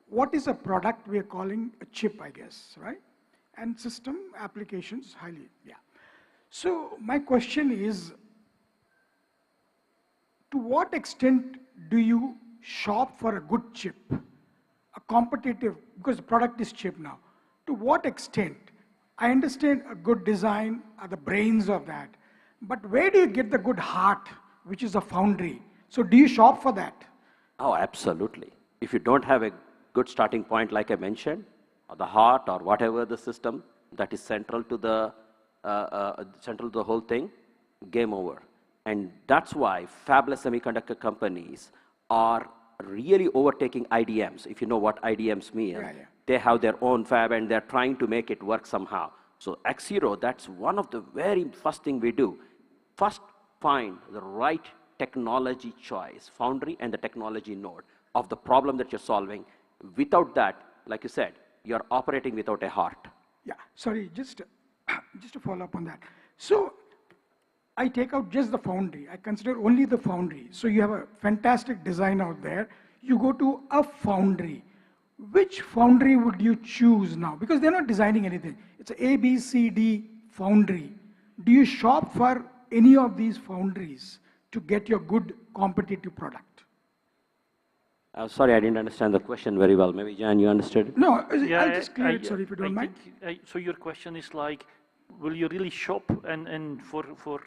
what is a product? We are calling a chip, I guess, right? And system applications, highly, yeah. So my question is, to what extent do you shop for a good chip, a competitive, because the product is chip now. To what extent? I understand a good design are the brains of that, but where do you get the good heart, which is a foundry? So do you shop for that? Oh, absolutely. If you don't have a good starting point, like I mentioned, or the heart or whatever the system that is central to the whole thing, game over. And that's why fabless semiconductor companies are really overtaking IDMs. If you know what IDMs mean, they have their own fab and they're trying to make it work somehow. So X0, that's one of the very first thing we do. First, find the right technology choice, foundry and the technology node of the problem that you're solving. Without that, like you said, you're operating without a heart. Yeah, sorry, just to follow up on that. So I take out just the foundry. I consider only the foundry. So you have a fantastic design out there. You go to a foundry. Which foundry would you choose now? Because they're not designing anything. It's a B, C, D foundry. Do you shop for any of these foundries to get your good competitive product? Sorry, I didn't understand the question very well. Maybe, Jan, you understood it? No, I'll just clear it, sorry, if you don't mind. So your question is like, will you really shop and for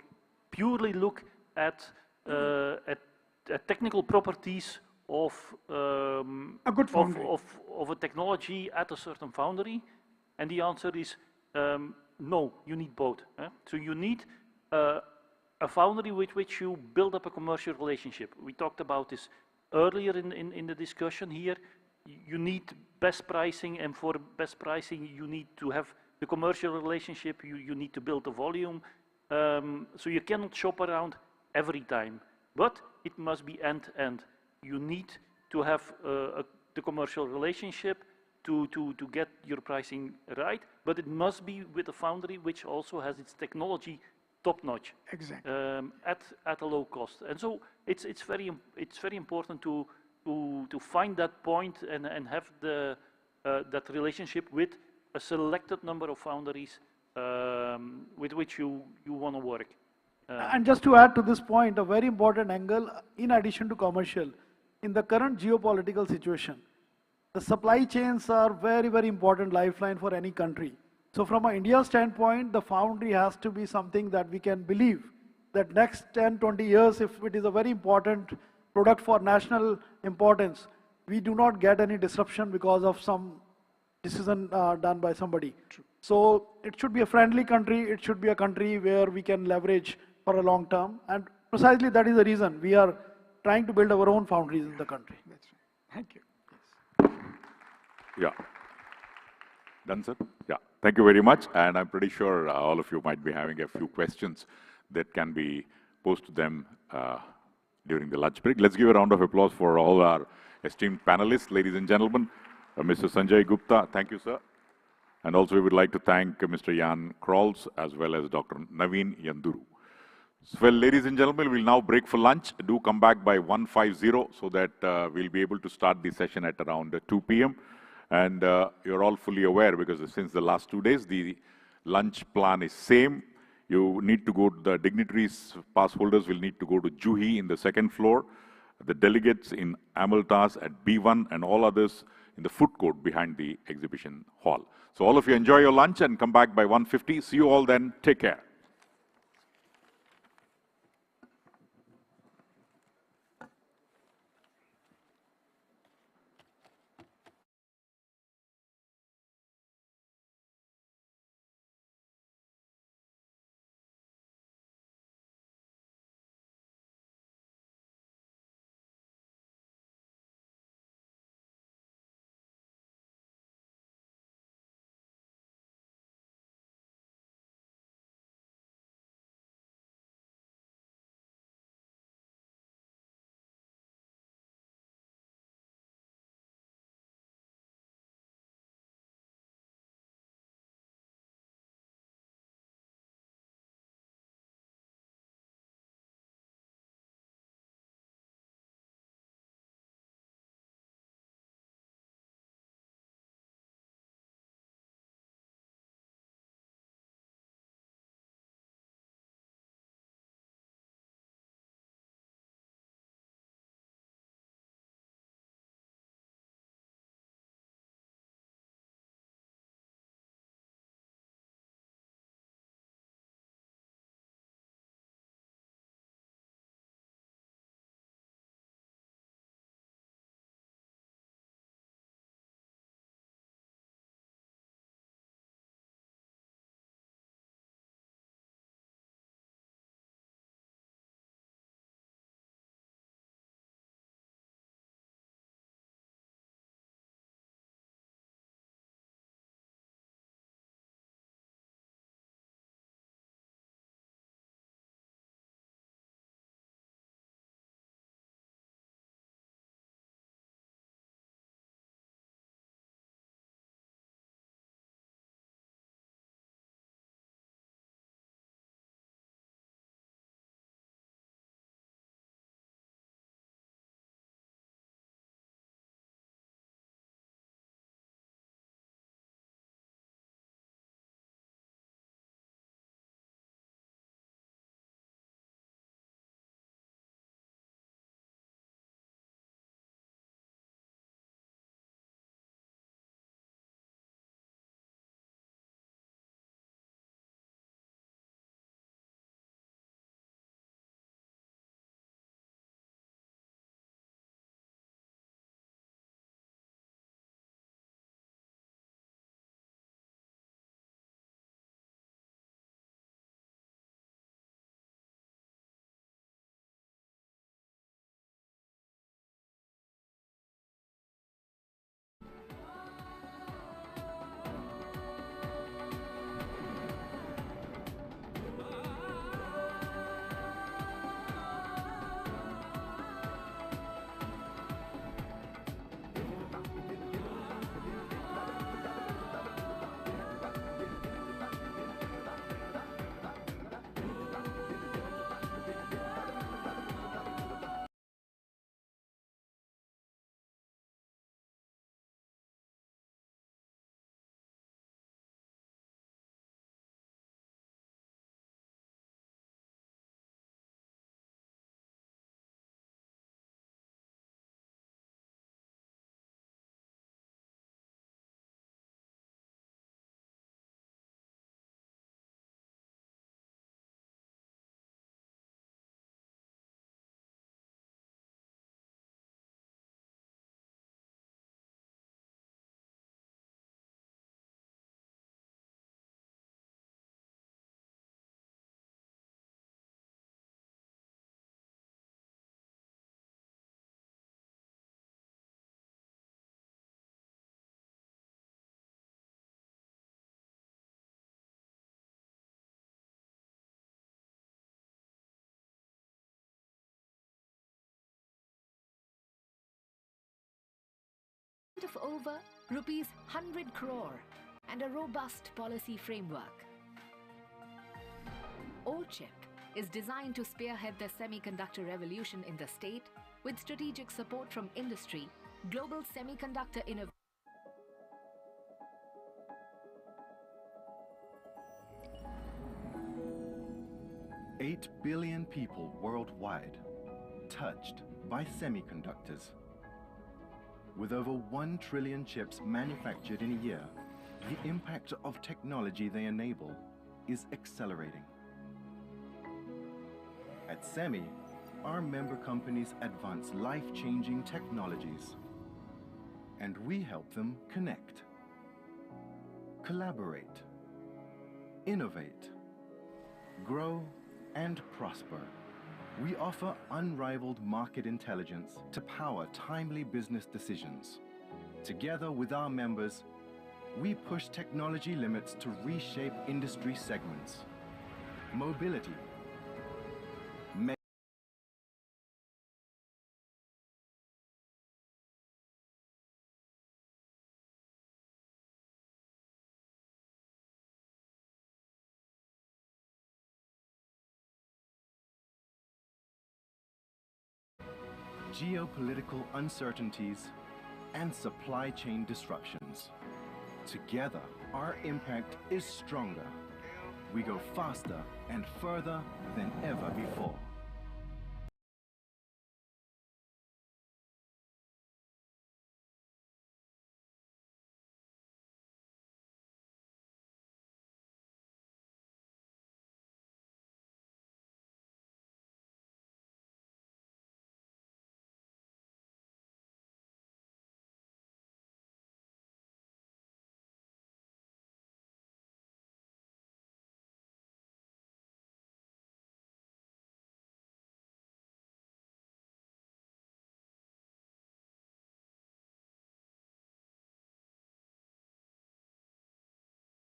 purely look at technical properties of a good foundry. of a technology at a certain foundry? And the answer is no, you need both. So you need a foundry with which you build up a commercial relationship. We talked about this earlier in the discussion here. You need best pricing, and for best pricing you need to have the commercial relationship, you need to build the volume. So you cannot shop around every time, but it must be end-to-end. You need to have the commercial relationship to get your pricing right, but it must be with a foundry which also has its technology top-notch, exactly, at a low cost. And so it's very important to to find that point and have the, that relationship with a selected number of foundries with which you want to work. And just to add to this point, a very important angle, in addition to commercial, in the current geopolitical situation, the supply chains are very, very important lifeline for any country. So from an India standpoint, the foundry has to be something that we can believe that next 10, 20 years, if it is a very important product for national importance, we do not get any disruption because of some decision done by somebody. True. So it should be a friendly country. It should be a country where we can leverage for a long term. And precisely that is the reason we are trying to build our own foundries in the country. That's right. Thank you. Yeah. Done, sir? Yeah. Thank you very much. And I'm pretty sure all of you might be having a few questions that can be posed to them during the lunch break. Let's give a round of applause for all our esteemed panelists, ladies and gentlemen. Mr. Sanjay Gupta, thank you, sir. And also we would like to thank Mr. Jan Krolls as well as Dr. Naveen Yanduru. Well, ladies and gentlemen, we'll now break for lunch. Do come back by 1:50 so that we'll be able to start the session at around 2 p.m. And you're all fully aware because since the last 2 days, the lunch plan is same. You need to go to the dignitaries, pass holders will need to go to Juhi in the second floor, the delegates in Amaltas at B1 and all others in the food court behind the exhibition hall. So all of you enjoy your lunch and come back by 1:50. See you all then. Take care. budget of over rupees 100 crore and a robust policy framework. O-Chip is designed to spearhead the semiconductor revolution in the state with strategic support from industry, global semiconductor innovation. 8 billion people worldwide touched by semiconductors. With over 1 trillion chips manufactured in a year, the impact of technology they enable is accelerating. At SEMI, our member companies advance life-changing technologies, and we help them connect, collaborate, innovate, grow, and prosper. We offer unrivaled market intelligence to power timely business decisions. Together with our members, we push technology limits to reshape industry segments. Mobility, geopolitical uncertainties, and supply chain disruptions. Together, our impact is stronger. We go faster and further than ever before.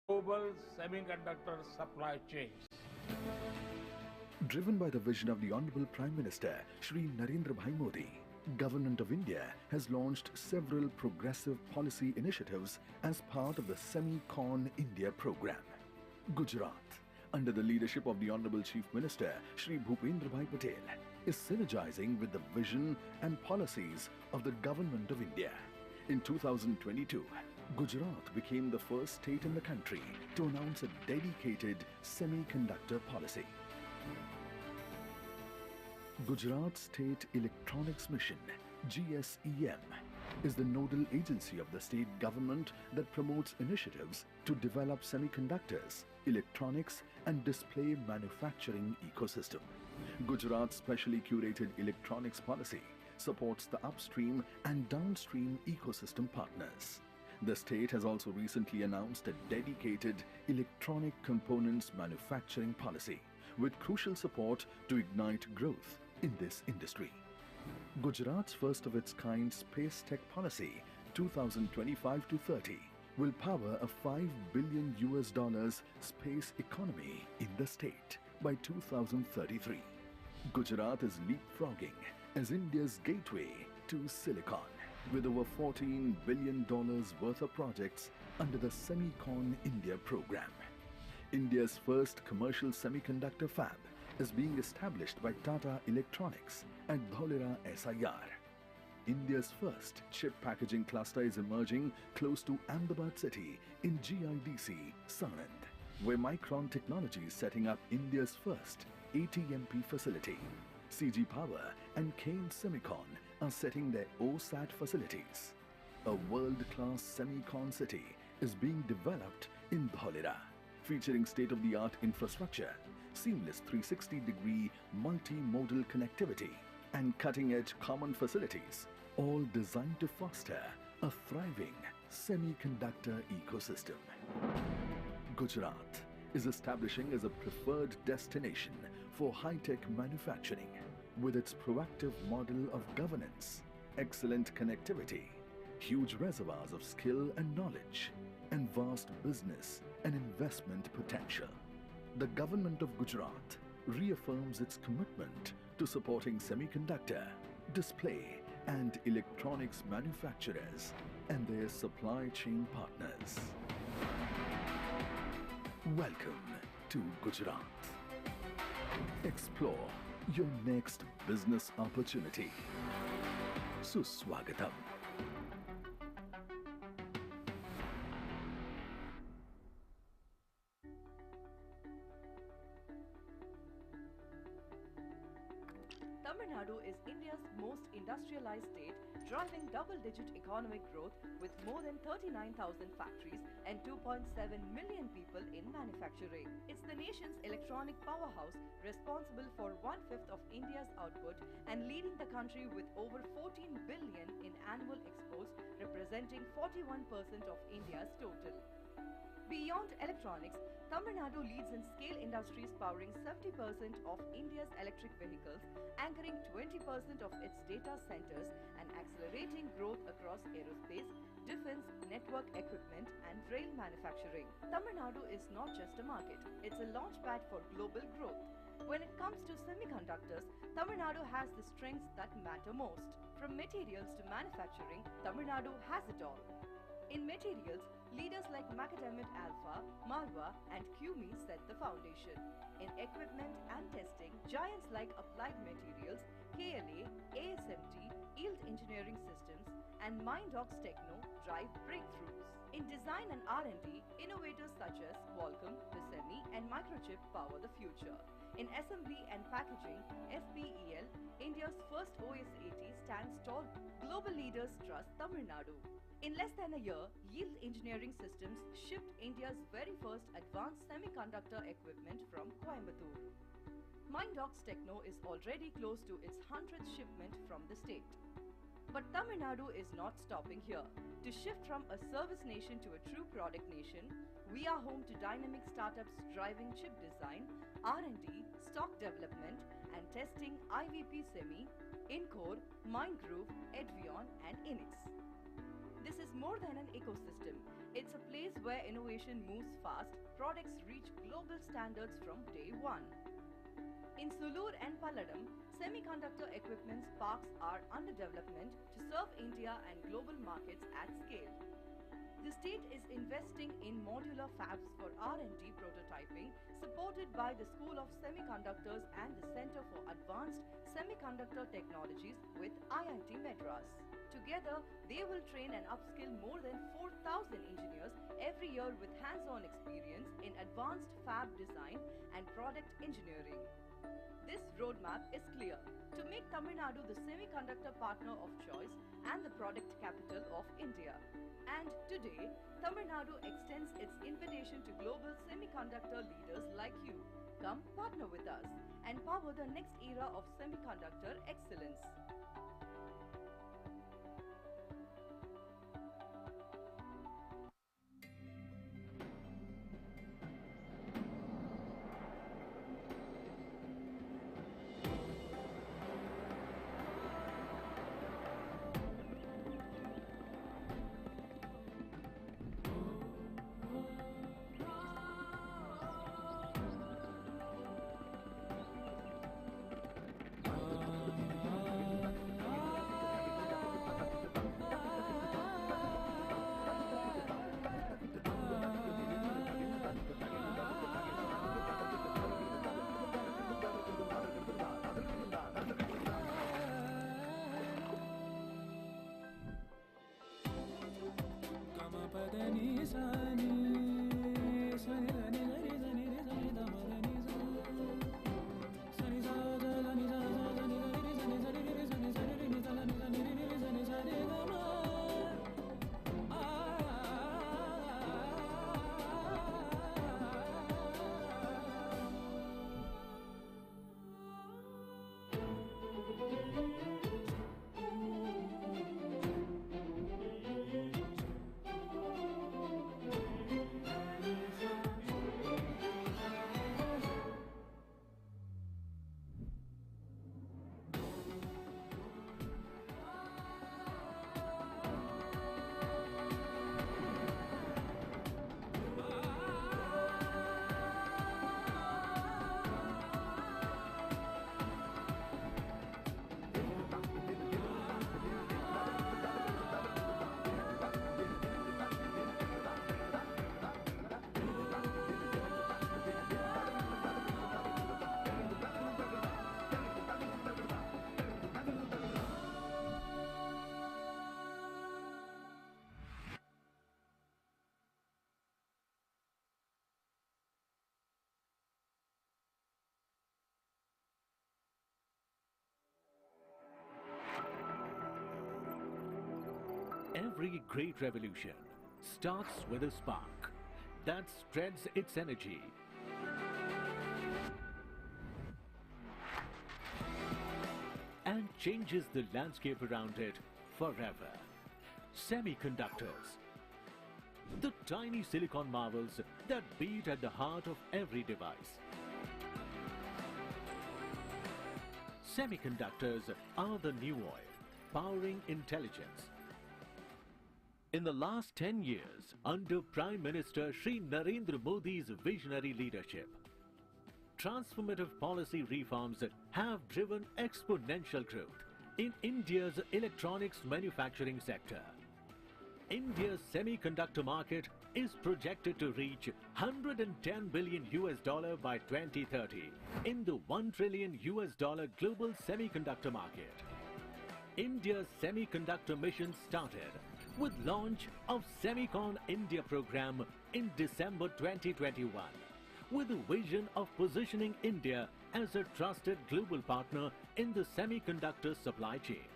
Global semiconductor supply chains. Driven by the vision of the Honorable Prime Minister, Shri Narendra Bhai Modi, Government of India has launched several progressive policy initiatives as part of the SEMICON India program. Gujarat, under the leadership of the Honorable Chief Minister, Shri Bhupendra Bhai Patel, is synergizing with the vision and policies of the Government of India. In 2022, Gujarat became the first state in the country to announce a dedicated semiconductor policy. Gujarat State Electronics Mission, GSEM, is the nodal agency of the state government that promotes initiatives to develop semiconductors, electronics, and display manufacturing ecosystem. Gujarat's specially curated electronics policy supports the upstream and downstream ecosystem partners. The state has also recently announced a dedicated electronic components manufacturing policy with crucial support to ignite growth in this industry. Gujarat's first of its kind Space Tech Policy 2025 to 30 will power a $5 billion space economy in the state by 2033. Gujarat is leapfrogging as India's gateway to Silicon, with over $14 billion worth of projects under the SEMICON India program. India's first commercial semiconductor fab is being established by Tata Electronics at Dholera SIR. India's first chip packaging cluster is emerging close to Ahmedabad city in GIDC, Sanand, where Micron Technology is setting up India's first ATMP facility. CG Power and Kane Semicon are setting their OSAT facilities. A world-class Semicon city is being developed in Dholera, featuring state-of-the-art infrastructure, seamless 360-degree multi-modal connectivity, and cutting-edge common facilities, all designed to foster a thriving semiconductor ecosystem. Gujarat is establishing as a preferred destination for high-tech manufacturing with its proactive model of governance, excellent connectivity, huge reservoirs of skill and knowledge, and vast business and investment potential. The government of Gujarat reaffirms its commitment to supporting semiconductor, display, and electronics manufacturers and their supply chain partners. Welcome to Gujarat. Explore your next business opportunity. Suswagatam. Tamil Nadu is India's most industrialized state, driving double-digit economic growth with more than 39,000 factories and 2.7 million people in manufacturing. It's the nation's electronic powerhouse, responsible for 1/5 of India's output and leading the country with over 14 billion in annual exports, representing 41% of India's total. Beyond electronics, Tamil Nadu leads in scale industries powering 70% of India's electric vehicles, anchoring 20% of its data centers and accelerating growth across aerospace, defense, network equipment and rail manufacturing. Tamil Nadu is not just a market, it's a launchpad for global growth. When it comes to semiconductors, Tamil Nadu has the strengths that matter most. From materials to manufacturing, Tamil Nadu has it all. In materials, leaders like Macadamid Alpha, Marwa and QME set the foundation. In equipment and testing, giants like Applied Materials, KLA, ASMT, Yield Engineering Systems and Mindox Techno drive breakthroughs. In design and R&D, innovators such as Qualcomm, Visemi and Microchip power the future. In assembly and packaging, FPEL, India's first OS80 stands tall. Global leaders trust Tamil Nadu. In less than a year, Yield Engineering Systems shipped India's very first advanced semiconductor equipment from Coimbatore. Mindox Techno is already close to its 100th shipment from the state. But Tamil Nadu is not stopping here. To shift from a service nation to a true product nation, we are home to dynamic startups driving chip design, R&D, stock development and testing IVP Semi, Incore, Mindgroove, Edvion and Inix. This is more than an ecosystem. It's a place where innovation moves fast, products reach global standards from day one. In Sulur and Palladam, semiconductor equipment parks are under development to serve India and global markets at scale. The state is investing in modular fabs for R&D prototyping, supported by the School of Semiconductors and the Center for Advanced Semiconductor Technologies with IIT Madras. Together, they will train and upskill more than 4,000 engineers every year with hands-on experience in advanced fab design and product engineering. This roadmap is clear: to make Tamil Nadu the semiconductor partner of choice and the product capital of India. And today, Tamil Nadu extends its invitation to global semiconductor leaders like you. Come partner with us and power the next era of semiconductor excellence. Every great revolution starts with a spark that spreads its energy and changes the landscape around it forever. Semiconductors. The tiny silicon marvels that beat at the heart of every device. Semiconductors are the new oil, powering intelligence. In the last 10 years, under Prime Minister Shri Narendra Modi's visionary leadership, transformative policy reforms have driven exponential growth in India's electronics manufacturing sector. India's semiconductor market is projected to reach $110 billion by 2030 in the $1 trillion global semiconductor market. India's semiconductor mission started with launch of SEMICON India program in December 2021 with a vision of positioning India as a trusted global partner in the semiconductor supply chain.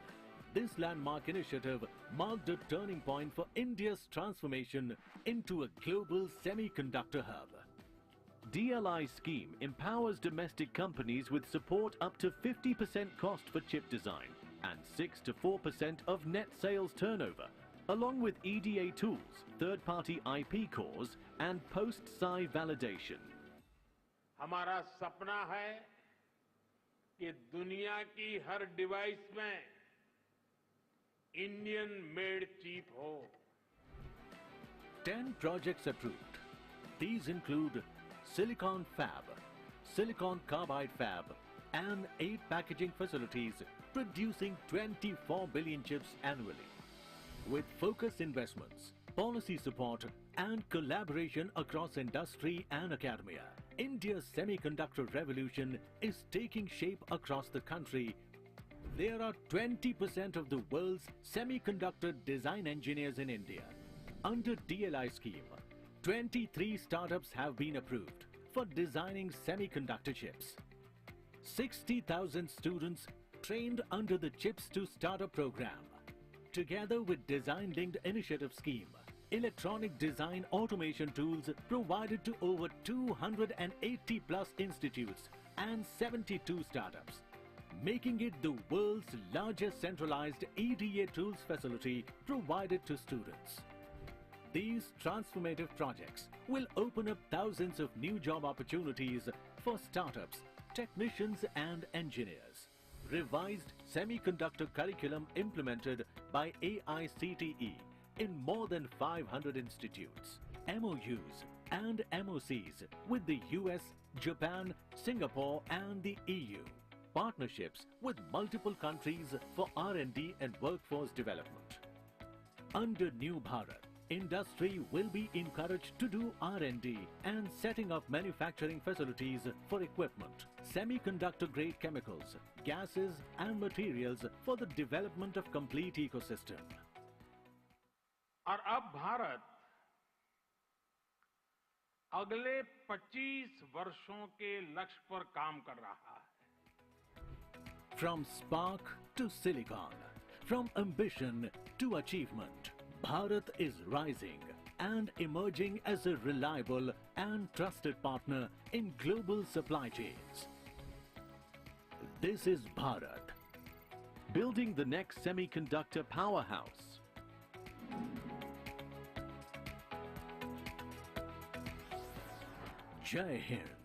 This landmark initiative marked a turning point for India's transformation into a global semiconductor hub. DLI scheme empowers domestic companies with support up to 50% cost for chip design and 6 to 4% of net sales turnover, along with EDA tools, third-party IP cores and post-SI validation. हमारा सपना है कि दुनिया की हर device में Indian made chip हो. 10 projects approved. These include Silicon Fab, Silicon Carbide Fab, and 8 packaging facilities producing 24 billion chips annually. With focused investments, policy support, and collaboration across industry and academia, India's semiconductor revolution is taking shape across the country. There are 20% of the world's semiconductor design engineers in India. Under DLI scheme, 23 startups have been approved for designing semiconductor chips. 60,000 students trained under the Chips to Startup program. Together with Design-Linked Initiative Scheme, electronic design automation tools provided to over 280 plus institutes and 72 startups, making it the world's largest centralized EDA tools facility provided to students. These transformative projects will open up thousands of new job opportunities for startups, technicians and engineers. Revised semiconductor curriculum implemented by AICTE in more than 500 institutes. MOUs and MOCs with the US, Japan, Singapore and the EU. Partnerships with multiple countries for R&D and workforce development. Under New Bharat, industry will be encouraged to do R&D and setting up manufacturing facilities for equipment, semiconductor-grade chemicals, gases and materials for the development of complete ecosystem. और अब भारत अगले 25 वर्षों के लक्ष्य पर काम कर रहा है. From spark to silicon, from ambition to achievement, Bharat is rising and emerging as a reliable and trusted partner in global supply chains. This is Bharat, building the next semiconductor powerhouse. Jai Hind.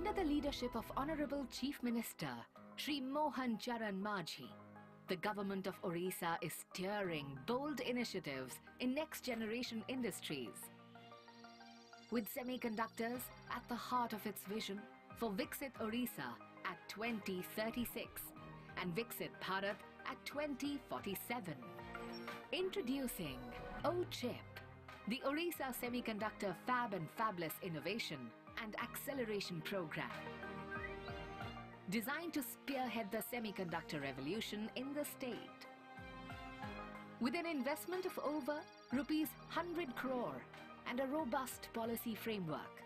Under the leadership of Honorable Chief Minister Shri Mohan Charan Majhi, the government of Orissa is steering bold initiatives in next-generation industries. With semiconductors at the heart of its vision for Viksit Orissa at 2036 and Viksit Bharat at 2047. Introducing O-Chip, the Orissa Semiconductor Fab and Fabless Innovation and Acceleration Program. Designed to spearhead the semiconductor revolution in the state. With an investment of over rupees 100 crore and a robust policy framework.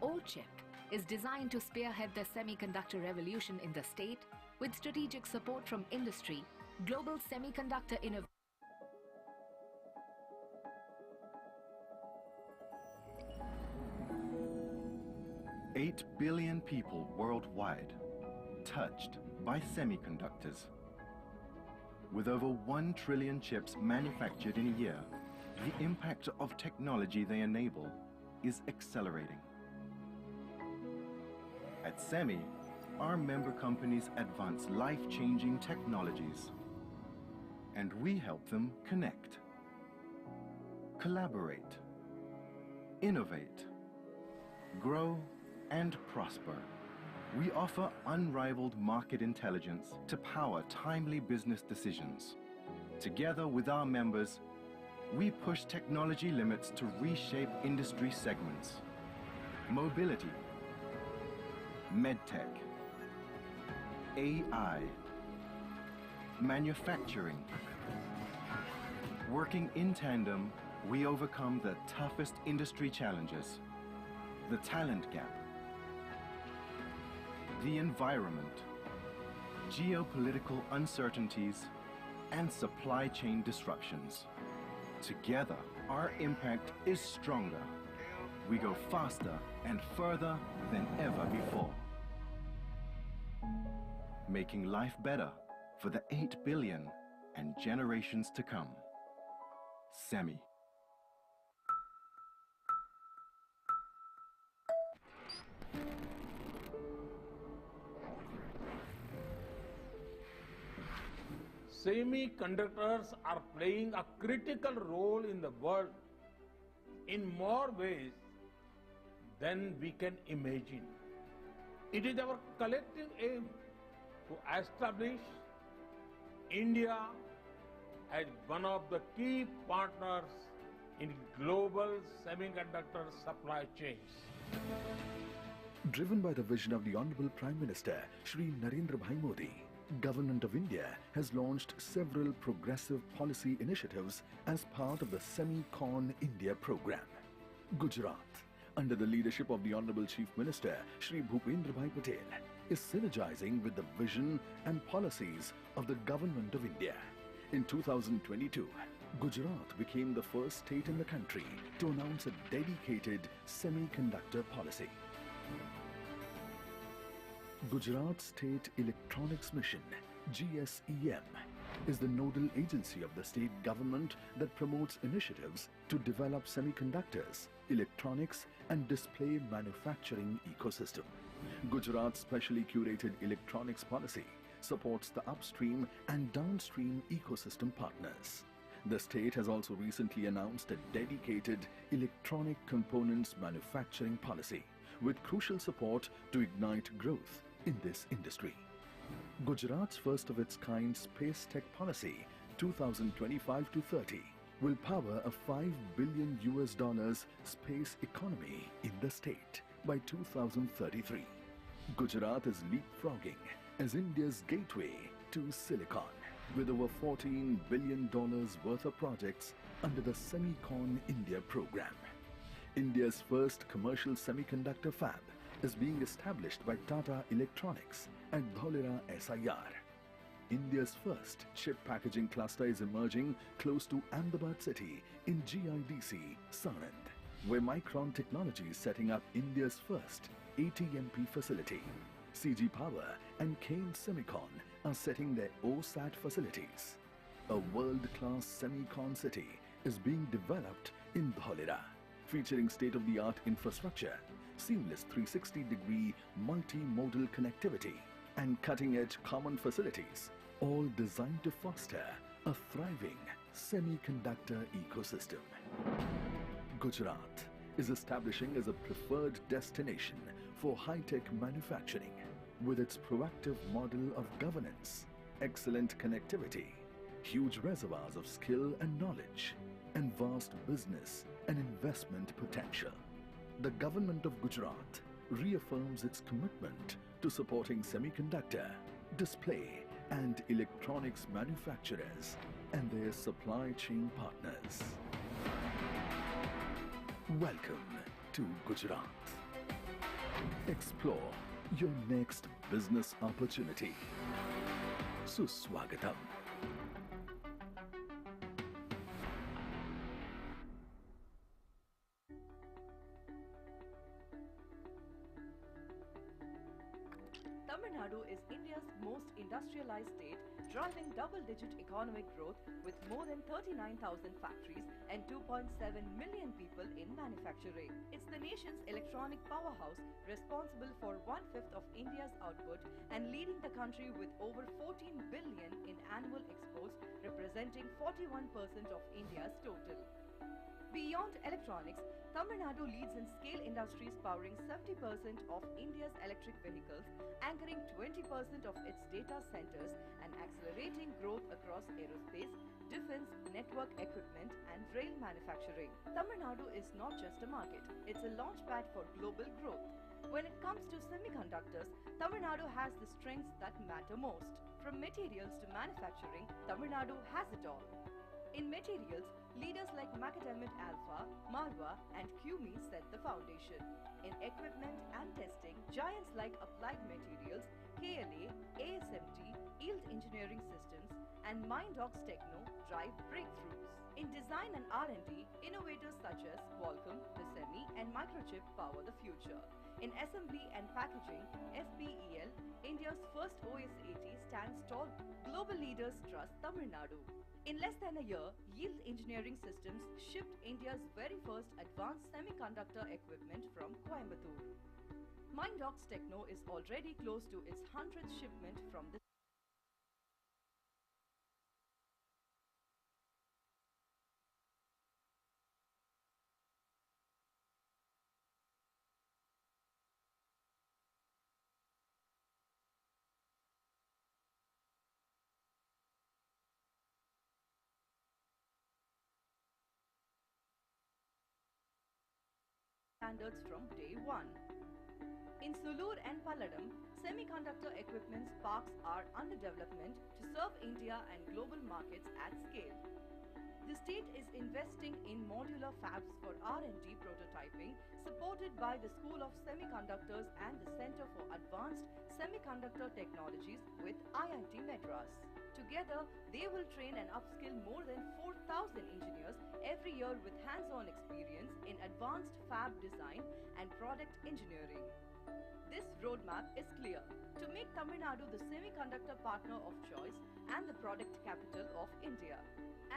O-Chip is designed to spearhead the semiconductor revolution in the state with strategic support from industry, global semiconductor innovation. 8 billion people worldwide touched by semiconductors. With over 1 trillion chips manufactured in a year, the impact of technology they enable is accelerating. At SEMI, our member companies advance life-changing technologies, and we help them connect, collaborate, innovate, grow, and prosper. We offer unrivaled market intelligence to power timely business decisions. Together with our members, we push technology limits to reshape industry segments. Mobility, medtech, AI, manufacturing. Working in tandem, we overcome the toughest industry challenges: the talent gap, the environment, geopolitical uncertainties, and supply chain disruptions. Together, our impact is stronger. We go faster and further than ever before. Making life better for the 8 billion and generations to come. SEMI. Semiconductors are playing a critical role in the world in more ways than we can imagine. It is our collective aim to establish India as one of the key partners in global semiconductor supply chains. Driven by the vision of the Honorable Prime Minister Shri Narendra Bhai Modi, Government of India has launched several progressive policy initiatives as part of the SEMICON India program. Gujarat, under the leadership of the Honorable Chief Minister Shri Bhupendra Bhai Patel, is synergizing with the vision and policies of the Government of India. In 2022, Gujarat became the first state in the country to announce a dedicated semiconductor policy. Gujarat State Electronics Mission, GSEM, is the nodal agency of the state government that promotes initiatives to develop semiconductors, electronics, and display manufacturing ecosystem. Gujarat's specially curated electronics policy supports the upstream and downstream ecosystem partners. The state has also recently announced a dedicated electronic components manufacturing policy with crucial support to ignite growth in this industry. Gujarat's first of its kind Space Tech Policy 2025-30 will power a $5 billion space economy in the state by 2033. Gujarat is leapfrogging as India's gateway to Silicon, with over $14 billion worth of projects under the SEMICON India program. India's first commercial semiconductor fab is being established by Tata Electronics at Dholera SIR. India's first chip packaging cluster is emerging close to Ahmedabad city in GIDC, Sanand, where Micron Technology is setting up India's first ATMP facility. CG Power and Kane Semicon are setting their OSAT facilities. A world-class Semicon city is being developed in Dholera, featuring state-of-the-art infrastructure, seamless 360-degree multimodal connectivity, and cutting-edge common facilities, all designed to foster a thriving semiconductor ecosystem. Gujarat is establishing as a preferred destination for high-tech manufacturing with its proactive model of governance, excellent connectivity, huge reservoirs of skill and knowledge, and vast business and investment potential. The government of Gujarat reaffirms its commitment to supporting semiconductor, display, and electronics manufacturers and their supply chain partners. Welcome to Gujarat. Explore your next business opportunity. Suswagatam. Tamil Nadu is India's most industrialized state, driving double-digit economic growth with more than 39,000 factories and 2.7 million people in manufacturing. It's the nation's electronic powerhouse, responsible for 1/5 of India's output and leading the country with over 14 billion in annual exports, representing 41% of India's total. Beyond electronics, Tamil Nadu leads in scale industries powering 70% of India's electric vehicles, anchoring 20% of its data centers and accelerating growth across aerospace, defense, network equipment and rail manufacturing. Tamil Nadu is not just a market, it's a launchpad for global growth. When it comes to semiconductors, Tamil Nadu has the strengths that matter most. From materials to manufacturing, Tamil Nadu has it all. In materials, leaders like Macadamid Alpha, Marwa and QME set the foundation. In equipment and testing, giants like Applied Materials, KLA, ASMT, Yield Engineering Systems and Mindox Techno drive breakthroughs. In design and R&D, innovators such as Qualcomm, Visemi and Microchip power the future. In assembly and packaging, FPEL, India's first OS80 stands tall. Global leaders trust Tamil Nadu. In less than a year, Yield Engineering Systems shipped India's very first advanced semiconductor equipment from Coimbatore. Mindox Techno is already close to its 100th shipment from the standards from day one. In Sulur and Palladam, semiconductor equipment parks are under development to serve India and global markets at scale. The state is investing in modular fabs for R&D prototyping, supported by the School of Semiconductors and the Center for Advanced Semiconductor Technologies with IIT Madras. Together, they will train and upskill more than 4,000 engineers every year with hands-on experience in advanced fab design and product engineering. This roadmap is clear: to make Tamil Nadu the semiconductor partner of choice and the product capital of India.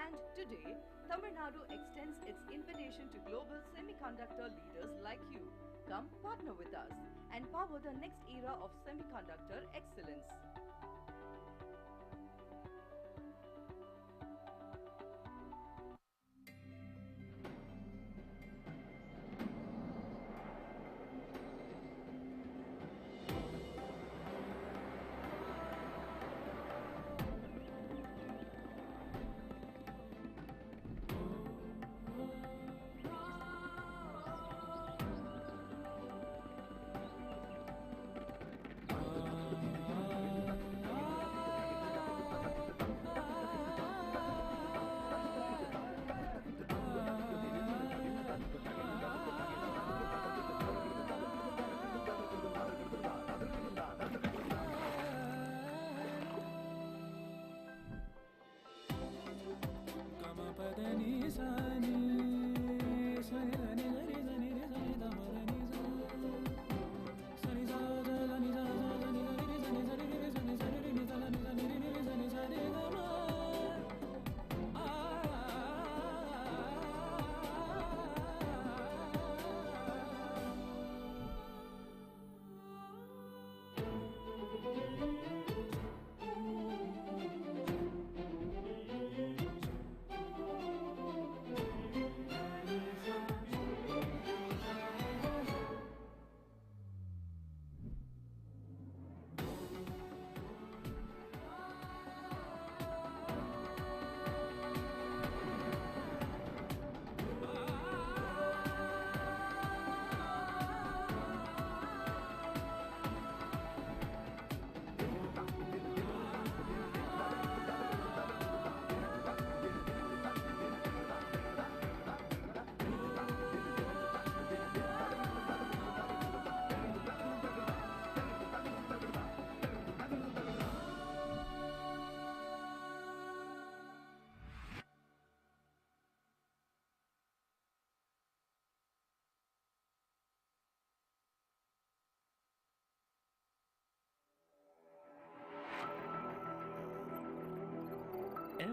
And today, Tamil Nadu extends its invitation to global semiconductor leaders like you. Come partner with us and power the next era of semiconductor excellence.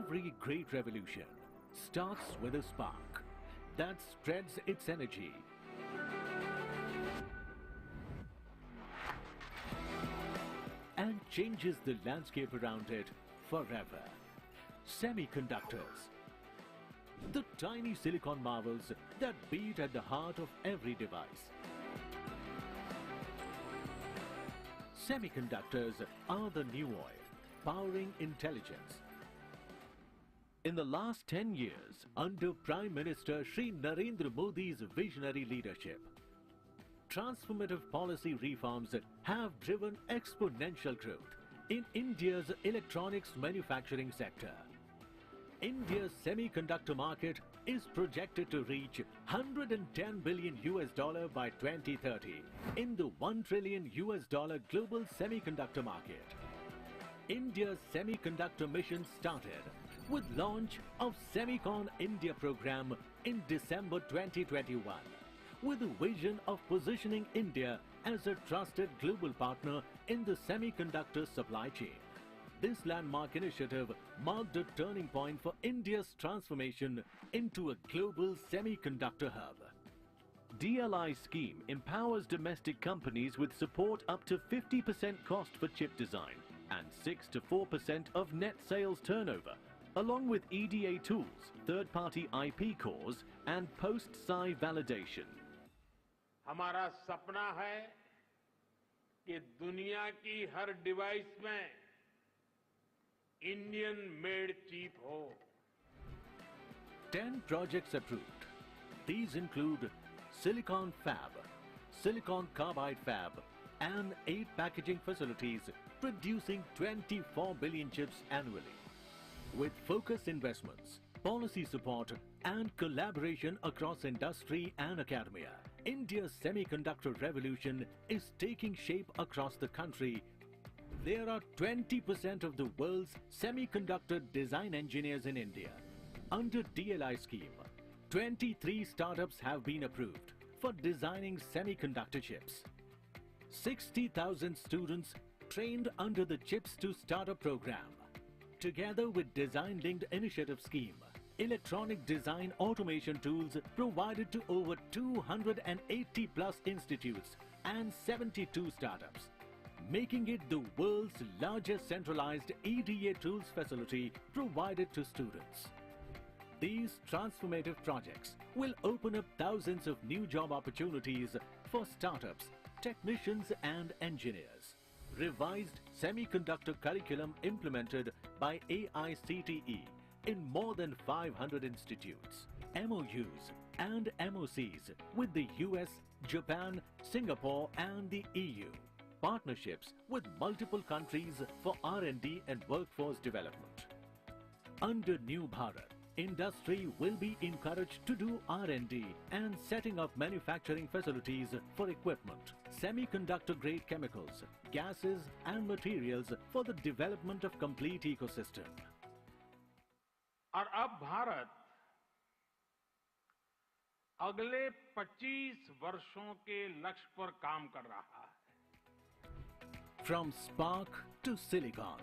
Every great revolution starts with a spark that spreads its energy and changes the landscape around it forever. Semiconductors. The tiny silicon marvels that beat at the heart of every device. Semiconductors are the new oil, powering intelligence. In the last 10 years, under Prime Minister Shri Narendra Modi's visionary leadership, transformative policy reforms have driven exponential growth in India's electronics manufacturing sector. India's semiconductor market is projected to reach $110 billion by 2030 in the $1 trillion global semiconductor market. India's semiconductor mission started with launch of SEMICON India program in December 2021 with a vision of positioning India as a trusted global partner in the semiconductor supply chain. This landmark initiative marked a turning point for India's transformation into a global semiconductor hub. DLI scheme empowers domestic companies with support up to 50% cost for chip design and 6 to 4% of net sales turnover, along with EDA tools, third-party IP cores and post-SI validation. हमारा सपना है कि दुनिया की हर device में Indian made chip हो. 10 projects approved. These include Silicon Fab, Silicon Carbide Fab, and 8 packaging facilities producing 24 billion chips annually. With focused investments, policy support, and collaboration across industry and academia, India's semiconductor revolution is taking shape across the country. There are 20% of the world's semiconductor design engineers in India. Under DLI scheme, 23 startups have been approved for designing semiconductor chips. 60,000 students trained under the Chips to Startup program. Together with Design-Linked Initiative Scheme, electronic design automation tools provided to over 280 plus institutes and 72 startups, making it the world's largest centralized EDA tools facility provided to students. These transformative projects will open up thousands of new job opportunities for startups, technicians and engineers. Revised semiconductor curriculum implemented by AICTE in more than 500 institutes. MOUs and MOCs with the US, Japan, Singapore and the EU. Partnerships with multiple countries for R&D and workforce development. Under New Bharat, industry will be encouraged to do R&D and setting up manufacturing facilities for equipment, semiconductor-grade chemicals, gases and materials for the development of complete ecosystem. और अब भारत अगले 25 वर्षों के लक्ष्य पर काम कर रहा है. From spark to silicon,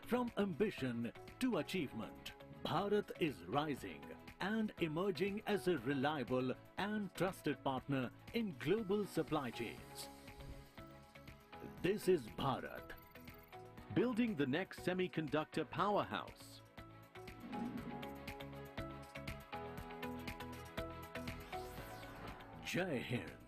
from ambition to achievement, Bharat is rising and emerging as a reliable and trusted partner in global supply chains. This is Bharat, building the next semiconductor powerhouse. Jai Hind.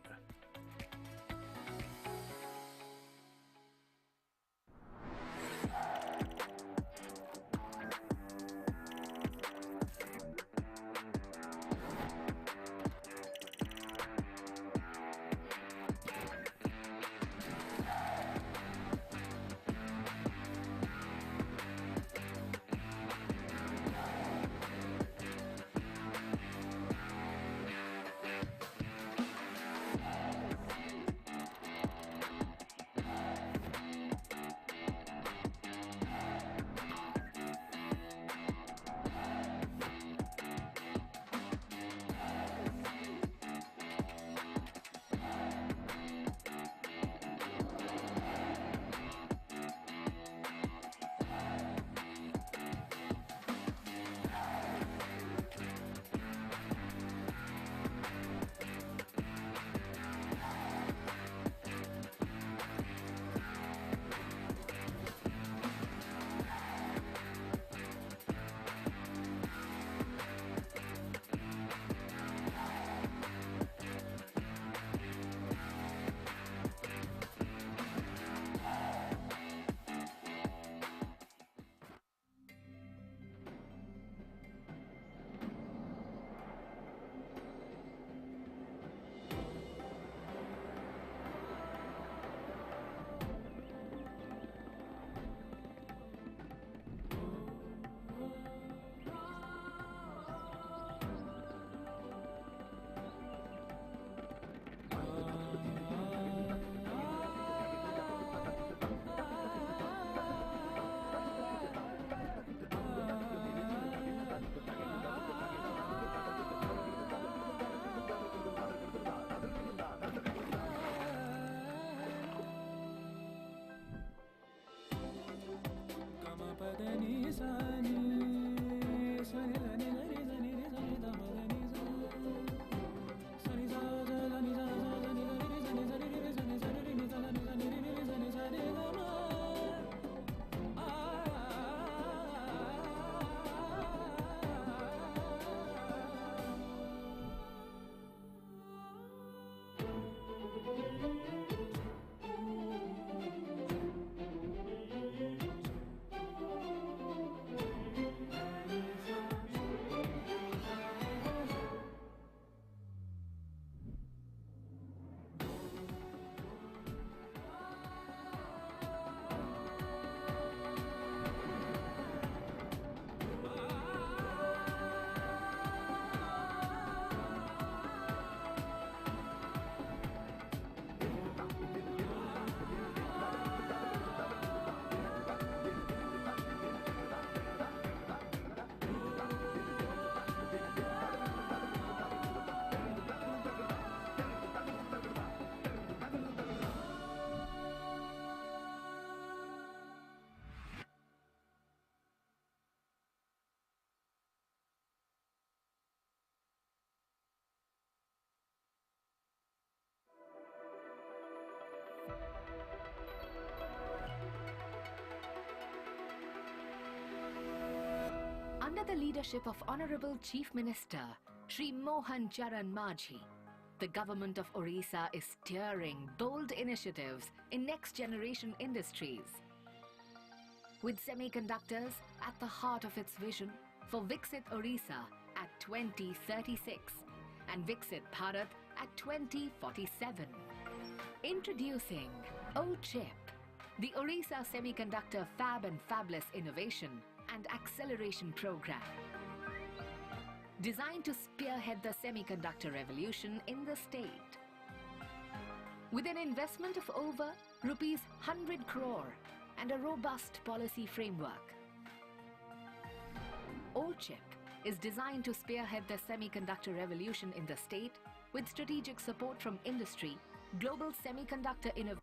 Under the leadership of Honorable Chief Minister Shri Mohan Charan Majhi, the government of Orissa is steering bold initiatives in next-generation industries. With semiconductors at the heart of its vision for Viksit Orissa at 2036 and Viksit Bharat at 2047. Introducing O-Chip, the Orissa Semiconductor Fab and Fabless Innovation and Acceleration Program. Designed to spearhead the semiconductor revolution in the state. With an investment of over rupees 100 crore and a robust policy framework. O-Chip is designed to spearhead the semiconductor revolution in the state with strategic support from industry, global semiconductor innovation.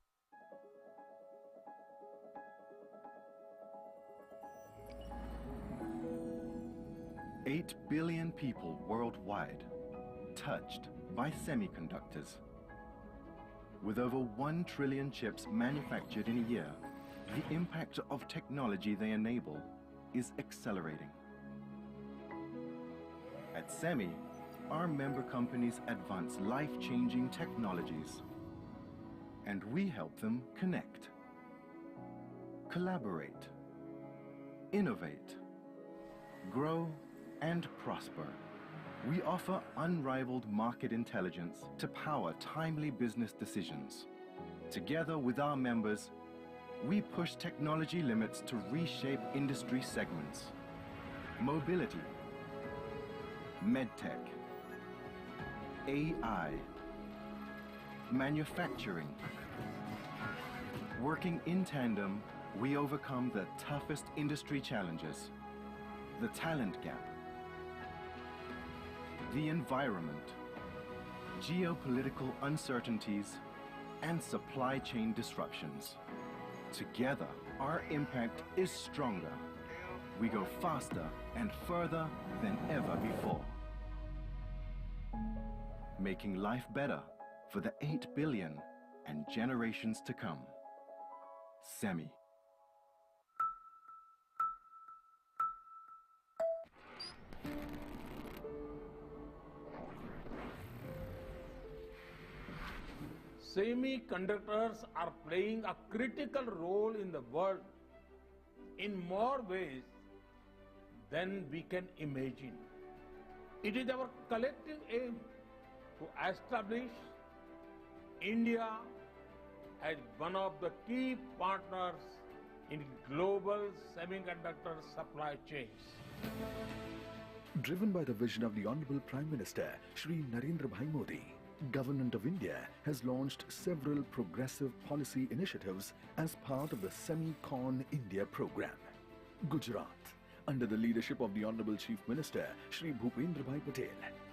8 billion people worldwide touched by semiconductors. With over 1 trillion chips manufactured in a year, the impact of technology they enable is accelerating. At SEMI, our member companies advance life-changing technologies, and we help them connect, collaborate, innovate, grow, and prosper. We offer unrivaled market intelligence to power timely business decisions. Together with our members, we push technology limits to reshape industry segments. Mobility, medtech, AI, manufacturing. Working in tandem, we overcome the toughest industry challenges, the talent gap, the environment, geopolitical uncertainties, and supply chain disruptions. Together, our impact is stronger. We go faster and further than ever before. Making life better for the 8 billion and generations to come. SEMI. Semiconductors are playing a critical role in the world in more ways than we can imagine. It is our collective aim to establish India as one of the key partners in global semiconductor supply chains. Driven by the vision of the Honorable Prime Minister Shri Narendra Bhai Modi, Government of India has launched several progressive policy initiatives as part of the SEMICON India program. Gujarat, under the leadership of the Honorable Chief Minister Shri Bhupendra Bhai Patel,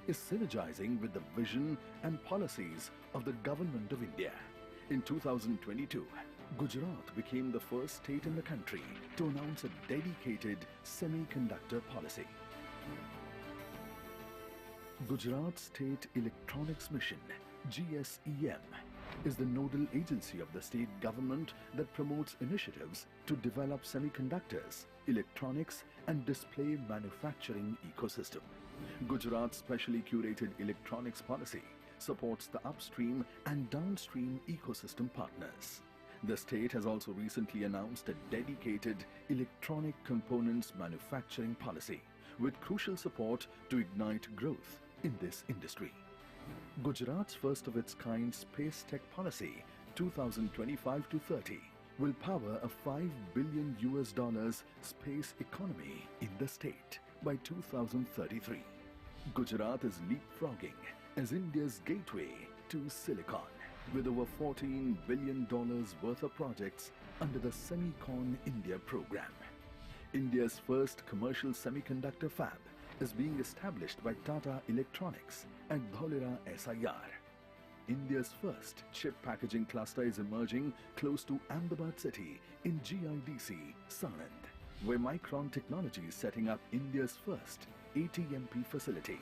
is synergizing with the vision and policies of the Government of India. In 2022, Gujarat became the first state in the country to announce a dedicated semiconductor policy. Gujarat State Electronics Mission, GSEM, is the nodal agency of the state government that promotes initiatives to develop semiconductors, electronics and display manufacturing ecosystem. Gujarat's specially curated electronics policy supports the upstream and downstream ecosystem partners. The state has also recently announced a dedicated electronic components manufacturing policy with crucial support to ignite growth in this industry. Gujarat's first of its kind space tech policy 2025 to 30 will power a $5 billion space economy in the state by 2033. Gujarat is leapfrogging as India's gateway to Silicon, with over $14 billion worth of projects under the SEMICON India program. India's first commercial semiconductor fab is being established by Tata Electronics at Dholera SIR. India's first chip packaging cluster is emerging close to Ahmedabad city in GIDC, Sanand, where Micron Technology is setting up India's first ATMP facility.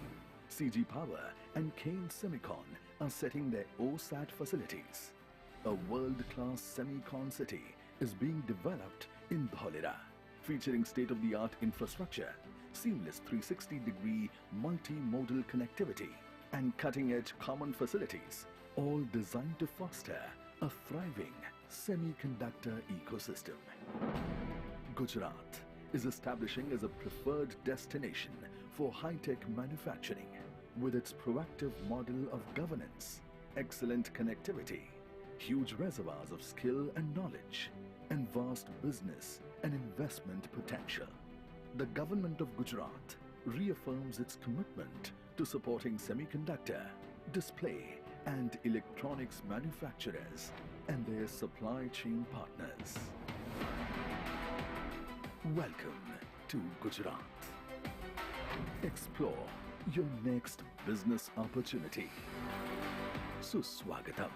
CG Power and Kane Semicon are setting their OSAT facilities. A world-class Semicon city is being developed in Dholera, featuring state-of-the-art infrastructure, seamless 360-degree multimodal connectivity, and cutting-edge common facilities, all designed to foster a thriving semiconductor ecosystem. Gujarat is establishing as a preferred destination for high-tech manufacturing with its proactive model of governance, excellent connectivity, huge reservoirs of skill and knowledge, and vast business and investment potential. The government of Gujarat reaffirms its commitment to supporting semiconductor, display, and electronics manufacturers and their supply chain partners. Welcome to Gujarat. Explore your next business opportunity. Suswagatam.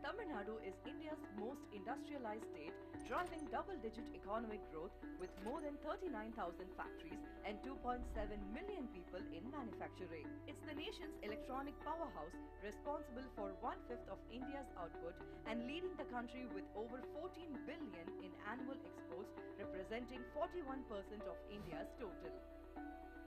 Tamil Nadu is India's most industrialized state, driving double-digit economic growth with more than 39,000 factories and 2.7 million people in manufacturing. It's the nation's electronic powerhouse, responsible for 1/5 of India's output and leading the country with over 14 billion in annual exports, representing 41% of India's total.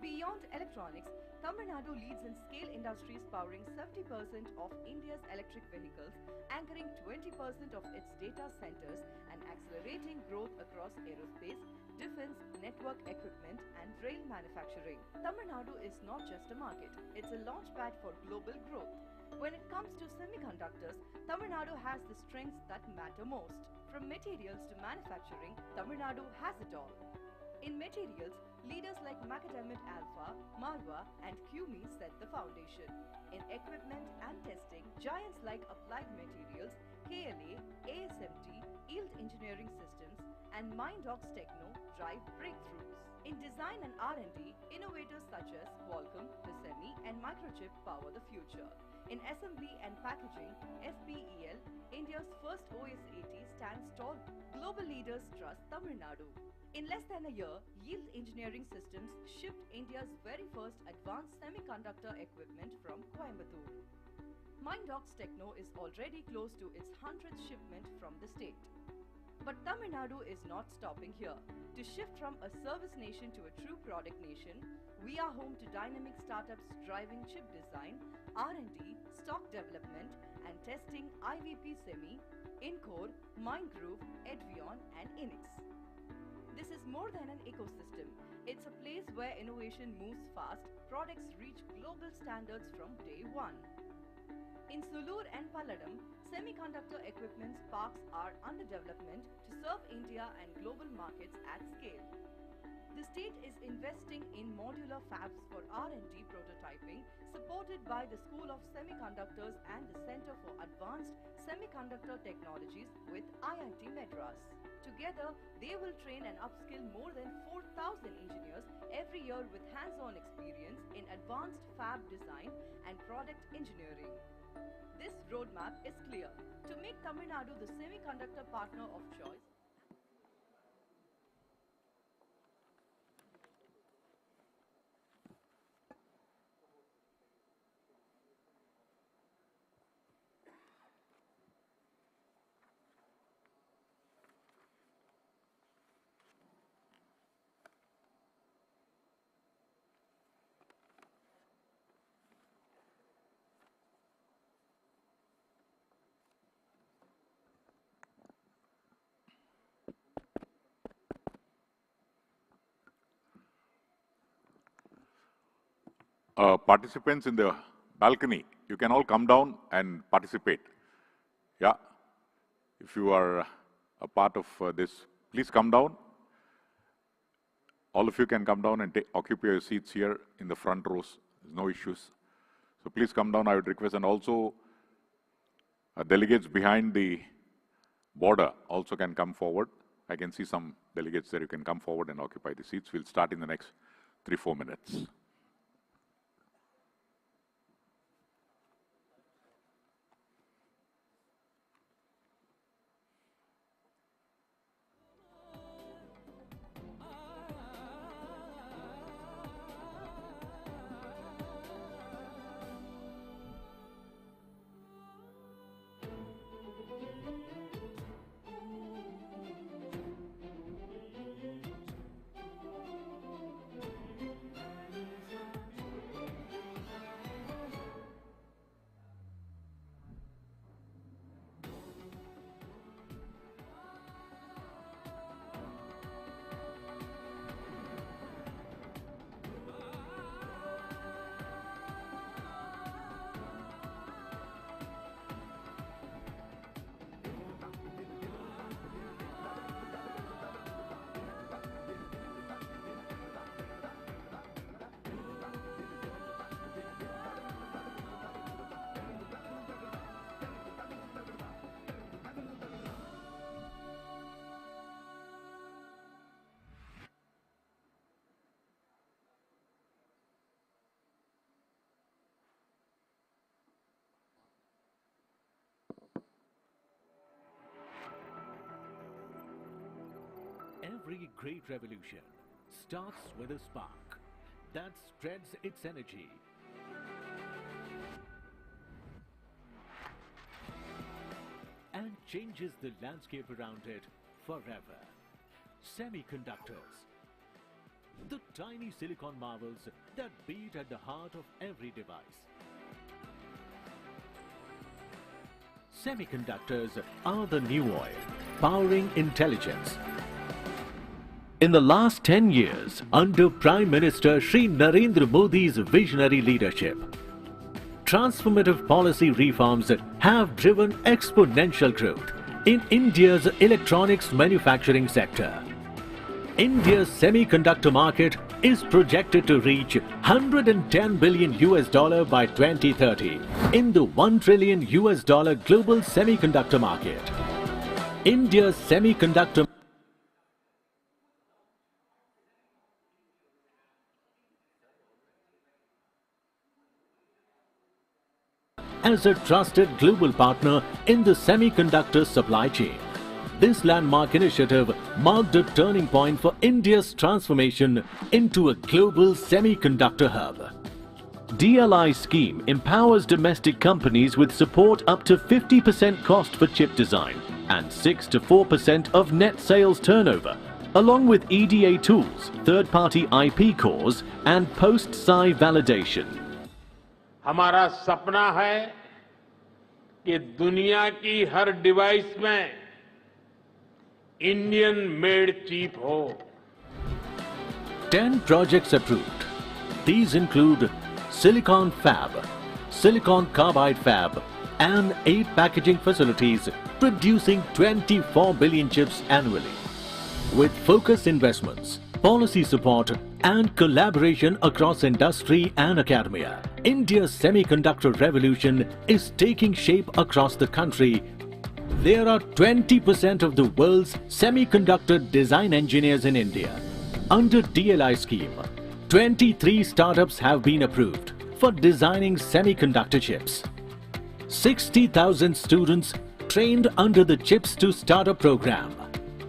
Beyond electronics, Tamil Nadu leads in scale industries powering 70% of India's electric vehicles, anchoring 20% of its data centers and accelerating growth across aerospace, defense, network equipment and rail manufacturing. Tamil Nadu is not just a market, it's a launchpad for global growth. When it comes to semiconductors, Tamil Nadu has the strengths that matter most. From materials to manufacturing, Tamil Nadu has it all. In materials, leaders like Macadamit Alpha, Marwa and QME set the foundation. In equipment and testing, giants like Applied Materials, KLA, ASMT, Yield Engineering Systems and Mindox Techno drive breakthroughs. In design and R&D, innovators such as Qualcomm, Visemi and Microchip power the future. In assembly and packaging, FPEL, India's first OS80 stands tall. Global leaders trust Tamil Nadu. In less than a year, Yield Engineering Systems shipped India's very first advanced semiconductor equipment from Coimbatore. Mindox Techno is already close to its 100th shipment from the state. But Tamil Nadu is not stopping here. To shift from a service nation to a true product nation, we are home to dynamic startups driving chip design, R&D, stock development and testing IVP Semi, Incore, Mindgroove, Edvion and Inix. This is more than an ecosystem. It's a place where innovation moves fast, products reach global standards from day one. In Sulur and Palladam, semiconductor equipment parks are under development to serve India and global markets at scale. The state is investing in modular fabs for R&D prototyping, supported by the School of Semiconductors and the Center for Advanced Semiconductor Technologies with IIT Madras. Together, they will train and upskill more than 4,000 engineers every year with hands-on experience in advanced fab design and product engineering. This roadmap is clear to make Tamil Nadu the semiconductor partner of choice. Participants in the balcony, you can all come down and participate. Yeah, if you are a part of this, please come down. All of you can come down and occupy your seats here in the front rows. There's no issues. So please come down, I would request. And also, delegates behind the border also can come forward. I can see some delegates there. You can come forward and occupy the seats. We'll start in the next 3-4 minutes. Every great revolution starts with a spark that spreads its energy. And changes the landscape around it forever. Semiconductors. The tiny silicon marvels that beat at the heart of every device. Semiconductors are the new oil, powering intelligence. In the last 10 years, under Prime Minister Shri Narendra Modi's visionary leadership, transformative policy reforms have driven exponential growth in India's electronics manufacturing sector. India's semiconductor market is projected to reach $110 billion by 2030 in the $1 trillion global semiconductor market. India's semiconductor as a trusted global partner in the semiconductor supply chain. This landmark initiative marked a turning point for India's transformation into a global semiconductor hub. DLI scheme empowers domestic companies with support up to 50% cost for chip design and 6 to 4% of net sales turnover, along with EDA tools, third-party IP cores and post-SI validation. हमारा सपना है कि दुनिया की हर device में Indian made chip हो. 10 projects approved. These include Silicon Fab, Silicon Carbide Fab, and 8 packaging facilities producing 24 billion chips annually. With focused investments, policy support, and collaboration across industry and academia, India's semiconductor revolution is taking shape across the country There are 20% of the world's semiconductor design engineers in India. Under DLI scheme, 23 startups have been approved for designing semiconductor chips. 60,000 students trained under the Chips to Startup program.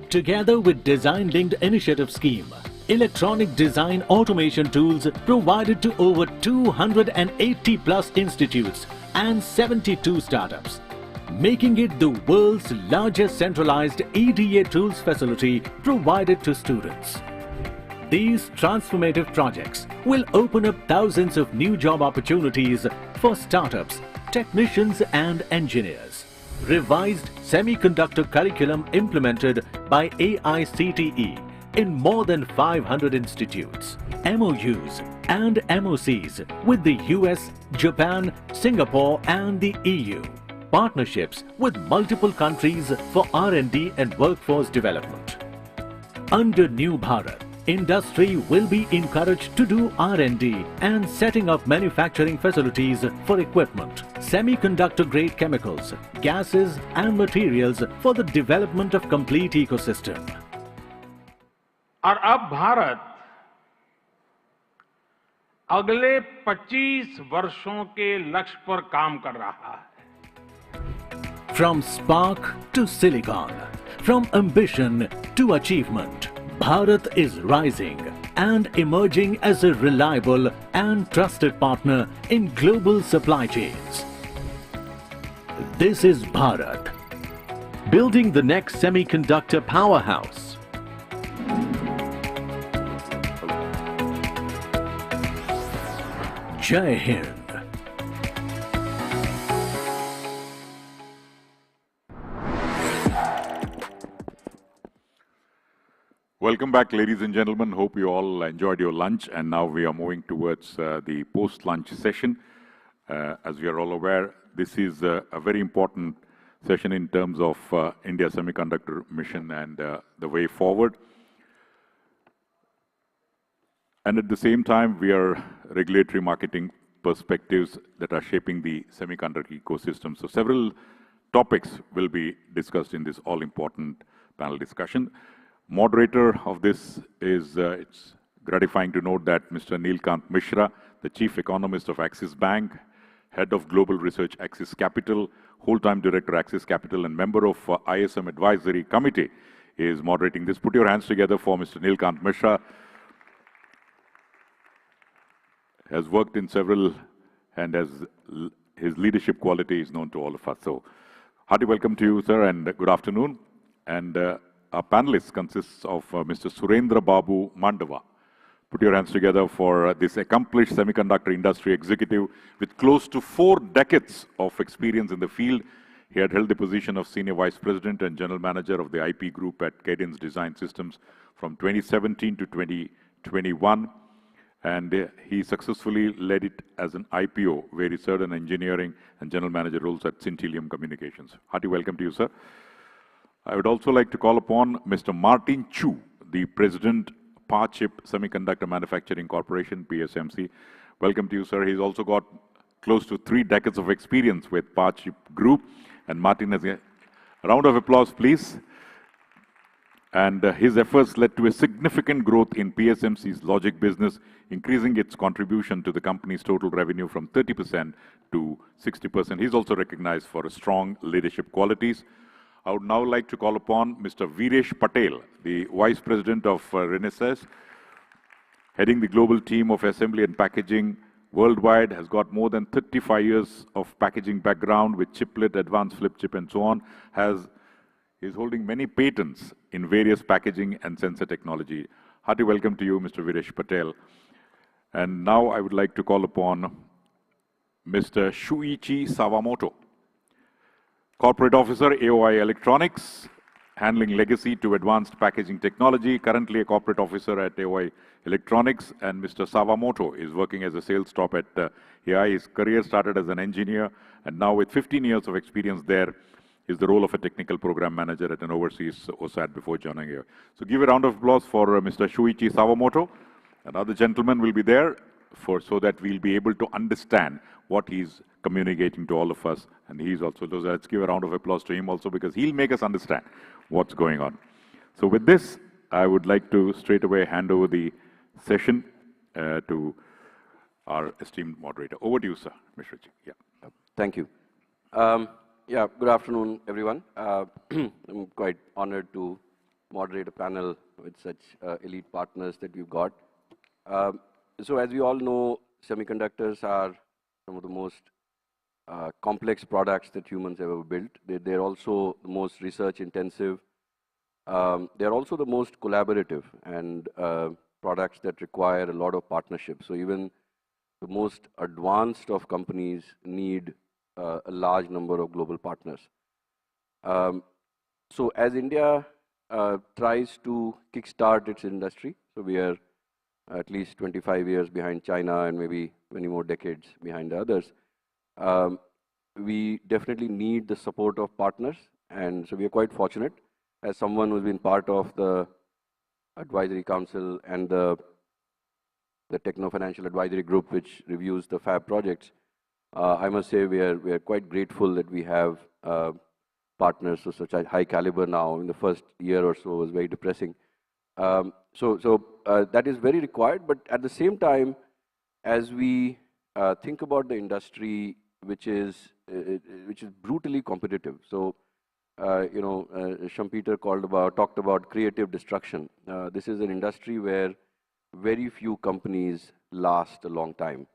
Together with Design Linked Initiative scheme, electronic design automation tools provided to over 280 plus institutes and 72 startups, making it the world's largest centralized EDA tools facility provided to students. These transformative projects will open up thousands of new job opportunities for startups, technicians and engineers. Revised semiconductor curriculum implemented by AICTE in more than 500 institutes. MOUs and MOCs with the US, Japan, Singapore and the EU. Partnerships with multiple countries for R&D and workforce development. Under New Bharat, industry will be encouraged to do R&D and setting up manufacturing facilities for equipment, semiconductor-grade chemicals, gases and materials for the development of complete ecosystem. और अब भारत अगले 25 वर्षों के लक्ष्य पर काम कर रहा है. From spark to silicon, from ambition to achievement, Bharat is rising and emerging as a reliable and trusted partner in global supply chains. This is Bharat, building the next semiconductor powerhouse. Jai Hind. Welcome back, ladies and gentlemen. Hope you all enjoyed your lunch, and now we are moving towards the post-lunch session. As we are all aware, this is a very important session in terms of India semiconductor mission and the way forward. And at the same time, we are regulatory marketing perspectives that are shaping the semiconductor ecosystem. So several topics will be discussed in this all-important panel discussion. Moderator of this is, it's gratifying to note that Mr. Neelkant Mishra, the Chief Economist of Axis Bank, Head of Global Research Axis Capital, Whole-Time Director Axis Capital and member of ISM Advisory Committee is moderating this. Put your hands together for Mr. Neelkant Mishra. Has worked in several and his leadership quality is known to all of us. So hearty welcome to you, sir, and good afternoon. And our panelists consists of Mr. Surendra Babu Mandava. Put your hands together for this accomplished semiconductor industry executive with close to 4 decades of experience in the field. He had held the position of Senior Vice President and General Manager of the IP Group at Cadence Design Systems from 2017 to 2021. And he successfully led it as an IPO, where he served in engineering and general manager roles at Centillium Communications. Hearty welcome to you, sir. I would also like to call upon Mr. Martin Chu, the President, Parchip Semiconductor Manufacturing Corporation, PSMC. Welcome to you, sir. He's also got close to 3 decades of experience with Parchip Group. And Martin has a round of applause, please. And his efforts led to a significant growth in PSMC's logic business, increasing its contribution to the company's total revenue from 30% to 60%. He's also recognized for strong leadership qualities. I would now like to call upon Mr. Viresh Patel, the Vice President of Renesas, heading the global team of assembly and packaging worldwide, has got more than 35 years of packaging background with chiplet, advanced flip chip, and so on. Is holding many patents in various packaging and sensor technology. Hearty welcome to you, Mr. Viresh Patel. And now I would like to call upon Mr. Shuichi Sawamoto, Corporate Officer, AOI Electronics, handling legacy to advanced packaging technology, currently a Corporate Officer at AOI Electronics, and Mr. Sawamoto is working as a sales top at AI. His career started as an engineer, and now with 15 years of experience there, is the role of a technical program manager at an overseas OSAT before joining here. So give a round of applause for Mr. Shuichi Sawamoto. And other gentlemen will be there so that we'll be able to understand what he's communicating to all of us. And he's also, so let's give a round of applause to him also, because he'll make us understand what's going on. So with this, I would like to straight away hand over the session to our esteemed moderator. Over to you, sir, Mr. Ji. Yeah. Thank you. Yeah, good afternoon, everyone. I'm quite honored to moderate a panel with such elite partners that we've got. So as we all know, semiconductors are some of the most complex products that humans have ever built. They're also the most research intensive. They're also the most collaborative and products that require a lot of partnership. So even the most advanced of companies need a large number of global partners. So as India tries to kickstart its industry, so we are at least 25 years behind China and maybe many more decades behind the others, we definitely need the support of partners. And so we are quite fortunate. As someone who's been part of the advisory council and the techno-financial advisory group, which reviews the fab projects, I must say we are quite grateful that we have partners of such a high caliber now. In the first year or so, it was very depressing. So that is very required. But at the same time, as we think about the industry, which is brutally competitive. So Schumpeter talked about creative destruction. This is an industry where very few companies last a long time.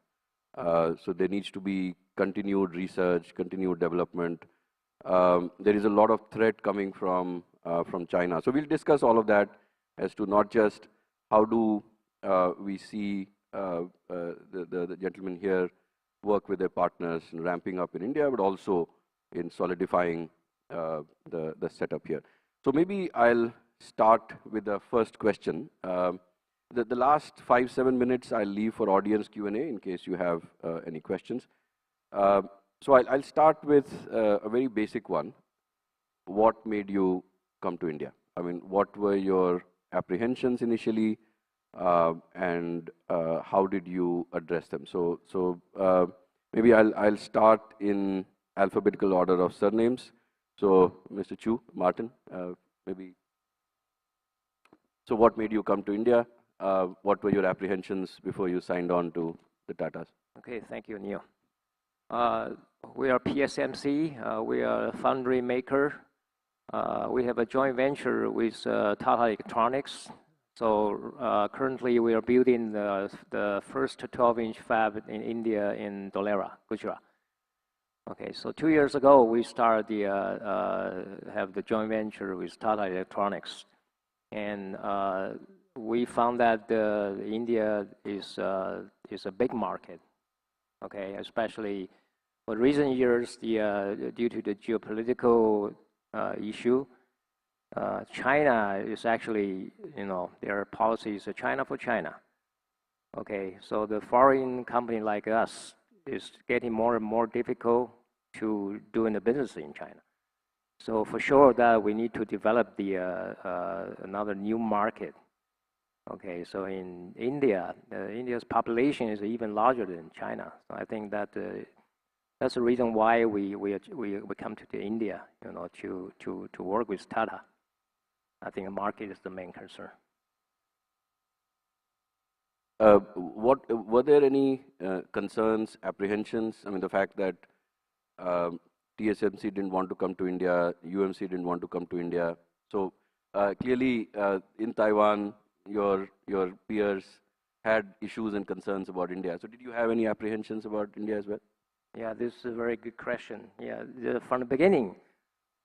So there needs to be continued research, continued development. There is a lot of threat coming from China. So we'll discuss all of that as to not just how do we see the gentlemen here work with their partners in ramping up in India, but also in solidifying the setup here. So maybe I'll start with the first question. The last 5-7 minutes I'll leave for audience Q&A in case you have any questions. So I'll start with a very basic one. What made you come to India? I mean, what were your apprehensions initially, and how did you address them? So maybe I'll start in alphabetical order of surnames. So Mr. Chu, Martin, maybe. So what made you come to India? What were your apprehensions before you signed on to the Tatas? Okay, thank you, Neil. We are PSMC. We are a foundry maker. We have a joint venture with Tata Electronics. So currently we are building the first 12-inch fab in India in Dholera, Gujarat. Okay, so 2 years ago we started have the joint venture with Tata Electronics, and we found that India is a big market. Okay, especially for recent years, due to the geopolitical issue, China is actually, their policy is China for China. Okay, so the foreign company like us is getting more and more difficult to doing the business in China. So for sure that we need to develop another new market. Okay, so in India, India's population is even larger than China. So I think that that's the reason why we come to India, to work with Tata. I think the market is the main concern. Were there any concerns, apprehensions? I mean, the fact that TSMC didn't want to come to India, UMC didn't want to come to India. So clearly, in Taiwan, your peers had issues and concerns about India. So did you have any apprehensions about India as well? Yeah, this is a very good question. Yeah, from the beginning,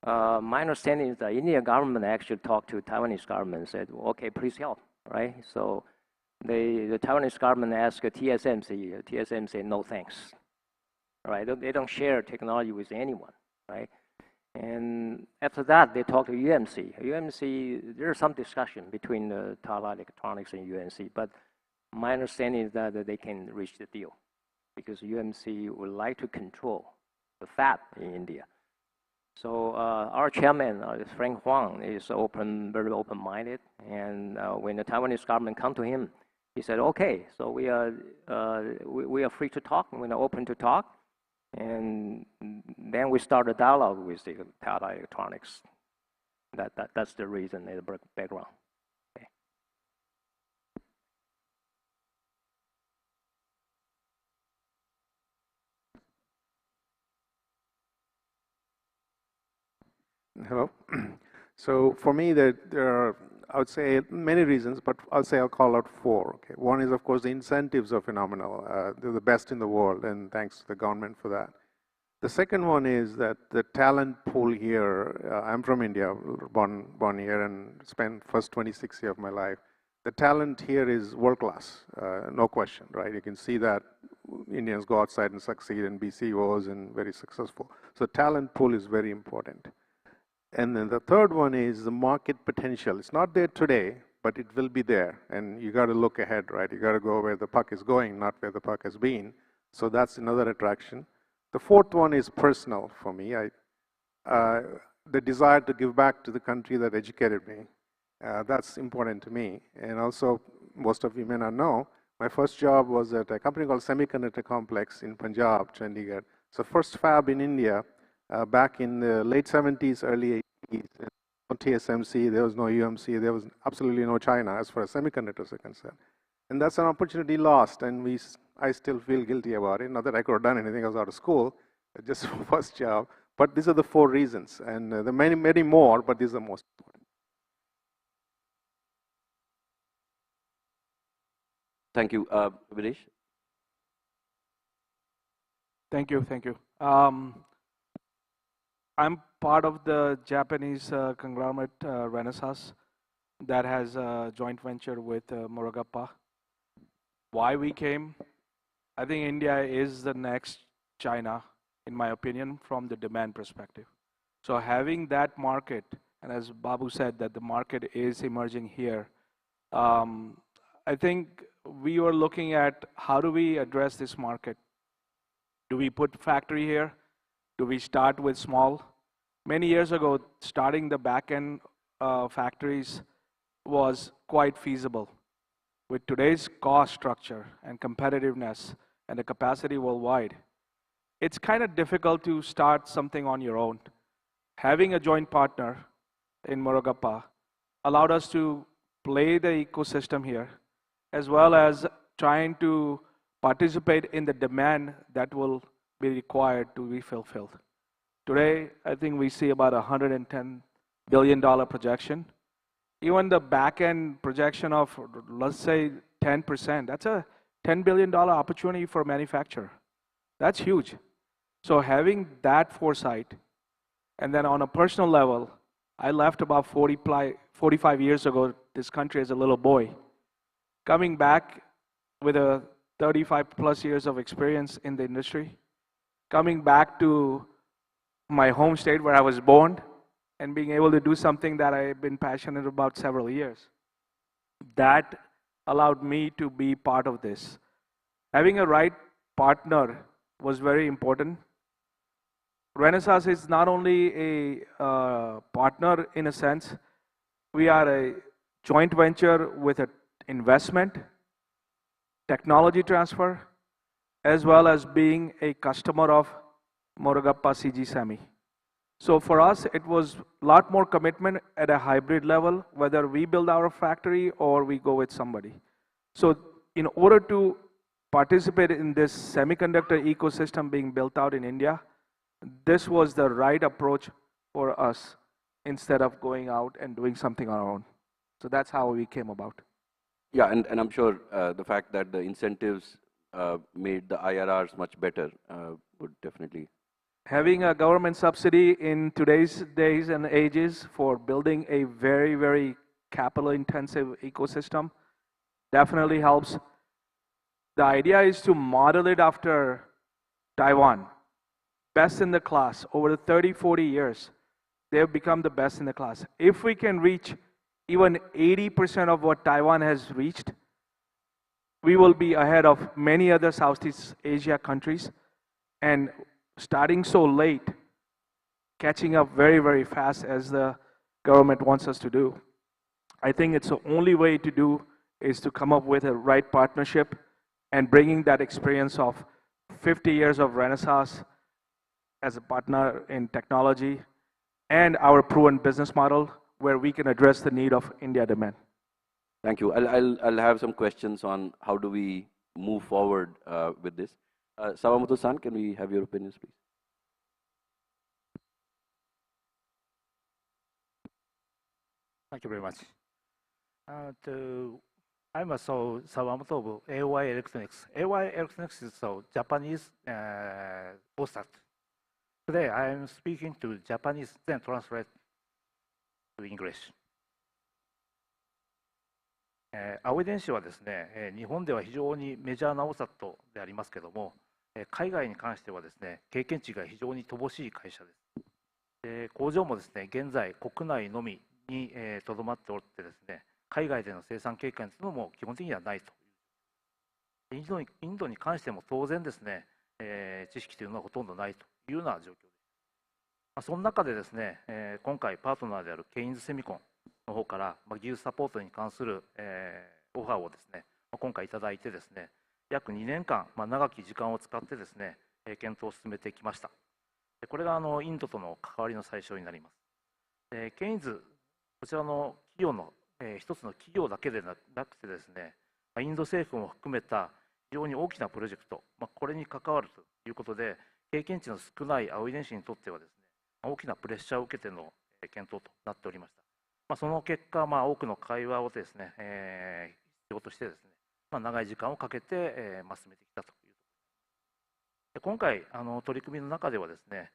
my understanding is the Indian government actually talked to Taiwanese government and said, well, okay, please help, right? So the Taiwanese government asked TSMC, TSMC said, no thanks, right? They don't share technology with anyone, right? And after that, they talked to UMC. UMC, there's some discussion between Tata Electronics and UMC, but my understanding is that they can reach the deal because UMC would like to control the fab in India. So our chairman, Frank Huang, is very open-minded, and when the Taiwanese government come to him, he said, okay, so we are free to talk, we're open to talk, And then we started a dialogue with the Tata Electronics. That's the reason, the background. Okay. Hello. So for me, there are, I would say, many reasons, but I'll call out four. Okay. One is, of course, the incentives are phenomenal. They're the best in the world, and thanks to the government for that. The second one is that the talent pool here, I'm from India, born here, and spent first 26 years of my life. The talent here is world class, no question, right? You can see that Indians go outside and succeed and be CEOs and very successful. So talent pool is very important. And then the third one is the market potential. It's not there today, but it will be there. And you got to look ahead, right? You got to go where the puck is going, not where the puck has been. So that's another attraction. The fourth one is personal for me. The desire to give back to the country that educated me. That's important to me. And also, most of you may not know, my first job was at a company called Semiconductor Complex in Punjab, Chandigarh. So first fab in India. Back in the late 70s, early 80s, no TSMC, there was no UMC, there was absolutely no China as far as semiconductors are concerned. And that's an opportunity lost, and I still feel guilty about it. Not that I could have done anything, I was out of school, just first job. But these are the four reasons, and there are many, many more, but these are the most important. Thank you. Vinesh? Thank you, thank you. I'm part of the Japanese conglomerate Renesas that has a joint venture with Morogapa. Why we came? I think India is the next China, in my opinion, from the demand perspective. So having that market, and as Babu said, that the market is emerging here, I think we were looking at how do we address this market? Do we put factory here? Do we start with small? Many years ago, starting the back-end factories was quite feasible. With today's cost structure and competitiveness and the capacity worldwide, it's kind of difficult to start something on your own. Having a joint partner in Morogapa allowed us to play the ecosystem here, as well as trying to participate in the demand that will be required to be fulfilled. Today, I think we see about $110 billion projection. Even the back-end projection of, let's say, 10%, that's a $10 billion opportunity for manufacturer. That's huge. So having that foresight, and then on a personal level, I left about 45 years ago this country as a little boy. Coming back with a 35 plus years of experience in the industry, coming back to my home state where I was born, and being able to do something that I've been passionate about several years. That allowed me to be part of this. Having a right partner was very important. Renesas is not only a partner in a sense, we are a joint venture with an investment, technology transfer, as well as being a customer of Morogapa CG Semi. So for us, it was a lot more commitment at a hybrid level, whether we build our factory or we go with somebody. So in order to participate in this semiconductor ecosystem being built out in India, this was the right approach for us instead of going out and doing something on our own. So that's how we came about. Yeah, and I'm sure the fact that the incentives made the IRRs much better would definitely. Having a government subsidy in today's days and ages for building a very, very capital intensive ecosystem definitely helps. The idea is to model it after Taiwan. Best in the class. Over the 30, 40 years, they've become the best in the class. If we can reach even 80% of what Taiwan has reached, we will be ahead of many other Southeast Asia countries. And starting so late, catching up very, very fast as the government wants us to do. I think it's the only way to do is to come up with a right partnership and bringing that experience of 50 years of Renesas as a partner in technology and our proven business model where we can address the need of India demand. Thank you. I'll have some questions on how do we move forward with this. Sawamoto-san, can we have your opinions, please? Thank you very much. I'm also Sawamoto of AOI Electronics. AOI Electronics is a Japanese OSAT. Today I am speaking to Japanese, then translate to English. 青い電子はですね、日本では非常にメジャーな OSAT でありますけども、海外に関してはですね、経験値が非常に乏しい会社です。工場もですね、現在国内のみにとどまっておってですね、海外での生産経験というのも基本的にはないと。インドに関しても当然ですね、知識というのはほとんどないというような状況です。その中でですね、今回パートナーであるケインズセミコンの方から、技術サポートに関する、オファーをですね、今回いただいてですね、約2年間、長き時間を使ってですね、検討を進めてきました。これがインドとの関わりの最初になります。ケインズ、こちらの企業の、一つの企業だけでなくてですね、インド政府も含めた非常に大きなプロジェクト、これに関わるということで、経験値の少ない青い電子にとってはですね、大きなプレッシャーを受けての検討となっておりました。その結果、多くの会話をですね、必要としてですね、長い時間をかけて、進めてきたという。今回取り組みの中ではですね、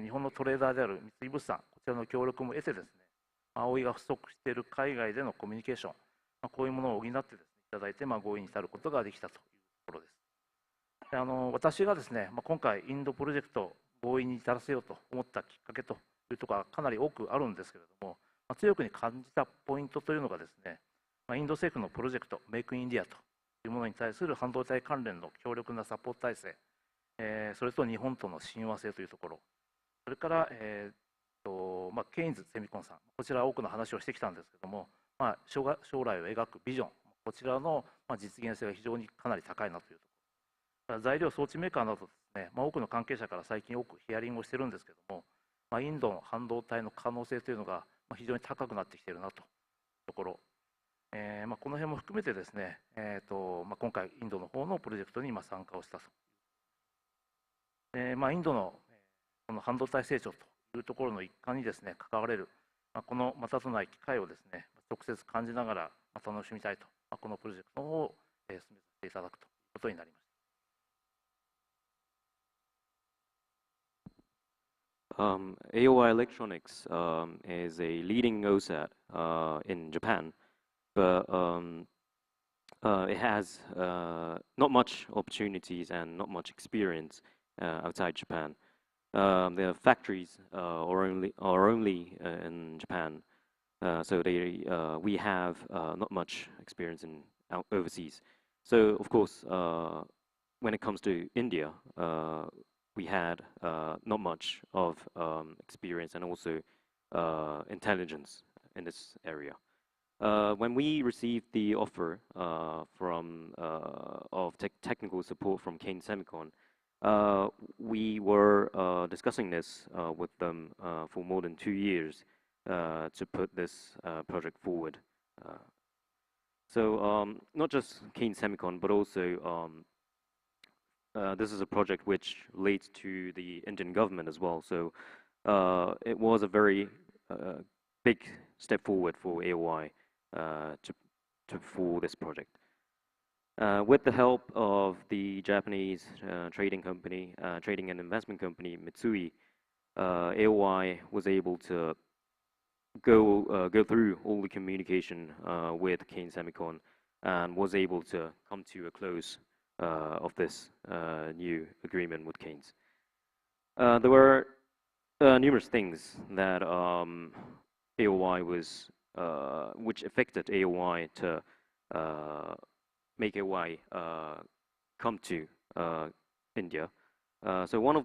日本のトレーダーである三井物産、こちらの協力も得てですね、青いが不足している海外でのコミュニケーション、こういうものを補ってですね、いただいて、合意に至ることができたというところです。私がですね、今回インドプロジェクト合意に至らせようと思ったきっかけというところがかなり多くあるんですけれども、強くに感じたポイントというのがですね、インド政府のプロジェクトメイクインインディアというものに対する半導体関連の強力なサポート体制、それと日本との親和性というところ、それから、ケインズセミコンさん、こちら多くの話をしてきたんですけども、将来を描くビジョン、こちらの実現性が非常にかなり高いなというところ。材料装置メーカーなどですね、多くの関係者から最近多くヒアリングをしてるんですけども、インドの半導体の可能性というのが非常に高くなってきているなというところ。この辺も含めてですね、今回インドの方のプロジェクトに参加をしたと。インドのこの半導体成長というところの一環にですね、関われる、このまたとない機会をですね、直接感じながら楽しみたいと、このプロジェクトを進めさせていただくということになりました。AOI Electronics is a leading OSAT in Japan, but it has not much opportunities and not much experience outside Japan. Their factories are only in Japan, so we have not much experience in overseas. So of course, when it comes to India, we had not much of experience and also intelligence in this area. When we received the offer of technical support from Kane Semicon, we were discussing this with them for more than 2 years to put this project forward. So not just Kane Semicon, but also this is a project which relates to the Indian government as well. So it was a very big step forward for AOI for this project. With the help of the Japanese trading and investment company Mitsui, AOI was able to go through all the communication with Kane Semicon and was able to come to a close of this new agreement with Keynes. There were numerous things that AOI was, which affected AOI to make AOI come to India. So one of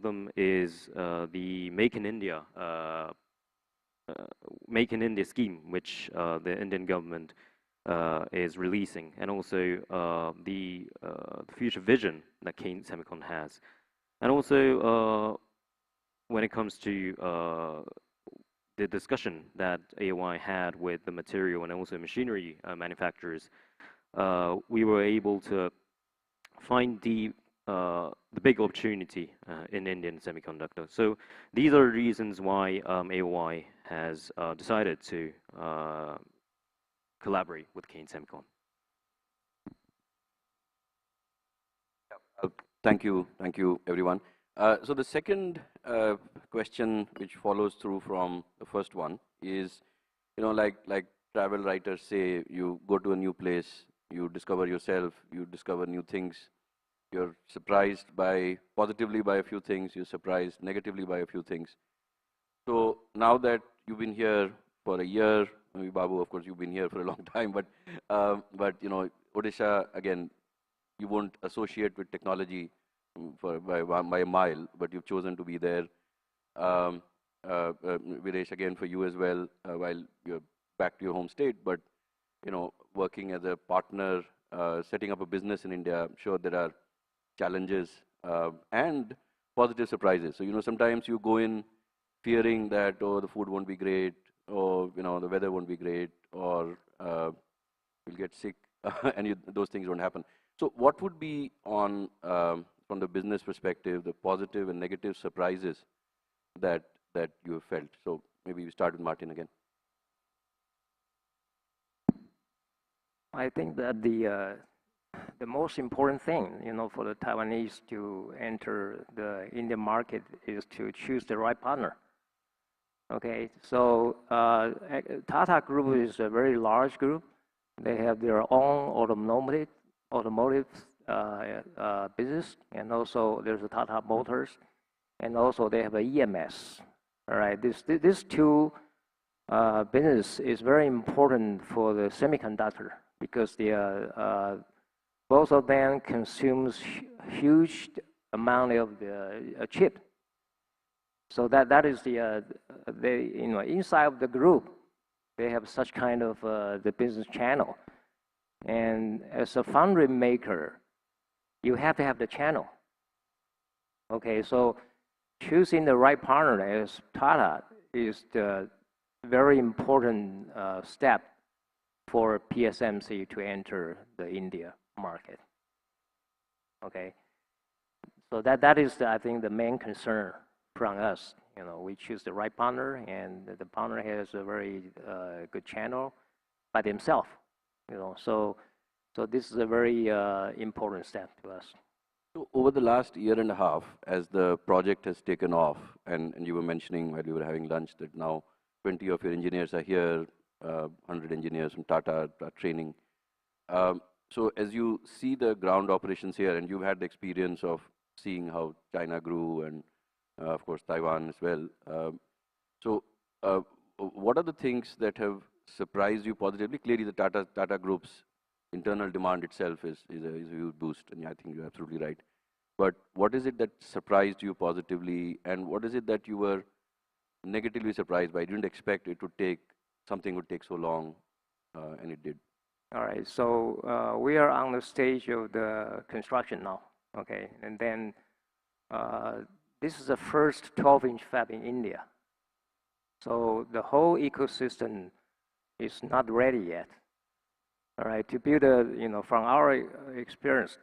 them is the Make in India scheme, which the Indian government is releasing, and also the future vision that Kane Semicon has. And also, when it comes to the discussion that AOI had with the material and also machinery manufacturers, we were able to find the big opportunity in Indian semiconductor. So these are reasons why AOI has decided to collaborate with Kane Semicon. Thank you, everyone. So the second question, which follows through from the first one, is, like travel writers say, you go to a new place, you discover yourself, you discover new things, you're surprised positively by a few things, you're surprised negatively by a few things. So now that you've been here for a year, maybe Babu, of course, you've been here for a long time, but Odisha, again, you won't associate with technology by a mile, but you've chosen to be there. Videsh, again, for you as well, while you're back to your home state, but working as a partner, setting up a business in India, I'm sure there are challenges and positive surprises. So sometimes you go in fearing that, oh, the food won't be great, or the weather won't be great, or you'll get sick, and those things don't happen. So what would be from the business perspective, the positive and negative surprises that you have felt? So maybe we start with Martin again. I think that the most important thing, for the Taiwanese to enter the Indian market is to choose the right partner. Okay, so Tata Group is a very large group. They have their own automotive business, and also there's a Tata Motors, and also they have a EMS. All right, these two business is very important for the semiconductor because both of them consumes huge amount of the chip. So that is inside of the group, they have such kind of the business channel. And as a foundry maker, you have to have the channel. Okay, so choosing the right partner as Tata is the very important step for PSMC to enter the India market. Okay, so that is, I think, the main concern from us. We choose the right partner, and the partner has a very good channel by themselves. So this is a very important step to us. So over the last year and a half, as the project has taken off, and you were mentioning while we were having lunch that now 20 of your engineers are here, 100 engineers from Tata are training. So as you see the ground operations here, and you've had the experience of seeing how China grew, and of course Taiwan as well. So what are the things that have surprised you positively? Clearly the Tata Group's internal demand itself is a huge boost, and I think you're absolutely right. But what is it that surprised you positively, and what is it that you were negatively surprised by? You didn't expect it something would take so long, and it did. All right, so we are on the stage of the construction now, okay? And then this is the first 12-inch fab in India. So the whole ecosystem is not ready yet. All right, to build from our experience,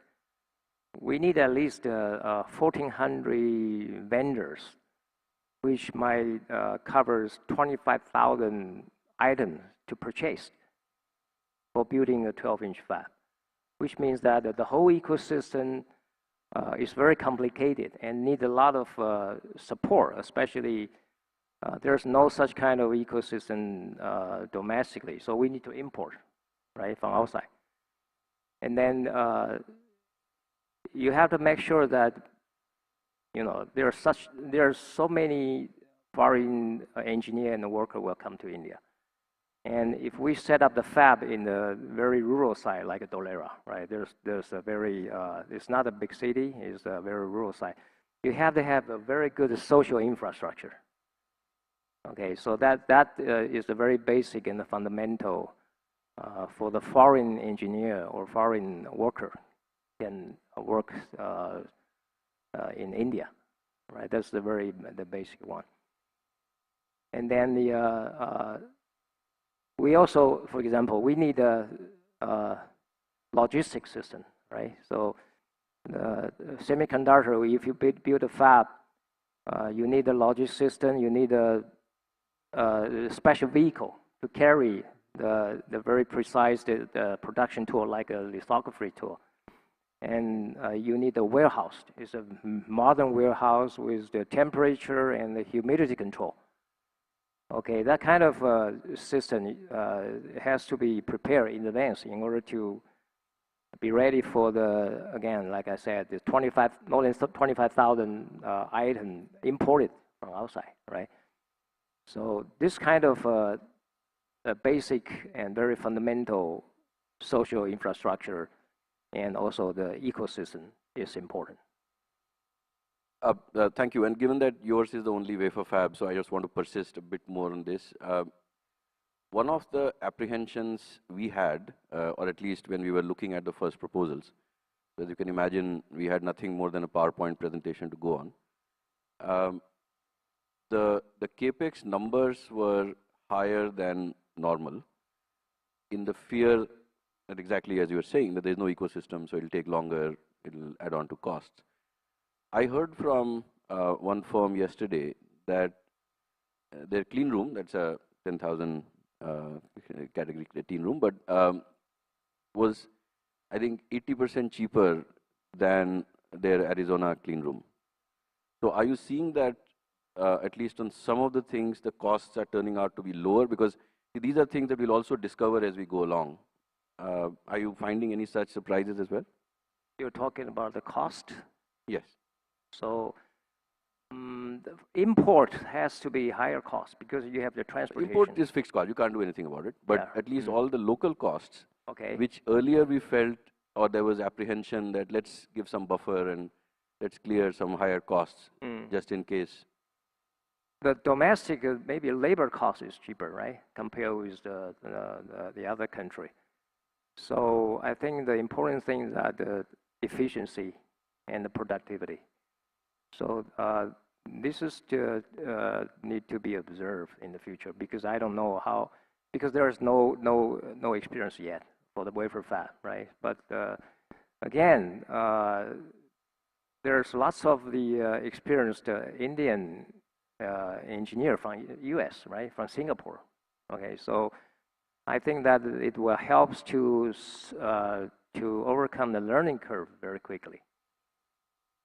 we need at least 1,400 vendors, which might covers 25,000 items to purchase for building a 12-inch fab, which means that the whole ecosystem is very complicated and need a lot of support, especially there's no such kind of ecosystem domestically, so we need to import, right, from outside. And then you have to make sure that there are so many foreign engineer and worker will come to India. And if we set up the fab in the very rural side, like a Dolera, right? There's a very, it's not a big city, it's a very rural side. You have to have a very good social infrastructure. Okay, so that is the very basic and the fundamental for the foreign engineer or foreign worker can work in India, right? That's the basic one. And then we also, for example, we need a logistics system, right? So the semiconductor, if you build a fab, you need a logistics system, you need a special vehicle to carry the very precise production tool, like a lithography tool. And you need a warehouse. It's a modern warehouse with the temperature and the humidity control. Okay, that kind of system has to be prepared in advance in order to be ready for the, again, like I said, the more than 25,000 items imported from outside, right? So this kind of a basic and very fundamental social infrastructure and also the ecosystem is important. Thank you. And given that yours is the only wafer fab, so I just want to persist a bit more on this. One of the apprehensions we had, or at least when we were looking at the first proposals, as you can imagine, we had nothing more than a PowerPoint presentation to go on. The capex numbers were higher than normal, in the fear that exactly as you were saying, that there's no ecosystem, so it'll take longer, it'll add on to costs. I heard from one firm yesterday that their clean room, that's a 10,000 category clean room, but was, I think, 80% cheaper than their Arizona clean room. So are you seeing that at least on some of the things, the costs are turning out to be lower? Because these are things that we'll also discover as we go along. Are you finding any such surprises as well? You're talking about the cost? Yes. So the import has to be higher cost because you have the transportation. Import is fixed cost. You can't do anything about it. But Yeah. at least all the local costs, Okay. which earlier we felt, or there was apprehension that let's give some buffer and let's clear some higher costs just in case. The domestic, maybe labor cost is cheaper, right? Compared with the other country. So I think the important things are the efficiency and the productivity. So this is to need to be observed in the future because I don't know how, because there is no experience yet for the wafer fab, right? But again, there's lots of the experienced Indian engineer from US, right, from Singapore. Okay, so I think that it will help to overcome the learning curve very quickly.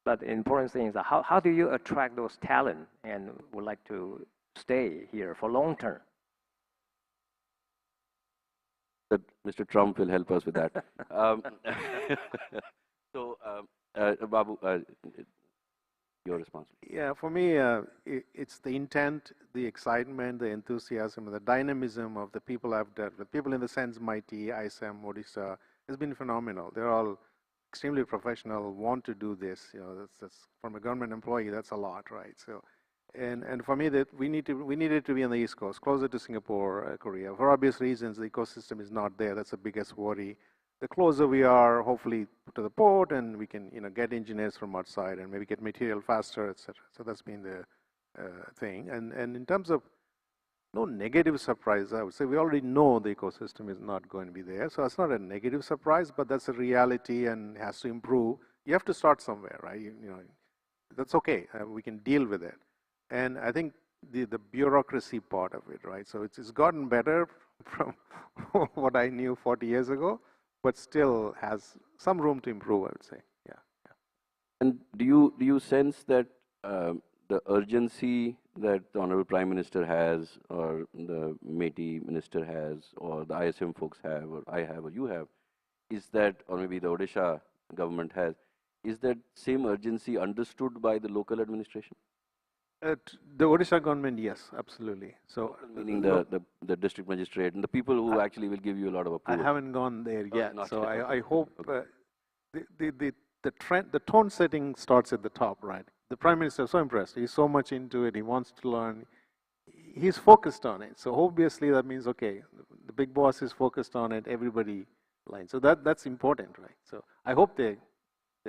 But the important thing is that how do you attract those talent and would like to stay here for long term? That Mr. Trump will help us with that. So, Babu, your response. Yeah, for me, it's the intent, the excitement, the enthusiasm, the dynamism of the people I've dealt with. People in the sense, MIT, ISM, Odisha, has been phenomenal. They're all extremely professional, want to do this. You know, that's from a government employee, that's a lot, right? So, and for me, that we needed to be on the East Coast, closer to Singapore, Korea. For obvious reasons, the ecosystem is not there. That's the biggest worry. The closer we are, hopefully, to the port, and we can, get engineers from outside and maybe get material faster, etc. So that's been the thing. And in terms of no negative surprise, I would say we already know the ecosystem is not going to be there. So it's not a negative surprise, but that's a reality and has to improve. You have to start somewhere, right? That's okay. We can deal with it. And I think the bureaucracy part of it, right? So it's gotten better from what I knew 40 years ago, but still has some room to improve, I would say. Yeah. And do you sense that the urgency that the Honorable Prime Minister has, or the METI Minister has, or the ISM folks have, or I have, or you have, is that, or maybe the Odisha government has, is that same urgency understood by the local administration? The Odisha government, yes, absolutely. So, meaning the district magistrate and the people who actually will give you a lot of approval. I haven't gone there yet, so yet. I hope the trend, the tone setting starts at the top, right? The Prime Minister is so impressed. He's so much into it. He wants to learn. He's focused on it. So obviously that means, okay, the big boss is focused on it. Everybody lines. So that's important, right? So I hope they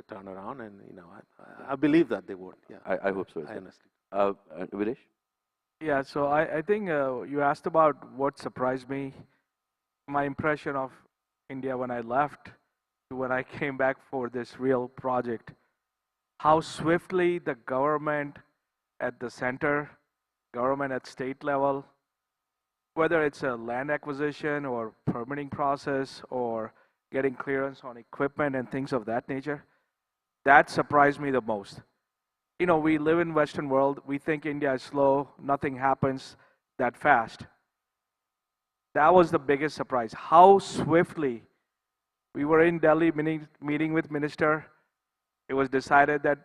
turn around, and I believe that they would. Yeah, I hope so. I honestly. Videsh? Yeah, so I think you asked about what surprised me. My impression of India when I left to when I came back for this real project. How swiftly the government at the center, government at state level, whether it's a land acquisition or permitting process or getting clearance on equipment and things of that nature, that surprised me the most. You know, we live in Western world, we think India is slow, nothing happens that fast. That was the biggest surprise, how swiftly. We were in Delhi meeting with minister. It was decided that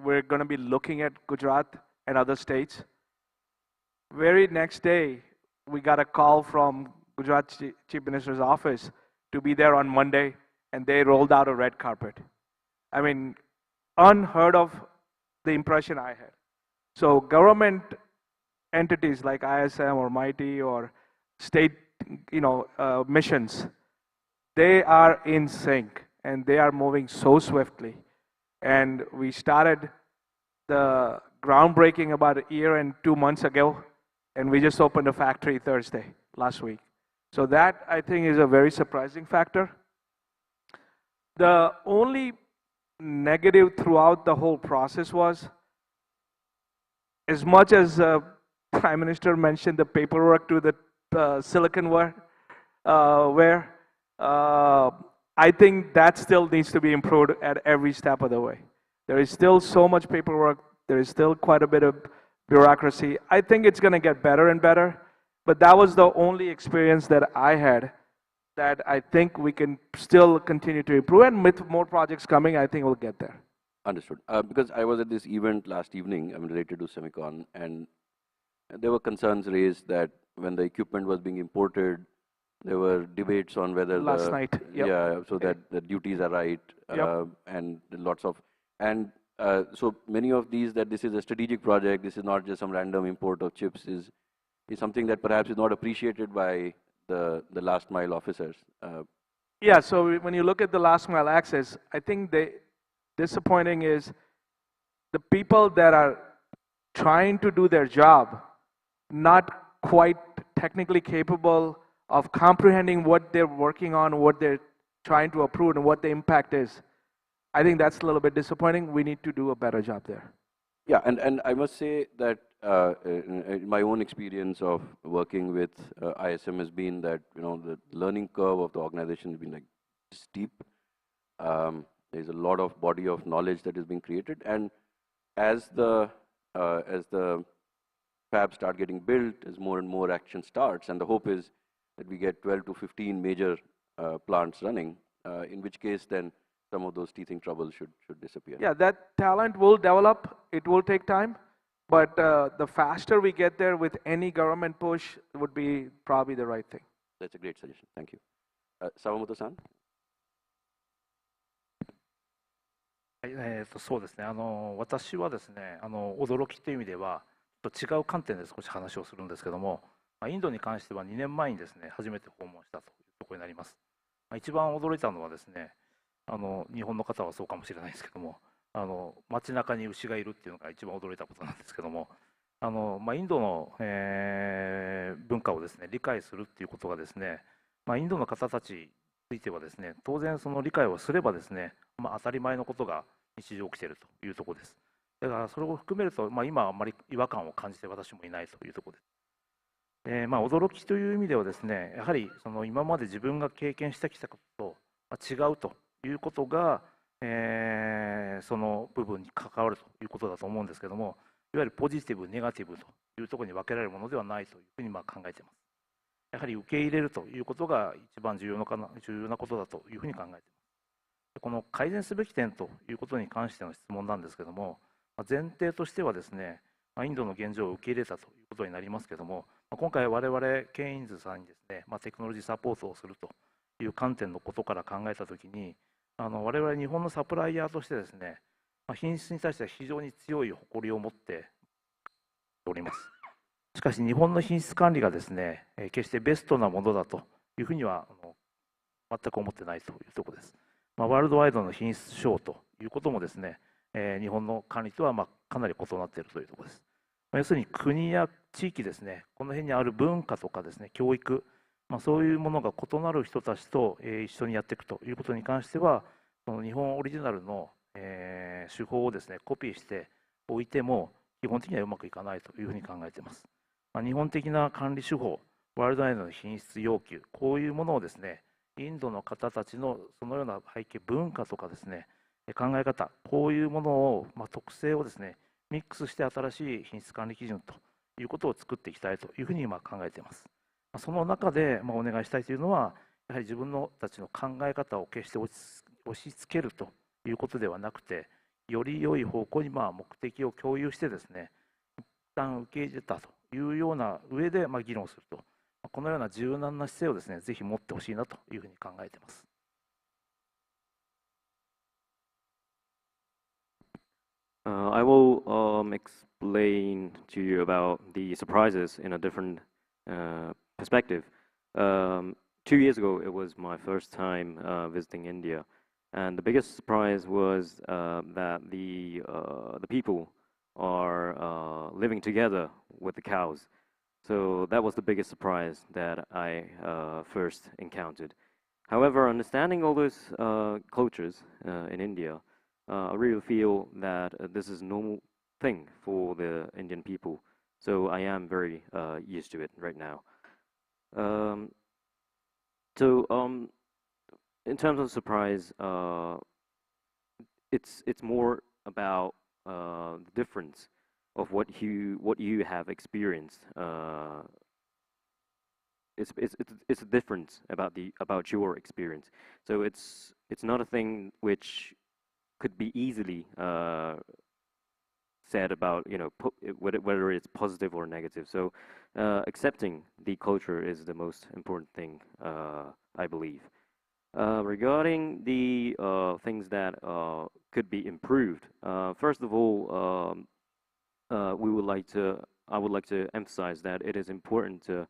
we're going to be looking at Gujarat and other states. Very next day, we got a call from Gujarat Chief Minister's office to be there on Monday, and they rolled out a red carpet. I mean, unheard of the impression I had. So government entities like ISM or MIT or state, missions, they are in sync and they are moving so swiftly. And we started the groundbreaking about a year and 2 months ago, and we just opened a factory Thursday last week. So that, I think, is a very surprising factor. The only negative throughout the whole process was, as much as Prime Minister mentioned the paperwork to the Silicon where I think that still needs to be improved at every step of the way. There is still so much paperwork. There is still quite a bit of bureaucracy. I think it's going to get better and better, but that was the only experience that I had that I think we can still continue to improve. And with more projects coming, I think we'll get there. Understood. Because I was at this event last evening, related to SEMICON, and there were concerns raised that when the equipment was being imported, there were debates on whether last night, yep. Yeah, so that the duties are right, Yep. and lots of, and so many of these, that this is a strategic project, this is not just some random import of chips, is something that perhaps is not appreciated by the last mile officers. Yeah, so when you look at the last mile access, I think the disappointing is the people that are trying to do their job, not quite technically capable of comprehending what they're working on, what they're trying to approve, and what the impact is. I think that's a little bit disappointing. We need to do a better job there. Yeah, and I must say that in my own experience of working with ISM has been that, the learning curve of the organization has been like steep. There's a lot of body of knowledge that is being created, and as the fabs start getting built, as more and more action starts, and the hope is that we get 12 to 15 major plants running, in which case then some of those teething troubles should disappear. Yeah, that talent will develop. It will take time, but the faster we get there with any government push would be probably the right thing. That's a great suggestion. Thank you. Sawamoto-san? はい、そうですね。私はですね、驚きという意味では、ちょっと違う観点で少し話をするんですけども、インドに関しては2年前にですね、初めて訪問したというところになります。一番驚いたのはですね、日本の方はそうかもしれないですけども、街中に牛がいるっていうのが一番驚いたことなんですけども、インドの、文化をですね、理解するっていうことがですね、インドの方たちについてはですね、当然その理解をすればですね、当たり前のことが日常起きているというところです。だからそれを含めると、今あまり違和感を感じて私もいないというところです。驚きという意味ではですね、やはりその今まで自分が経験してきたことと違うということが、その部分に関わるということだと思うんですけども、いわゆるポジティブ、ネガティブというところに分けられるものではないというふうに考えています。やはり受け入れるということが一番重要なことだというふうに考えています。この改善すべき点ということに関しての質問なんですけども、前提としてはですね、インドの現状を受け入れたということになりますけども、今回我々ケインズさんにですね、テクノロジーサポートをするという観点のことから考えたときに、我々日本のサプライヤーとしてですね、品質に対しては非常に強い誇りを持っております。しかし日本の品質管理がですね、決してベストなものだというふうには全く思ってないというところです。ワールドワイドの品質賞ということもですね、日本の管理とはかなり異なっているというところです。要するに国や地域ですね、この辺にある文化とかですね、教育、そういうものが異なる人たちと一緒にやっていくということに関しては、その日本オリジナルの手法をですね、コピーしておいても、基本的にはうまくいかないというふうに考えています。日本的な管理手法、ワールドワイドの品質要求、こういうものをですね、インドの方たちのそのような背景、文化とかですね、考え方、こういうものを、特性をですね、ミックスして新しい品質管理基準ということを作っていきたいというふうに今考えています。その中でお願いしたいというのは、やはり自分たちの考え方を決して押し付けるということではなくて、より良い方向に目的を共有してですね、一旦受け入れたというような上で議論すると、このような柔軟な姿勢をですね、ぜひ持ってほしいなというふうに考えています。I will explain to you about the surprises in a different perspective. 2 years ago, it was my first time visiting India, and the biggest surprise was that the people are living together with the cows. So that was the biggest surprise that I first encountered. However, understanding all those cultures in India, I really feel that this is a normal thing for the Indian people. So I am very used to it right now. In terms of surprise, it's more about the difference of what you have experienced. It's a difference about your experience. So it's not a thing which could be easily said about, whether it's positive or negative. So accepting the culture is the most important thing, I believe. Regarding the things that could be improved, first of all, I would like to emphasize that it is important to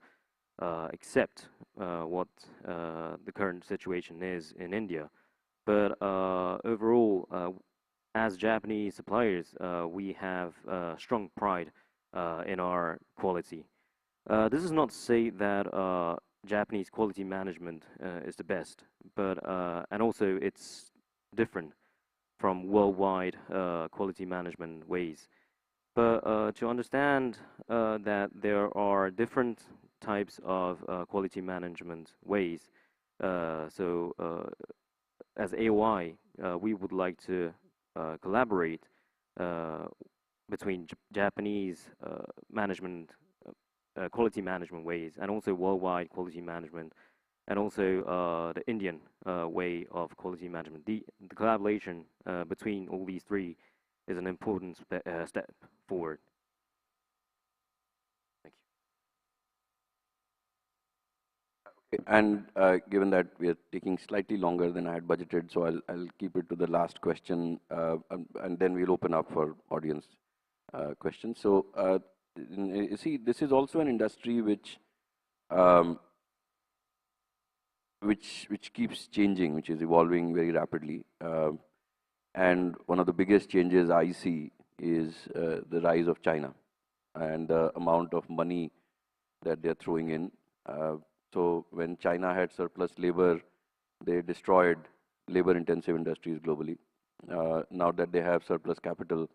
accept what the current situation is in India. But overall, as Japanese suppliers, we have strong pride in our quality. This is not to say that Japanese quality management is the best, but and also it's different from worldwide quality management ways. But to understand that there are different types of quality management ways, as AOI, we would like to collaborate between Japanese management, quality management ways, and also worldwide quality management, and also the Indian way of quality management. The collaboration between all these three is an important step forward. And given that we are taking slightly longer than I had budgeted, so I'll keep it to the last question, and then we'll open up for audience questions. So you see, this is also an industry which keeps changing, which is evolving very rapidly. And one of the biggest changes I see is the rise of China and the amount of money that they're throwing in. So when China had surplus labor, they destroyed labor-intensive industries globally. Now that they have surplus capital,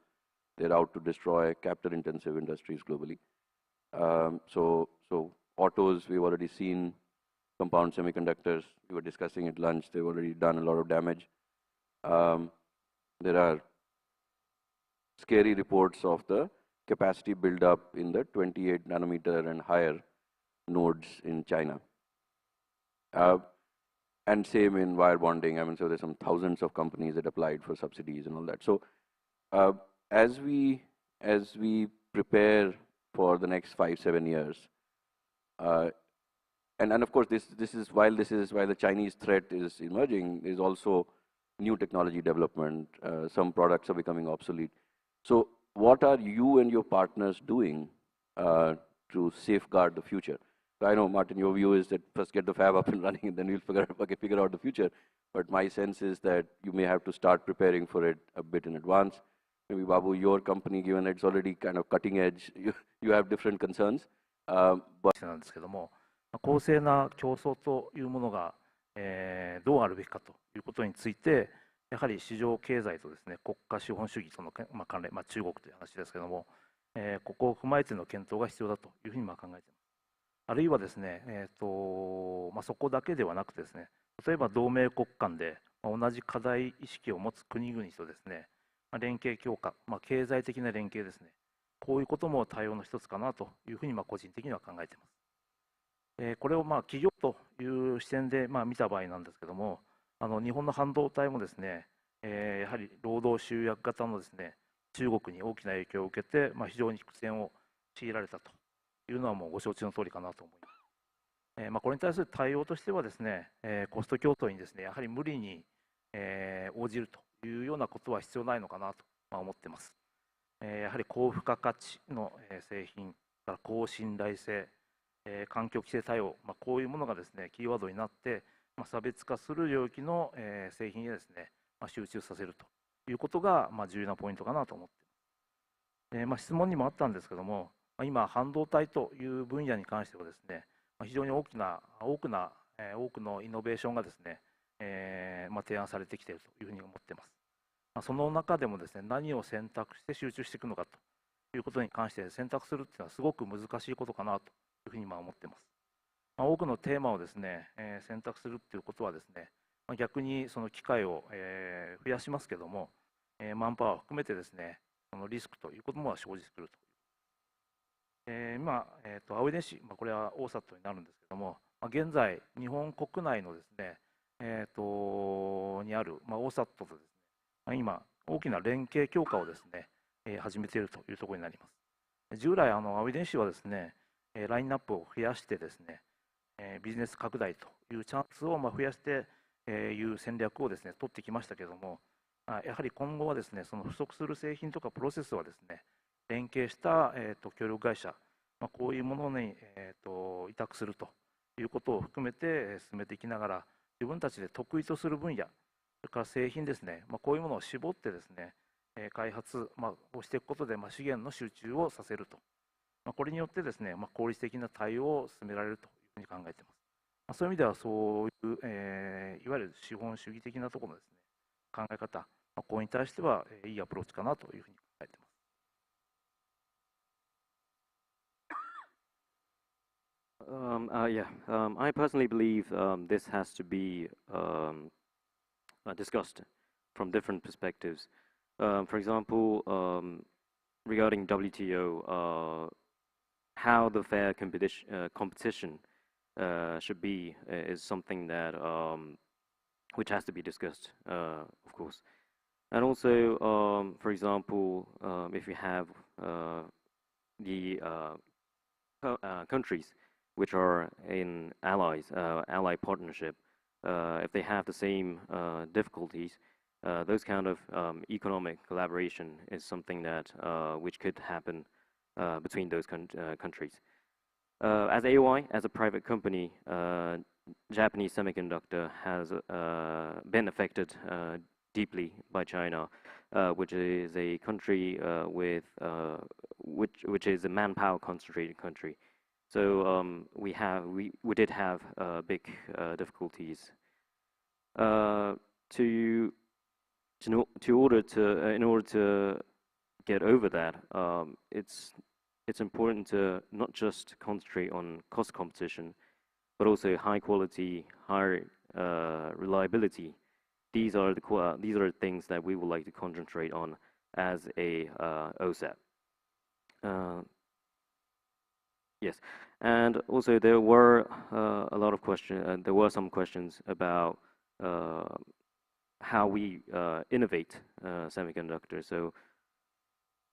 they're out to destroy capital-intensive industries globally. So autos, we've already seen. Compound semiconductors, we were discussing at lunch, they've already done a lot of damage. There are scary reports of the capacity build-up in the 28 nanometer and higher nodes in China. And same in wire bonding. I mean, so there's some thousands of companies that applied for subsidies and all that. So as we prepare for the next 5-7 years, and of course this is while the Chinese threat is emerging, is also new technology development. Some products are becoming obsolete. So what are you and your partners doing to safeguard the future? So I know, Martin, your view is that first get the fab up and running, and then we'll figure out the future. But my sense is that you may have to start preparing for it a bit in advance. maybe Babu, your company, given it's already kind of cutting edge, you have different concerns. But なんですけども、公正な競争というものが、どうあるべきかということについて、やはり市場経済とですね、国家資本主義との関連、中国という話ですけども、ここを踏まえての検討が必要だというふうに考えています。あるいはですね、そこだけではなくてですね、例えば同盟国間で同じ課題意識を持つ国々とですね、連携強化、経済的な連携ですね、こういうことも対応の一つかなというふうに個人的には考えています。これを企業という視点で見た場合なんですけども、日本の半導体もですね、やはり労働集約型のですね、中国に大きな影響を受けて、非常に苦戦を強いられたというのはもうご承知の通りかなと思います。これに対する対応としてはですね、コスト競争にですね、やはり無理に、応じるというようなことは必要ないのかなと思っています。やはり高付加価値の製品、高信頼性、環境規制対応、こういうものがですね、キーワードになって、差別化する領域の製品へですね、集中させるということが重要なポイントかなと思っています。質問にもあったんですけども、今、半導体という分野に関してはですね、非常に多くのイノベーションがですね、提案されてきているというふうに思っています。その中でもですね、何を選択して集中していくのかということに関して選択するっていうのはすごく難しいことかなというふうに思っています。多くのテーマをですね、選択するっていうことはですね、逆にその機会を増やしますけども、マンパワーを含めてですね、そのリスクということも生じてくると。今、青井電子、これは OSAT になるんですけども、現在、日本国内のですね、にある、OSAT とですね、今、大きな連携強化をですね、始めているというところになります。従来、青井電子はですね、ラインナップを増やしてですね、ビジネス拡大というチャンスを増やしていう戦略をですね、取ってきましたけれども、やはり今後はですね、その不足する製品とかプロセスはですね、連携した、協力会社、こういうものに、委託するということを含めて進めていきながら、自分たちで得意とする分野、それから製品ですね、こういうものを絞ってですね、開発をしていくことで、資源の集中をさせると。これによってですね、効率的な対応を進められるというふうに考えています。そういう意味では、そういう、いわゆる資本主義的なところのですね、考え方、ここに対してはいいアプローチかなというふうに考えています。I personally believe this has to be discussed from different perspectives. For example, regarding WTO, how the fair competition should be is something that which has to be discussed, of course. And also, for example, if you have the countries which are in ally partnership, if they have the same difficulties, those kind of economic collaboration is something that which could happen between those countries. As AOI, as a private company, Japanese Semiconductor has been affected deeply by China, which is a country which is a manpower concentrated country. So we did have big difficulties. In order to get over that, it's important to not just concentrate on cost competition, but also high quality, high reliability. These are the things that we would like to concentrate on as a OSAT. Yes, and also there were a lot of questions. There were some questions about how we innovate semiconductors. So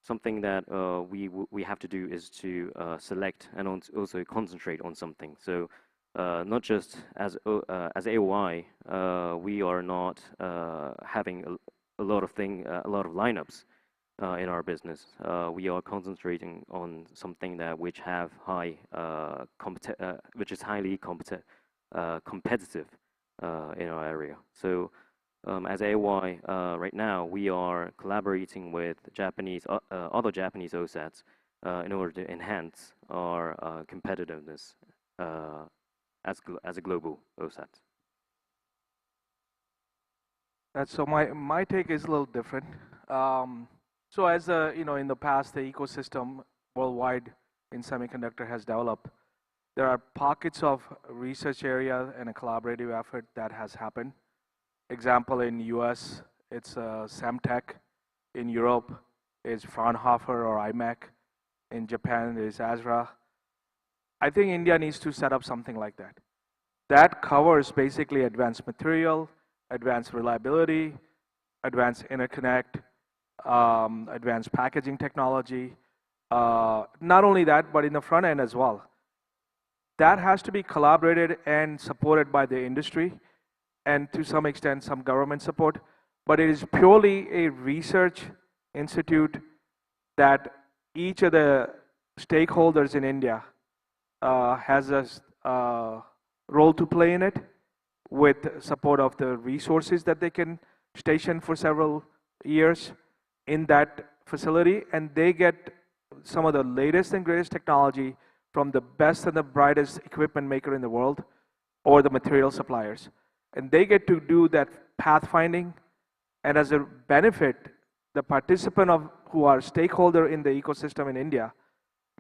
something that we have to do is to select and also concentrate on something. So not just as AOI, we are not having a lot of lineups in our business. We are concentrating on something which is highly competitive in our area. So As AY, right now, we are collaborating with Japanese, other Japanese OSATs in order to enhance our competitiveness as a global OSAT. So my take is a little different. So as in the past, the ecosystem worldwide in semiconductor has developed. There are pockets of research area and a collaborative effort that has happened. Example, in US, it's Semtech. In Europe, it's Fraunhofer or IMEC. In Japan, it's ASRA. I think India needs to set up something like that. That covers basically advanced material, advanced reliability, advanced interconnect, advanced packaging technology. Not only that, but in the front end as well. That has to be collaborated and supported by the industry, and to some extent some government support, but it is purely a research institute that each of the stakeholders in India has a role to play in it, with support of the resources that they can station for several years in that facility, and they get some of the latest and greatest technology from the best and the brightest equipment maker in the world or the material suppliers. And they get to do that pathfinding, and as a benefit, the participant who are stakeholder in the ecosystem in India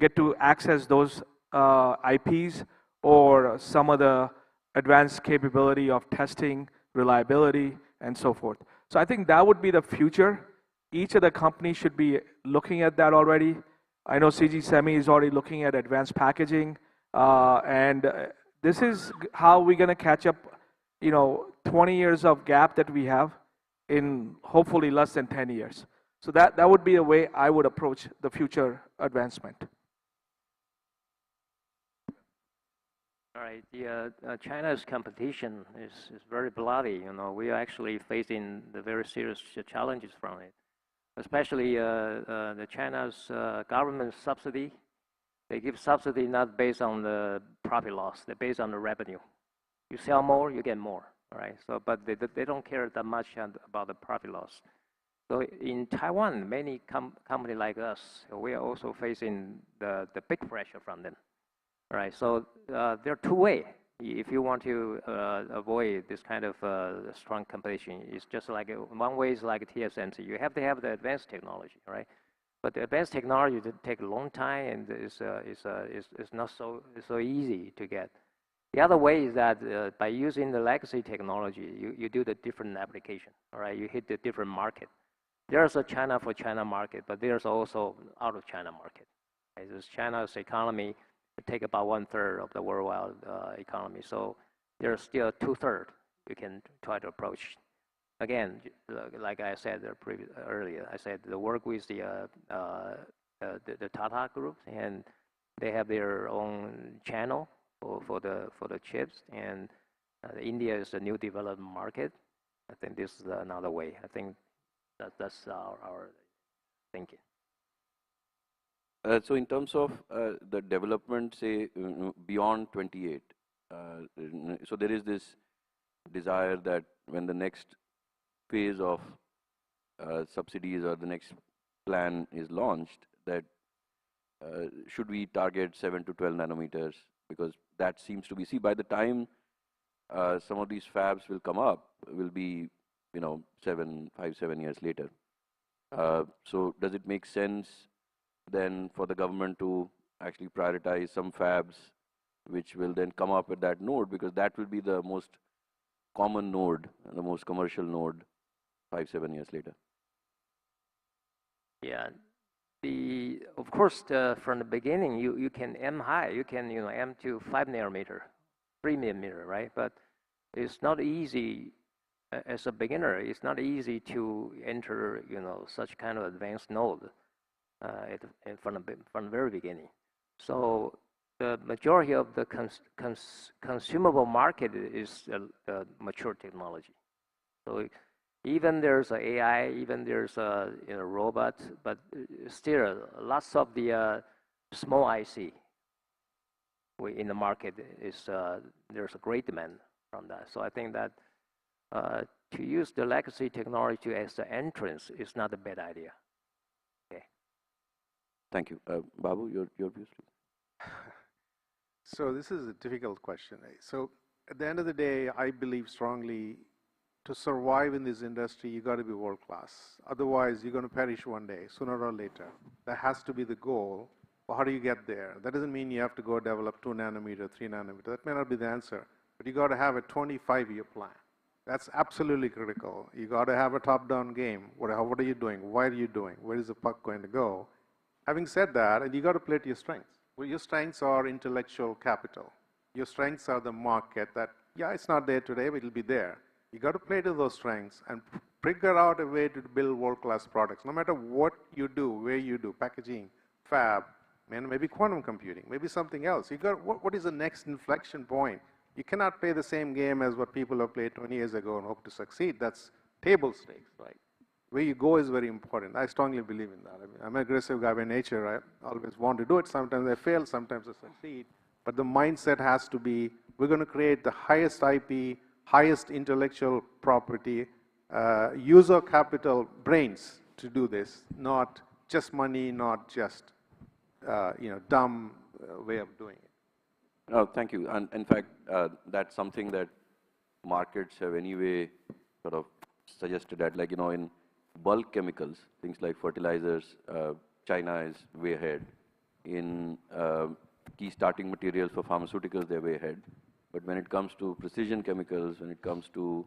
get to access those IPs or some of the advanced capability of testing, reliability, and so forth. So I think that would be the future. Each of the companies should be looking at that already. I know CG Semi is already looking at advanced packaging, and this is how we're going to catch up 20 years of gap that we have in hopefully less than 10 years. So that would be a way I would approach the future advancement. All right, China's competition is very bloody. We are actually facing the very serious challenges from it, especially the China's government subsidy. They give subsidy not based on the profit loss, they're based on the revenue. You sell more, you get more, all right? So, but they don't care that much about the profit loss. So in Taiwan, many companies like us, we are also facing the big pressure from them, all right? So there are two ways. If you want to avoid this kind of strong competition, it's just like one way is like TSMC. You have to have the advanced technology, right? But the advanced technology take a long time, and it's not so easy to get. The other way is that by using the legacy technology, you do the different application, all right? You hit the different market. There's a China for China market, but there's also out of China market. Right? China's economy take about 1/3 of the worldwide economy. So there's still 2/3 you can try to approach. Again, like I said earlier, I said the work with the Tata Group, and they have their own channel for the chips, and India is a new development market. I think this is another way. I think that's our thinking. So in terms of the development, say beyond 28, so there is this desire that when the next phase of subsidies or the next plan is launched, that should we target 7 to 12 nanometers, because that seems to be, by the time some of these fabs will come up, will be 5, 7 years later. So does it make sense then for the government to actually prioritize some fabs which will then come up at that node, because that will be the most common node and the most commercial node 5, 7 years later? Yeah, of course, from the beginning, you can aim high. You can aim to 5 nanometer, 3 millimeter, right? But it's not easy as a beginner. It's not easy to enter such kind of advanced node from the very beginning. So the majority of the consumable market is mature technology. So even there's AI, even there's robots, but still lots of the small IC in the market is there's a great demand from that. So I think that to use the legacy technology as the entrance is not a bad idea. Okay. Thank you. Babu, your views, please. So this is a difficult question. So at the end of the day, I believe strongly to survive in this industry, you got to be world class. Otherwise, you're going to perish one day, sooner or later. That has to be the goal. But how do you get there? That doesn't mean you have to go develop 2 nanometer, 3 nanometer. That may not be the answer. But you got to have a 25-year plan. That's absolutely critical. You got to have a top-down game. What are you doing? Why are you doing? Where is the puck going to go? Having said that, and you got to play to your strengths. Well, your strengths are intellectual capital. Your strengths are the market that, yeah, it's not there today, but it'll be there. You got to play to those strengths and figure out a way to build world-class products. No matter what you do, where you do, packaging, fab, maybe quantum computing, maybe something else. You got what is the next inflection point? You cannot play the same game as what people have played 20 years ago and hope to succeed. That's table stakes, right? Where you go is very important. I strongly believe in that. I mean, I'm an aggressive guy by nature. I always want to do it. Sometimes I fail, sometimes I succeed. But the mindset has to be, we're going to create the highest IP, highest intellectual property, user capital, brains to do this, not just money, not just dumb way of doing it. No, thank you. And in fact, that's something that markets have anyway sort of suggested that, like, in bulk chemicals, things like fertilizers, China is way ahead. In key starting materials for pharmaceuticals, they're way ahead. But when it comes to precision chemicals, when it comes to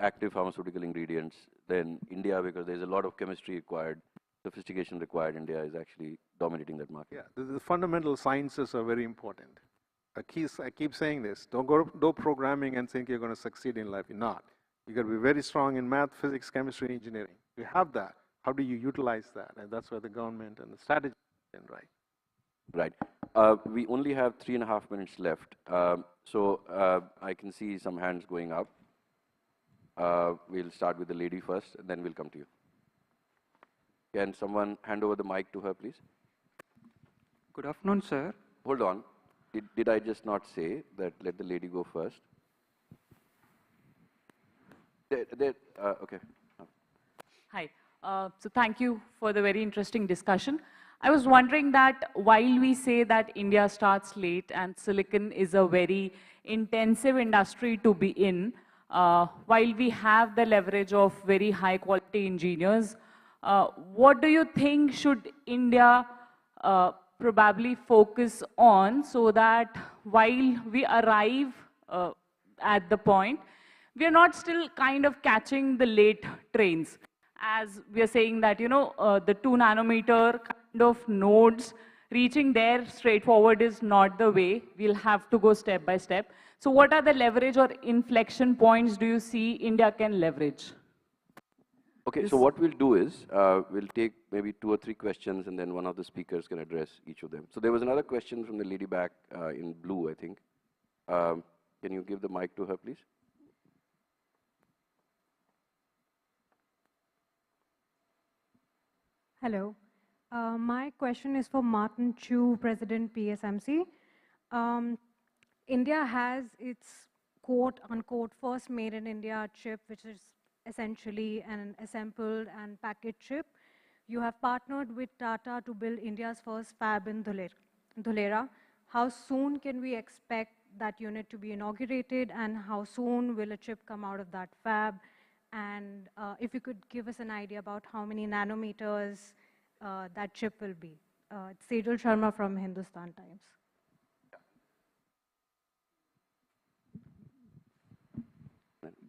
active pharmaceutical ingredients, then India, because there's a lot of chemistry required, sophistication required, India is actually dominating that market. Yeah, the fundamental sciences are very important. I keep saying this. Don't go do programming and think you're going to succeed in life. You're not. You got to be very strong in math, physics, chemistry, engineering. You have that. How do you utilize that? And that's where the government and the strategy is in, right? Right. We only have 3.5 minutes left. So I can see some hands going up. We'll start with the lady first, and then we'll come to you. Can someone hand over the mic to her, please? Good afternoon, sir. Hold on. Did I just not say that let the lady go first? Okay. Hi. So thank you for the very interesting discussion. I was wondering that while we say that India starts late and silicon is a very intensive industry to be in, while we have the leverage of very high quality engineers, what do you think should India probably focus on so that while we arrive at the point, we are not still kind of catching the late trains? As we are saying that, the 2 nanometer kind of nodes, reaching there straightforward is not the way. We'll have to go step by step. So what are the leverage or inflection points do you see India can leverage? Okay, so what we'll do is, we'll take maybe 2 or 3 questions, and then one of the speakers can address each of them. So there was another question from the lady back in blue, I think. Can you give the mic to her, please? Hello. My question is for Martin Chu, President PSMC. India has its quote-unquote first made in India chip, which is essentially an assembled and packaged chip. You have partnered with Tata to build India's first fab in Dholera. How soon can we expect that unit to be inaugurated, and how soon will a chip come out of that fab? And if you could give us an idea about how many nanometers that chip will be. It's Sejal Sharma from Hindustan Times.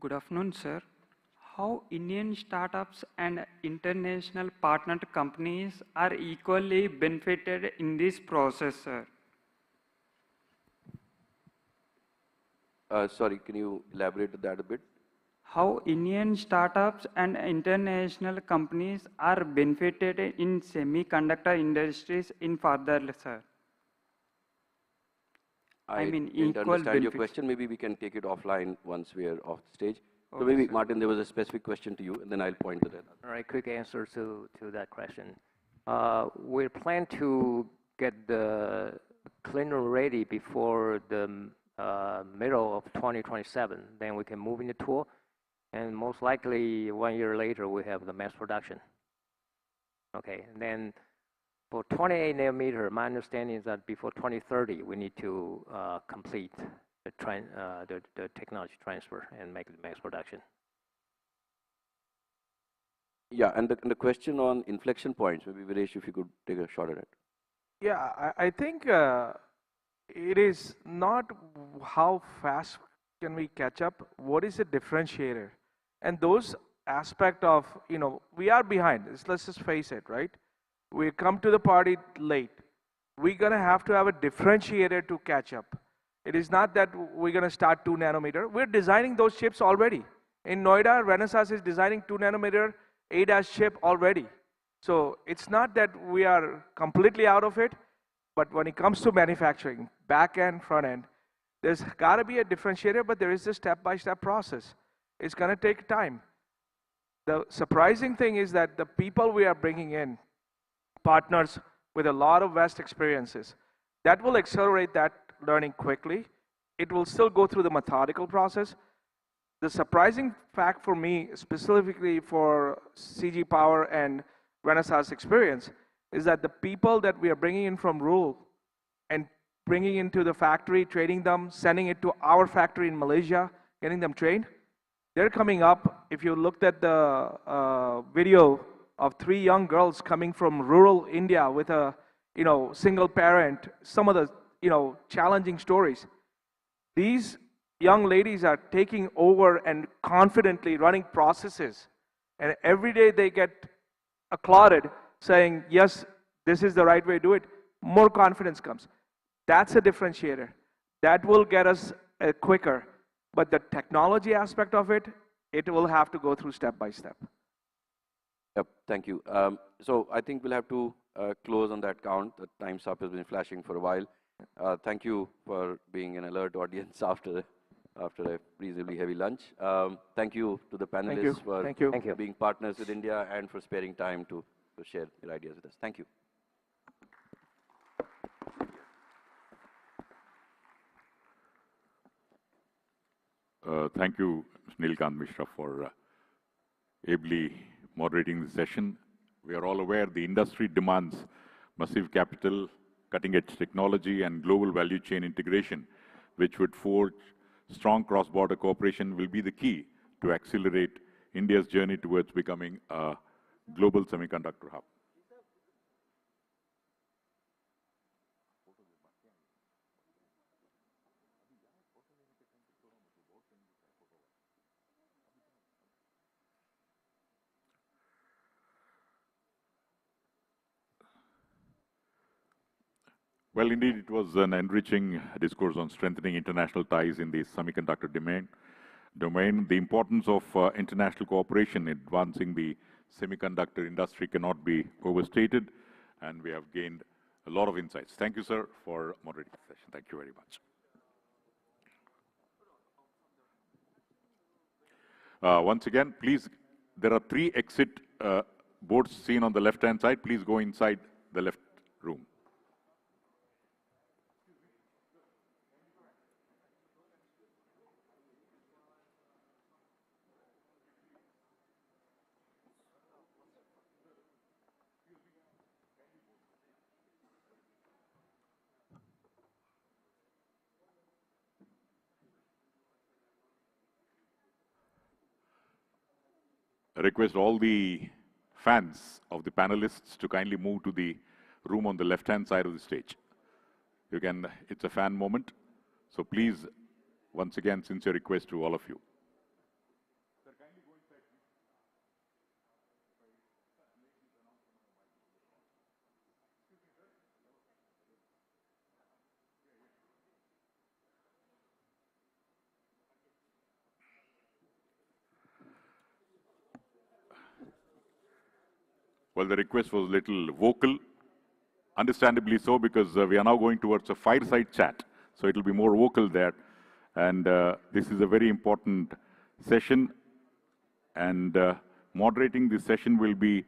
Good afternoon, sir. How Indian startups and international partnered companies are equally benefited in this process, sir? Sorry, can you elaborate that a bit? How Indian startups and international companies are benefited in semiconductor industries in further, sir? I mean, didn't equal understand your benefits. question. Maybe we can take it offline once we are off the stage. So Okay, maybe, sir. Martin, there was a specific question to you, and then I'll point to that. All right, quick answer to that question. We plan to get the clean room ready before the middle of 2027. Then we can move into tool. And most likely 1 year later, we have the mass production. Okay, and then for 28 nanometer, my understanding is that before 2030, we need to complete the technology transfer and make the mass production. Yeah, and the question on inflection points, maybe Viresh, if you could take a shot at it. Yeah, I think it is not how fast can we catch up, what is the differentiator? And those aspect of, we are behind, let's just face it, right? We come to the party late. We're gonna have to have a differentiator to catch up. It is not that we're gonna start 2 nanometer. We're designing those chips already. In Noida, Renesas is designing 2 nanometer ADAS chip already. So it's not that we are completely out of it, but when it comes to manufacturing, back end, front end, there's gotta be a differentiator, but there is a step-by-step process. It's gonna take time. The surprising thing is that the people we are bringing in, partners with a lot of vast experiences, that will accelerate that learning quickly. It will still go through the methodical process. The surprising fact for me, specifically for CG Power and Renesas experience, is that the people that we are bringing in from rural and bringing into the factory, training them, sending it to our factory in Malaysia, getting them trained, they're coming up. If you looked at the video of 3 young girls coming from rural India with a single parent, some of the challenging stories. These young ladies are taking over and confidently running processes, and every day they get applauded saying, yes, this is the right way to do it. More confidence comes. That's a differentiator. That will get us quicker. But the technology aspect of it, it will have to go through step by step. Yep, thank you. So I think we'll have to close on that count. The time's up has been flashing for a while. Thank you for being an alert audience after a reasonably heavy lunch. Thank you to the panelists for being partners with India and for sparing time to share your ideas with us. Thank you. Thank you, Mr. Nilkant Mishra, for ably moderating the session. We are all aware the industry demands massive capital, cutting-edge technology, and global value chain integration, which would forge strong cross-border cooperation will be the key to accelerate India's journey towards becoming a global semiconductor hub. Well, indeed, it was an enriching discourse on strengthening international ties in the semiconductor domain. The importance of international cooperation in advancing the semiconductor industry cannot be overstated, and we have gained a lot of insights. Thank you, sir, for moderating the session. Thank you very much. Once again, please, there are 3 exit boards seen on the left-hand side. Please go inside the left room. I request all the fans of the panelists to kindly move to the room on the left-hand side of the stage. It's a fan moment. So please, once again, sincere request to all of you. Well, the request was a little vocal, understandably so, because we are now going towards a fireside chat. So it will be more vocal there. And this is a very important session. And moderating this session will be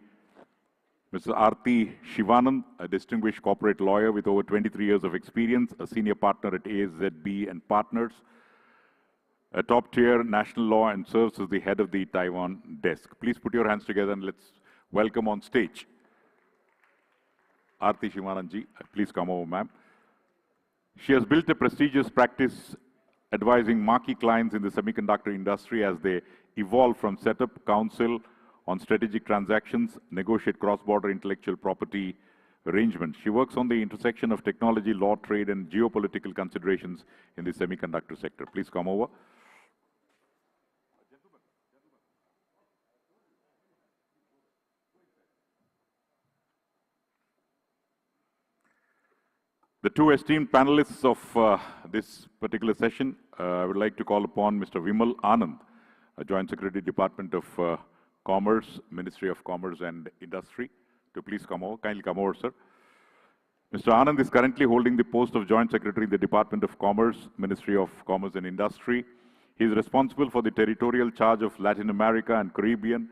Mr. Aarti Shivanand, a distinguished corporate lawyer with over 23 years of experience, a senior partner at ASZB and Partners. a top-tier national law and serves as the head of the Taiwan desk. Please put your hands together and let's welcome on stage Aarti Shivananji. Please come over, ma'am. She has built a prestigious practice advising marquee clients in the semiconductor industry as they evolve from setup, counsel on strategic transactions, negotiate cross-border intellectual property arrangements. She works on the intersection of technology, law, trade, and geopolitical considerations in the semiconductor sector. Please come over. The two esteemed panelists of this particular session, I would like to call upon Mr. Vimal Anand, Joint Secretary, Department of Commerce, Ministry of Commerce and Industry, to please come over. Kindly come over, sir. Mr. Anand is currently holding the post of Joint Secretary in the Department of Commerce, Ministry of Commerce and Industry. He is responsible for the territorial charge of Latin America and Caribbean,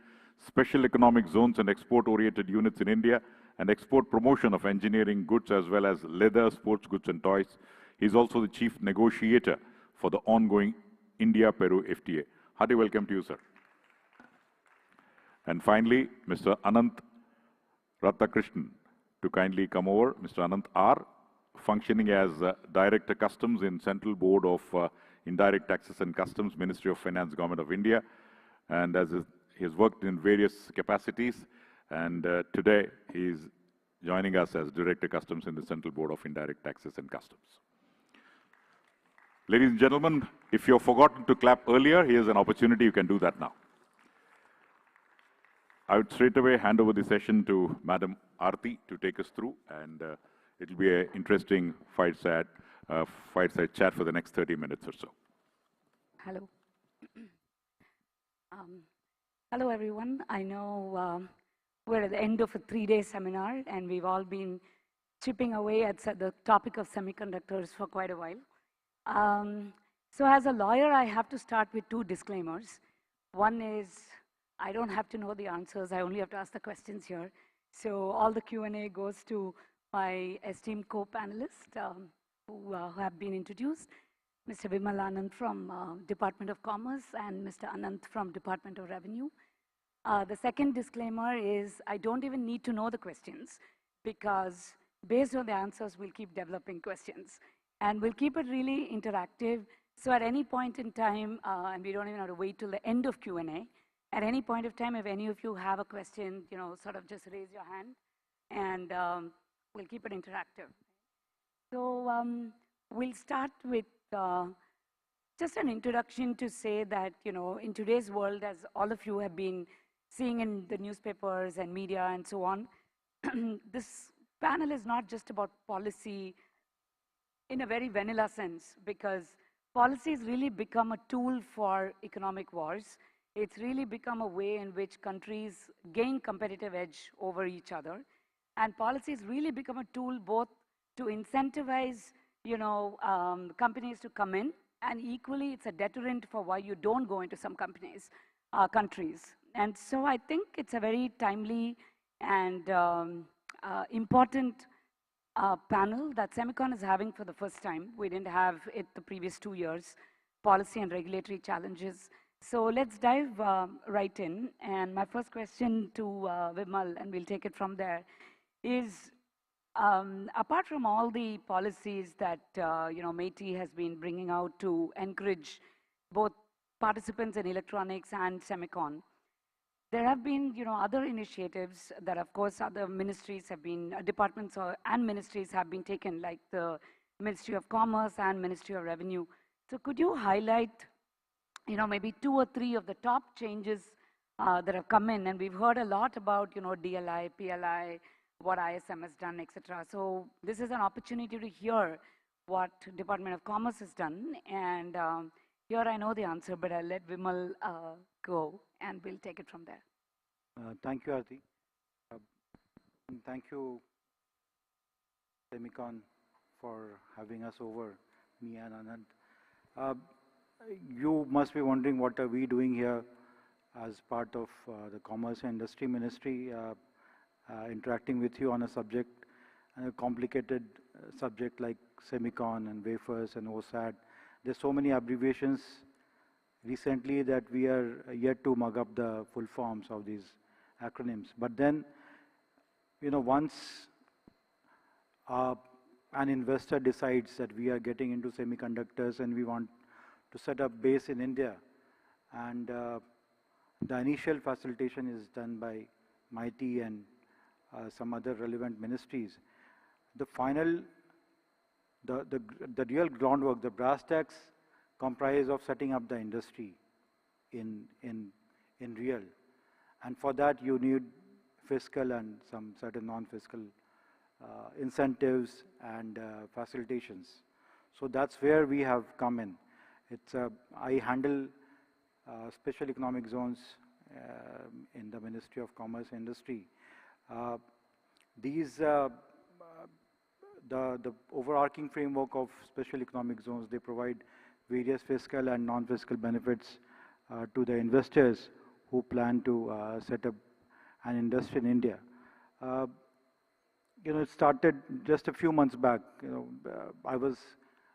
special economic zones and export-oriented units in India, and export promotion of engineering goods as well as leather, sports goods and toys. He is also the chief negotiator for the ongoing India-Peru FTA. Hearty welcome to you, sir. And finally, Mr. Anant Rathakrishnan, to kindly come over. Mr. Anant R, functioning as Director Customs in Central Board of Indirect Taxes and Customs, Ministry of Finance, Government of India. And he has worked in various capacities. And today, he is joining us as Director Customs in the Central Board of Indirect Taxes and Customs. Ladies and gentlemen, if you've forgotten to clap earlier, here's an opportunity. You can do that now. I would straight away hand over the session to Madam Aarti to take us through, and it'll be an interesting fireside chat for the next 30 minutes or so. Hello. Hello, everyone. I know we're at the end of a 3-day seminar, and we've all been chipping away at the topic of semiconductors for quite a while. So as a lawyer, I have to start with 2 disclaimers. One is, I don't have to know the answers. I only have to ask the questions here. So all the Q&A goes to my esteemed co-panelists who have been introduced, Mr. Vimal Anand from Department of Commerce and Mr. Anant from Department of Revenue. The second disclaimer is I don't even need to know the questions because based on the answers, we'll keep developing questions. And we'll keep it really interactive. So at any point in time, and we don't even have to wait till the end of Q&A, at any point of time, if any of you have a question, sort of just raise your hand, and we'll keep it interactive. So we'll start with just an introduction to say that, in today's world, as all of you have been seeing in the newspapers and media and so on, this panel is not just about policy in a very vanilla sense, because policy has really become a tool for economic wars. It's really become a way in which countries gain competitive edge over each other. And policy has really become a tool both to incentivize, companies to come in, and equally it's a deterrent for why you don't go into some countries. And so I think it's a very timely and important panel that SEMICON is having for the first time. We didn't have it the previous 2 years, policy and regulatory challenges. So let's dive right in. And my first question to Vimal, and we'll take it from there, is apart from all the policies that METI has been bringing out to encourage both participants in electronics and SEMICON, there have been other initiatives that, of course, other ministries have been, departments and ministries have been taken, like the Ministry of Commerce and Ministry of Revenue. So could you highlight maybe 2 or 3 of the top changes that have come in? And we've heard a lot about, DLI, PLI, what ISM has done, etc. So this is an opportunity to hear what Department of Commerce has done. And here I know the answer, but I'll let Vimal go, and we'll take it from there. Thank you, Aarti. And thank you, SEMICON, for having us over, me and Anand. You must be wondering what are we doing here as part of the Commerce and Industry Ministry, interacting with you on a subject, a complicated subject like SEMICON and wafers and OSAT. There's so many abbreviations recently that we are yet to mug up the full forms of these acronyms. But then, once an investor decides that we are getting into semiconductors and we want to set up base in India, and the initial facilitation is done by MIT and some other relevant ministries. The final, the real groundwork, the brass tacks comprise of setting up the industry in real. And for that you need fiscal and some certain non-fiscal incentives and facilitations. So that's where we have come in. I handle special economic zones in the Ministry of Commerce and Industry. The overarching framework of special economic zones, they provide various fiscal and non-fiscal benefits to the investors who plan to set up an industry in India. It started just a few months back. I was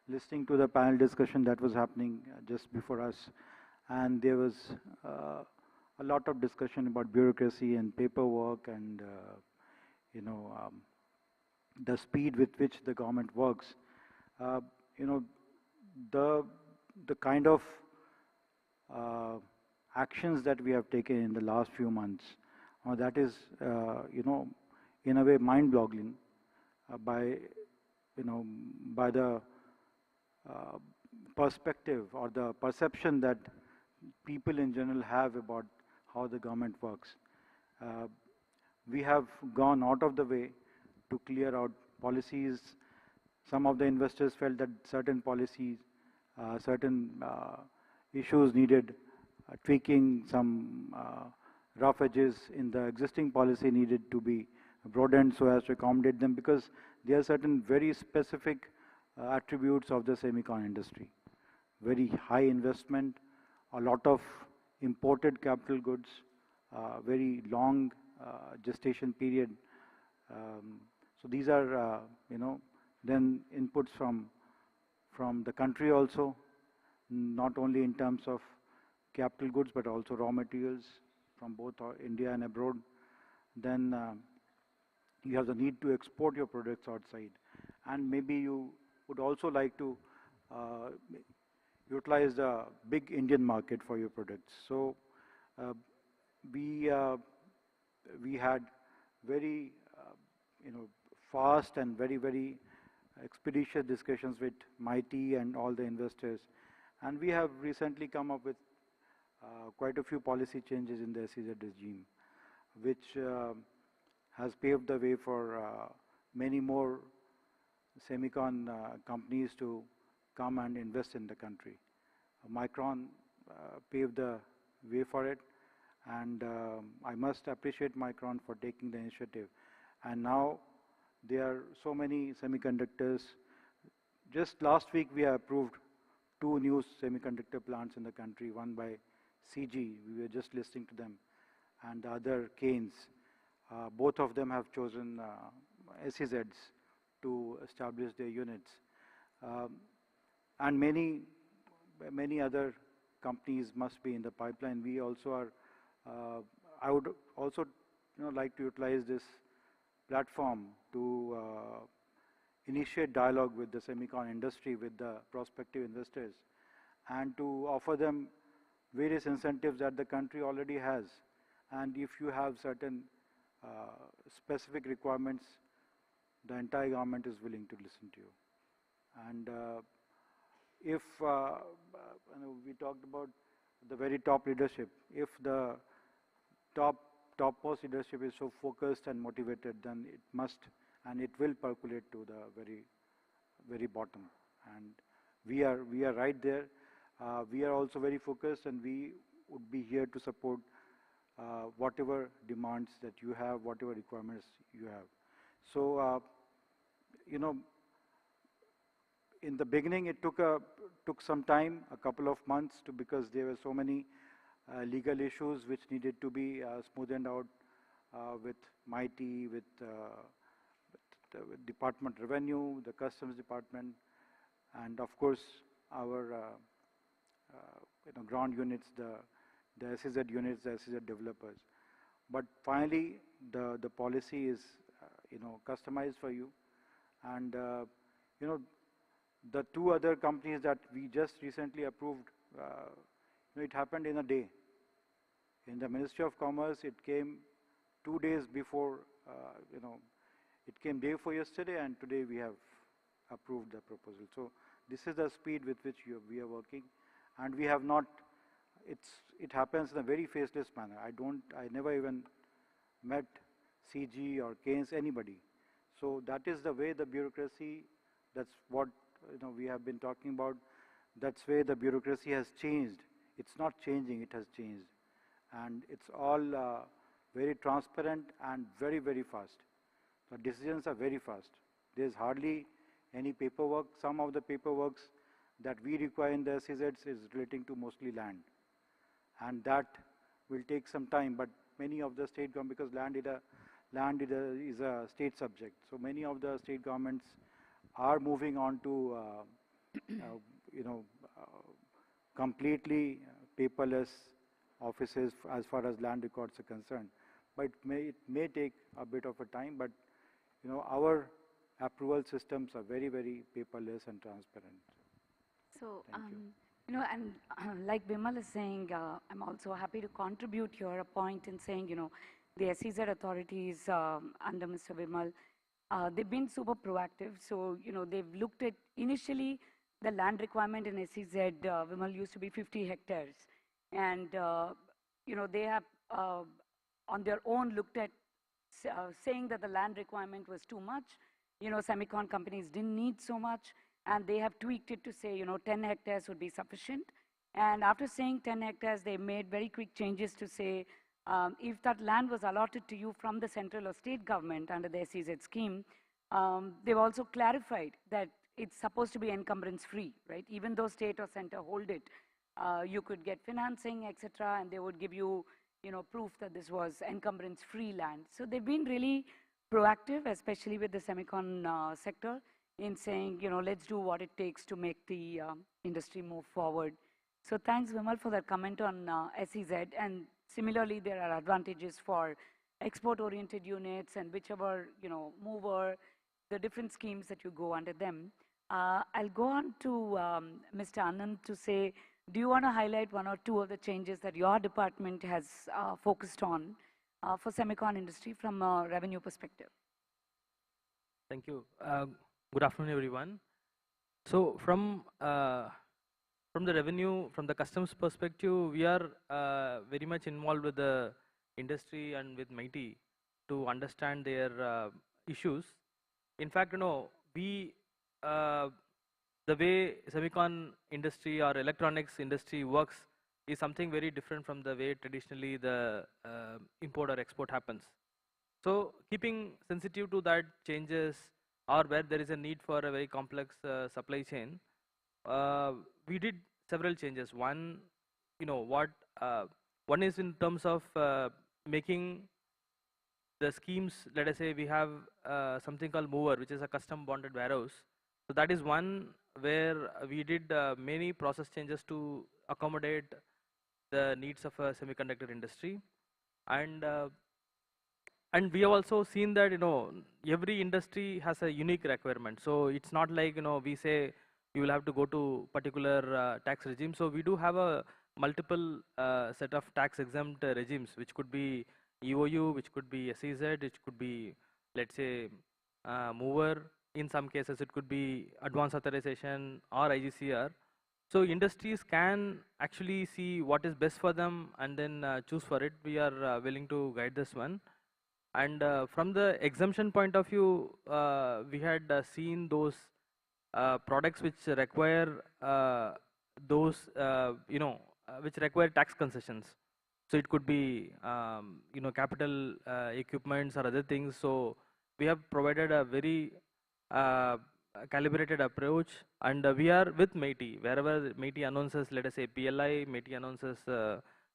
listening to the panel discussion that was happening just before us, and there was a lot of discussion about bureaucracy and paperwork and the speed with which the government works. The kind of actions that we have taken in the last few months, that is, in a way mind-boggling by the perspective or the perception that people in general have about how the government works. We have gone out of the way to clear out policies. Some of the investors felt that certain policies, certain issues needed tweaking, some rough edges in the existing policy needed to be broadened so as to accommodate them, because there are certain very specific attributes of the semicon industry. Very high investment, a lot of imported capital goods, very long gestation period. So these are, then inputs from the country also, not only in terms of capital goods, but also raw materials from both India and abroad. Then you have the need to export your products outside. And maybe you would also like to utilize the big Indian market for your products. So we had very fast and very expeditious discussions with MIT and all the investors. And we have recently come up with quite a few policy changes in the SEZ regime, which has paved the way for many more semicon companies to come and invest in the country. Micron paved the way for it, and I must appreciate Micron for taking the initiative. And now there are so many semiconductors. Just last week we approved 2 new semiconductor plants in the country, one by CG, we were just listening to them, and the other Keynes. Both of them have chosen SEZs to establish their units. And many other companies must be in the pipeline. We also are, I would also like to utilize this platform to initiate dialogue with the semicon industry, with the prospective investors, and to offer them various incentives that the country already has. And if you have certain specific requirements, the entire government is willing to listen to you. And if we talked about the very top leadership, if the topmost leadership is so focused and motivated, then it must and it will percolate to the very bottom. And we are right there. We are also very focused, and we would be here to support whatever demands that you have, whatever requirements you have. So, in the beginning, it took some time, a couple of months, because there were so many legal issues which needed to be smoothened out with MIT, with Department of Revenue, the Customs Department, and of course our ground units, the SEZ units, the SEZ developers. But finally, the policy is, customized for you. And, the two other companies that we just recently approved, it happened in a day. In the Ministry of Commerce, it came 2 days before, it came day before yesterday, and today we have approved the proposal. So this is the speed with which we are working, and we have not. It happens in a very faceless manner. I never even met CG or Keynes, anybody. So that is the way the bureaucracy. That's what we have been talking about. That's where the bureaucracy has changed. It's not changing, it has changed. And it's all very transparent and very, very fast. The decisions are very fast. There's hardly any paperwork. Some of the paperworks that we require in the SEZs is relating to mostly land. And that will take some time, but many of the state governments, because land is a state subject. So many of the state governments are moving on to, completely paperless offices as far as land records are concerned. But it may take a bit of a time, but our approval systems are very, very paperless and transparent. So, and like Bimal is saying, I'm also happy to contribute here a point in saying, the SEZ authorities under Mr. Bimal, they've been super proactive. So, they've looked at initially the land requirement in SEZ, Bimal, used to be 50 hectares. And, they have on their own looked at saying that the land requirement was too much. Semicon companies didn't need so much, and they have tweaked it to say, 10 hectares would be sufficient. And after saying 10 hectares, they made very quick changes to say, if that land was allotted to you from the central or state government under the SEZ scheme, they've also clarified that it's supposed to be encumbrance-free, right? Even though state or center hold it, you could get financing, etc., and they would give you, proof that this was encumbrance-free land. So they've been really proactive, especially with the semicon sector, in saying, let's do what it takes to make the industry move forward. So thanks, Vimal, for that comment on SEZ. And similarly, there are advantages for export-oriented units and whichever, mover, the different schemes that you go under them. I'll go on to Mr. Anand to say, do you want to highlight one or two of the changes that your department has focused on for semicon industry from a revenue perspective? Thank you. Good afternoon, everyone. So from the revenue, from the customs perspective, we are very much involved with the industry and with MIT to understand their issues. In fact, we the way semicon industry or electronics industry works is something very different from the way traditionally the import or export happens. So keeping sensitive to that changes or where there is a need for a very complex supply chain, we did several changes. One, one is in terms of making the schemes. Let us say we have something called mover, which is a custom bonded warehouse. So that is one where we did many process changes to accommodate the needs of a semiconductor industry. And we have also seen that every industry has a unique requirement. So it's not like we say you will have to go to particular tax regime. So we do have a multiple set of tax exempt regimes, which could be EOU, which could be SEZ, which could be, let's say, mover. In some cases, it could be advanced authorization or IGCR. So industries can actually see what is best for them and then choose for it. We are willing to guide this one. And from the exemption point of view, we had seen those products which require which require tax concessions. So it could be capital equipments or other things. So we have provided a very calibrated approach, and we are with MIT. Wherever MIT announces, let us say PLI, MIT announces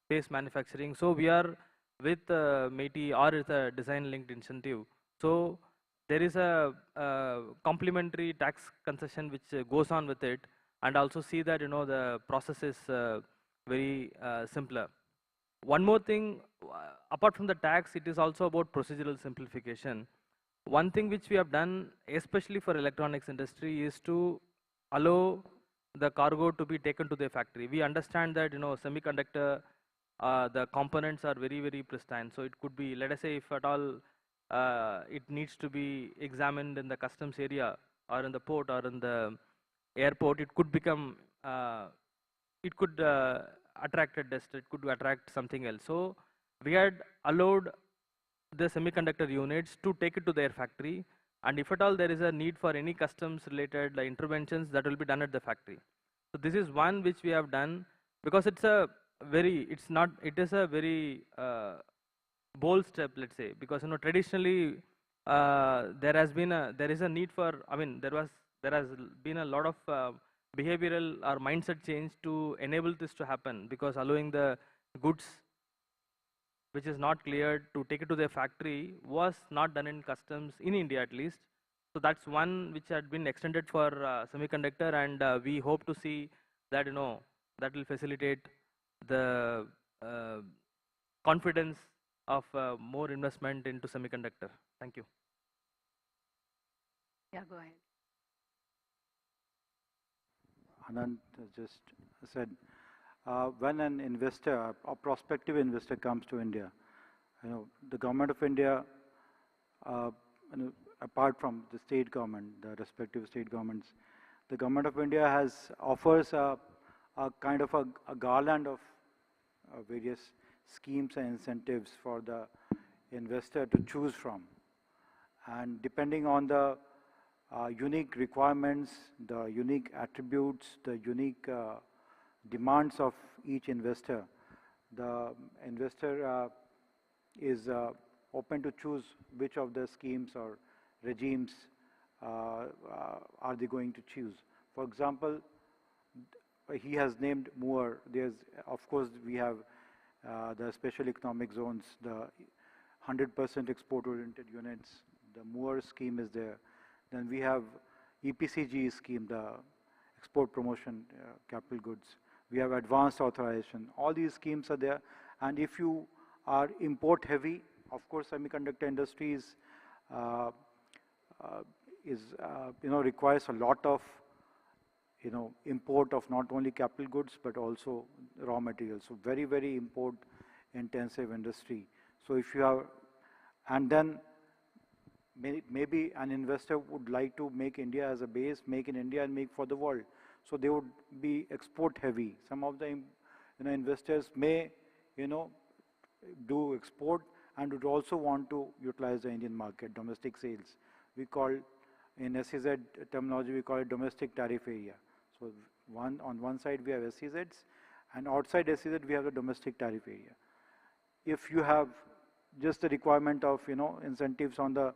space manufacturing. So we are with MIT or it's a design linked incentive. So there is a complementary tax concession which goes on with it, and also see that the process is very simpler. One more thing, apart from the tax, it is also about procedural simplification. One thing which we have done, especially for electronics industry, is to allow the cargo to be taken to the factory. We understand that, semiconductor, the components are very, very pristine. So it could be, let us say, if at all it needs to be examined in the customs area or in the port or in the airport, it could become, it could attract a dust, it could attract something else. So we had allowed the semiconductor units to take it to their factory, and if at all there is a need for any customs related interventions, that will be done at the factory. So this is one which we have done, because it's a very, it is a very bold step, let's say, because traditionally there is a need for, there has been a lot of behavioral or mindset change to enable this to happen, because allowing the goods which is not cleared to take it to their factory was not done in customs in India at least. So that's one which had been extended for semiconductor, and we hope to see that that will facilitate the confidence of more investment into semiconductor. Thank you. Yeah, go ahead. Anand just said, when an investor, a prospective investor comes to India, the government of India, apart from the state government, the respective state governments, the government of India offers a kind of a garland of various schemes and incentives for the investor to choose from. And depending on the unique requirements, the unique attributes, the unique demands of each investor, the investor is open to choose which of the schemes or regimes are they going to choose. For example, he has named Moore. Of course, we have the special economic zones, the 100% export-oriented units. The Moore scheme is there. Then we have EPCG scheme, the export promotion capital goods. We have advanced authorization. All these schemes are there. And if you are import heavy, of course, semiconductor industries requires a lot of import of not only capital goods but also raw materials. So very, very import intensive industry. So if you have, and then maybe an investor would like to make India as a base, make in India and make for the world. So they would be export heavy. Some of the investors may do export and would also want to utilize the Indian market, domestic sales. We call, in SEZ terminology, we call it domestic tariff area. So on one side we have SEZs, and outside SEZ we have the domestic tariff area. If you have just the requirement of incentives on the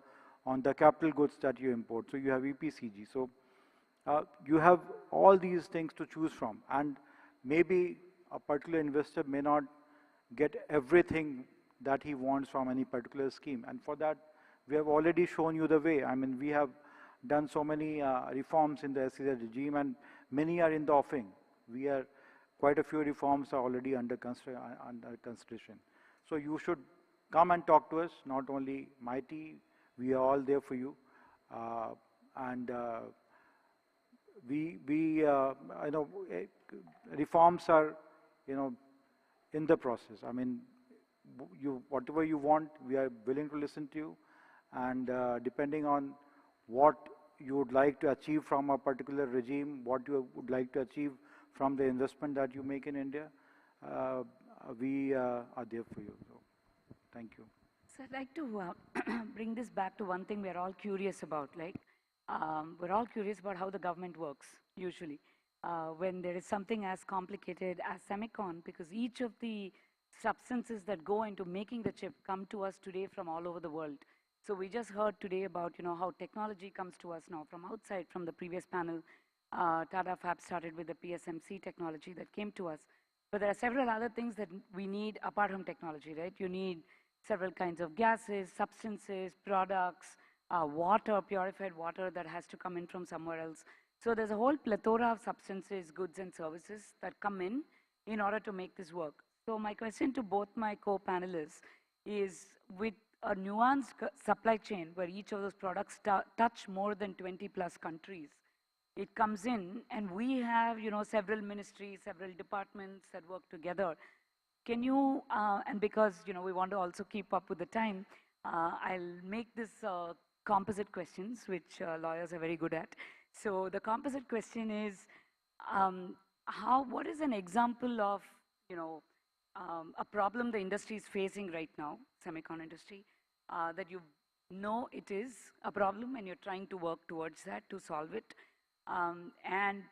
capital goods that you import, so you have EPCG. So you have all these things to choose from, and maybe a particular investor may not get everything that he wants from any particular scheme, and for that we have already shown you the way. I mean, we have done so many reforms in the SEZ regime, and many are in the offing. Quite a few reforms are already under consideration. So you should come and talk to us, not only MIT, we are all there for you. Reforms are, in the process. I mean, whatever you want, we are willing to listen to you. And depending on what you would like to achieve from a particular regime, what you would like to achieve from the investment that you make in India, we are there for you. So, thank you. So I'd like to bring this back to one thing we're all curious about. We're all curious about how the government works, usually, when there is something as complicated as SEMICON, because each of the substances that go into making the chip come to us today from all over the world. So we just heard today about how technology comes to us now from outside. From the previous panel, Tata Fab started with the PSMC technology that came to us. But there are several other things that we need apart from technology, right? You need several kinds of gases, substances, products, water, purified water that has to come in from somewhere else. So there's a whole plethora of substances, goods and services that come in in order to make this work. So my question to both my co-panelists is, with a nuanced supply chain where each of those products touch more than 20 plus countries, it comes in and we have, several ministries, several departments that work together. Can you, and because, we want to also keep up with the time, I'll make this composite questions, which lawyers are very good at. So the composite question is, what is an example of, a problem the industry is facing right now, semicon industry, that you know it is a problem and you're trying to work towards that to solve it? And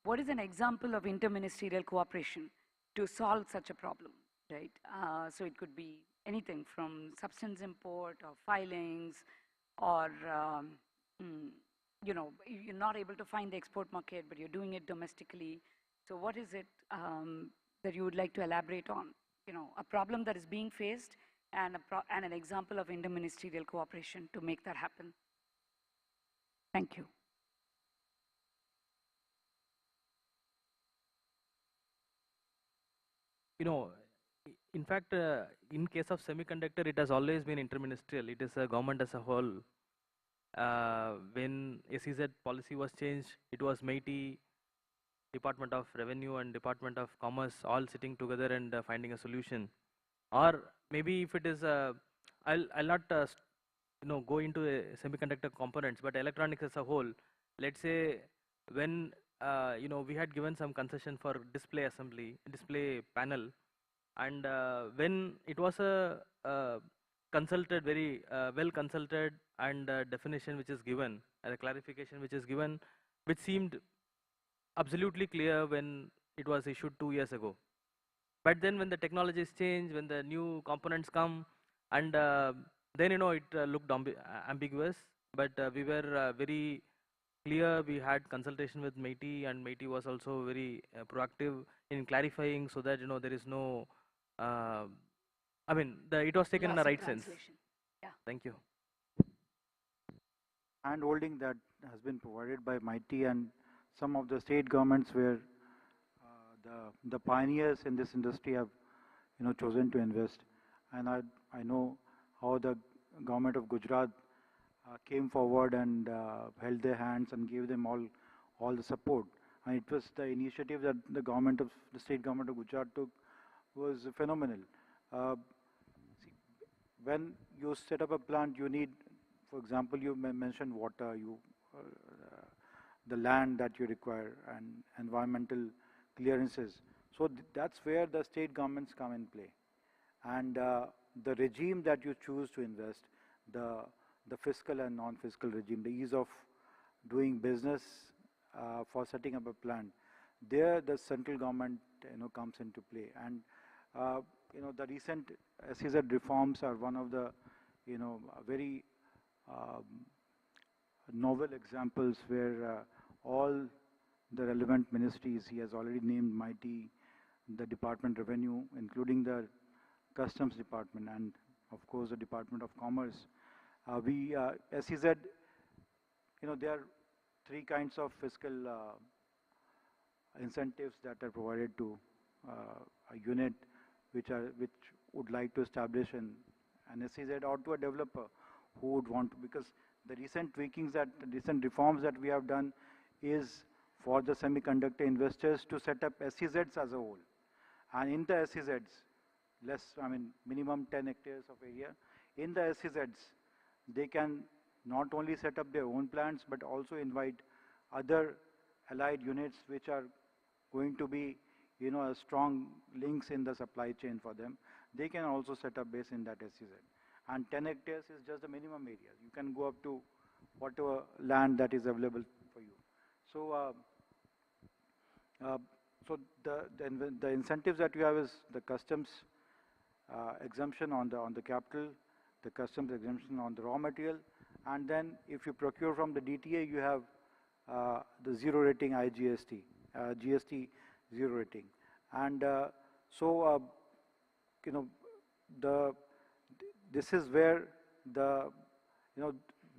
what is an example of interministerial cooperation to solve such a problem, right? So it could be anything from substance import or filings, or you're not able to find the export market, but you're doing it domestically. So what is it that you would like to elaborate on? A problem that is being faced and an example of interministerial cooperation to make that happen. Thank you. In fact, in case of semiconductor, it has always been interministerial. It is a government as a whole. When SEZ policy was changed, it was MeitY, Department of Revenue and Department of Commerce all sitting together and finding a solution. Or maybe if it is, I'll not go into semiconductor components, but electronics as a whole. Let's say when we had given some concession for display assembly, display panel, and when it was a consulted, very well consulted, and definition which is given, and a clarification which is given, which seemed absolutely clear when it was issued 2 years ago. But then when the technologies change, when the new components come, and then it looked ambiguous. But we were very clear. We had consultation with MeitY, and MeitY was also very proactive in clarifying, so that there is no. It was taken in the right sense. Yeah. Thank you. Hand-holding that has been provided by MeitY and some of the state governments where the pioneers in this industry have chosen to invest. And I know how the government of Gujarat came forward and held their hands and gave them all the support. And it was the initiative that the state government of Gujarat took was phenomenal. When you set up a plant, you need, for example, you mentioned water, the land that you require, and environmental clearances. So that's where the state governments come in play. And the regime that you choose to invest, the fiscal and non-fiscal regime, the ease of doing business for setting up a plant, there the central government comes into play. And the recent SEZ reforms are one of the very novel examples where all the relevant ministries, he has already named MeitY, the Department of Revenue, including the Customs Department, and of course the Department of Commerce. SEZ, there are 3 kinds of fiscal incentives that are provided to a unit which would like to establish an SEZ, or to a developer who would want to, because the recent reforms that we have done is for the semiconductor investors to set up SEZs as a whole. And in the SEZs, minimum 10 hectares of area, in the SEZs, they can not only set up their own plants, but also invite other allied units which are going to be, a strong links in the supply chain for them. They can also set up base in that SEZ. And 10 hectares is just the minimum area. You can go up to whatever land that is available for you. So, the incentives that you have is the customs exemption on the capital, the customs exemption on the raw material, and then if you procure from the DTA, you have the zero rating IGST, GST zero rating. And this is where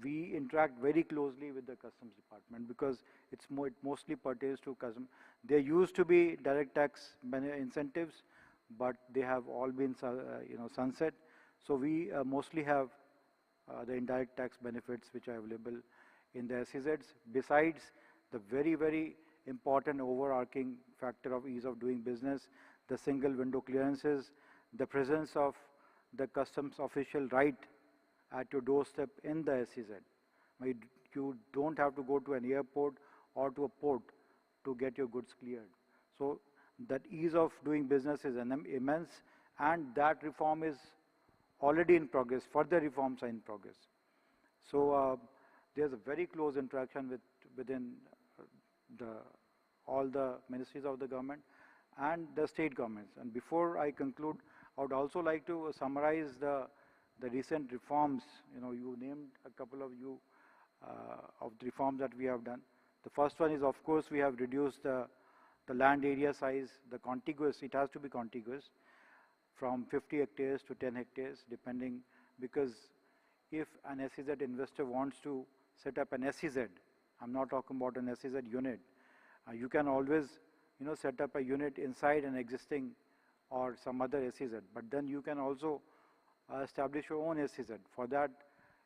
we interact very closely with the customs department because it mostly pertains to custom. There used to be direct tax incentives, but they have all been sunset. So we mostly have the indirect tax benefits which are available in the SEZs, besides the very, very important overarching factor of ease of doing business, the single window clearances, the presence of the customs official right at your doorstep in the SEZ. You don't have to go to an airport or to a port to get your goods cleared. So that ease of doing business is immense, and that reform is already in progress. Further reforms are in progress. So there's a very close interaction within all the ministries of the government and the state governments. And before I conclude, I would also like to summarize the recent reforms. You named a couple of the reforms that we have done. The first one is, of course, we have reduced the land area size, the contiguous, it has to be contiguous, from 50 hectares to 10 hectares, depending, because if an SEZ investor wants to set up an SEZ, I'm not talking about an SEZ unit, you can always, set up a unit inside an existing or some other SEZ, but then you can also establish your own SEZ. For that,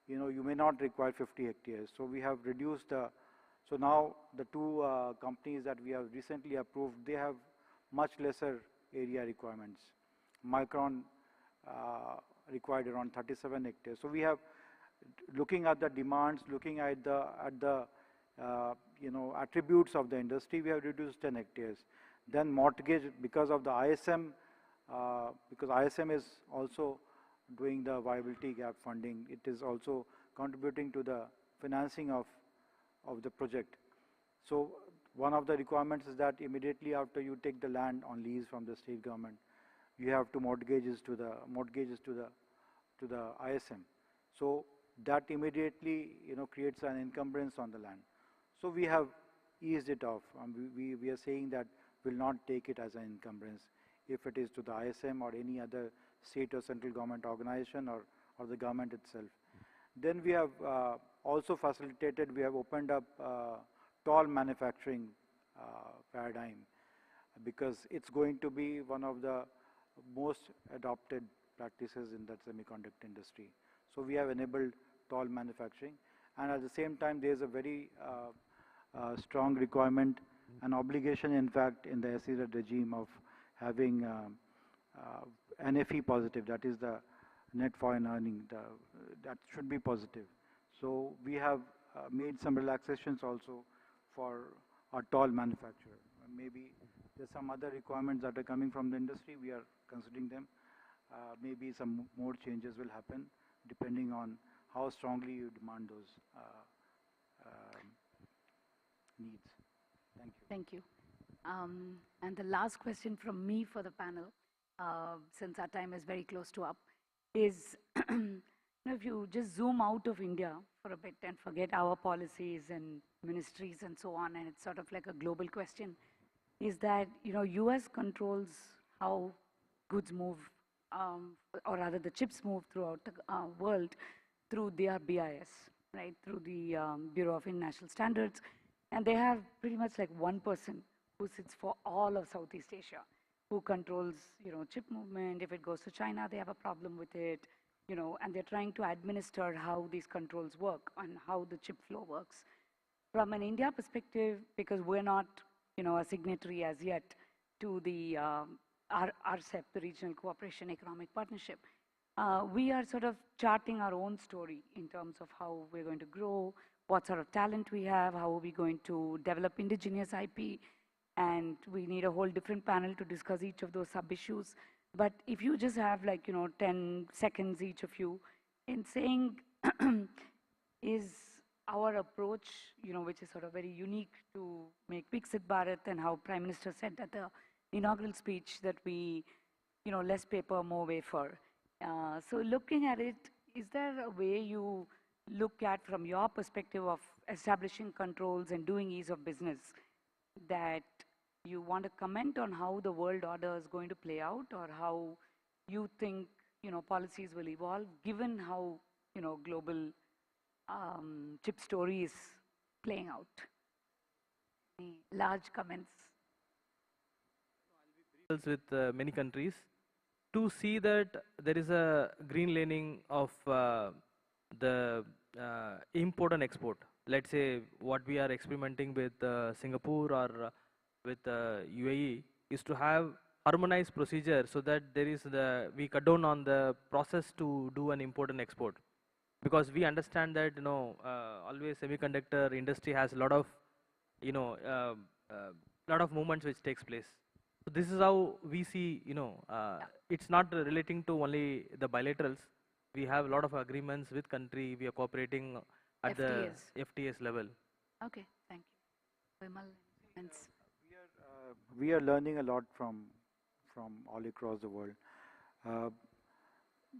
you may not require 50 hectares. So we have reduced so now the two companies that we have recently approved, they have much lesser area requirements. Micron required around 37 hectares. So we have, looking at the demands, looking at the attributes of the industry, we have reduced 10 hectares. Then mortgage, because of the ISM, because ISM is also doing the viability gap funding, it is also contributing to the financing of the project. So one of the requirements is that immediately after you take the land on lease from the state government, you have to mortgages to the ISM. So that immediately creates an encumbrance on the land. So we have eased it off. We are saying that we'll not take it as an encumbrance if it is to the ISM or any other state or central government organization or the government itself. Then we have also facilitated, we have opened up toll manufacturing paradigm, because it's going to be one of the most adopted practices in the semiconductor industry. So we have enabled toll manufacturing, and at the same time there's a very strong requirement, an obligation in fact in the SEZ regime of having NFE positive, that is the net foreign earning, that should be positive. So we have made some relaxations also for our toll manufacturer. Maybe there's some other requirements that are coming from the industry, we are considering them. Maybe some more changes will happen depending on how strongly you demand those needs. Thank you. Thank you. And the last question from me for the panel, since our time is very close to up, is if you just zoom out of India for a bit and forget our policies and ministries and so on, and it's sort of like a global question, is that US controls how goods move, or rather the chips move throughout the world through their BIS, right, through the Bureau of International Standards, and they have pretty much like one person who sits for all of Southeast Asia, who controls, chip movement. If it goes to China, they have a problem with it, and they're trying to administer how these controls work and how the chip flow works. From an India perspective, because we're not, a signatory as yet to the RCEP, the Regional Cooperation Economic Partnership, we are sort of charting our own story in terms of how we're going to grow, what sort of talent we have, how are we going to develop indigenous IP, and we need a whole different panel to discuss each of those sub-issues. But if you just have 10 seconds each of you in saying, is our approach, which is sort of very unique to make Viksit Bharat, and how Prime Minister said at the inaugural speech that we, less paper, more wafer. So looking at it, is there a way you look at from your perspective of establishing controls and doing ease of business that you want to comment on how the world order is going to play out, or how you think, policies will evolve, given how, global chip story is playing out? Any large comments? With many countries to see that there is a green laning of the import and export. Let's say what we are experimenting with Singapore or with UAE is to have harmonized procedure so that there is we cut down on the process to do an import and export, because we understand that always semiconductor industry has a lot of lot of movements which takes place. So this is how we see, it's not relating to only the bilaterals. We have a lot of agreements with country. We are cooperating at FTAs. the FTS level. Okay, thank you. Vimal, comments? We are learning a lot from all across the world.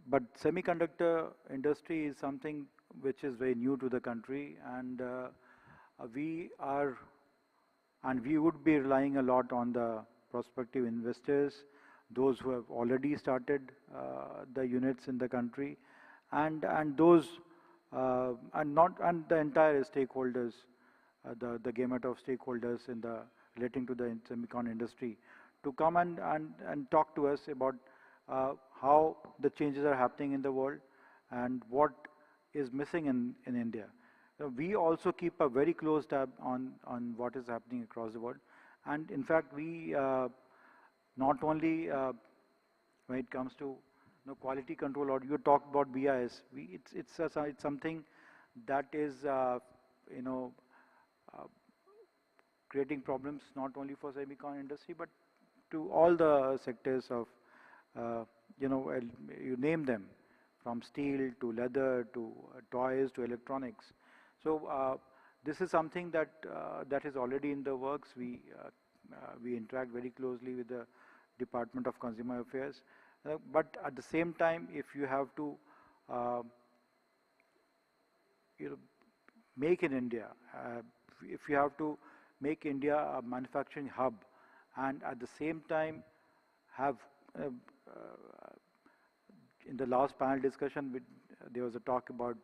But semiconductor industry is something which is very new to the country, and we would be relying a lot on the prospective investors, those who have already started the units in the country, and those and the entire stakeholders, the gamut of stakeholders relating to the semicon industry, to come and talk to us about how the changes are happening in the world and what is missing in India. We also keep a very close tab on what is happening across the world. And in fact, we not only when it comes to quality control, or you talked about BIS, it's something that is creating problems not only for semicon industry but to all the sectors of you name them, from steel to leather to toys to electronics. So this is something that is already in the works. We interact very closely with the Department of Consumer Affairs, but at the same time, if you have to make in India, if you have to make India a manufacturing hub, and at the same time have in the last panel discussion, there was a talk about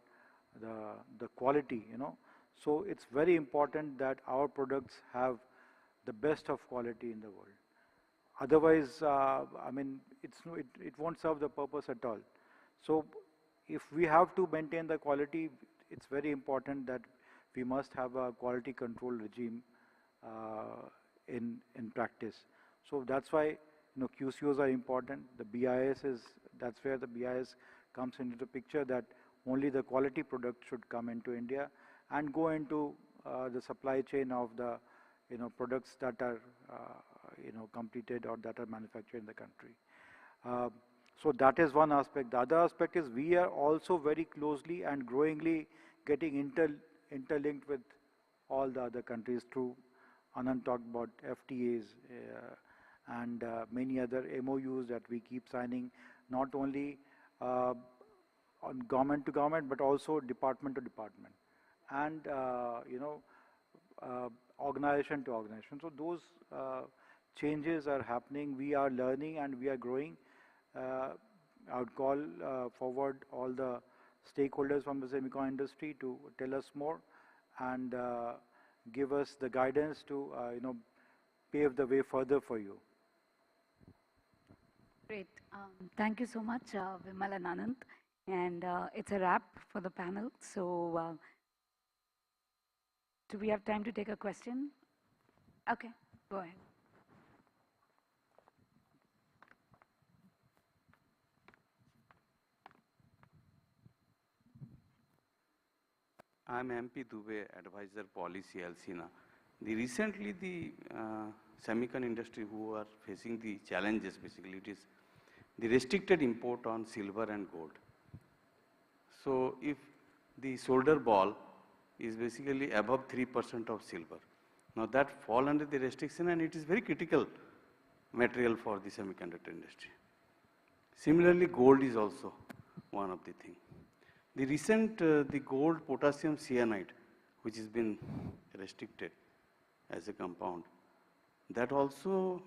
the quality, So it's very important that our products have the best of quality in the world. Otherwise, I mean, it won't serve the purpose at all. So if we have to maintain the quality, it's very important that we must have a quality control regime in practice. So that's why QCOs are important. The BIS that's where the BIS comes into the picture, that only the quality product should come into India and go into the supply chain of the products that are completed or that are manufactured in the country. So that is one aspect. The other aspect is we are also very closely and growingly getting interlinked with all the other countries through, Anand talked about FTAs and many other MOUs that we keep signing, not only on government to government, but also department to department, and organization to organization. So those changes are happening. We are learning and we are growing. I would call forward all the stakeholders from the semicon industry to tell us more and give us the guidance to pave the way further for you. Great. Thank you so much, Vimal and Anand. And it's a wrap for the panel. So do we have time to take a question? Okay, go ahead. I'm MP Dubey, Advisor Policy Alsina. Recently the semicon industry who are facing the challenges, basically it is the restricted import on silver and gold. So if the solder ball is basically above 3% of silver, now that fall under the restriction, and it is very critical material for the semiconductor industry. Similarly, gold is also one of the things. The recent, the gold potassium cyanide, which has been restricted as a compound, that also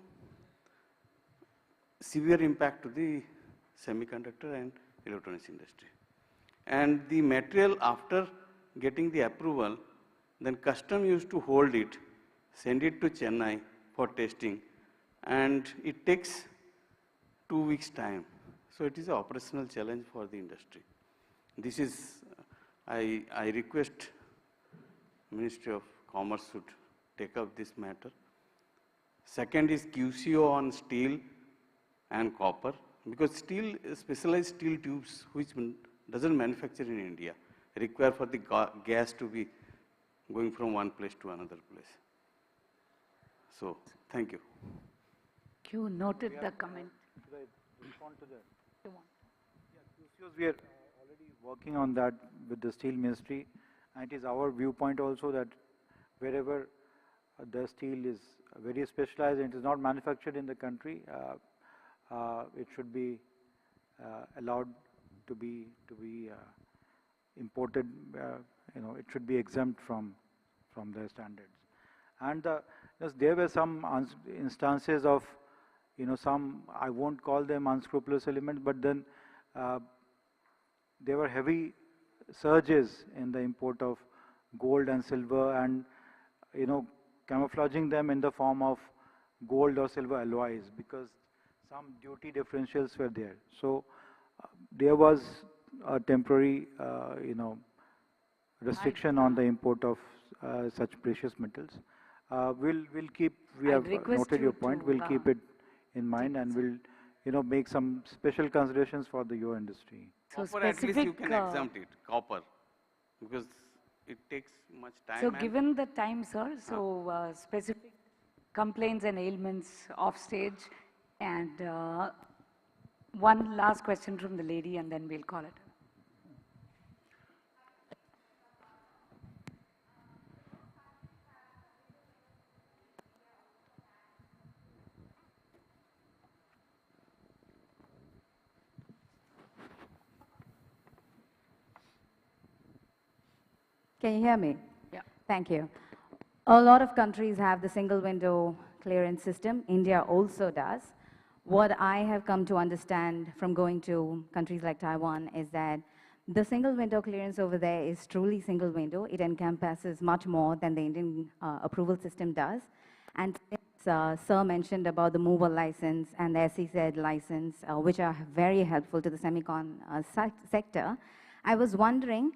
severe impact to the semiconductor and electronics industry. And the material after getting the approval, then custom used to hold it, send it to Chennai for testing, and it takes 2 weeks time. So it is an operational challenge for the industry. This is, I request Ministry of Commerce should take up this matter. Second is QCO on steel and copper, because steel, specialized steel tubes, which doesn't manufacture in India, require for the gas to be going from one place to another place. So, thank you. You noted the comment. Should I respond to that? QCOs, we are already working on that with the Steel Ministry, and it is our viewpoint also that wherever the steel is very specialized and it is not manufactured in the country, it should be allowed to be imported. It should be exempt from their standards. And there were some instances of some, I won't call them unscrupulous elements, but then there were heavy surges in the import of gold and silver, and camouflaging them in the form of gold or silver alloys, because some duty differentials were there. So there was a temporary restriction on the import of such precious metals. We'll keep, we have noted your point, we'll keep it in mind, and we'll make some special considerations for the your industry. So copper, at least you can exempt it, copper, because it takes much time. So given the time, sir, so specific complaints and ailments off stage, and one last question from the lady, and then we'll call it. Can you hear me? Yeah. Thank you. A lot of countries have the single window clearance system. India also does. What I have come to understand from going to countries like Taiwan is that the single window clearance over there is truly single window. It encompasses much more than the Indian approval system does. And Sir mentioned about the mover license and the SEZ license, which are very helpful to the semicon sector. I was wondering,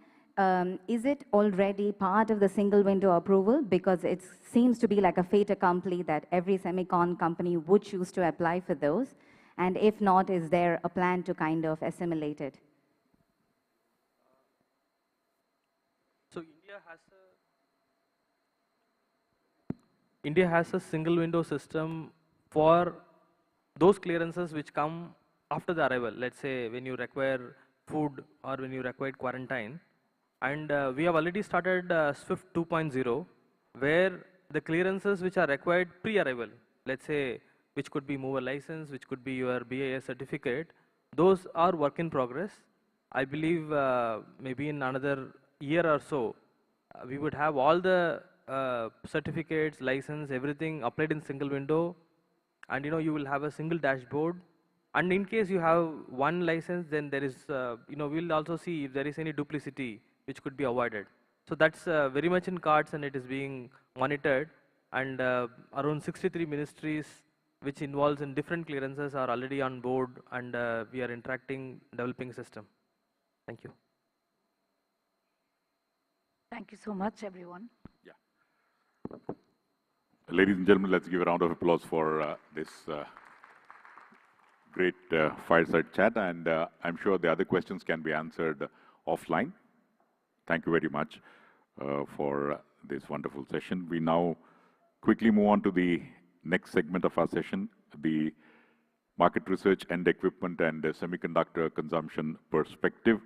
is it already part of the single window approval? Because it seems to be like a fait accompli that every semicon company would choose to apply for those. And if not, is there a plan to kind of assimilate it? So India has a single window system for those clearances which come after the arrival. Let's say when you require food or when you require quarantine. And we have already started SWIFT 2.0, where the clearances which are required pre-arrival, let's say, which could be mover license, which could be your BIS certificate, those are work in progress. I believe maybe in another year or so, we would have all the certificates, license, everything applied in single window, and you will have a single dashboard. And in case you have one license, then there is, we'll also see if there is any duplicity which could be avoided. So that's very much in cards, and it is being monitored. And around 63 ministries which involves in different clearances are already on board, and we are interacting, developing a system. Thank you. Thank you so much, everyone. Yeah. Ladies and gentlemen, let's give a round of applause for this great fireside chat, and I'm sure the other questions can be answered offline. Thank you very much for this wonderful session. We now quickly move on to the next segment of our session, the market research and equipment and semiconductor consumption perspective.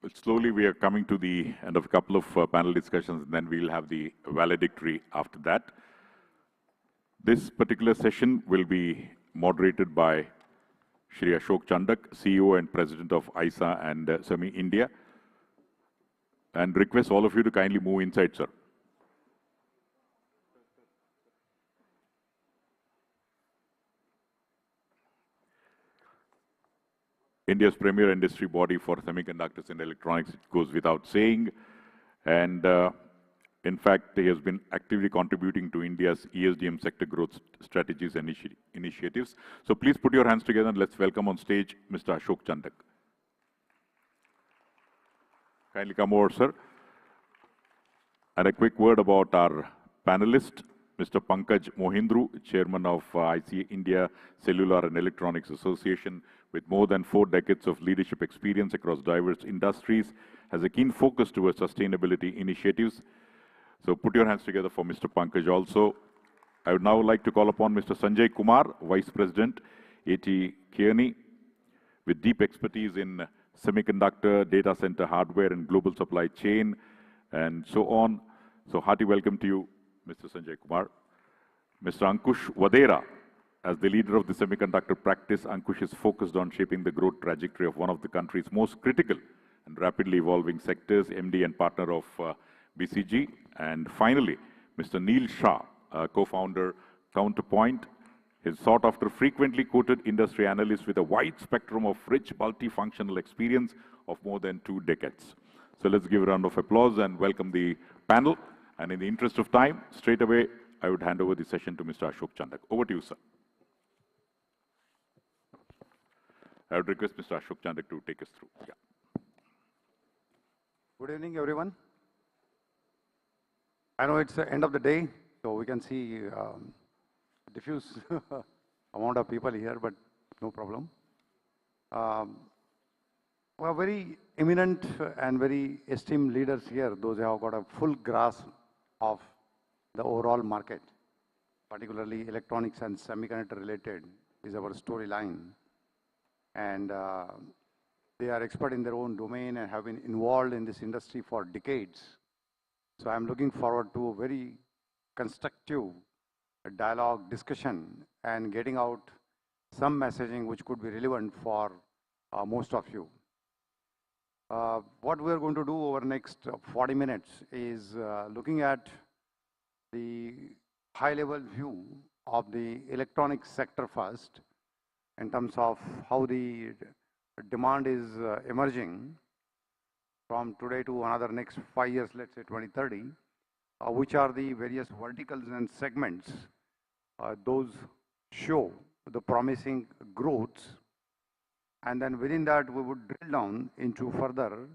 Well, slowly we are coming to the end of a couple of panel discussions, and then we'll have the valedictory after that. This particular session will be moderated by Shri Ashok Chandak, CEO and President of ISA and SEMI India, and request all of you to kindly move inside, sir. India's premier industry body for semiconductors and electronics, it goes without saying. And in fact, he has been actively contributing to India's ESDM sector growth strategies and initiatives. So please put your hands together and let's welcome on stage Mr. Ashok Chandak. Kindly come over, sir. And a quick word about our panelist, Mr. Pankaj Mohindru, Chairman of ICA India Cellular and Electronics Association, with more than 4 decades of leadership experience across diverse industries, has a keen focus towards sustainability initiatives. So put your hands together for Mr. Pankaj also. I would now like to call upon Mr. Sanjay Kumar, Vice President, AT Kearney, with deep expertise in semiconductor, data center hardware, and global supply chain, and so on. So hearty welcome to you, Mr. Sanjay Kumar. Mr. Ankush Vadera, as the leader of the semiconductor practice, Ankush is focused on shaping the growth trajectory of one of the country's most critical and rapidly evolving sectors, MD and partner of BCG. And finally, Mr. Neil Shah, co-founder, Counterpoint, is sought after frequently quoted industry analyst with a wide spectrum of rich multifunctional experience of more than 2 decades. So let's give a round of applause and welcome the panel. And in the interest of time, straight away, I would hand over the session to Mr. Ashok Chandak. Over to you, sir. I would request Mr. Ashok Chandak to take us through. Yeah. Good evening, everyone. I know it's the end of the day, so we can see diffuse amount of people here, but no problem. We are very eminent and very esteemed leaders here, those who have got a full grasp of the overall market, particularly electronics and semiconductor related is our storyline. And they are expert in their own domain and have been involved in this industry for decades. So I'm looking forward to a very constructive dialogue, discussion, and getting out some messaging which could be relevant for most of you. What we're going to do over the next 40 minutes is looking at the high-level view of the electronics sector first, in terms of how the demand is emerging from today to another next 5 years, let's say 2030, which are the various verticals and segments. Those show the promising growths. And then within that, we would drill down into further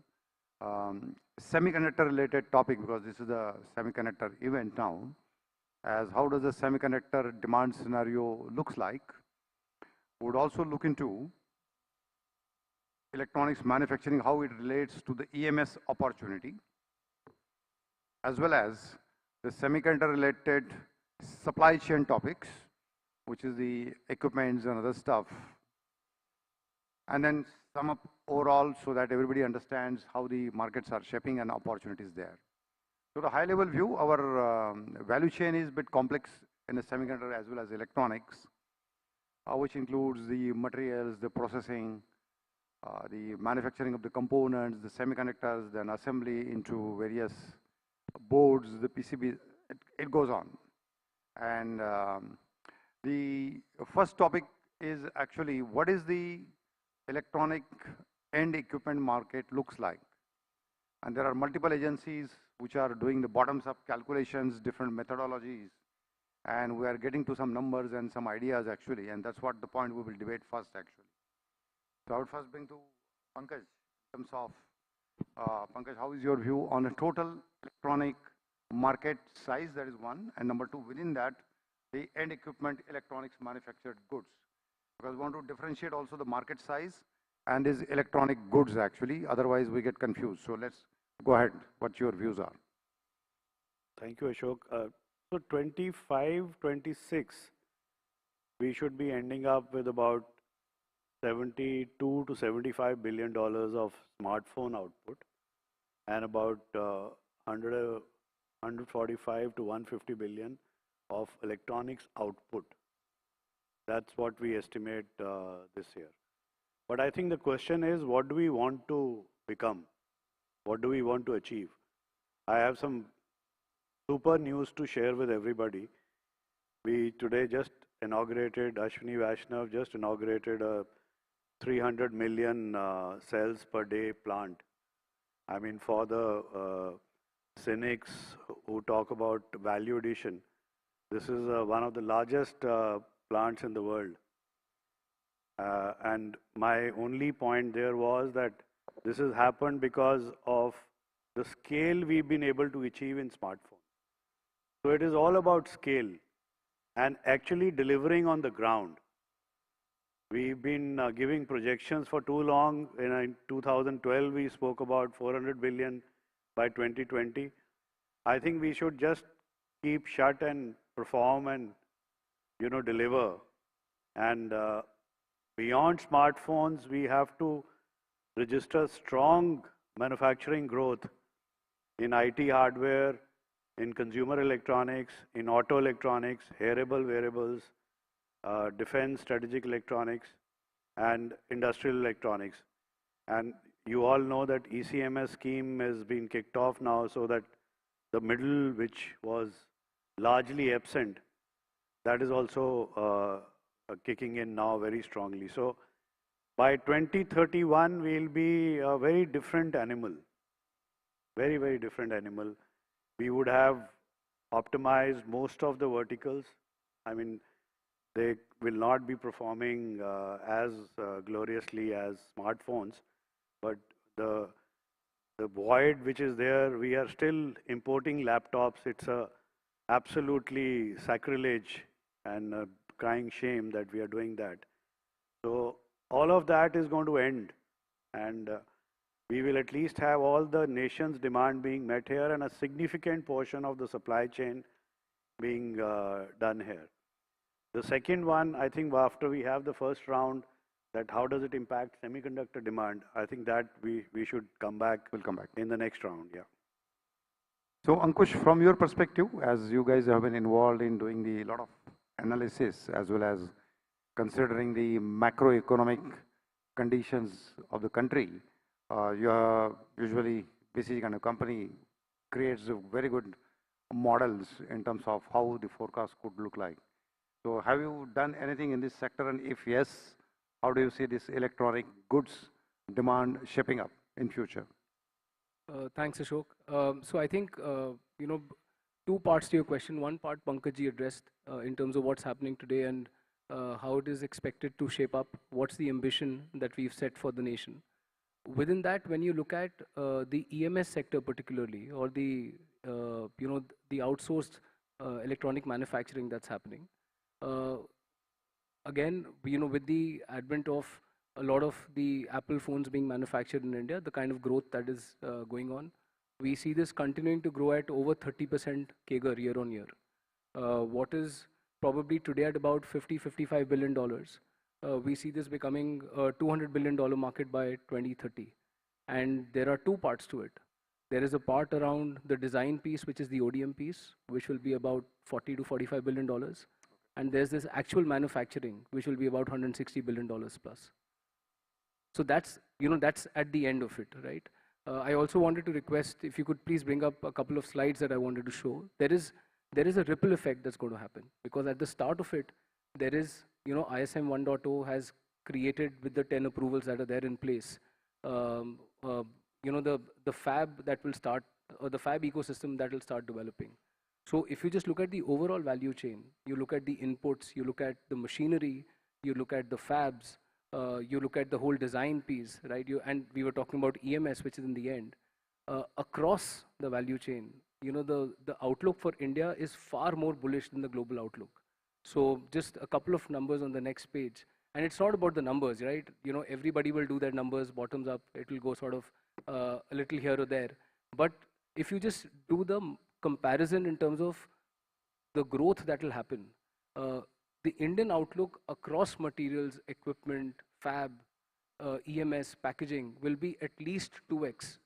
semiconductor related topic, because this is the semiconductor event now, as how does the semiconductor demand scenario looks like. We would also look into electronics manufacturing, how it relates to the EMS opportunity, as well as the semiconductor related supply chain topics, which is the equipments and other stuff. And then sum up overall so that everybody understands how the markets are shaping and opportunities there. So the high level view, our value chain is a bit complex in the semiconductor as well as electronics, which includes the materials, the processing, the manufacturing of the components, the semiconductors, then assembly into various boards, the PCB, it goes on. And the first topic is actually what is the electronic end equipment market looks like. And there are multiple agencies which are doing the bottoms-up calculations, different methodologies, and we are getting to some numbers and some ideas actually, and that's what the point we will debate first actually. So I would first bring to Pankaj in terms of, Pankaj, how is your view on a total electronic market size? That is one, and number two, within that, the end equipment electronics manufactured goods. Because we want to differentiate also the market size and is electronic goods actually, otherwise we get confused. So let's go ahead, what your views are. Thank you, Ashok. So 25, 26, we should be ending up with about $72 to $75 billion of smartphone output and about 145 to 150 billion of electronics output. That's what we estimate this year. But I think the question is, what do we want to become? What do we want to achieve? I have some super news to share with everybody. We today just inaugurated, Ashwini Vaishnav just inaugurated a 300 million cells per day plant. I mean, for the cynics who talk about value addition, this is one of the largest plants in the world. And my only point there was that this has happened because of the scale we've been able to achieve in smartphones. So it is all about scale and actually delivering on the ground. We've been giving projections for too long. In 2012, we spoke about 400 billion by 2020. I think we should just keep shut and perform and, deliver. And beyond smartphones, we have to register strong manufacturing growth in IT hardware, in consumer electronics, in auto electronics, hearable wearables, defense strategic electronics, and industrial electronics. And you all know that ECMS scheme has been kicked off now, so that the middle, which was largely absent, that is also kicking in now very strongly. So by 2031, we'll be a very different animal, very, very different animal. We would have optimized most of the verticals. I mean, they will not be performing as gloriously as smartphones, but the void which is there, we are still importing laptops. It's a absolutely sacrilege and a crying shame that we are doing that. So all of that is going to end, and we will at least have all the nation's demand being met here and a significant portion of the supply chain being done here. The second one, I think after we have the first round, that how does it impact semiconductor demand, I think that we should come back. We'll come back in the next round, yeah. So Ankush, from your perspective, as you guys have been involved in doing the lot of analysis as well as considering the macroeconomic conditions of the country, you are usually BCG kind of company creates very good models in terms of how the forecast could look like. So have you done anything in this sector, and if yes, how do you see this electronic goods demand shaping up in future? Thanks, Ashok. So I think, two parts to your question. One part Pankaj addressed in terms of what's happening today and how it is expected to shape up, what's the ambition that we've set for the nation. Within that, when you look at the EMS sector particularly, or the outsourced electronic manufacturing that's happening, again, with the advent of a lot of the Apple phones being manufactured in India, the kind of growth that is going on, we see this continuing to grow at over 30% CAGR year on year. What is probably today at about $50–55 billion, we see this becoming a $200 billion market by 2030. And there are two parts to it. There is a part around the design piece, which is the ODM piece, which will be about $40–45 billion. And there's this actual manufacturing, which will be about $160 billion plus. So that's, that's at the end of it, right? I also wanted to request if you could please bring up a couple of slides that I wanted to show. There is a ripple effect that's going to happen, because at the start of it, there is, ISM 1.0 has created, with the 10 approvals that are there in place, the fab that will start, or the fab ecosystem that will start developing. So if you just look at the overall value chain, you look at the inputs, you look at the machinery, you look at the fabs, you look at the whole design piece, right? And we were talking about EMS, which is in the end. Across the value chain, the outlook for India is far more bullish than the global outlook. So just a couple of numbers on the next page. And it's not about the numbers, right? Everybody will do their numbers bottoms up. It will go sort of a little here or there. But if you just do the comparison in terms of the growth that will happen, the Indian outlook across materials, equipment, fab, EMS, packaging will be at least 2x,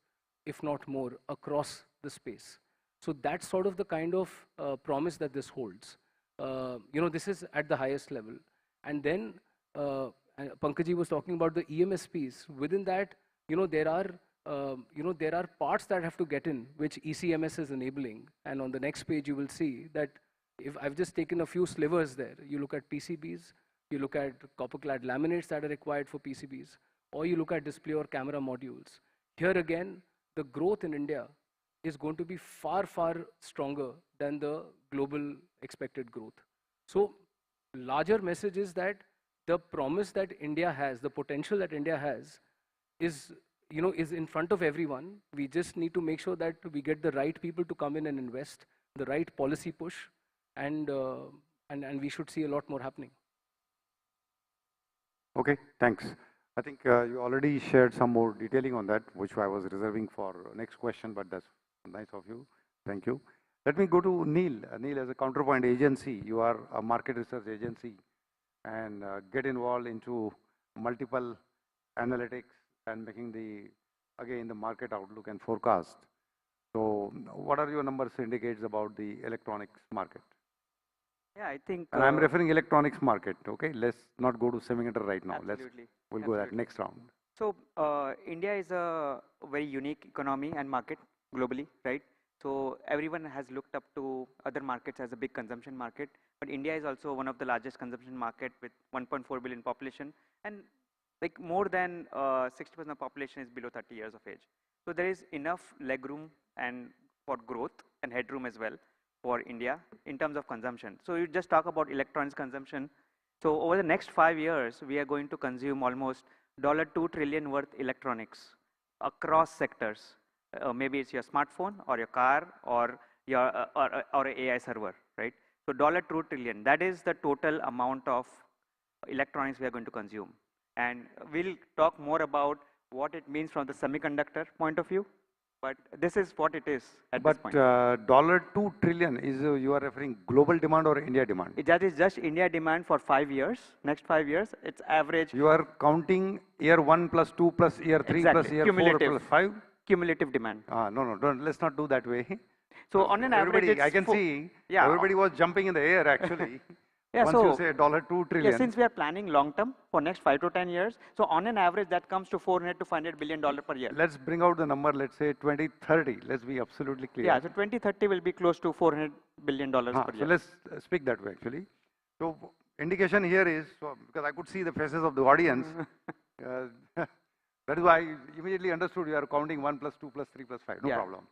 if not more, across the space. So that's sort of the kind of promise that this holds. This is at the highest level. And then Pankaj was talking about the EMS piece. Within that, there are parts that have to get in, which ECMS is enabling. And on the next page, you will see that if I've just taken a few slivers there, you look at PCBs, you look at copper clad laminates that are required for PCBs, or you look at display or camera modules. Here again, the growth in India is going to be far, far stronger than the global expected growth. So larger message is that the promise that India has, the potential that India has is, is in front of everyone. We just need to make sure that we get the right people to come in and invest, the right policy push, and we should see a lot more happening. Okay, thanks. I think you already shared some more detailing on that, which I was reserving for next question, but that's nice of you. Thank you. Let me go to Neil. Neil, as a counterpoint agency, you are a market research agency and get involved into multiple analytics and making the market outlook and forecast. So what are your numbers indicates about the electronics market? Yeah, I think. And I'm referring electronics market, okay? Let's not go to semiconductor right now. Absolutely. We'll go that next round. So India is a very unique economy and market globally, right? So everyone has looked up to other markets as a big consumption market, but India is also one of the largest consumption market with 1.4 billion population, and like more than 60% of population is below 30 years of age. So there is enough legroom and for growth and headroom as well for India in terms of consumption. So you just talk about electronics consumption. So over the next 5 years, we are going to consume almost $2 trillion worth electronics across sectors. Maybe it's your smartphone or your car or your or AI server, right? So $2 trillion. That is the total amount of electronics we are going to consume. And we'll talk more about what it means from the semiconductor point of view. But this is what it is at this point. $2 trillion is you are referring global demand or India demand? That is just India demand for 5 years. Next 5 years, it's average. You are counting year 1 plus 2 plus year 3 plus year 4 plus 5? Cumulative demand. No, let's not do that way. So on an average, I can see everybody was jumping in the air actually. Yeah, Once you say $2 trillion. Yeah, since we are planning long term for next 5 to 10 years, so on an average that comes to $400 to $500 billion per year. Let's bring out the number. Let's say 2030. Let's be absolutely clear. Yeah, so 2030 will be close to $400 billion per year. So let's speak that way actually. So indication here is because I could see the faces of the audience. That is why I immediately understood you are counting 1 plus 2 plus 3 plus 5. No problem.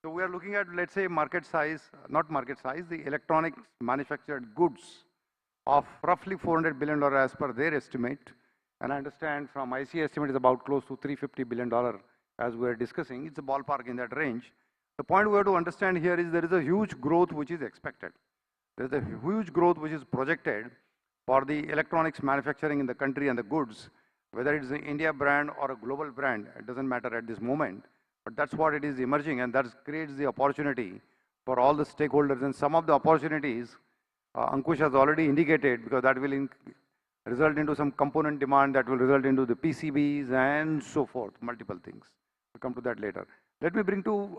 So we are looking at, let's say, market size, not market size, the electronics manufactured goods of roughly $400 billion as per their estimate. And I understand from IC estimate is about close to $350 billion as we are discussing. It's a ballpark in that range. The point we have to understand here is there is a huge growth which is expected. There is a huge growth which is projected for the electronics manufacturing in the country and the goods, whether it is an India brand or a global brand, it doesn't matter at this moment. But that's what it is emerging, and that creates the opportunity for all the stakeholders. And some of the opportunities Ankush has already indicated, because that will result into some component demand that will result into the PCBs and so forth, multiple things. We'll come to that later. Let me bring to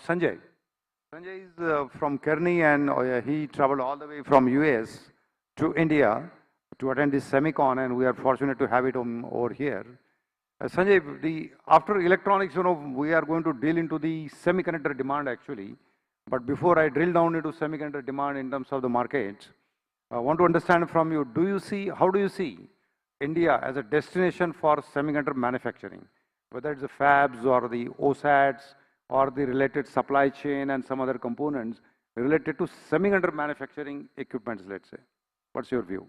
Sanjay. Sanjay is from Kearney, and he traveled all the way from US to India to attend this SEMICON, and we are fortunate to have it over here. Sanjay, after electronics, we are going to drill into the semiconductor demand actually. But before I drill down into semiconductor demand in terms of the market, I want to understand from you, how do you see India as a destination for semiconductor manufacturing? Whether it's the fabs or the OSATs or the related supply chain and some other components related to semiconductor manufacturing equipments, let's say. What's your view?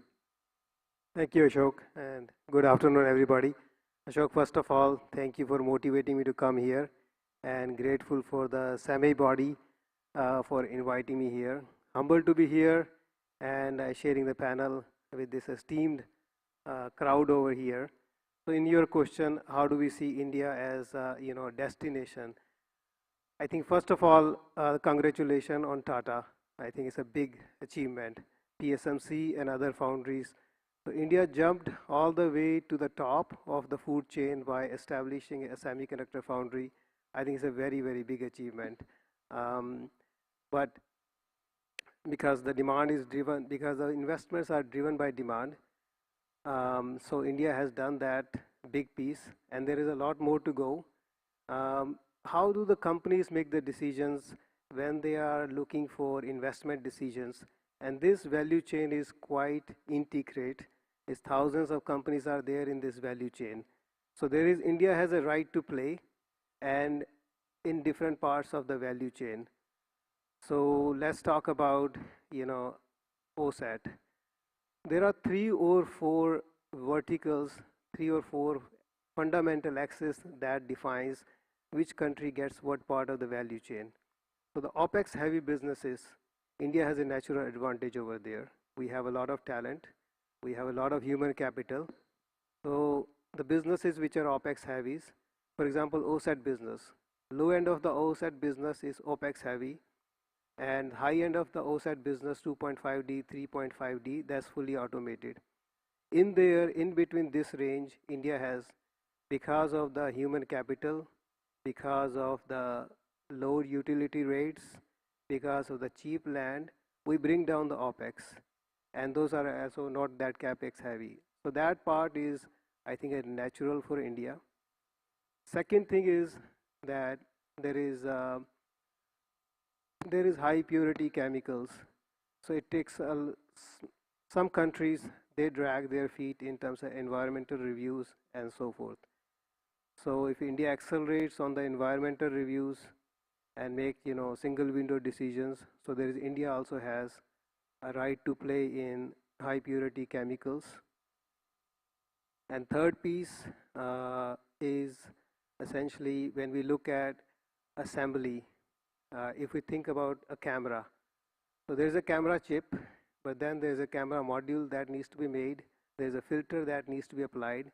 Thank you, Ashok, and good afternoon, everybody. Ashok, first of all, thank you for motivating me to come here, and grateful for the SEMI body for inviting me here. Humbled to be here and sharing the panel with this esteemed crowd over here. So in your question, how do we see India as a destination? I think first of all, congratulations on Tata. I think it's a big achievement. TSMC and other foundries. So India jumped all the way to the top of the food chain by establishing a semiconductor foundry. I think it's a very, very big achievement. But because the demand is driven, because the investments are driven by demand, so India has done that big piece, and there is a lot more to go. How do the companies make the decisions when they are looking for investment decisions? And this value chain is quite intricate. is thousands of companies are there in this value chain. So there is, India has a right to play and in different parts of the value chain. So let's talk about, OSAT. There are 3 or 4 verticals, 3 or 4 fundamental axes that defines which country gets what part of the value chain. So the OPEX heavy businesses, India has a natural advantage over there. We have a lot of talent. We have a lot of human capital. So the businesses which are OPEX heavies, for example, OSAT business. Low end of the OSAT business is OPEX heavy, and high end of the OSAT business 2.5D, 3.5D, that's fully automated. In there, in between this range, India has, because of the human capital, because of the low utility rates, because of the cheap land, we bring down the OPEX, and those are also not that CapEx heavy. So that part is, I think, a natural for India. Second thing is that there is high purity chemicals. So it takes some countries, they drag their feet in terms of environmental reviews and so forth. So if India accelerates on the environmental reviews and make, single window decisions, so there is, India also has a right to play in high purity chemicals. And third piece is essentially when we look at assembly, if we think about a camera, so there's a camera chip, but then there's a camera module that needs to be made, there's a filter that needs to be applied.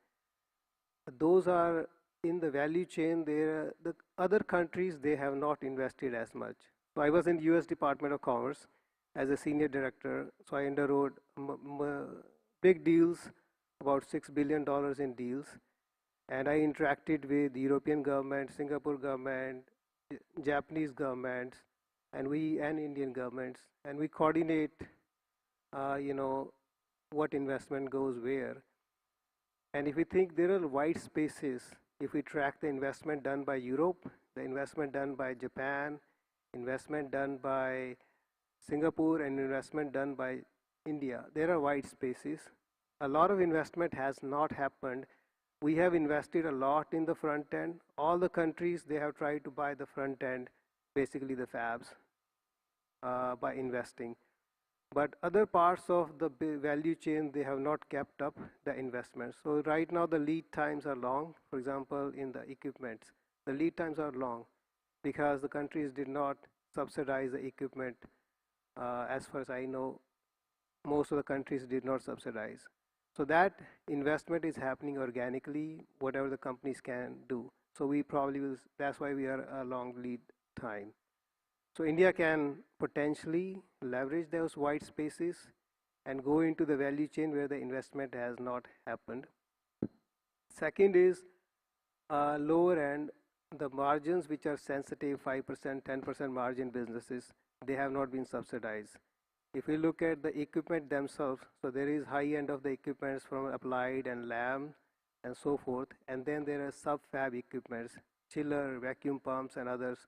Those are in the value chain. There, the other countries, they have not invested as much. So I was in the US Department of Commerce as a senior director, so I underwrote big deals, about $6 billion in deals, and I interacted with the European government, Singapore government, Japanese governments, and Indian governments, and we coordinate, what investment goes where. And if we think there are white spaces, if we track the investment done by Europe, the investment done by Japan, investment done by Singapore, and investment done by India, there are white spaces. A lot of investment has not happened. We have invested a lot in the front end. All the countries, they have tried to buy the front end, basically the fabs, by investing. But other parts of the value chain, they have not kept up the investment. So right now the lead times are long. For example, in the equipment, the lead times are long because the countries did not subsidize the equipment. As far as I know, most of the countries did not subsidize. So that investment is happening organically, whatever the companies can do. So we probably will, that's why we are a long lead time. So India can potentially leverage those white spaces and go into the value chain where the investment has not happened. Second is lower end, the margins which are sensitive, 5%, 10% margin businesses, they have not been subsidized. If we look at the equipment themselves, so there is high end of the equipments from applied and lab and so forth, and then there are sub-fab equipments, chiller, vacuum pumps, and others.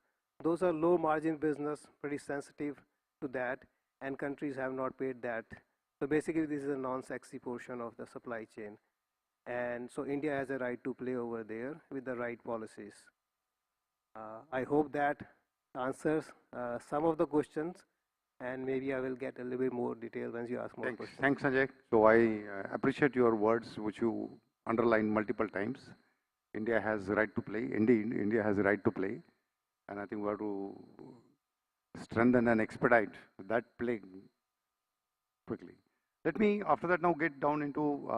Those are low margin business, pretty sensitive to that, and countries have not paid that. So basically this is a non-sexy portion of the supply chain. And so India has a right to play over there with the right policies. I hope that answers some of the questions, and maybe I will get a little bit more detail once you ask more questions. Thanks, Sanjay. So I appreciate your words, which you underlined multiple times. India has the right to play. Indeed, India has the right to play. And I think we have to strengthen and expedite that play quickly. Let me, after that, now get down into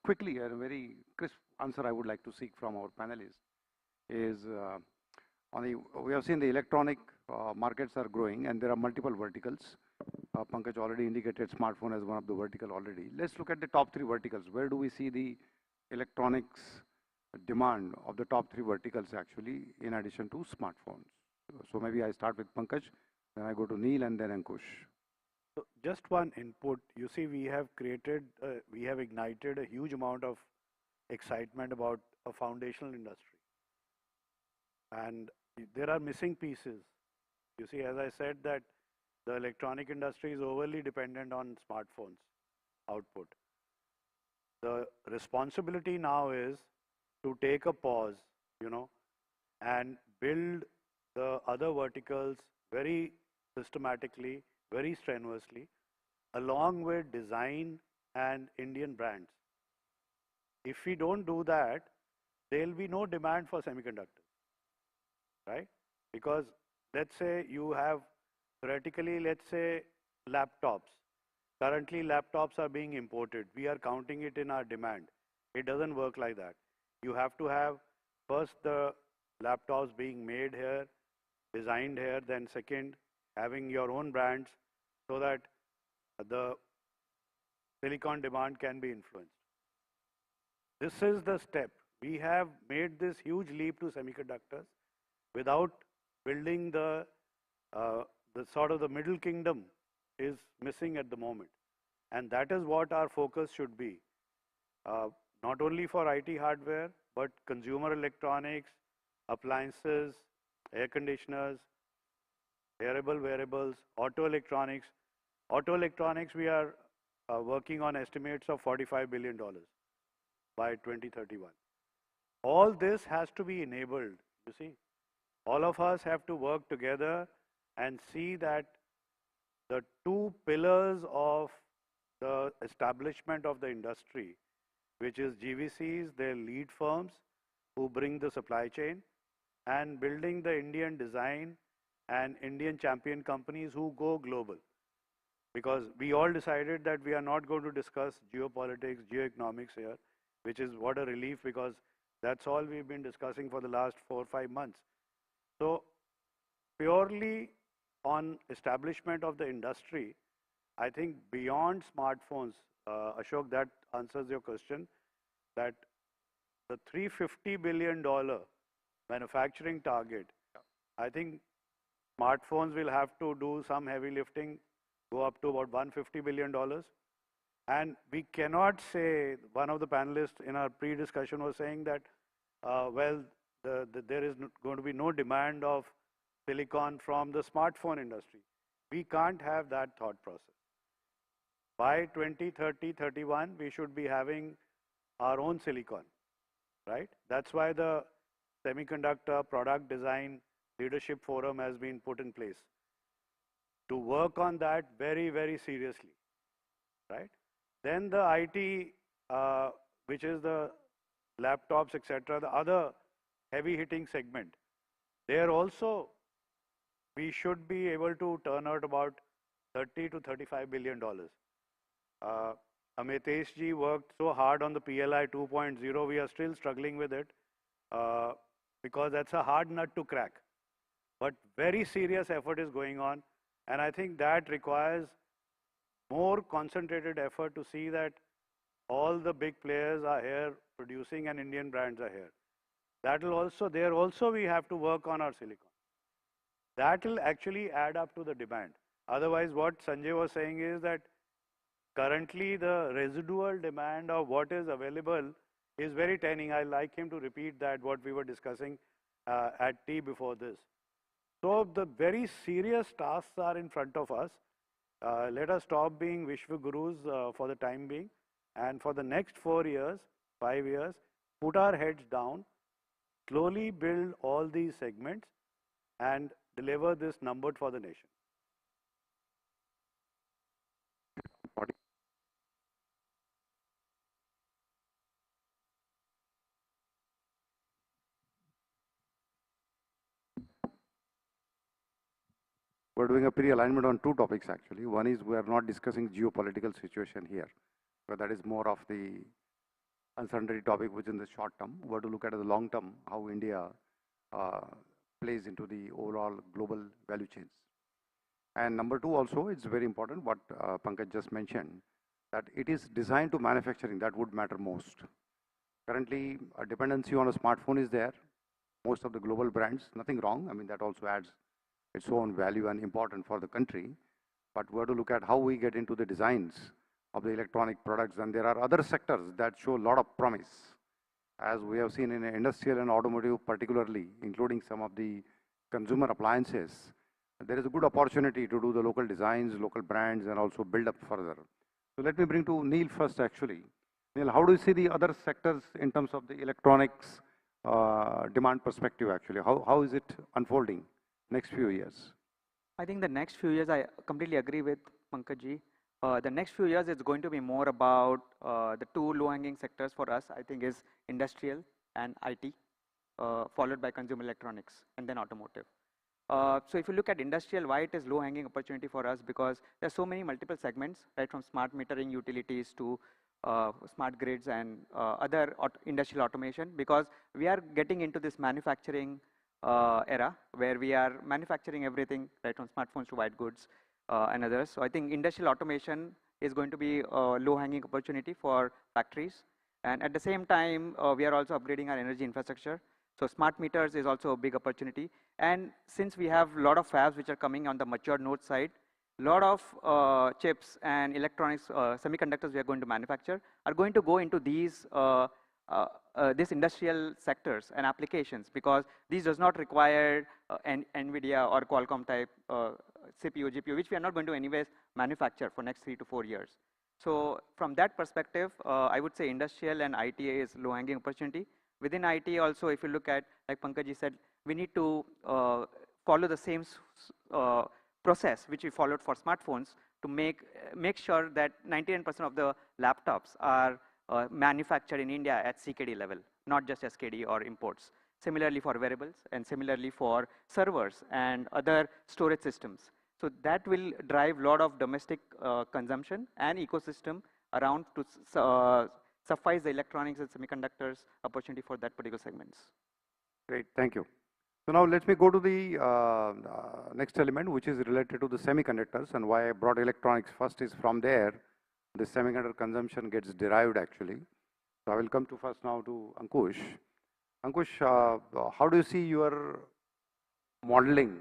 quickly, a very crisp answer I would like to seek from our panelists is, we have seen the electronic markets are growing and there are multiple verticals. Pankaj already indicated smartphone as one of the vertical already. Let's look at the top 3 verticals. Where do we see the electronics demand of the top 3 verticals actually in addition to smartphones? So maybe I start with Pankaj, then I go to Neil and then Ankush. So just one input. You see, we have ignited a huge amount of excitement about a foundational industry. And there are missing pieces. You see, as I said, that the electronic industry is overly dependent on smartphones output. the responsibility now is to take a pause, and build the other verticals very systematically, very strenuously, along with design and Indian brands. If we don't do that, there will be no demand for semiconductors, right? Because let's say you have theoretically, let's say laptops. Currently laptops are being imported. We are counting it in our demand. It doesn't work like that. You have to have first the laptops being made here, designed here, then second, having your own brands so that the silicon demand can be influenced. This is the step. We have made this huge leap to semiconductors without building the sort of the middle kingdom is missing at the moment. And that is what our focus should be. Not only for IT hardware, but consumer electronics, appliances, air conditioners, wearables, auto electronics. Auto electronics, we are working on estimates of $45 billion by 2031. All this has to be enabled, you see. All of us have to work together and see that the two pillars of the establishment of the industry, which is GVCs, their lead firms who bring the supply chain, and building the Indian design and Indian champion companies who go global. Because we all decided that we are not going to discuss geopolitics, geoeconomics here, which is what a relief, because that's all we've been discussing for the last 4 or 5 months. So purely on establishment of the industry, I think beyond smartphones, Ashok, that answers your question, that the $350 billion manufacturing target, I think smartphones will have to do some heavy lifting, go up to about $150 billion. And we cannot say, one of the panelists in our pre-discussion was saying that, there is going to be no demand of silicon from the smartphone industry. We can't have that thought process. By 2030, 31, we should be having our own silicon, right? That's why the Semiconductor Product Design Leadership Forum has been put in place to work on that very, very seriously, right? Then the IT, which is the laptops, etc., the other heavy hitting segment, there also we should be able to turn out about $30 to $35 billion. Amitesh ji worked so hard on the PLI 2.0, we are still struggling with it because that's a hard nut to crack. But very serious effort is going on, and I think that requires more concentrated effort to see that all the big players are here producing and Indian brands are here. That will also, there also we have to work on our silicon. That will actually add up to the demand. Otherwise, what Sanjay was saying is that currently the residual demand of what is available is very tiny. I like him to repeat that, what we were discussing at tea before this. So the very serious tasks are in front of us. Let us stop being Vishwa Gurus for the time being, and for the next 4 years, 5 years, put our heads down, slowly build all these segments and deliver this number for the nation. We're doing a pre-alignment on 2 topics actually. One is we are not discussing geopolitical situation here, but that is more of the uncertainty topic which in the short term. We're to look at the long term, how India plays into the overall global value chains. And number 2 also, it's very important what Pankaj just mentioned, that it is designed to manufacturing that would matter most. Currently, a dependency on a smartphone is there. Most of the global brands, nothing wrong. I mean, that also adds its own value and important for the country. But we have to look at how we get into the designs of the electronic products. And there are other sectors that show a lot of promise, as we have seen in industrial and automotive particularly, including some of the consumer appliances. There is a good opportunity to do the local designs, local brands, and also build up further. So let me bring to Neil first actually. Neil, how do you see the other sectors in terms of the electronics demand perspective actually? How is it unfolding next few years? I think the next few years, I completely agree with Pankaj. The next few years, it's going to be more about the two low-hanging sectors for us, I think, is industrial and IT, followed by consumer electronics, and then automotive. So if you look at industrial, why it is low-hanging opportunity for us, because there's so many multiple segments, right, from smart metering utilities to smart grids and other industrial automation, because we are getting into this manufacturing era where we are manufacturing everything, right, from smartphones to white goods and others. So I think industrial automation is going to be a low-hanging opportunity for factories. And at the same time, we are also upgrading our energy infrastructure. So smart meters is also a big opportunity. And since we have a lot of fabs which are coming on the mature node side, a lot of chips and electronics, semiconductors we are going to manufacture are going to go into these industrial sectors and applications, because these does not require NVIDIA or Qualcomm type CPU, GPU, which we are not going to anyways manufacture for next 3 to 4 years. So from that perspective, I would say industrial and IT is low-hanging opportunity. Within IT also, if you look at, like Pankaj said, we need to follow the same process which we followed for smartphones to make sure that 99% of the laptops are manufactured in India at CKD level, not just SKD or imports. Similarly for wearables, and similarly for servers and other storage systems. So that will drive a lot of domestic consumption and ecosystem around to suffice the electronics and semiconductors opportunity for that particular segments. Great, thank you. So now let me go to the next element, which is related to the semiconductors, and why I brought electronics first is from there the semiconductor consumption gets derived actually. So I will come to first now to Ankush. Ankush, how do you see your modeling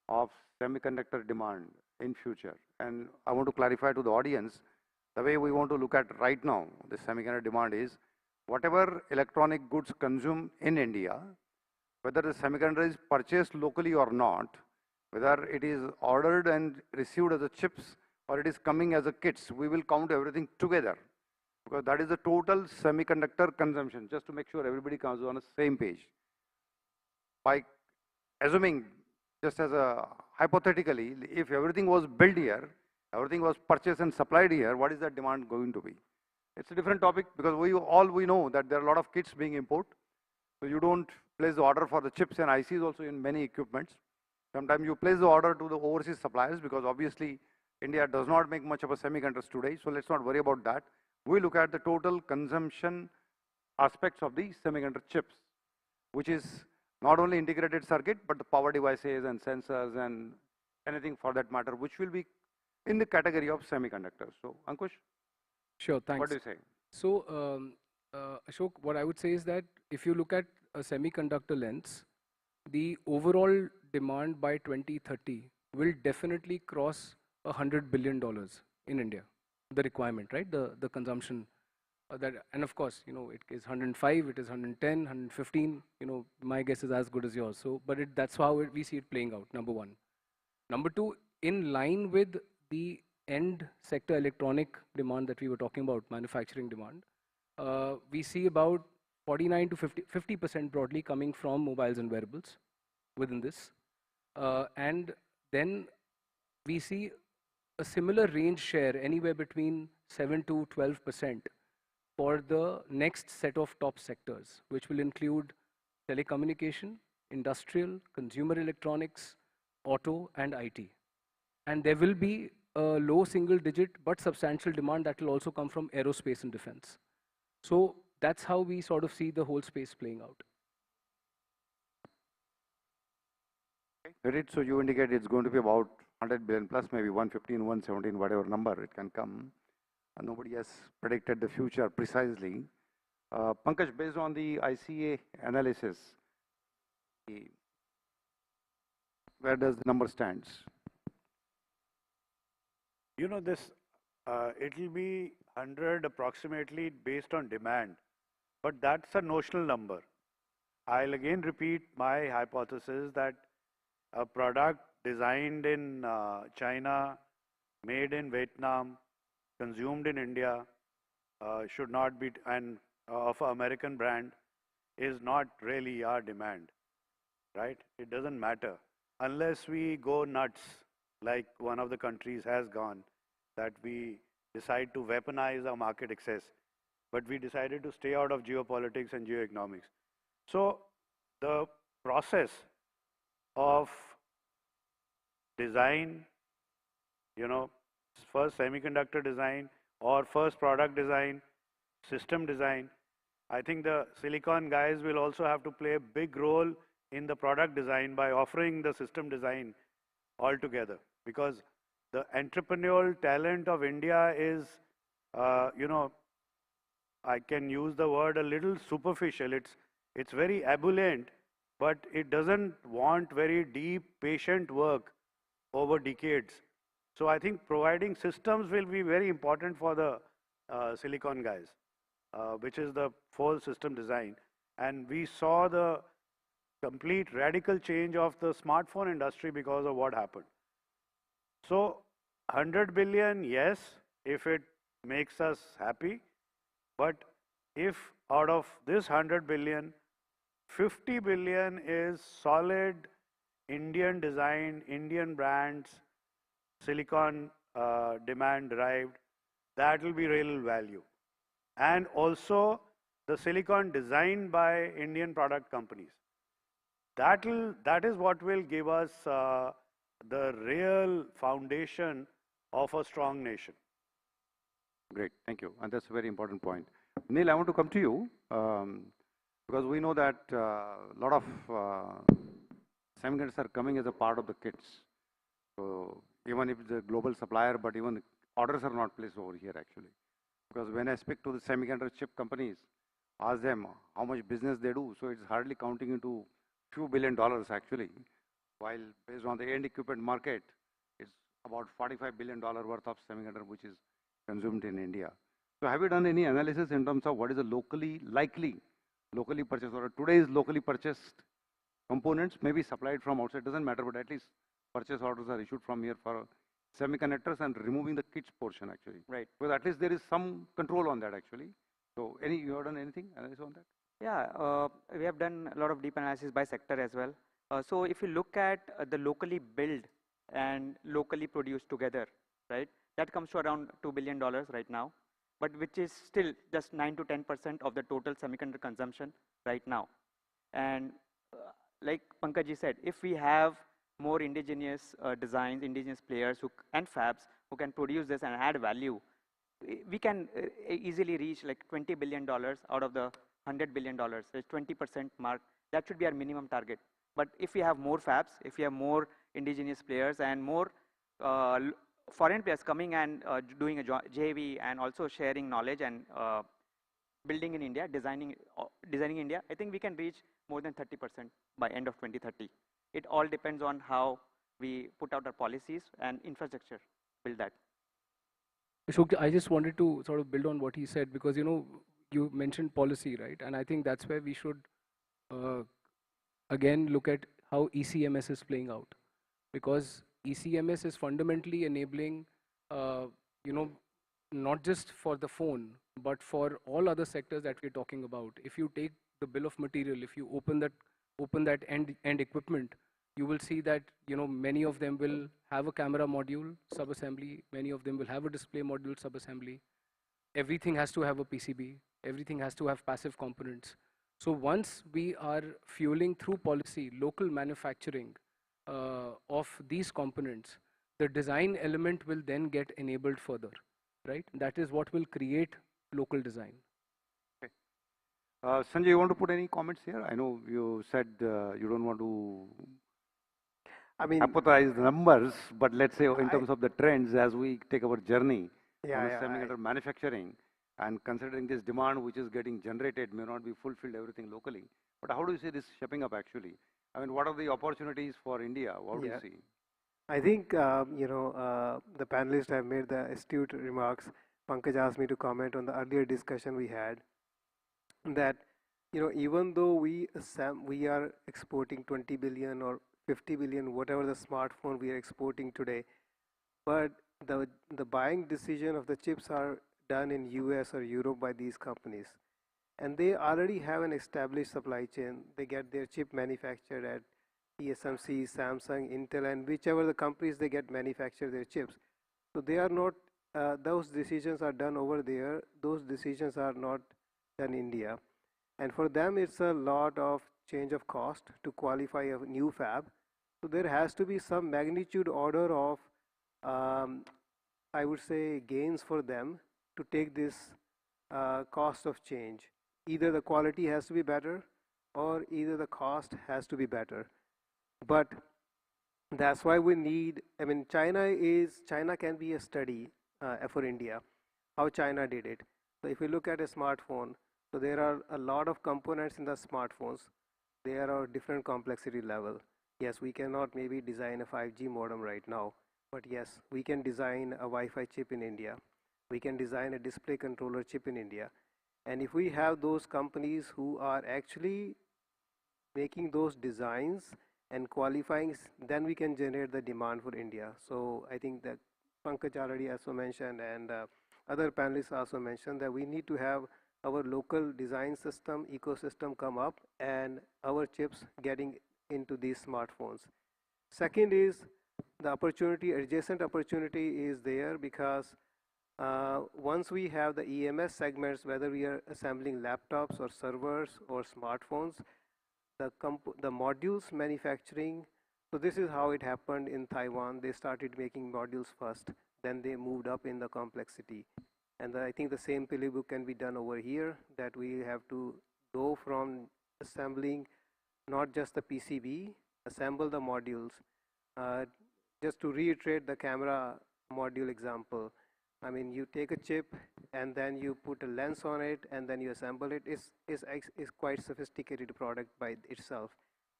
of semiconductor demand in future? And I want to clarify to the audience, the way we want to look at right now, the semiconductor demand is, whatever electronic goods consumed in India, whether the semiconductor is purchased locally or not, whether it is ordered and received as a chips, or it is coming as a kits, we will count everything together, because that is the total semiconductor consumption, just to make sure everybody comes on the same page. By assuming, just as a hypothetically, if everything was built here, everything was purchased and supplied here, what is that demand going to be? It's a different topic, because we know that there are a lot of kits being imported. So you don't place the order for the chips and ICs also in many equipments. Sometimes you place the order to the overseas suppliers, because obviously India does not make much of a semiconductors today, so let's not worry about that. We look at the total consumption aspects of the semiconductor chips, which is not only integrated circuit, but the power devices and sensors and anything for that matter, which will be in the category of semiconductors. So Ankush? Sure, thanks. What do you say? So Ashok, what I would say is that if you look at a semiconductor lens, the overall demand by 2030 will definitely cross $100 billion in India. The requirement, right? The consumption and of course, you know, it is 105, it is 110, 115. You know, my guess is as good as yours. So, but that's how we see it playing out. Number one. Number two, in line with the end sector electronic demand that we were talking about, manufacturing demand, we see about 49 to 50% broadly coming from mobiles and wearables within this. And then we see a similar range share, anywhere between 7 to 12% for the next set of top sectors, which will include telecommunication, industrial, consumer electronics, auto, and IT. And there will be a low single digit but substantial demand that will also come from aerospace and defense. So that's how we sort of see the whole space playing out. So you indicate it's going to be about 100 billion plus, maybe 115, 117, whatever number it can come. And nobody has predicted the future precisely. Pankaj, based on the ICA analysis, where does the number stands? You know, this, it will be 100 approximately based on demand, but that's a notional number. I'll again repeat my hypothesis that a product designed in China, made in Vietnam, consumed in India, should not be, and of an American brand is not really our demand, right? It doesn't matter unless we go nuts like one of the countries has gone, that we decide to weaponize our market access, but we decided to stay out of geopolitics and geoeconomics. So the process of design, first semiconductor design or first product design, system design, I think the silicon guys will also have to play a big role in the product design by offering the system design altogether, because the entrepreneurial talent of India is, I can use the word a little superficial. It's very ebullient, but it doesn't want very deep, patient work over decades. So I think providing systems will be very important for the silicon guys, which is the full system design. And we saw the complete radical change of the smartphone industry because of what happened. So 100 billion, yes, if it makes us happy, but if out of this 100 billion, 50 billion is solid Indian designed, Indian brands, silicon demand derived, that will be real value. And also the silicon designed by Indian product companies. That is what will give us the real foundation of a strong nation. Great, thank you. And that's a very important point. Neil, I want to come to you because we know that a lot of semiconductors are coming as a part of the kits. So even if it's a global supplier, but even orders are not placed over here actually. Because when I speak to the semiconductor chip companies, ask them how much business they do, so it's hardly counting into few $billion actually, while based on the end equipment market, it's about $45 billion worth of semiconductor which is consumed in India. So have you done any analysis in terms of what is the locally purchased, or today's locally purchased components, maybe supplied from outside, doesn't matter, but at least purchase orders are issued from here for semiconductors and removing the kits portion actually. Right. Because at least there is some control on that actually. So you have done anything analysis on that? Yeah, we have done a lot of deep analysis by sector as well. So if you look at the locally built and locally produced together, right, that comes to around $2 billion right now, but which is still just 9 to 10% of the total semiconductor consumption right now. And like Pankaj said, if we have more indigenous designs, indigenous players and fabs who can produce this and add value, we can easily reach like $20 billion out of the $100 billion. So it's 20% mark. That should be our minimum target. But if we have more fabs, if we have more indigenous players and more foreign players coming and doing a JV and also sharing knowledge and building in India, designing India, I think we can reach more than 30% by end of 2030. It all depends on how we put out our policies and infrastructure, build that. Ashok, I just wanted to sort of build on what he said, because you mentioned policy, right? And I think that's where we should again look at how ECMS is playing out, because ECMS is fundamentally enabling not just for the phone, but for all other sectors that we're talking about. If you take the bill of material, if you open that end equipment, you will see that many of them will have a camera module subassembly, many of them will have a display module subassembly. Everything has to have a PCB, everything has to have passive components. So once we are fueling through policy local manufacturing of these components, the design element will then get enabled further, right? That is what will create local design. Okay. Sanjay, you want to put any comments here? I know you said you don't want to hypothesize the numbers, but let's say in terms of the trends as we take our journey on semiconductor manufacturing, and considering this demand which is getting generated may not be fulfilled everything locally. But how do you see this shaping up actually? I mean, what are the opportunities for India? What do you see? I think, the panelists have made the astute remarks. Pankaj asked me to comment on the earlier discussion we had, that, even though we are exporting 20 billion or 50 billion, whatever the smartphone we are exporting today, but the buying decision of the chips are done in US or Europe by these companies. And they already have an established supply chain. They get their chip manufactured at TSMC, Samsung, Intel, and whichever the companies they get manufacture their chips. So they are not, those decisions are done over there. Those decisions are not done in India. And for them, it's a lot of change of cost to qualify a new fab. So there has to be some magnitude order of, I would say, gains for them to take this cost of change. Either the quality has to be better or either the cost has to be better. But that's why we need, I mean, China can be a study for India, how China did it. So if we look at a smartphone, so there are a lot of components in the smartphones. They are of different complexity level. Yes, we cannot maybe design a 5G modem right now, but yes, we can design a Wi-Fi chip in India. We can design a display controller chip in India. And if we have those companies who are actually making those designs and qualifying, then we can generate the demand for India. So I think that Pankaj already also mentioned, and other panelists also mentioned, that we need to have our local design system, ecosystem come up, and our chips getting into these smartphones. Second is the opportunity, adjacent opportunity is there, because once we have the EMS segments, whether we are assembling laptops or servers or smartphones, the modules manufacturing, so this is how it happened in Taiwan. They started making modules first, then they moved up in the complexity. And I think the same playbook can be done over here, that we have to go from assembling not just the PCB, assemble the modules. Just to reiterate the camera module example, I mean, you take a chip and then you put a lens on it and then you assemble it. It's quite sophisticated product by itself.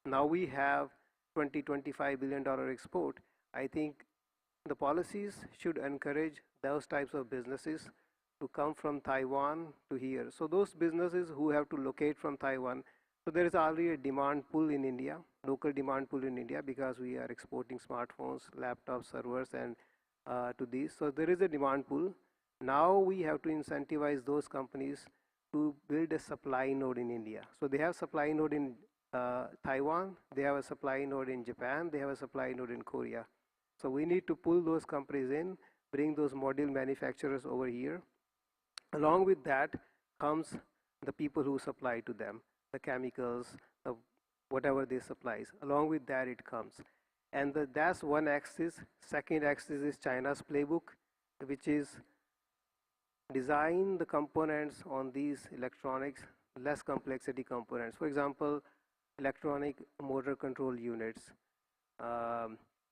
Now we have $20–25 billion export. I think the policies should encourage those types of businesses to come from Taiwan to here. So those businesses who have to locate from Taiwan, so there is already a demand pull in India, local demand pull in India, because we are exporting smartphones, laptops, servers, and to these. So there is a demand pool. Now we have to incentivize those companies to build a supply node in India. So they have supply node in Taiwan, they have a supply node in Japan, they have a supply node in Korea. So we need to pull those companies in, bring those module manufacturers over here. Along with that comes the people who supply to them, the chemicals, whatever they supplies. Along with that it comes. And that's one axis. Second axis is China's playbook, which is design the components on these electronics, less complexity components. For example, electronic motor control units,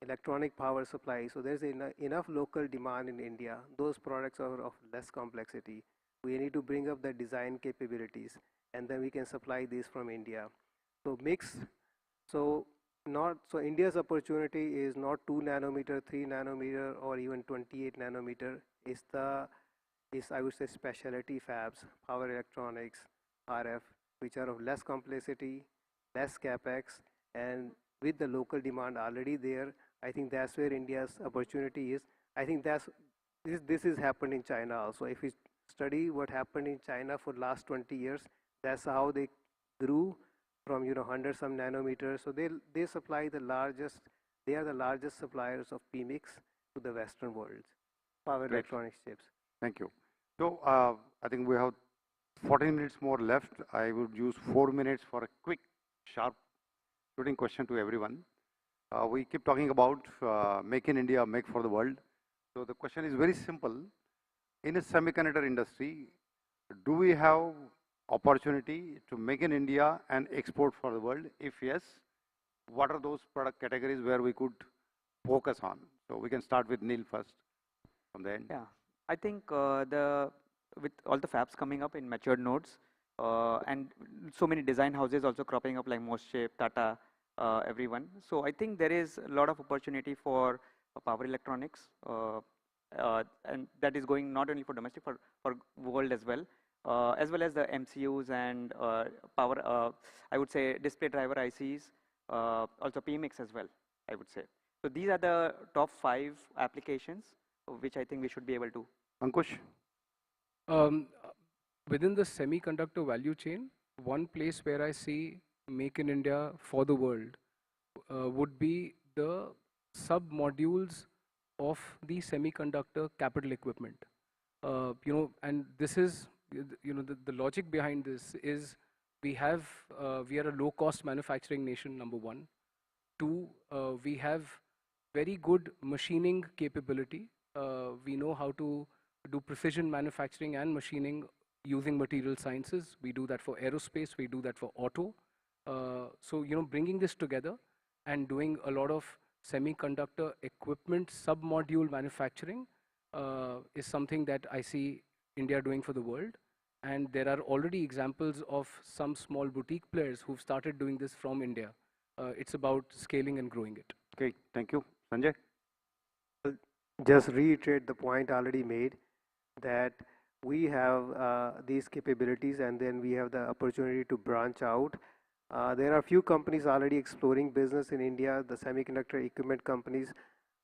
electronic power supply. So there's enough local demand in India. Those products are of less complexity. We need to bring up the design capabilities, and then we can supply these from India. So mix. So India's opportunity is not 2 nanometer, 3 nanometer, or even 28 nanometer. It's I would say specialty fabs, power electronics, RF, which are of less complexity, less capex, and with the local demand already there. I think that's where India's opportunity is. I think this is happened in China also. If we study what happened in China for last 20 years, that's how they grew from 100 some nanometers. So they supply the largest. They are the largest suppliers of PMICs to the Western world, power electronics chips. Thank you. So I think we have 14 minutes more left. I would use 4 minutes for a quick, sharp, shooting question to everyone. We keep talking about make in India, make for the world. So the question is very simple. In a semiconductor industry, do we have opportunity to make in India and export for the world? If yes, what are those product categories where we could focus on? So we can start with Neil first from the end. Yeah, I think with all the fabs coming up in matured nodes and so many design houses also cropping up like Moschep, Tata, everyone. So I think there is a lot of opportunity for power electronics, and that is going not only for domestic, for world as well as the MCUs and power, I would say display driver ICs, also PMICs as well, I would say. So these are the top 5 applications which I think we should be able to. Ankush? Within the semiconductor value chain, one place where I see Make in India for the world would be the sub-modules of the semiconductor capital equipment. And this is, the logic behind this is we are a low-cost manufacturing nation, number one. Two, we have very good machining capability. We know how to do precision manufacturing and machining using material sciences. We do that for aerospace, we do that for auto. So, bringing this together and doing a lot of semiconductor equipment sub-module manufacturing is something that I see India doing for the world. And there are already examples of some small boutique players who've started doing this from India. It's about scaling and growing it. Okay, thank you. Sanjay? Just reiterate the point already made, that we have these capabilities and then we have the opportunity to branch out. There are a few companies already exploring business in India, the semiconductor equipment companies,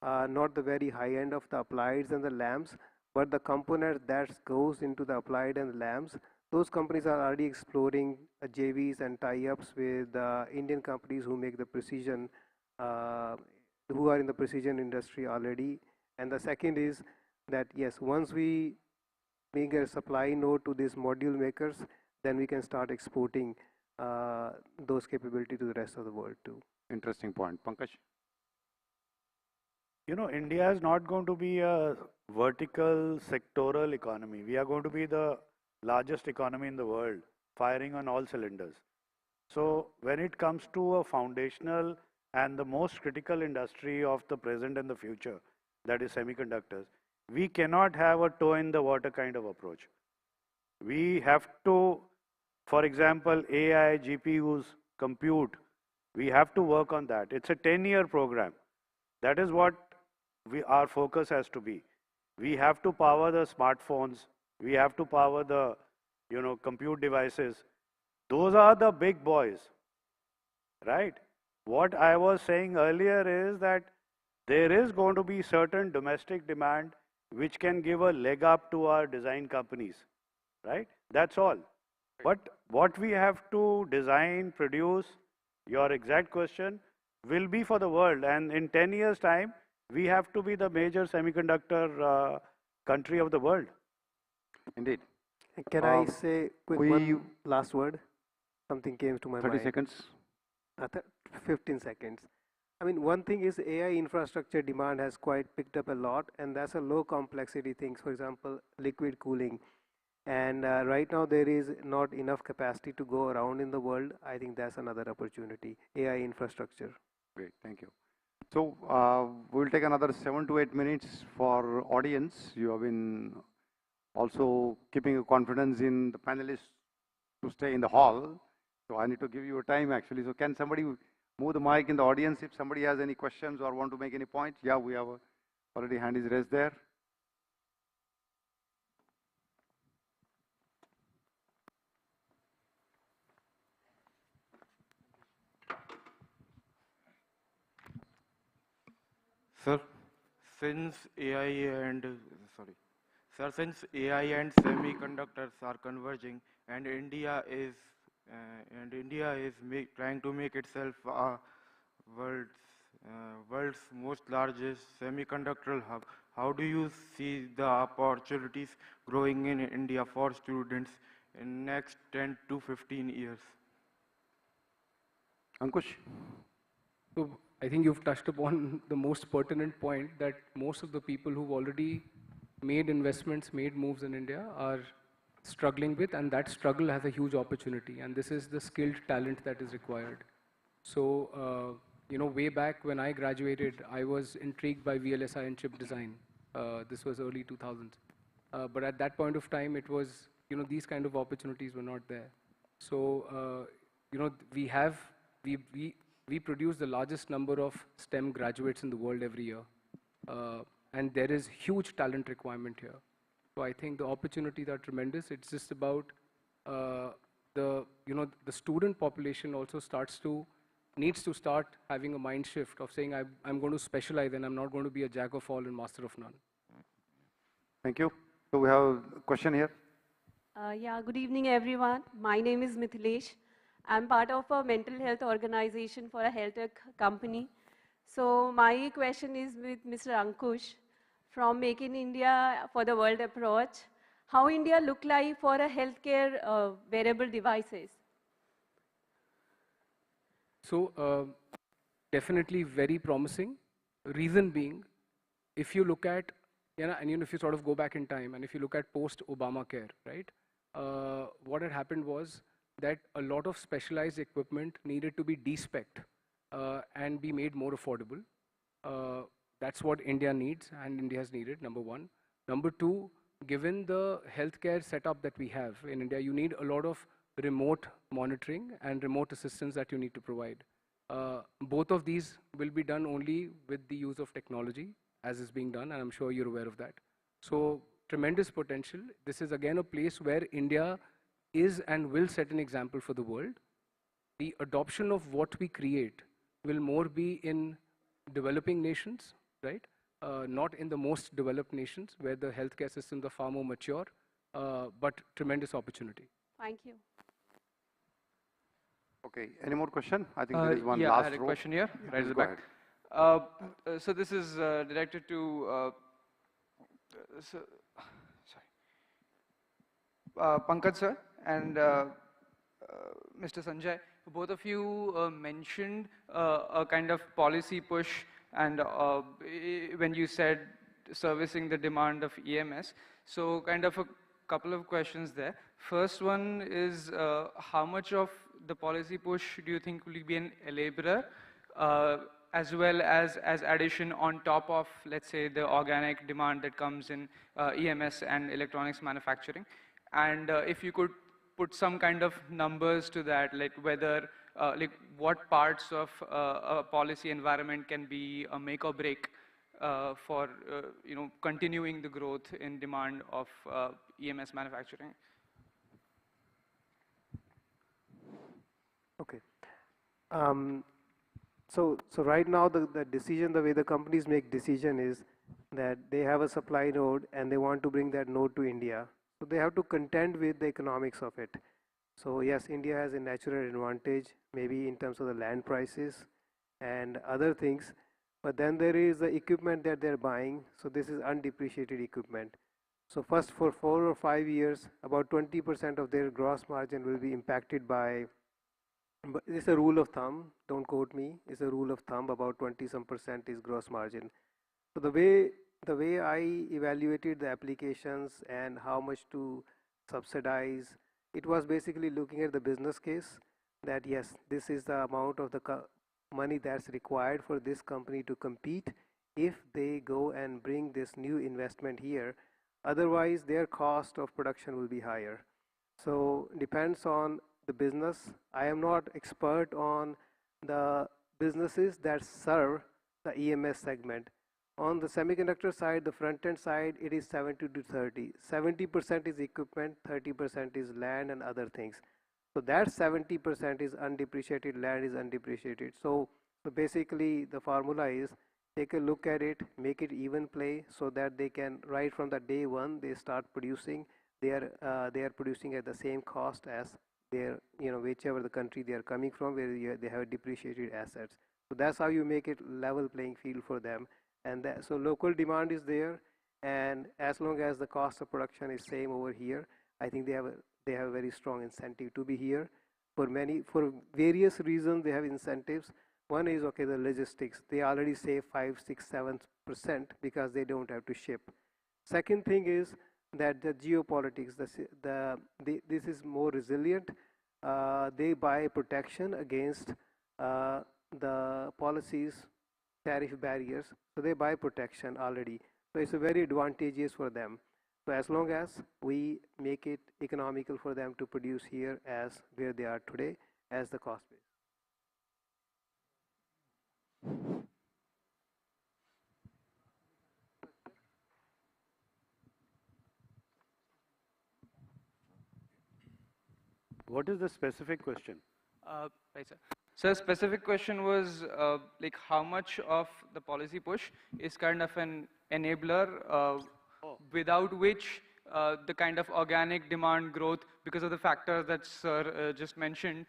not the very high end of the applieds and the lamps, but the component that goes into the applied and the lamps. Those companies are already exploring JVs and tie-ups with Indian companies who make the precision, who are in the precision industry already. And the second is that, yes, once we make a supply node to these module makers, then we can start exporting those capabilities to the rest of the world too. Interesting point. Pankaj? India is not going to be a vertical sectoral economy. We are going to be the largest economy in the world, firing on all cylinders. So when it comes to a foundational and the most critical industry of the present and the future, that is semiconductors, we cannot have a toe in the water kind of approach. We have to, for example, AI, GPUs, compute, we have to work on that. It's a 10-year program. That is what our focus has to be. We have to power the smartphones. We have to power the, compute devices. Those are the big boys, right? What I was saying earlier is that there is going to be certain domestic demand which can give a leg up to our design companies, right? That's all. But what we have to design, produce, your exact question, will be for the world. And in 10 years' time, we have to be the major semiconductor country of the world. Indeed. Can I say one last word? Something came to my 30 mind. 30 seconds. 15 seconds. I mean, one thing is AI infrastructure demand has quite picked up a lot, and that's a low complexity things. For example, liquid cooling. And right now there is not enough capacity to go around in the world. I think that's another opportunity, AI infrastructure. Great, thank you. So we'll take another 7 to 8 minutes for audience. You have been also keeping a confidence in the panelists to stay in the hall. So I need to give you a time actually. So can somebody move the mic in the audience if somebody has any questions or want to make any point? Yeah, we have already hand is raised there. Sir, since AI and semiconductors are converging, and India is trying to make itself a world's most largest semiconductor hub, how do you see the opportunities growing in India for students in next 10 to 15 years? Ankush? So I think you've touched upon the most pertinent point, that most of the people who've already made investments, made moves in India are struggling with, and that struggle has a huge opportunity, and this is the skilled talent that is required. So, way back when I graduated, I was intrigued by VLSI and chip design. This was early 2000s. But at that point of time, it was, these kind of opportunities were not there. So, we produce the largest number of STEM graduates in the world every year. And there is huge talent requirement here. So I think the opportunities are tremendous. It's just about the student population also needs to start having a mind shift of saying, I'm going to specialize and I'm not going to be a jack of all and master of none. Thank you. So we have a question here. Yeah, good evening, everyone. My name is Mithilesh. I'm part of a mental health organization for a health tech company. So my question is with Mr. Ankush from Make in India for the World approach. How India look like for a healthcare wearable devices? So definitely very promising. Reason being, if you look at, and if you sort of go back in time, and if you look at post-Obamacare, right, what had happened was that a lot of specialized equipment needed to be de-specced and be made more affordable. That's what India needs, and India has needed, number one. Number two, given the healthcare setup that we have in India, you need a lot of remote monitoring and remote assistance that you need to provide. Both of these will be done only with the use of technology, as is being done, and I'm sure you're aware of that. So tremendous potential. This is again a place where India is and will set an example for the world. The adoption of what we create will more be in developing nations, right? Not in the most developed nations where the healthcare systems are far more mature, but tremendous opportunity. Thank you. Okay, any more question? I think there is one yeah, last I had a row. question here, Yeah, right at the go back. ahead. So this is directed to, Pankaj sir and Mr. Sanjay. Both of you mentioned a kind of policy push, and when you said servicing the demand of EMS. So kind of a couple of questions there. First one is how much of the policy push do you think will be an enabler as well as addition on top of, let's say, the organic demand that comes in EMS and electronics manufacturing? And if you could put some kind of numbers to that, like whether, like what parts of a policy environment can be a make or break for continuing the growth in demand of EMS manufacturing? Okay. So right now the decision, the way the companies make decision is that they have a supply node and they want to bring that node to India. So they have to contend with the economics of it. So yes, India has a natural advantage, maybe in terms of the land prices and other things. But then there is the equipment that they're buying. So this is undepreciated equipment. So first for 4 or 5 years, about 20% of their gross margin will be impacted by, but it's a rule of thumb, don't quote me, it's a rule of thumb, about 20% is gross margin. So the way I evaluated the applications and how much to subsidize, it was basically looking at the business case that yes, this is the amount of the money that's required for this company to compete if they go and bring this new investment here. Otherwise, their cost of production will be higher. So depends on the business. I am not expert on the businesses that serve the EMS segment. On the semiconductor side, the front-end side, it is 70 to 30. 70% is equipment, 30% is land and other things. So that 70% is undepreciated, land is undepreciated. So basically the formula is take a look at it, make it even play so that they can, right from the day one, they start producing. They are producing at the same cost as their, whichever the country they are coming from, where they have depreciated assets. So that's how you make it level playing field for them. And so local demand is there, and as long as the cost of production is same over here, I think they have a very strong incentive to be here. For various reasons, they have incentives. One is, okay, the logistics. They already save 5, 6, 7% because they don't have to ship. Second thing is that the geopolitics, this is more resilient. They buy protection against the policies, tariff barriers, so they buy protection already. So it's a very advantageous for them. So as long as we make it economical for them to produce here as where they are today as the cost base. What is the specific question? Right, sir. So specific question was like how much of the policy push is kind of an enabler without which the kind of organic demand growth because of the factors that Sir just mentioned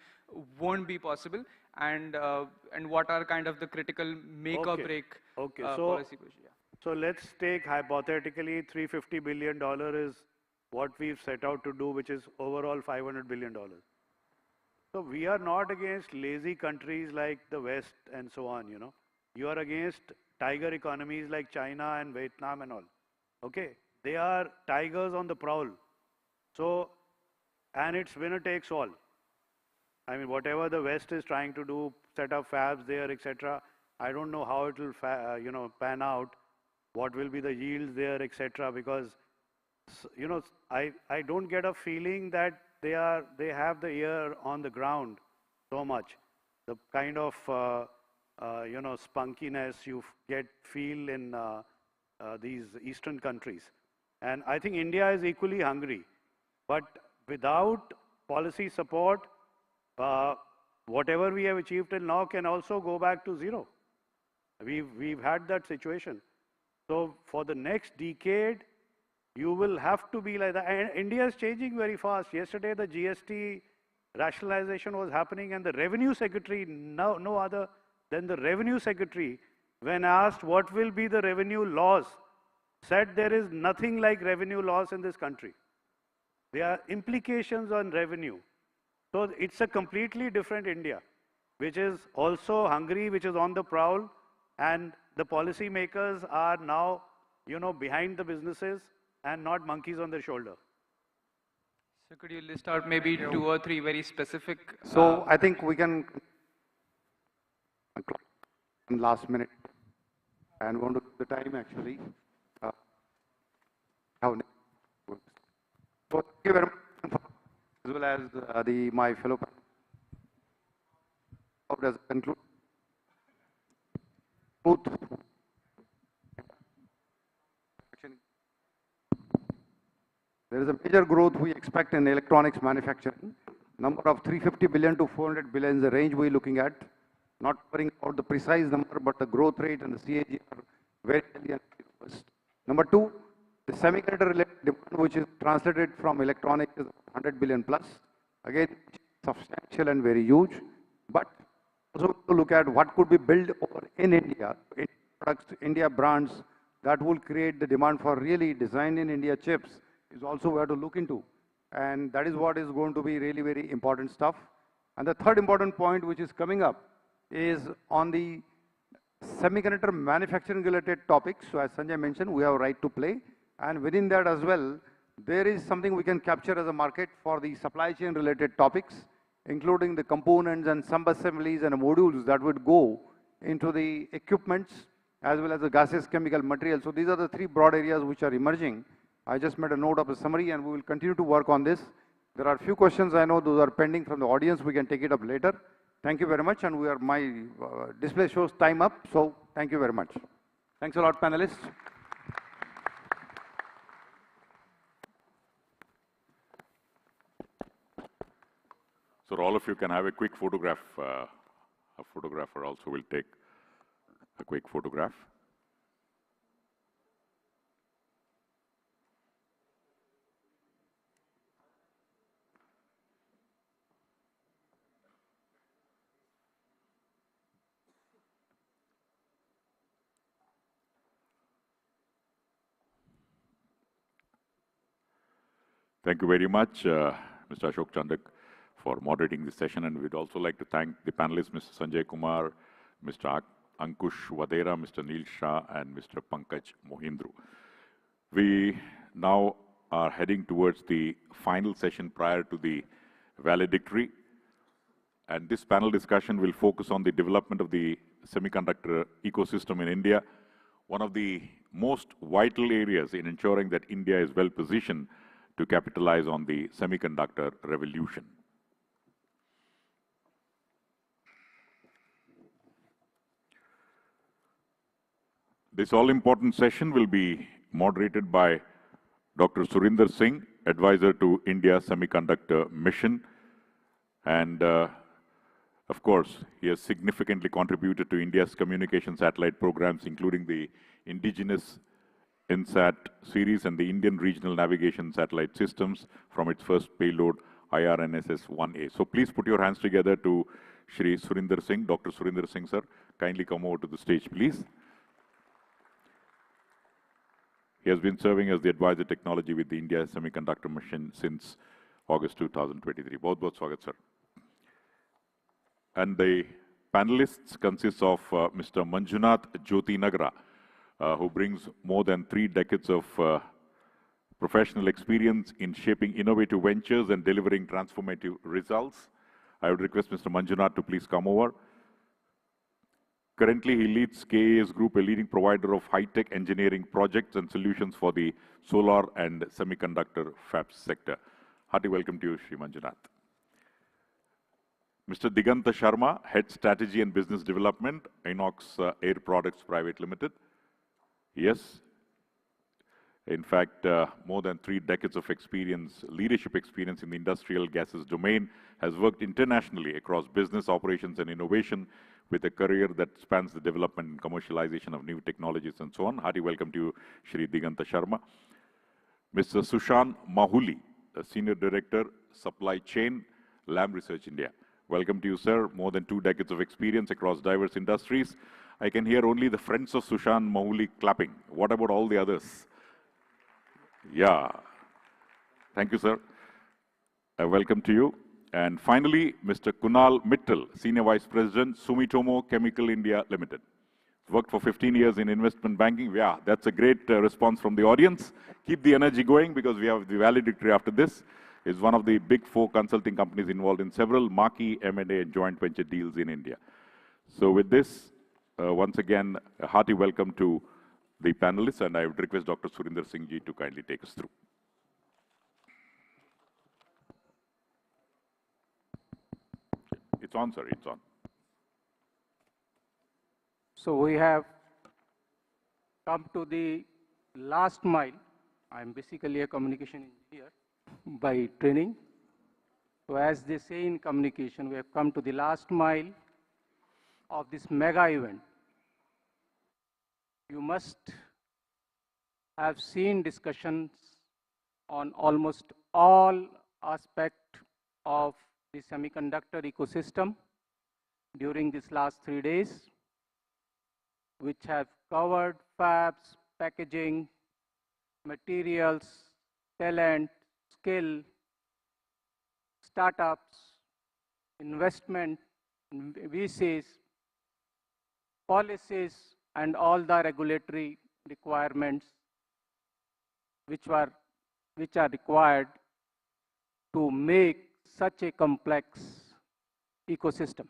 won't be possible, and what are kind of the critical make or break policy push? Yeah. So let's take hypothetically $350 billion is what we've set out to do, which is overall $500 billion. So we are not against lazy countries like the West and so on, you know. You are against tiger economies like China and Vietnam and all. Okay, they are tigers on the prowl. So, and it's winner takes all. I mean, whatever the West is trying to do, set up fabs there, etc. I don't know how it will, you know, pan out. What will be the yields there, etc. Because, you know, I don't get a feeling that they have the ear on the ground so much. The kind of you know, spunkiness you feel in these Eastern countries. And I think India is equally hungry. But without policy support, whatever we have achieved till now can also go back to zero. We've had that situation. So for the next decade, you will have to be like that. And India is changing very fast. Yesterday, the GST rationalization was happening, and the Revenue Secretary, no other than the Revenue Secretary, when asked what will be the revenue laws, said there is nothing like revenue laws in this country. There are implications on revenue. So it's a completely different India, which is also hungry, which is on the prowl, and the policy makers are now, you know, behind the businesses and not monkeys on their shoulder. So could you list out maybe 2 or 3 very specific? So I think we can in last minute and want to the time actually. So thank you very much, as well as my fellow. How does it conclude? There is a major growth we expect in electronics manufacturing. Number of 350 billion to 400 billion is the range we're looking at. Not worrying about the precise number, but the growth rate and the CAGR are very healthy and robust. Number 2, the semiconductor related demand, which is translated from electronics, is 100 billion plus. Again, substantial and very huge. But also to look at what could be built over in India, in products, India brands that will create the demand for really designed in India chips is also where to look into. And that is what is going to be really very important stuff. And the third important point which is coming up is on the semiconductor manufacturing related topics. So as Sanjay mentioned, we have a right to play. And within that as well, there is something we can capture as a market for the supply chain related topics, including the components and sub-assemblies and modules that would go into the equipments as well as the gaseous chemical material. So these are the 3 broad areas which are emerging. I just made a note of a summary and we will continue to work on this. There are a few questions I know those are pending from the audience. We can take it up later. Thank you very much, and my display shows time up, so thank you very much. Thanks a lot, panelists. So all of you can have a quick photograph. A photographer also will take a quick photograph. Thank you very much, Mr. Ashok Chandak, for moderating this session. And we'd also like to thank the panelists, Mr. Sanjay Kumar, Mr. Ankush Vadera, Mr. Neil Shah, and Mr. Pankaj Mohindru. We now are heading towards the final session prior to the valedictory. And this panel discussion will focus on the development of the semiconductor ecosystem in India, one of the most vital areas in ensuring that India is well positioned to capitalize on the semiconductor revolution. This all-important session will be moderated by Dr. Surinder Singh, advisor to India Semiconductor Mission. And of course, he has significantly contributed to India's communication satellite programs, including the indigenous INSAT series and the Indian Regional Navigation Satellite Systems from its first payload, IRNSS-1A. So please put your hands together to Shri Surinder Singh, Dr. Surinder Singh, sir. Kindly come over to the stage, please. He has been serving as the advisor technology with the India Semiconductor Mission since August 2023. Bahut swagat, sir. And the panelists consist of Mr. Manjunath Jyoti Nagra, who brings more than 3 decades of professional experience in shaping innovative ventures and delivering transformative results. I would request Mr. Manjunath to please come over. Currently, he leads KAS Group, a leading provider of high-tech engineering projects and solutions for the solar and semiconductor fabs sector. Hearty welcome to you, Shri Manjunath. Mr. Diganta Sharma, Head Strategy and Business Development, Inox Air Products Private Limited. Yes, in fact, more than 3 decades of experience, leadership experience in the industrial gases domain, has worked internationally across business operations and innovation with a career that spans the development and commercialization of new technologies and so on. Hearty welcome to you, Shri Diganta Sharma. Mr. Sushan Mahuli, Senior Director, Supply Chain, Lam Research India. Welcome to you, sir. More than 2 decades of experience across diverse industries. I can hear only the friends of Sushan Mahuli clapping. What about all the others? Yeah. Thank you, sir. Welcome to you. And finally, Mr. Kunal Mittal, Senior Vice President, Sumitomo Chemical India Limited. Worked for 15 years in investment banking. Yeah, that's a great response from the audience. Keep the energy going because we have the valedictory after this. Is one of the big 4 consulting companies involved in several marquee M&A and joint venture deals in India. So with this, once again, a hearty welcome to the panelists, and I would request Dr. Surinder Singh ji to kindly take us through. It's on, sir, it's on. So we have come to the last mile. I'm basically a communication engineer by training. So as they say in communication, we have come to the last mile of this mega event. You must have seen discussions on almost all aspects of the semiconductor ecosystem during these last 3 days, which have covered fabs, packaging, materials, talent, skill, startups, investment, VCs, policies, and all the regulatory requirements which are required to make such a complex ecosystem.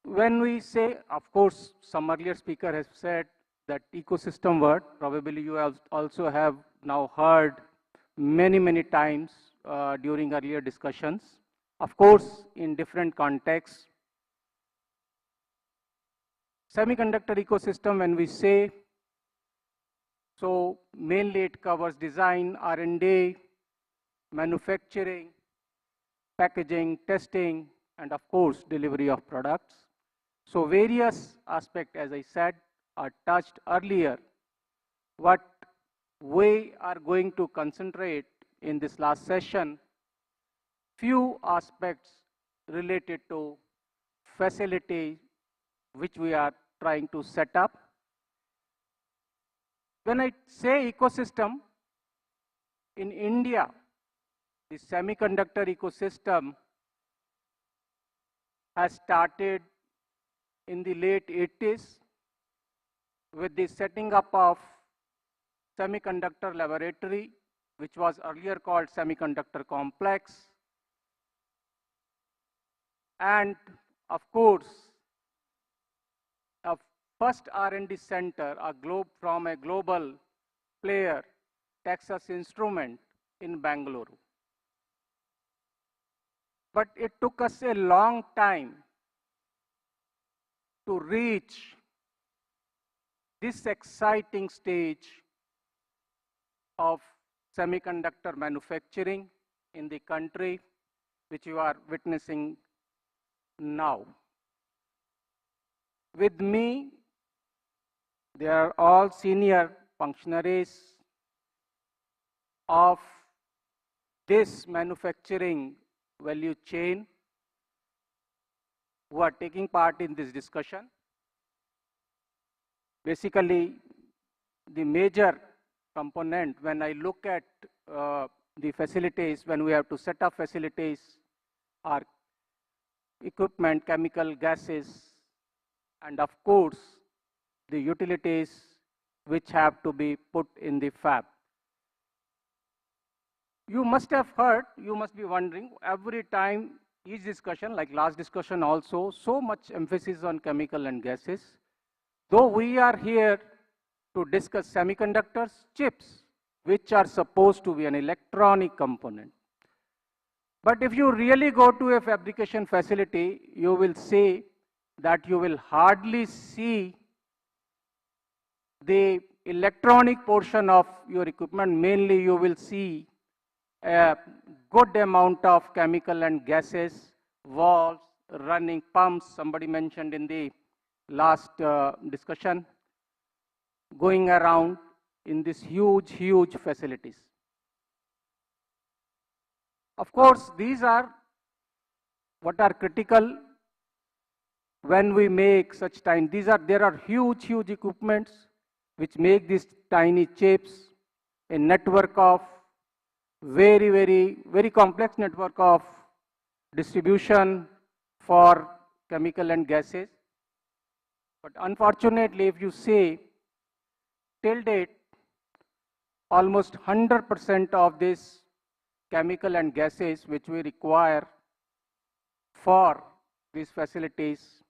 When we say, of course, some earlier speaker has said that ecosystem word, probably you also have now heard many times during earlier discussions. Of course, in different contexts. Semiconductor ecosystem, when we say, so mainly it covers design, R&D, manufacturing, packaging, testing, and of course, delivery of products. So various aspects, as I said, are touched earlier. What we are going to concentrate in this last session, few aspects related to facility which we are trying to set up. When I say ecosystem, in India, the semiconductor ecosystem has started in the late 80s with the setting up of semiconductor laboratory, which was earlier called semiconductor complex. And of course, a first R&D center, from a global player, Texas Instrument in Bangalore. But it took us a long time to reach this exciting stage of semiconductor manufacturing in the country, which you are witnessing now. With me They are all senior functionaries of this manufacturing value chain who are taking part in this discussion. Basically, the major component when I look at the facilities, when we have to set up facilities, are equipment, chemical, gases, and of course, the utilities which have to be put in the fab. You must have heard, you must be wondering, every time each discussion, like last discussion also, so much emphasis on chemical and gases. Though we are here to discuss semiconductors, chips, which are supposed to be an electronic component. But if you really go to a fabrication facility, you will see that you will hardly see the electronic portion of your equipment. Mainly you will see a good amount of chemical and gases, valves, running pumps, somebody mentioned in the last discussion, going around in these huge, huge facilities. Of course, these are what are critical when we make such tiny, there are huge, huge equipments which make these tiny chips, a network of very complex network of distribution for chemical and gases. But unfortunately, if you say till date, almost 100% of this chemical and gases which we require for these facilities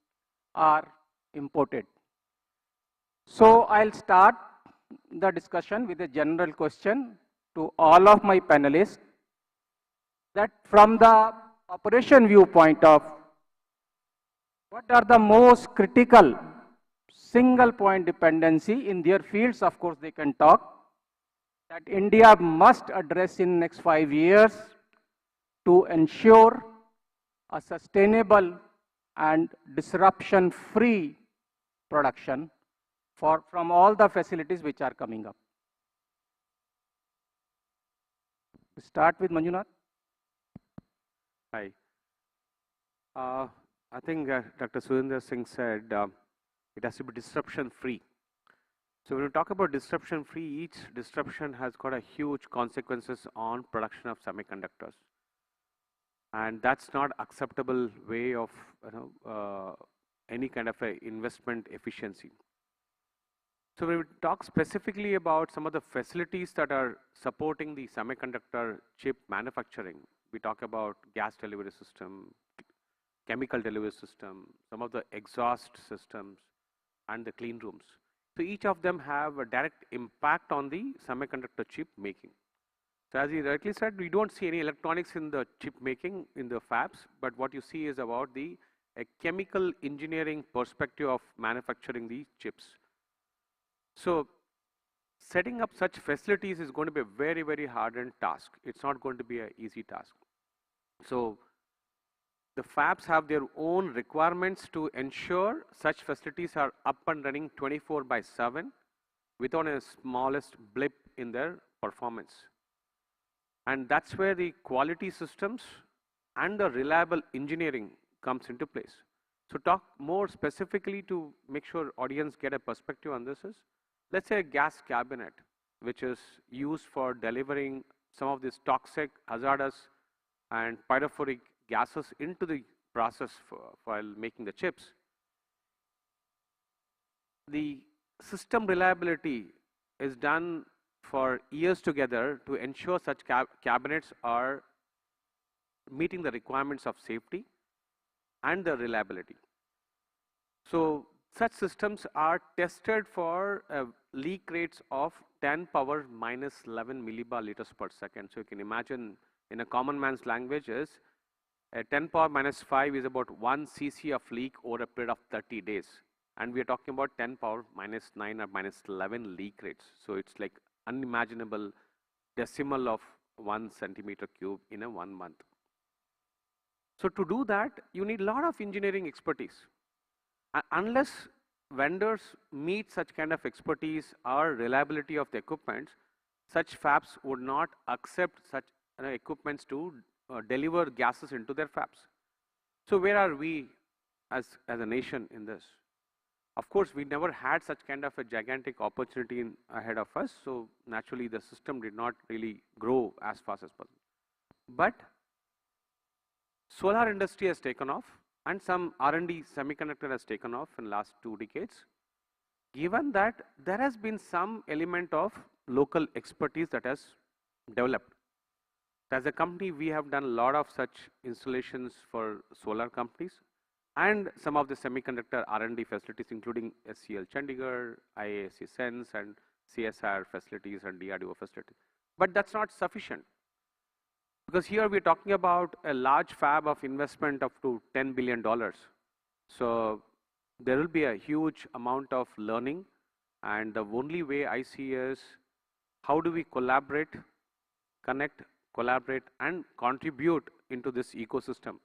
are imported. So I'll start the discussion with a general question to all of my panelists, that from the operation viewpoint of what are the most critical single point dependency in their fields, of course they can talk, that India must address in next 5 years to ensure a sustainable and disruption-free production from all the facilities which are coming up. We start with Manjunath. Hi. I think Dr. Surinder Singh said it has to be disruption-free. So when we talk about disruption-free, each disruption has got a huge consequences on production of semiconductors. And that's not acceptable way of any kind of a investment efficiency. So when we talk specifically about some of the facilities that are supporting the semiconductor chip manufacturing, we talk about gas delivery system, chemical delivery system, some of the exhaust systems, and the clean rooms. So each of them have a direct impact on the semiconductor chip making. So as he rightly said, we don't see any electronics in the chip making in the fabs, but what you see is about the chemical engineering perspective of manufacturing the chips. So setting up such facilities is going to be a very hardened task. It's not going to be an easy task. So the fabs have their own requirements to ensure such facilities are up and running 24/7 without a smallest blip in their performance. And that's where the quality systems and the reliable engineering comes into place. So talk more specifically to make sure audience get a perspective on this is, let's say a gas cabinet, which is used for delivering some of these toxic, hazardous, and pyrophoric gases into the process while making the chips. The system reliability is done for years together to ensure such cabinets are meeting the requirements of safety and the reliability. So such systems are tested for leak rates of 10 power minus 11 millibar liters per second. So you can imagine in a common man's language is a 10 power minus 5 is about 1 cc of leak over a period of 30 days. And we are talking about 10 power minus 9 or minus 11 leak rates. So it's like unimaginable decimal of 1 centimeter cube in a 1 month. So to do that, you need a lot of engineering expertise. Unless vendors meet such kind of expertise or reliability of the equipment, such fabs would not accept such equipments to deliver gases into their fabs. So where are we as a nation in this? Of course, we never had such kind of a gigantic opportunity ahead of us, so naturally the system did not really grow as fast as possible. But solar industry has taken off, and some R&D semiconductor has taken off in last 2 decades. Given that there has been some element of local expertise that has developed. As a company, we have done a lot of such installations for solar companies and some of the semiconductor R&D facilities, including SCL Chandigarh, IASC Sense, and CSR facilities and DRDO facilities. But that's not sufficient, because here we're talking about a large fab of investment up to $10 billion. So there will be a huge amount of learning, and the only way I see is how do we collaborate, connect, collaborate, and contribute into this ecosystem.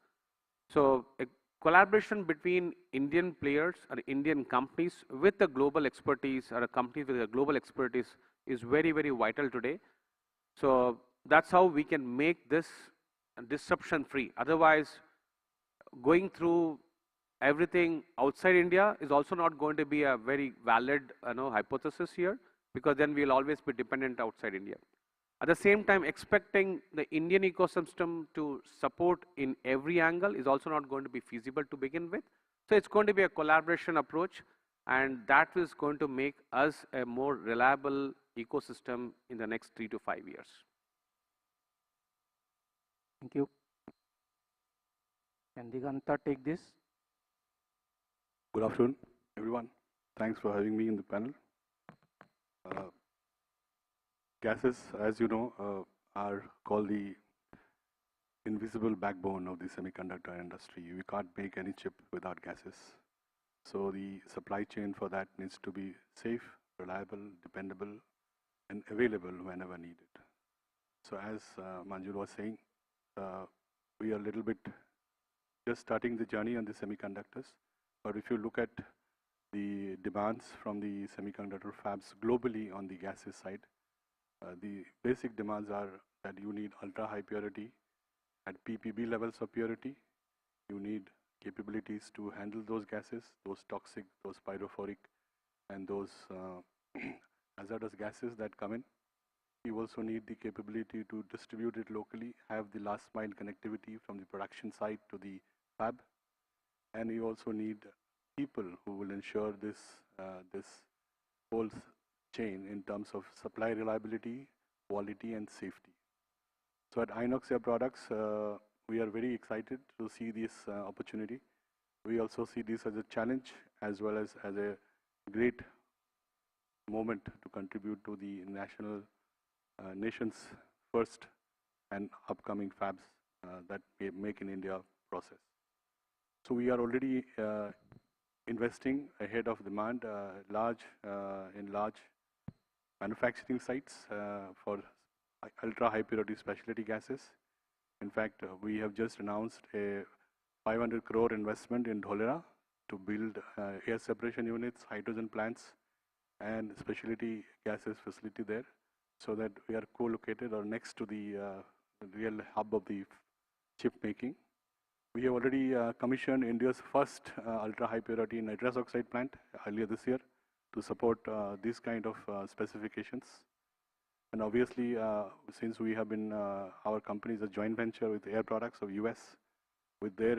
So a collaboration between Indian players or Indian companies with the global expertise, or a company with a global expertise, is very, very vital today. So that's how we can make this disruption free. Otherwise, going through everything outside India is also not going to be a very valid hypothesis here, because then we'll always be dependent outside India. At the same time, expecting the Indian ecosystem to support in every angle is also not going to be feasible to begin with. So it's going to be a collaboration approach, and that is going to make us a more reliable ecosystem in the next 3 to 5 years. Thank you. Can Diganta take this? Good afternoon, everyone. Thanks for having me in the panel. Gases, as you know, are called the invisible backbone of the semiconductor industry. We can't make any chip without gases. So the supply chain for that needs to be safe, reliable, dependable, and available whenever needed. So as Manjul was saying, we are a little bit just starting the journey on the semiconductors. But if you look at the demands from the semiconductor fabs globally on the gases side, the basic demands are that you need ultra high purity at PPB levels of purity. You need capabilities to handle those gases, those toxic, those pyrophoric, and those hazardous gases that come in. You also need the capability to distribute it locally, have the last mile connectivity from the production site to the fab. And you also need people who will ensure this whole chain in terms of supply reliability, quality, and safety. So at Inox Air Products, we are very excited to see this opportunity. We also see this as a challenge as well as a great moment to contribute to the nation's first and upcoming fabs that we make in India process. So we are already investing ahead of demand in large manufacturing sites for ultra high purity specialty gases. In fact, we have just announced a 500 crore investment in Dholera to build air separation units, hydrogen plants, and specialty gases facility there, so that we are co-located or next to the real hub of the chip making. We have already commissioned India's first ultra high purity nitrous oxide plant earlier this year to support these kind of specifications. And obviously, since we have been, our company is a joint venture with Air Products of US, with their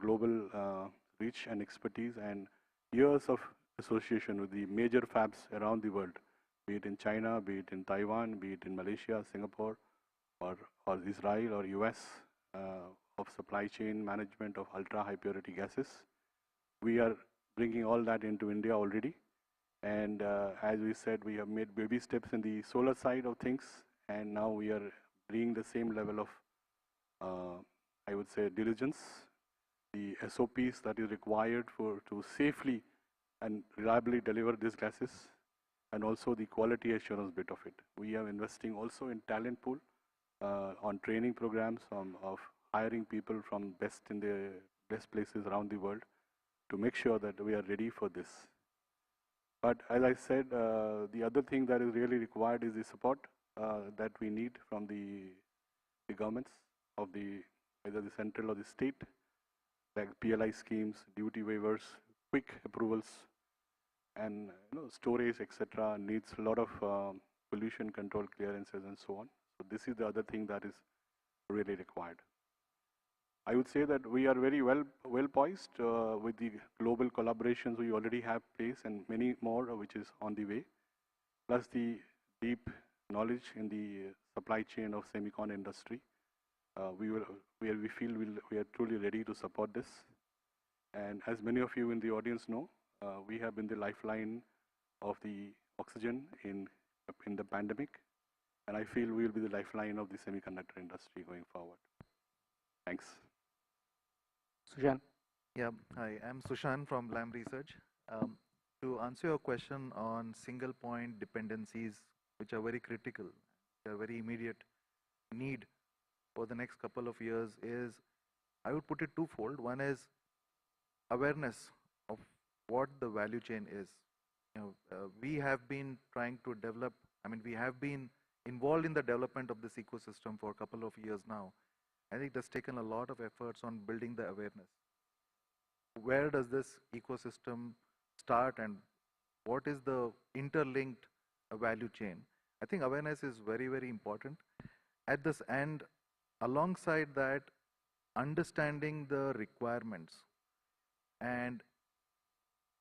global reach and expertise and years of association with the major fabs around the world, be it in China, be it in Taiwan, be it in Malaysia, Singapore, or Israel or US, of supply chain management of ultra high purity gases. We are bringing all that into India already. And as we said, we have made baby steps in the solar side of things, and now we are bringing the same level of, I would say, diligence, the SOPs that is required to safely and reliably deliver these gases, and also the quality assurance bit of it. We are investing also in talent pool on training programs of hiring people from best places around the world to make sure that we are ready for this. But as I said, the other thing that is really required is the support that we need from the governments of either the central or the state, like PLI schemes, duty waivers, quick approvals, and storage, etc. needs a lot of pollution control clearances and so on. So this is the other thing that is really required. I would say that we are very well poised with the global collaborations we already have place and many more which is on the way, plus the deep knowledge in the supply chain of semicon industry. We feel we are truly ready to support this. And as many of you in the audience know, we have been the lifeline of the oxygen in the pandemic, and I feel we will be the lifeline of the semiconductor industry going forward. Thanks. Sushan. Yeah, hi, I'm Sushan from Lam Research. To answer your question on single point dependencies, which are very critical, they are very immediate need for the next couple of years, is I would put it twofold. One is awareness of what the value chain is. We have been trying to develop, we have been involved in the development of this ecosystem for a couple of years now. I think that's taken a lot of efforts on building the awareness. Where does this ecosystem start and what is the interlinked value chain? I think awareness is very, very important. At this end, alongside that, understanding the requirements and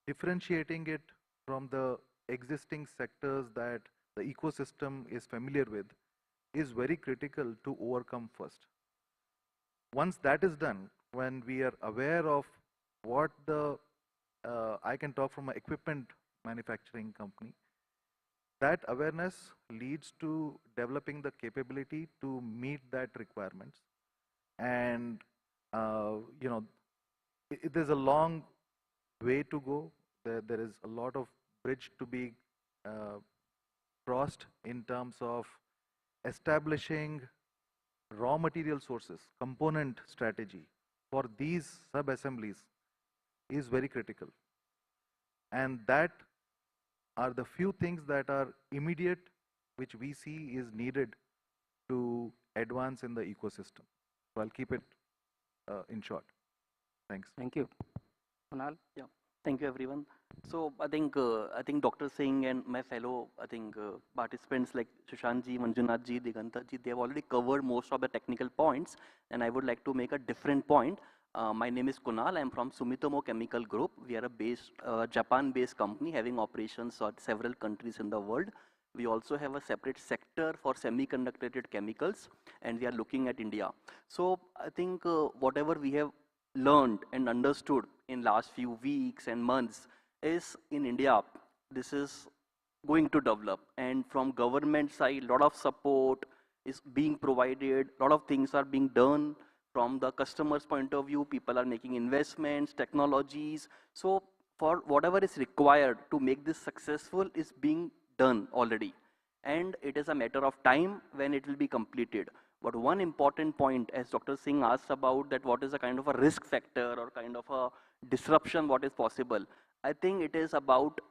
differentiating it from the existing sectors that the ecosystem is familiar with is very critical to overcome first. Once that is done, when we are aware of what I can talk from an equipment manufacturing company, that awareness leads to developing the capability to meet that requirements. And there's a long way to go. There is a lot of bridge to be crossed in terms of establishing raw material sources, component strategy for these sub-assemblies is very critical. And that are the few things that are immediate, which we see is needed to advance in the ecosystem. So I'll keep it in short. Thanks. Thank you. Kunal? Yeah. Thank you, everyone. So I think Dr. Singh and my fellow participants like Sushant ji, Manjunath ji, Diganta ji, they have already covered most of the technical points, and I would like to make a different point. My name is Kunal. I am from Sumitomo Chemical Group. We are a Japan-based company having operations in several countries in the world. We also have a separate sector for semiconductor chemicals, and we are looking at India. So I think whatever we have learned and understood in last few weeks and months is in India, this is going to develop, and from government side, lot of support is being provided, lot of things are being done. From the customer's point of view, people are making investments, technologies. So for whatever is required to make this successful is being done already. And it is a matter of time when it will be completed. But one important point, as Dr. Singh asked about, that what is a kind of a risk factor or kind of a disruption, what is possible. I think it is about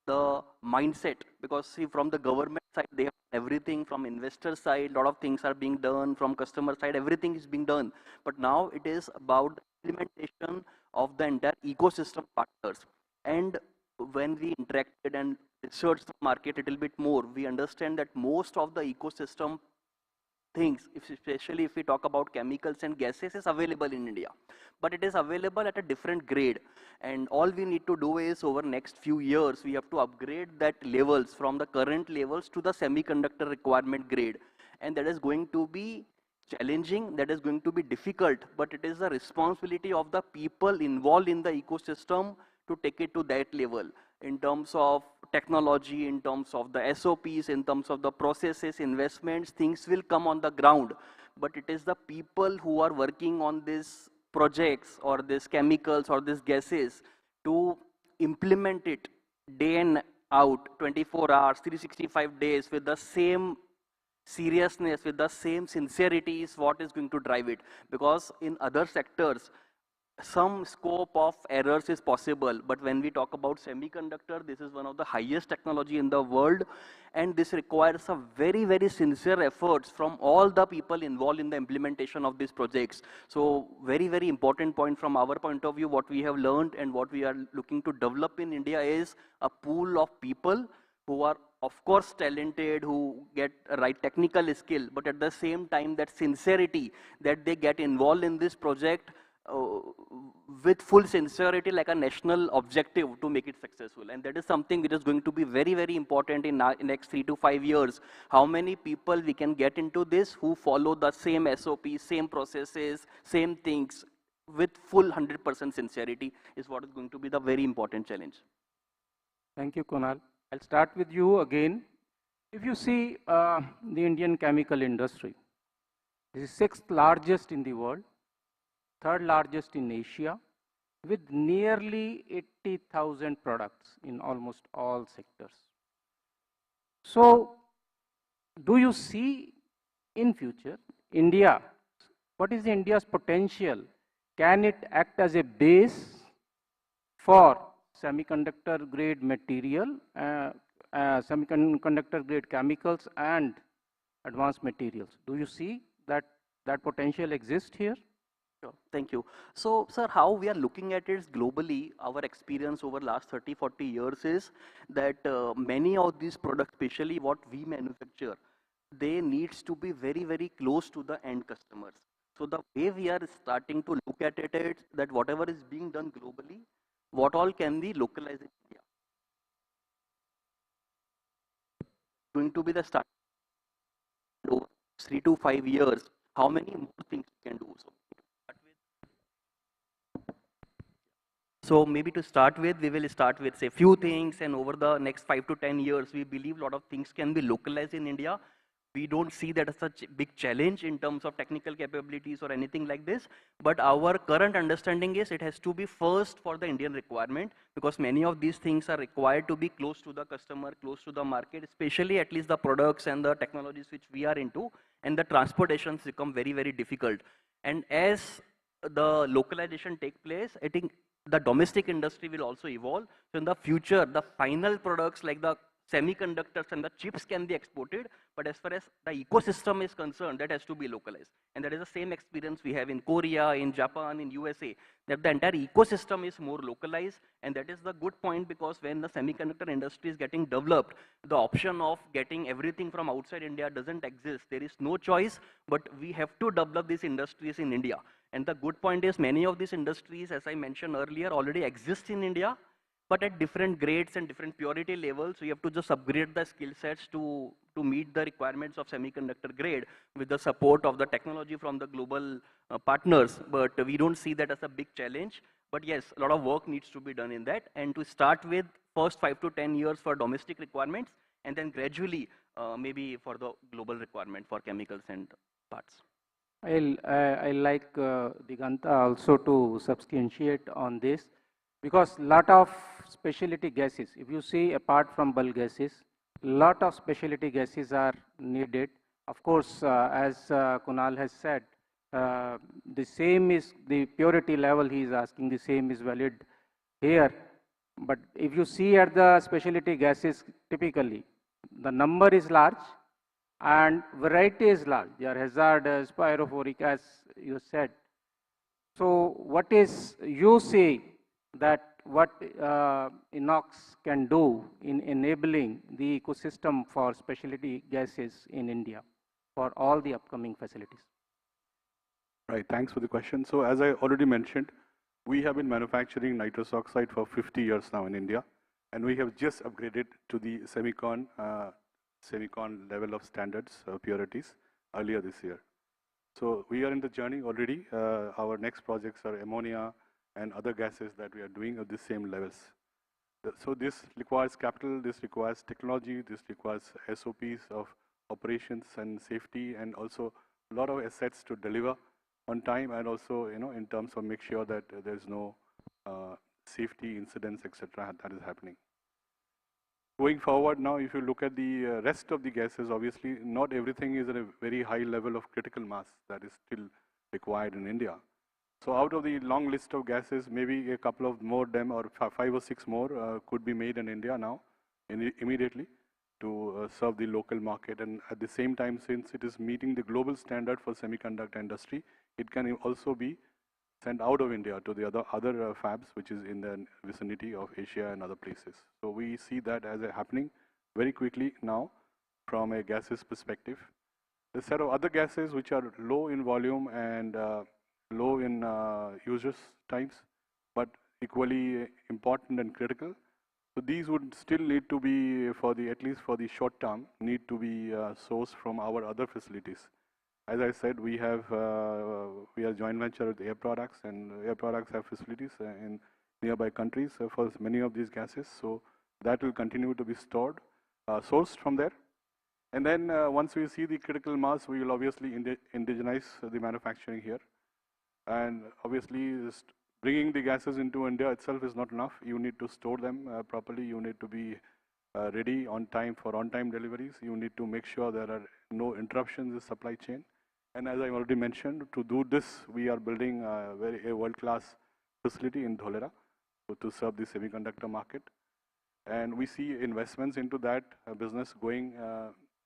the mindset, because see, from the government side, they have everything. From investor side, a lot of things are being done. From customer side, everything is being done. But now it is about the implementation of the entire ecosystem partners. And when we interacted and researched the market a little bit more, we understand that most of the ecosystem things, especially if we talk about chemicals and gases, is available in India. But it is available at a different grade. And all we need to do is over next few years, we have to upgrade that levels from the current levels to the semiconductor requirement grade. And that is going to be challenging, that is going to be difficult, but it is the responsibility of the people involved in the ecosystem to take it to that level in terms of technology, in terms of the SOPs, in terms of the processes, investments. Things will come on the ground, but it is the people who are working on these projects or these chemicals or these gases to implement it day in out, 24 hours, 365 days with the same seriousness, with the same sincerity is what is going to drive it. Because in other sectors, some scope of errors is possible, but when we talk about semiconductor, this is one of the highest technology in the world, and this requires a very, very sincere efforts from all the people involved in the implementation of these projects. So very, very important point from our point of view, what we have learned and what we are looking to develop in India is a pool of people who are of course talented, who get a right technical skill, but at the same time that sincerity that they get involved in this project with full sincerity, like a national objective to make it successful. And that is something which is going to be very, very important in next 3 to 5 years. How many people we can get into this who follow the same SOP, same processes, same things with full 100% sincerity is what is going to be the very important challenge. Thank you, Kunal. I'll start with you again. If you see the Indian chemical industry, this is 6th largest in the world, 3rd largest in Asia, with nearly 80,000 products in almost all sectors. So, do you see in future India, what is India's potential? Can it act as a base for semiconductor grade material, semiconductor grade chemicals and advanced materials? Do you see that potential exists here? Sure. Thank you. So, sir, how we are looking at it globally, our experience over last 30, 40 years is that many of these products, especially what we manufacture, they needs to be very, very close to the end customers. So the way we are starting to look at it is that whatever is being done globally, what all can be localized in India? Going to be the start. 3 to 5 years, how many more things we can do? So maybe to start with, we will start with say few things, and over the next 5 to 10 years, we believe a lot of things can be localized in India. We don't see that as such a big challenge in terms of technical capabilities or anything like this, but our current understanding is it has to be first for the Indian requirement, because many of these things are required to be close to the customer, close to the market, especially at least the products and the technologies which we are into, and the transportations become very, very difficult. And as the localization take place, I think the domestic industry will also evolve. So in the future, the final products like the semiconductors and the chips can be exported, but as far as the ecosystem is concerned, that has to be localized. And that is the same experience we have in Korea, in Japan, in USA, that the entire ecosystem is more localized, and that is the good point, because when the semiconductor industry is getting developed, the option of getting everything from outside India doesn't exist. There is no choice, but we have to develop these industries in India. And the good point is many of these industries, as I mentioned earlier, already exist in India, but at different grades and different purity levels. So you have to just upgrade the skill sets to meet the requirements of semiconductor grade with the support of the technology from the global partners. But we don't see that as a big challenge. But yes, a lot of work needs to be done in that. And to start with, first 5 to 10 years for domestic requirements, and then gradually maybe for the global requirement for chemicals and parts. I like Diganta also to substantiate on this, because lot of specialty gases, if you see apart from bulk gases, lot of specialty gases are needed. Of course, as Kunal has said, the same is the purity level he is asking, the same is valid here. But if you see at the specialty gases, typically the number is large and variety is large. They are hazardous, pyrophoric, as you said. So what is you say that what INOX can do in enabling the ecosystem for specialty gases in India for all the upcoming facilities? Right, thanks for the question. So as I already mentioned, we have been manufacturing nitrous oxide for 50 years now in India, and we have just upgraded to the SEMICON level of standards purities earlier this year. So we are in the journey already. Our next projects are ammonia and other gases that we are doing at the same levels. So this requires capital, this requires technology, this requires SOPs of operations and safety, and also a lot of assets to deliver on time, and also in terms of make sure that there's no safety incidents, etc. that is happening. Going forward now, if you look at the rest of the gases, obviously not everything is at a very high level of critical mass that is still required in India. So out of the long list of gases, maybe a couple of more them or 5 or 6 more could be made in India now, immediately, to serve the local market. And at the same time, since it is meeting the global standard for semiconductor industry, it can also be sent out of India to the other fabs, which is in the vicinity of Asia and other places. So we see that as happening very quickly now from a gases perspective. The set of other gases which are low in volume and low in users times, but equally important and critical. So these would still need to be, at least for the short term, need to be sourced from our other facilities. As I said, we are joint venture with Air Products, and Air Products have facilities in nearby countries for many of these gases. So that will continue to be sourced from there. And then once we see the critical mass, we will obviously indigenize the manufacturing here. And obviously, bringing the gases into India itself is not enough. You need to store them properly. You need to be ready on time for on-time deliveries. You need to make sure there are no interruptions in the supply chain. And as I already mentioned, to do this, we are building a world-class facility in Dholera to serve the semiconductor market. And we see investments into that business going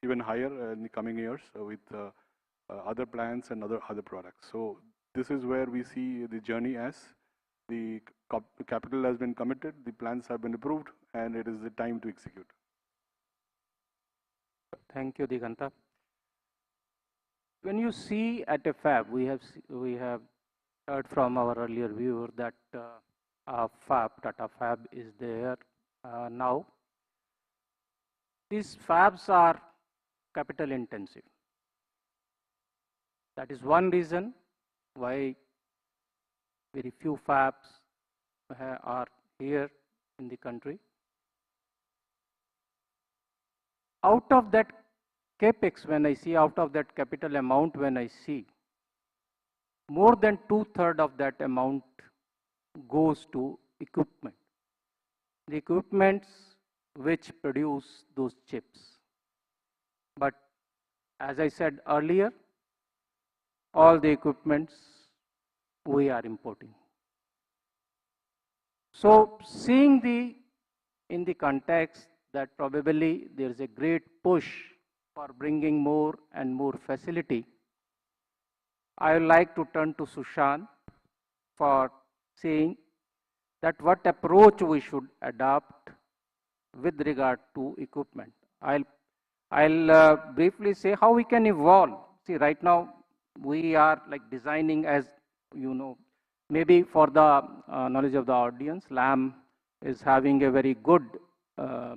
even higher in the coming years with other plants and other products. So this is where we see the journey as the capital has been committed, the plans have been approved, and it is the time to execute. Thank you, Diganta. When you see at a fab, we have heard from our earlier viewer that Tata Fab is there now. These fabs are capital intensive. That is one reason why very few fabs are here in the country. Out of that capex, when I see, out of that capital amount, when I see, more than 2/3 of that amount goes to equipment. The equipments which produce those chips. But as I said earlier, all the equipments we are importing. So seeing in the context that probably there is a great push for bringing more and more facility, I would like to turn to Sushant for saying that what approach we should adopt with regard to equipment. I'll briefly say how we can evolve. See, right now we are like designing, as you know, maybe for the knowledge of the audience, Lam is having a very good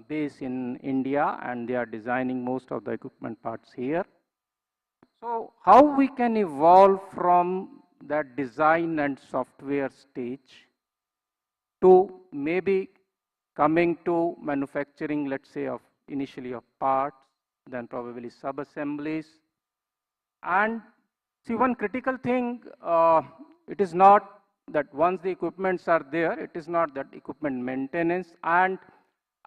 base in India, and they are designing most of the equipment parts here. So how we can evolve from that design and software stage to maybe coming to manufacturing, let's say, of initially of parts, then probably sub-assemblies. And see, one critical thing, it is not that once the equipments are there, it is not that equipment maintenance and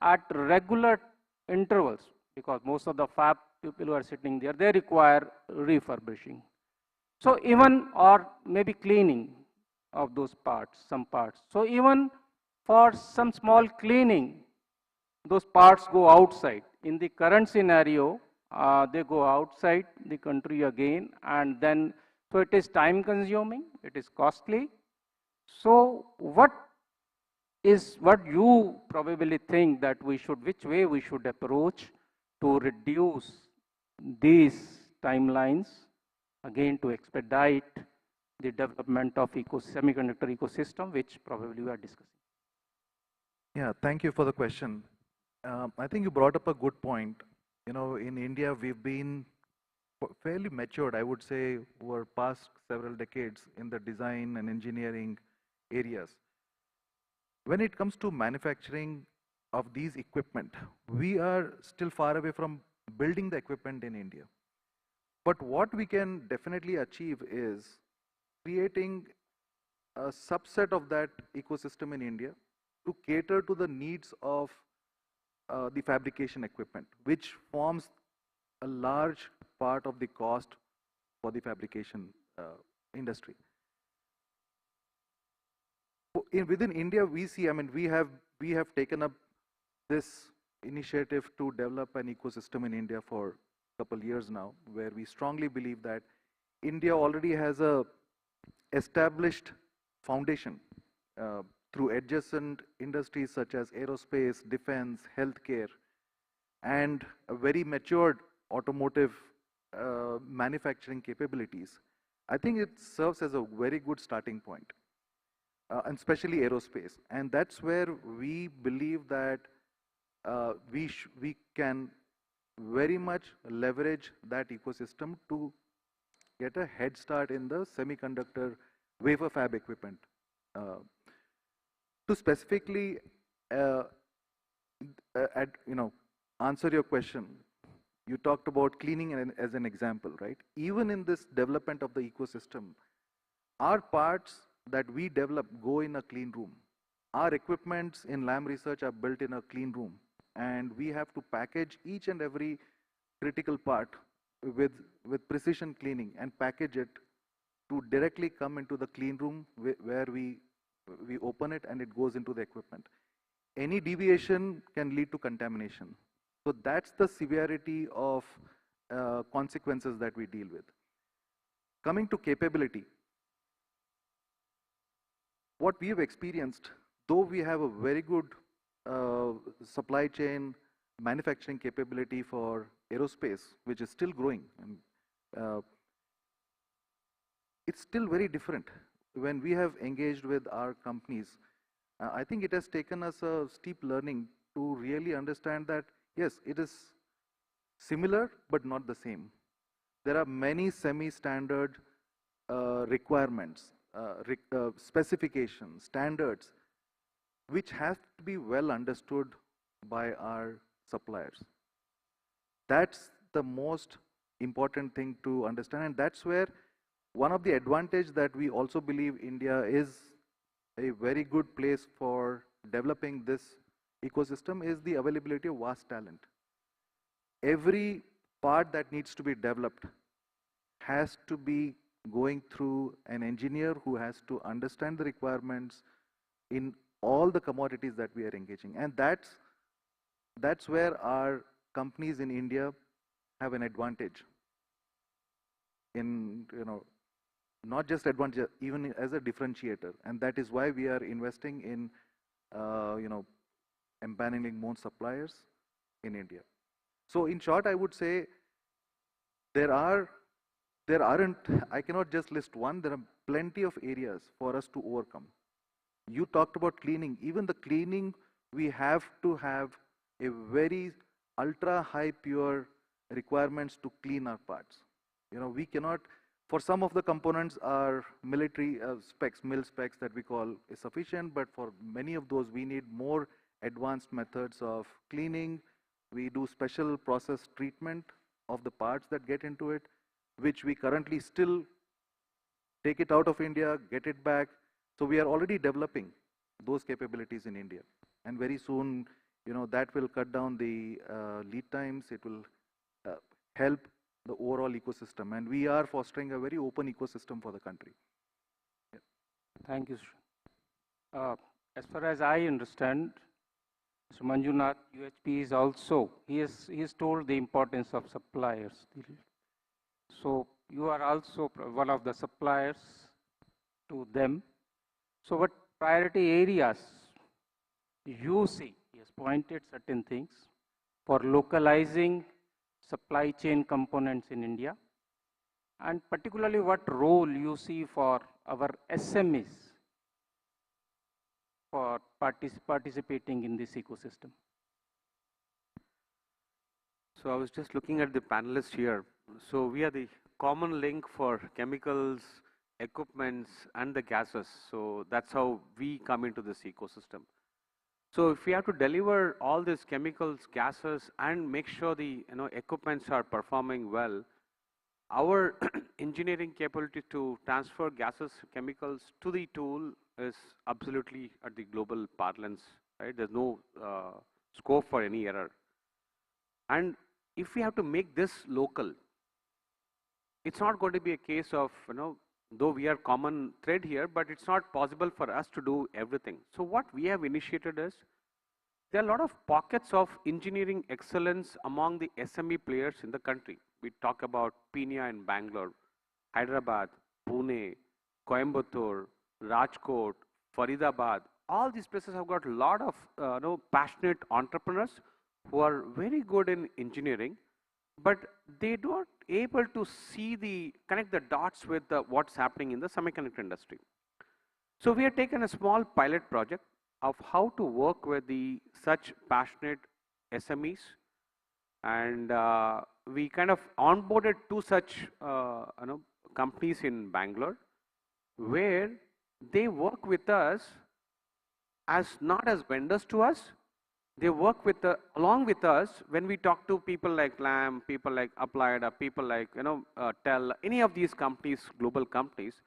at regular intervals, because most of the fab people who are sitting there, they require refurbishing. So even, or maybe cleaning of those parts, some parts. So even for some small cleaning, those parts go outside. In the current scenario, they go outside the country again, and then, so it is time consuming, it is costly. So what you probably think that we should, which way we should approach to reduce these timelines, again to expedite the development of semiconductor ecosystem, which probably we are discussing. Yeah, thank you for the question. I think you brought up a good point. You know, in India, we've been fairly matured, I would say, over past several decades in the design and engineering areas. When it comes to manufacturing of these equipment, we are still far away from building the equipment in India. But what we can definitely achieve is creating a subset of that ecosystem in India to cater to the needs of the fabrication equipment, which forms a large part of the cost for the fabrication industry. within India, we see, I mean, we have taken up this initiative to develop an ecosystem in India for a couple years now, where we strongly believe that India already has a established foundation through adjacent industries such as aerospace, defense, healthcare, and a very matured automotive manufacturing capabilities. I think it serves as a very good starting point, and especially aerospace. And that's where we believe that we can very much leverage that ecosystem to get a head start in the semiconductor wafer fab equipment. To specifically answer your question, you talked about cleaning as an example, right? Even in this development of the ecosystem, our parts that we develop go in a clean room. Our equipments in Lam Research are built in a clean room, and we have to package each and every critical part with precision cleaning and package it to directly come into the clean room where we open it and it goes into the equipment. Any deviation can lead to contamination. So that's the severity of consequences that we deal with. Coming to capability, what we have experienced, though we have a very good supply chain manufacturing capability for aerospace, which is still growing, and it's still very different. When we have engaged with our companies, I think it has taken us a steep learning to really understand that, yes, it is similar, but not the same. There are many semi-standard requirements, specifications, standards, which have to be well understood by our suppliers. That's the most important thing to understand, and that's where one of the advantages that we also believe India is a very good place for developing this ecosystem is the availability of vast talent. Every part that needs to be developed has to be going through an engineer who has to understand the requirements in all the commodities that we are engaging. And that's where our companies in India have an advantage in, not just advantage, even as a differentiator. And that is why we are investing in, empaneling more suppliers in India. So in short, I would say there aren't, I cannot just list one, there are plenty of areas for us to overcome. You talked about cleaning. Even the cleaning, we have to have a very ultra high pure requirements to clean our parts. We cannot, for some of the components, our military specs, mil specs that we call is sufficient, but for many of those, we need more advanced methods of cleaning. We do special process treatment of the parts that get into it, which we currently still take it out of India, get it back. So we are already developing those capabilities in India. And very soon, that will cut down the lead times. It will help the overall ecosystem. And we are fostering a very open ecosystem for the country. Yeah. Thank you, sir. As far as I understand, Mr. Manjunath, UHP is also, he has told the importance of suppliers. So you are also one of the suppliers to them. So what priority areas you see? He has pointed certain things for localizing supply chain components in India, and particularly what role you see for our SMEs for participating in this ecosystem. So I was just looking at the panelists here. So we are the common link for chemicals, equipments, and the gases. So that's how we come into this ecosystem. So if we have to deliver all these chemicals, gases, and make sure the equipments are performing well, our engineering capability to transfer gases, chemicals to the tool is absolutely at the global parlance, right? There's no scope for any error. And if we have to make this local, it's not going to be a case of though we are common thread here, but it's not possible for us to do everything. So what we have initiated is, there are a lot of pockets of engineering excellence among the SME players in the country. We talk about Pune in Bangalore, Hyderabad, Pune, Coimbatore, Rajkot, Faridabad. All these places have got a lot of passionate entrepreneurs who are very good in engineering, but they don't able to connect the dots with what's happening in the semiconductor industry. So we have taken a small pilot project of how to work with such passionate SMEs, and we kind of onboarded 2 such companies in Bangalore, where they work with us as not as vendors to us. They work with along with us when we talk to people like Lam, people like Applied, people like Tel, any of these companies, global companies.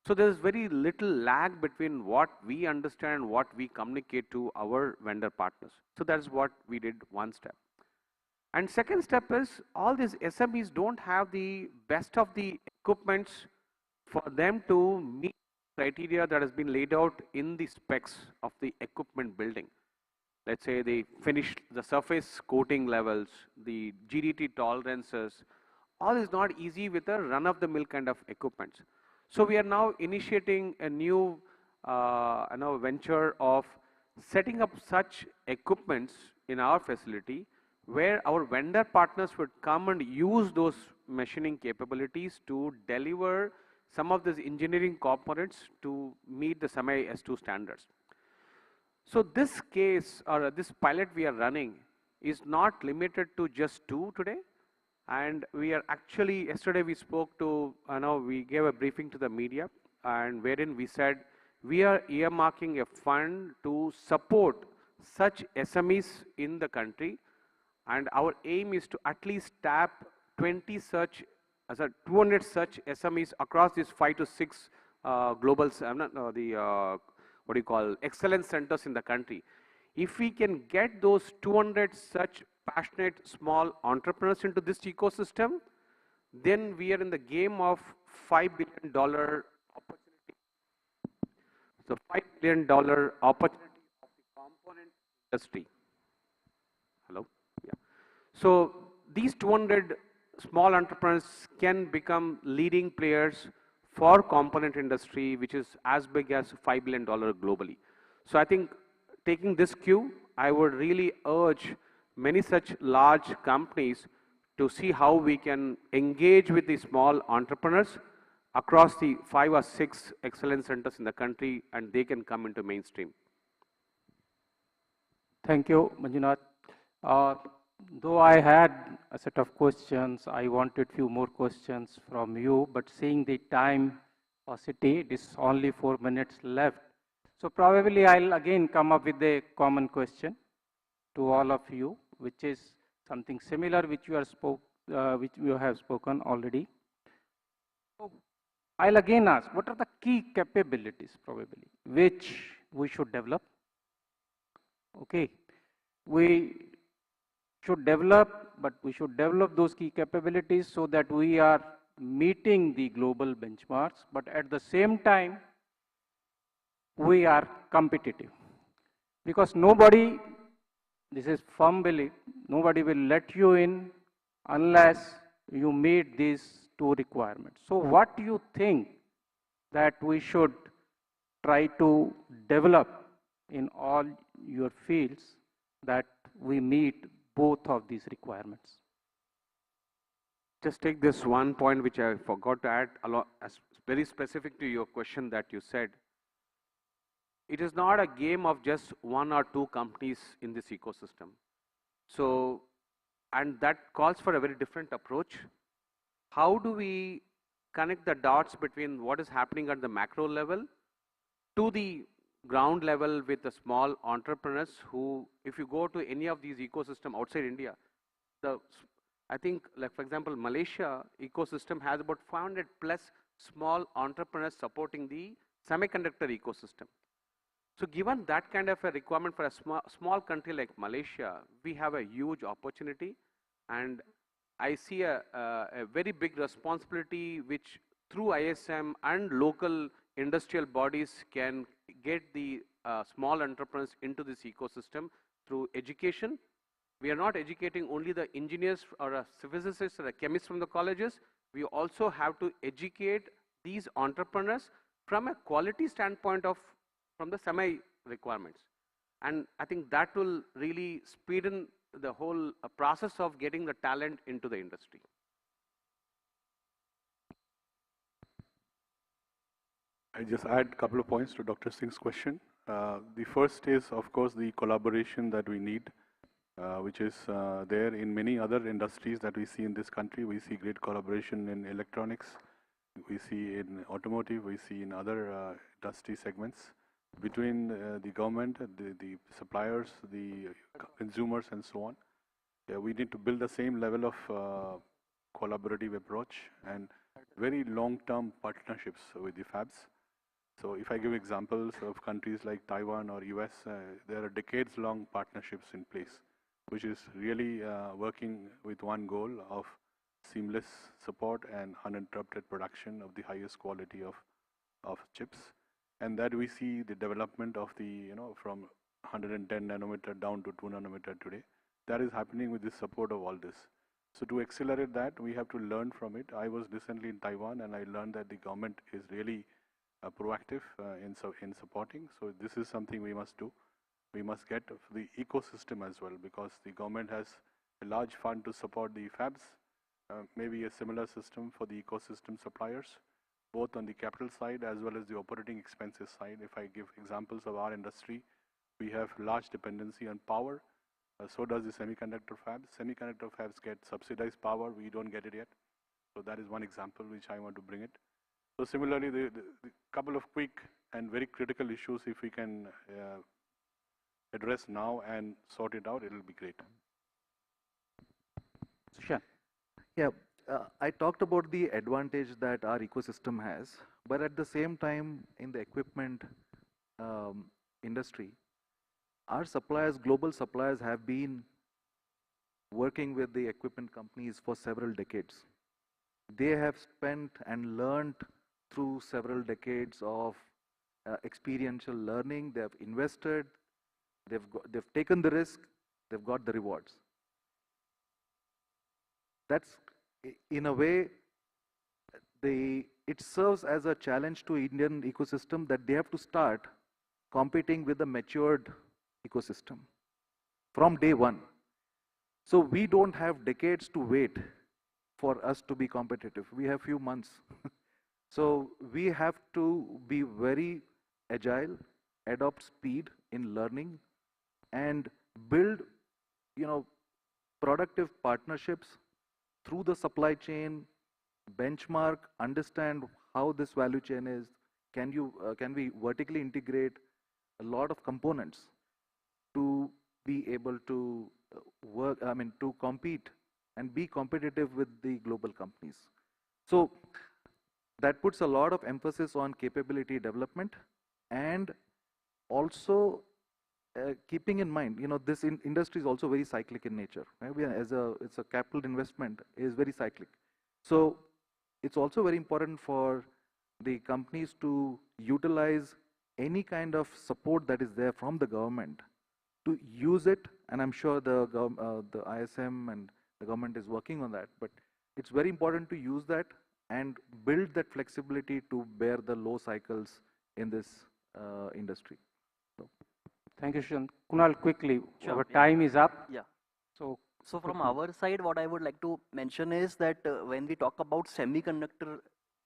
So there is very little lag between what we understand and what we communicate to our vendor partners. So that's what we did, one step. And second step is, all these SMEs don't have the best of the equipments for them to meet criteria that has been laid out in the specs of the equipment building. Let's say they finished the surface coating levels, the GDT tolerances. All is not easy with a run-of-the-mill kind of equipment. So we are now initiating a new venture of setting up such equipments in our facility, where our vendor partners would come and use those machining capabilities to deliver some of these engineering components to meet the SEMI S2 standards. So this case, or this pilot we are running, is not limited to just 2 today. And we are actually, yesterday we spoke to, we gave a briefing to the media, and wherein we said we are earmarking a fund to support such SMEs in the country, and our aim is to at least tap 200 such SMEs across these 5 to 6 global, what do you call, excellence centers in the country. If we can get those 200 such passionate small entrepreneurs into this ecosystem, then we are in the game of $5 billion opportunity. So $5 billion opportunity of the component industry. Hello? Yeah. So these 200 small entrepreneurs can become leading players for component industry, which is as big as $5 billion globally. So I think, taking this cue, I would really urge many such large companies to see how we can engage with the small entrepreneurs across the 5 or 6 excellence centers in the country, and they can come into mainstream. Thank you, Manjunath. Though I had a set of questions, I wanted few more questions from you, but seeing the time paucity, it is only 4 minutes left. So probably I'll again come up with a common question to all of you, which is something similar which you have spoken already. So I'll again ask, what are the key capabilities probably which we should develop? Okay, we should develop, but we should develop those key capabilities so that we are meeting the global benchmarks, but at the same time we are competitive, because nobody, this is firm belief, nobody will let you in unless you meet these 2 requirements. So what do you think that we should try to develop in all your fields that we meet both of these requirements? Just take this one point which I forgot to add, very specific to your question that you said. It is not a game of just 1 or 2 companies in this ecosystem. So, and that calls for a very different approach. How do we connect the dots between what is happening at the macro level to the ground level with the small entrepreneurs who, if you go to any of these ecosystems outside India, I think, like for example, Malaysia ecosystem has about 500 plus small entrepreneurs supporting the semiconductor ecosystem. So given that kind of a requirement for a small country like Malaysia, we have a huge opportunity, and I see a very big responsibility which through ISM and local industrial bodies can get the small entrepreneurs into this ecosystem through education. We are not educating only the engineers or physicists or chemists from the colleges. We also have to educate these entrepreneurs from a quality standpoint from the semi requirements. And I think that will really speed in the whole process of getting the talent into the industry. I just add a couple of points to Dr. Singh's question. The first is, of course, the collaboration that we need, which is there in many other industries that we see in this country. We see great collaboration in electronics, we see in automotive, we see in other industry segments between the government, the suppliers, the consumers, and so on. We need to build the same level of collaborative approach and very long-term partnerships with the fabs. So if I give examples of countries like Taiwan or US, there are decades-long partnerships in place, which is really working with one goal of seamless support and uninterrupted production of the highest quality of chips. And that we see the development of the, from 110 nanometer down to 2 nanometer today. That is happening with the support of all this. So to accelerate that, we have to learn from it. I was recently in Taiwan and I learned that the government is really proactive in supporting. So this is something we must do. We must get the ecosystem as well, because the government has a large fund to support the fabs, maybe a similar system for the ecosystem suppliers, both on the capital side as well as the operating expenses side. If I give examples of our industry, we have large dependency on power. So does the semiconductor fabs. Semiconductor fabs get subsidized power. We don't get it yet. So that is one example which I want to bring it. So similarly, the couple of quick and very critical issues, if we can address now and sort it out, it will be great. Sure. Yeah, I talked about the advantage that our ecosystem has, but at the same time, in the equipment industry, our suppliers, global suppliers, have been working with the equipment companies for several decades. They have spent and learned through several decades of experiential learning. They have invested, they've taken the risk, they've got the rewards. That's, in a way, it serves as a challenge to Indian ecosystem that they have to start competing with the matured ecosystem from day one. So we don't have decades to wait for us to be competitive. We have few months. So we have to be very agile, adopt speed in learning, and build, productive partnerships through the supply chain, benchmark, understand how this value chain is. Can we vertically integrate a lot of components to be able to to compete and be competitive with the global companies. So that puts a lot of emphasis on capability development, and also keeping in mind, this industry is also very cyclic in nature. Right? It's a capital investment is very cyclic. So it's also very important for the companies to utilize any kind of support that is there from the government to use it, and I'm sure the ISM and the government is working on that, but it's very important to use that and build that flexibility to bear the low cycles in this industry. So. Thank you, Shan. Kunal, quickly, Sure, our time is up. Yeah. So from our side, what I would like to mention is that when we talk about semiconductor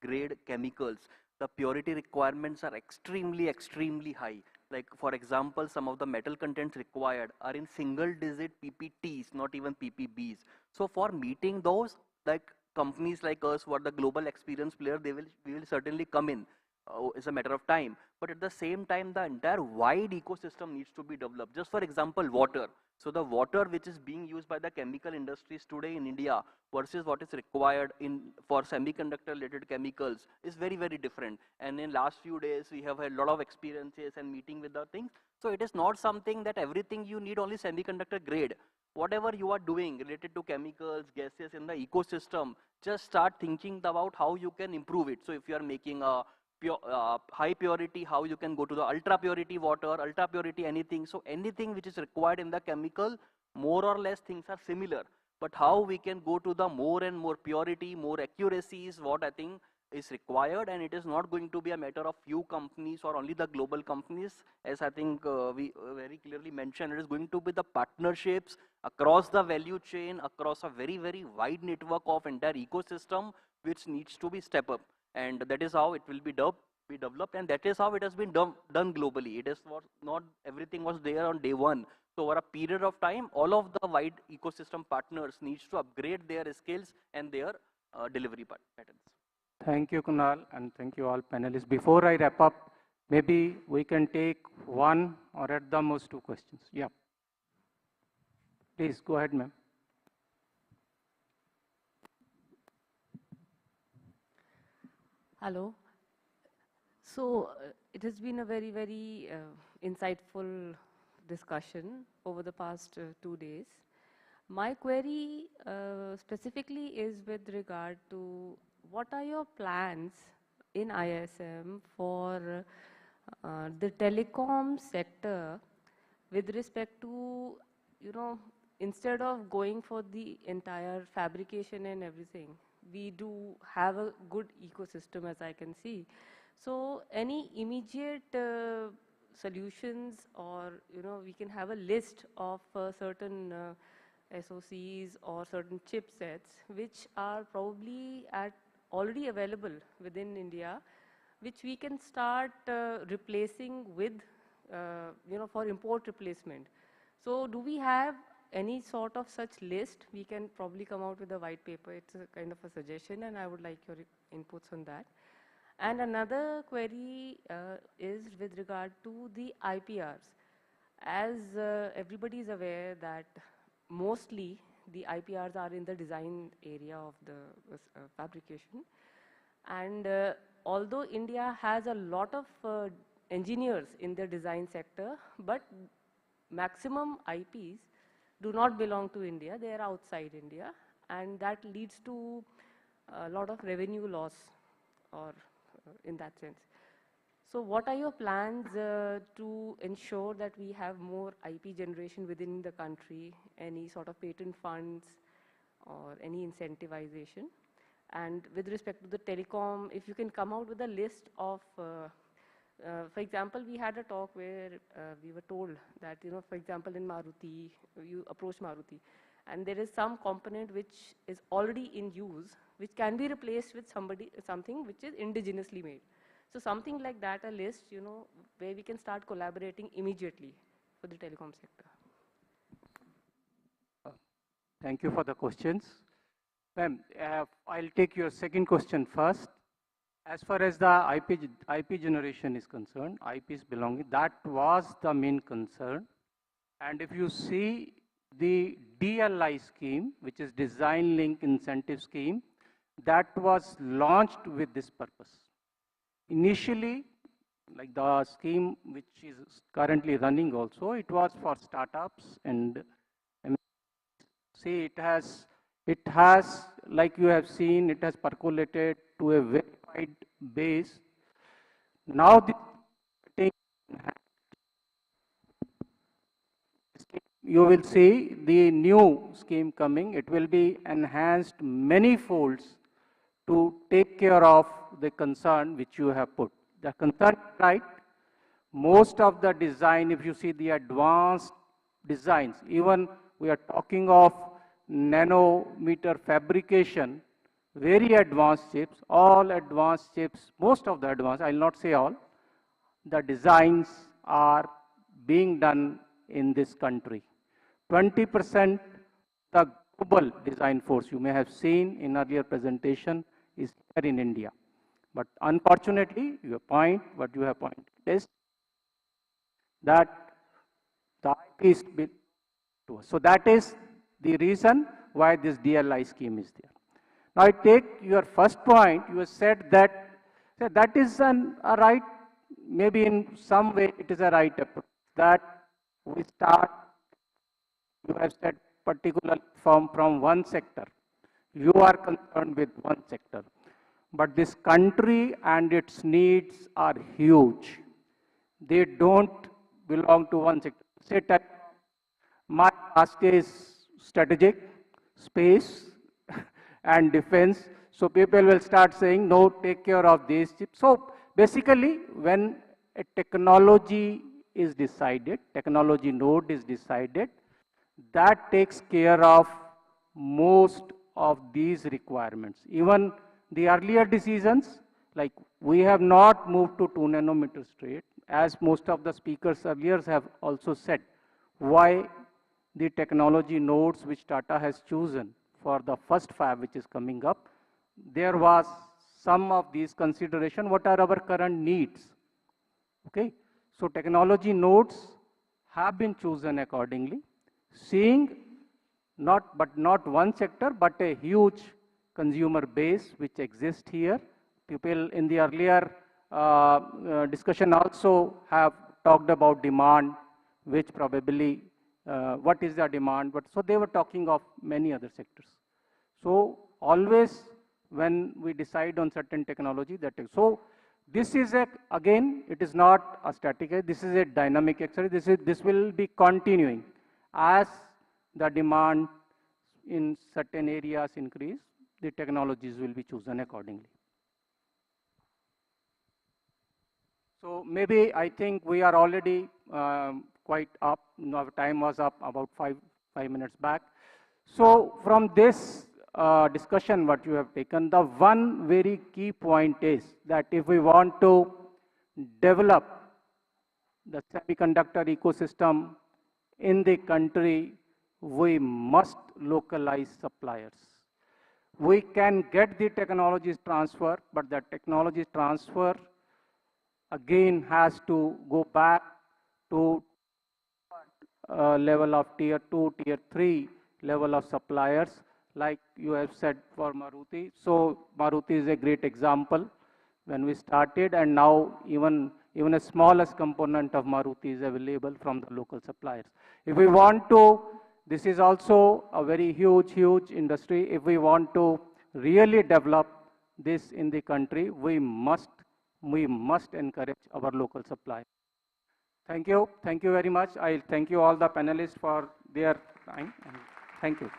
grade chemicals, the purity requirements are extremely, extremely high. Like, for example, some of the metal contents required are in single digit PPTs, not even PPBs. So for meeting those, like companies like us who are the global experience player, we will certainly come in. It's a matter of time. But at the same time, the entire wide ecosystem needs to be developed. Just for example, water. So the water which is being used by the chemical industries today in India versus what is required for semiconductor related chemicals is very, very different. And in last few days, we have had a lot of experiences and meeting with the things. So it is not something that everything you need only semiconductor grade. whatever you are doing related to chemicals, gases in the ecosystem, just start thinking about how you can improve it. So if you are making a high purity, how you can go to the ultra purity water, ultra purity anything. So anything which is required in the chemical, more or less things are similar. But how we can go to the more and more purity, more accuracy is what I think is required, and it is not going to be a matter of few companies or only the global companies. As I think we very clearly mentioned, it is going to be the partnerships across the value chain, across a very, very wide network of entire ecosystem, which needs to be step up. And that is how it will be developed, and that is how it has been done globally. It is not everything was there on day one. So over a period of time, all of the wide ecosystem partners needs to upgrade their skills and their delivery patterns. Thank you, Kunal, and thank you all panelists. Before I wrap up, maybe we can take one or at the most two questions. Yeah. Please go ahead, ma'am. Hello. So it has been a very, very insightful discussion over the past 2 days. My query specifically is with regard to what are your plans in ISM for the telecom sector with respect to, instead of going for the entire fabrication and everything, we do have a good ecosystem, as I can see. So any immediate solutions, or we can have a list of certain SOCs or certain chipsets which are probably already available within India, which we can start replacing with, for import replacement. So do we have any sort of such list? We can probably come out with a white paper. It's a kind of a suggestion, and I would like your inputs on that. And another query is with regard to the IPRs. As everybody is aware that mostly the IPRs are in the design area of the fabrication. And although India has a lot of engineers in the design sector, but maximum IPs do not belong to India. They are outside India, and that leads to a lot of revenue loss, or in that sense. So what are your plans to ensure that we have more IP generation within the country? Any sort of patent funds or any incentivization? And with respect to the telecom, if you can come out with a list of, for example, we had a talk where we were told that, for example, in Maruti, you approach Maruti, and there is some component which is already in use, which can be replaced with something which is indigenously made. So something like that, a list, where we can start collaborating immediately for the telecom sector. Thank you for the questions. Ma'am, I'll take your second question first. As far as the IP generation is concerned, IPs belonging, that was the main concern. And if you see the DLI scheme, which is Design Link Incentive Scheme, that was launched with this purpose. Initially, like the scheme which is currently running also, it was for startups, and see, it has, like you have seen, it has percolated to a very wide base. Now you will see the new scheme coming. It will be enhanced many folds to take care of the concern which you have put. The concern, right? Most of the design, if you see the advanced designs, even we are talking of nanometer fabrication, very advanced chips, all advanced chips, most of the advanced, I will not say all, the designs are being done in this country. 20% the global design force you may have seen in earlier presentation is here in India. But unfortunately, your point, what you have pointed is that the IP is built to us. So that is the reason why this DLI scheme is there. Now I take your first point, you have said that that is a right, maybe in some way it is a right approach, that we start, you have said particular from one sector. You are concerned with one sector. But this country and its needs are huge. They don't belong to one sector. Say, my task is strategic, space, and defense. So people will start saying, no, take care of these chips. So basically, when a technology is decided, technology node is decided, that takes care of most of these requirements. Even the earlier decisions, like we have not moved to 2 nanometer straight, as most of the speakers earlier have also said, why the technology nodes which Tata has chosen for the first fab which is coming up, there was some of these consideration, what are our current needs, okay? So technology nodes have been chosen accordingly, seeing not one sector, but a huge consumer base which exists here. People in the earlier discussion also have talked about demand, which probably, what is the demand, but so they were talking of many other sectors. So always when we decide on certain technology, so this is again, it is not a static, this is a dynamic exercise. This will be continuing as the demand in certain areas increase, the technologies will be chosen accordingly. So maybe I think we are already quite up. Our time was up about five minutes back. So from this discussion what you have taken, the one very key point is that if we want to develop the semiconductor ecosystem in the country, we must localize suppliers. We can get the technologies transfer, but the technology transfer again has to go back to level of tier 2, tier 3 level of suppliers, like you have said for Maruti. So Maruti is a great example. When we started, and now even a smallest component of Maruti is available from the local suppliers. If we want to, this is also a very huge industry. If we want to really develop this in the country, we must encourage our local supply. Thank you very much. I thank you all the panelists for their time. Thank you.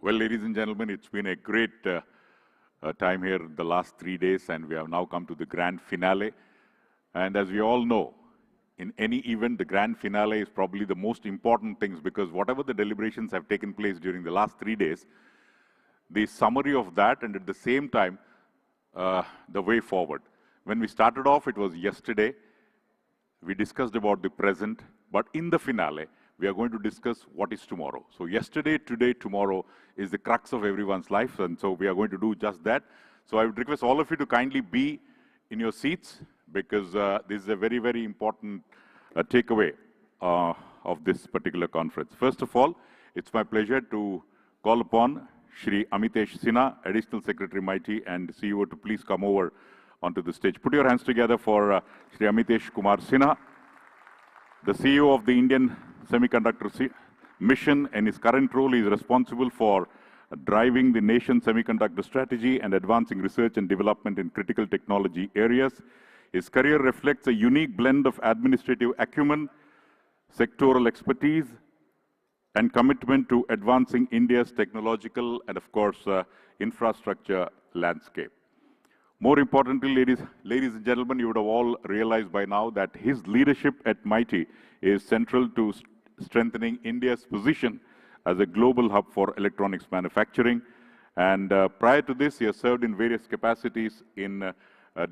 Well, ladies and gentlemen, it's been a great time here the last 3 days, and we have now come to the grand finale. And as we all know, in any event, the grand finale is probably the most important things, because whatever the deliberations have taken place during the last 3 days, the summary of that, and at the same time, the way forward. When we started off, it was yesterday. We discussed about the present, but in the finale, we are going to discuss what is tomorrow. So yesterday, today, tomorrow is the crux of everyone's life, and so we are going to do just that. So I would request all of you to kindly be in your seats, because this is a very, very important takeaway of this particular conference. First of all, it's my pleasure to call upon Shri Amitesh Sinha, Additional Secretary MIT and CEO, to please come over onto the stage. Put your hands together for Shri Amitesh Kumar Sinha. the CEO of the Indian Semiconductor Mission. In his current role, he is responsible for driving the nation's semiconductor strategy and advancing research and development in critical technology areas. His career reflects a unique blend of administrative acumen, sectoral expertise, and commitment to advancing India's technological and, of course, infrastructure landscape. More importantly, ladies and gentlemen, you would have all realized by now that his leadership at MITI is central to strengthening India's position as a global hub for electronics manufacturing. And prior to this, he has served in various capacities in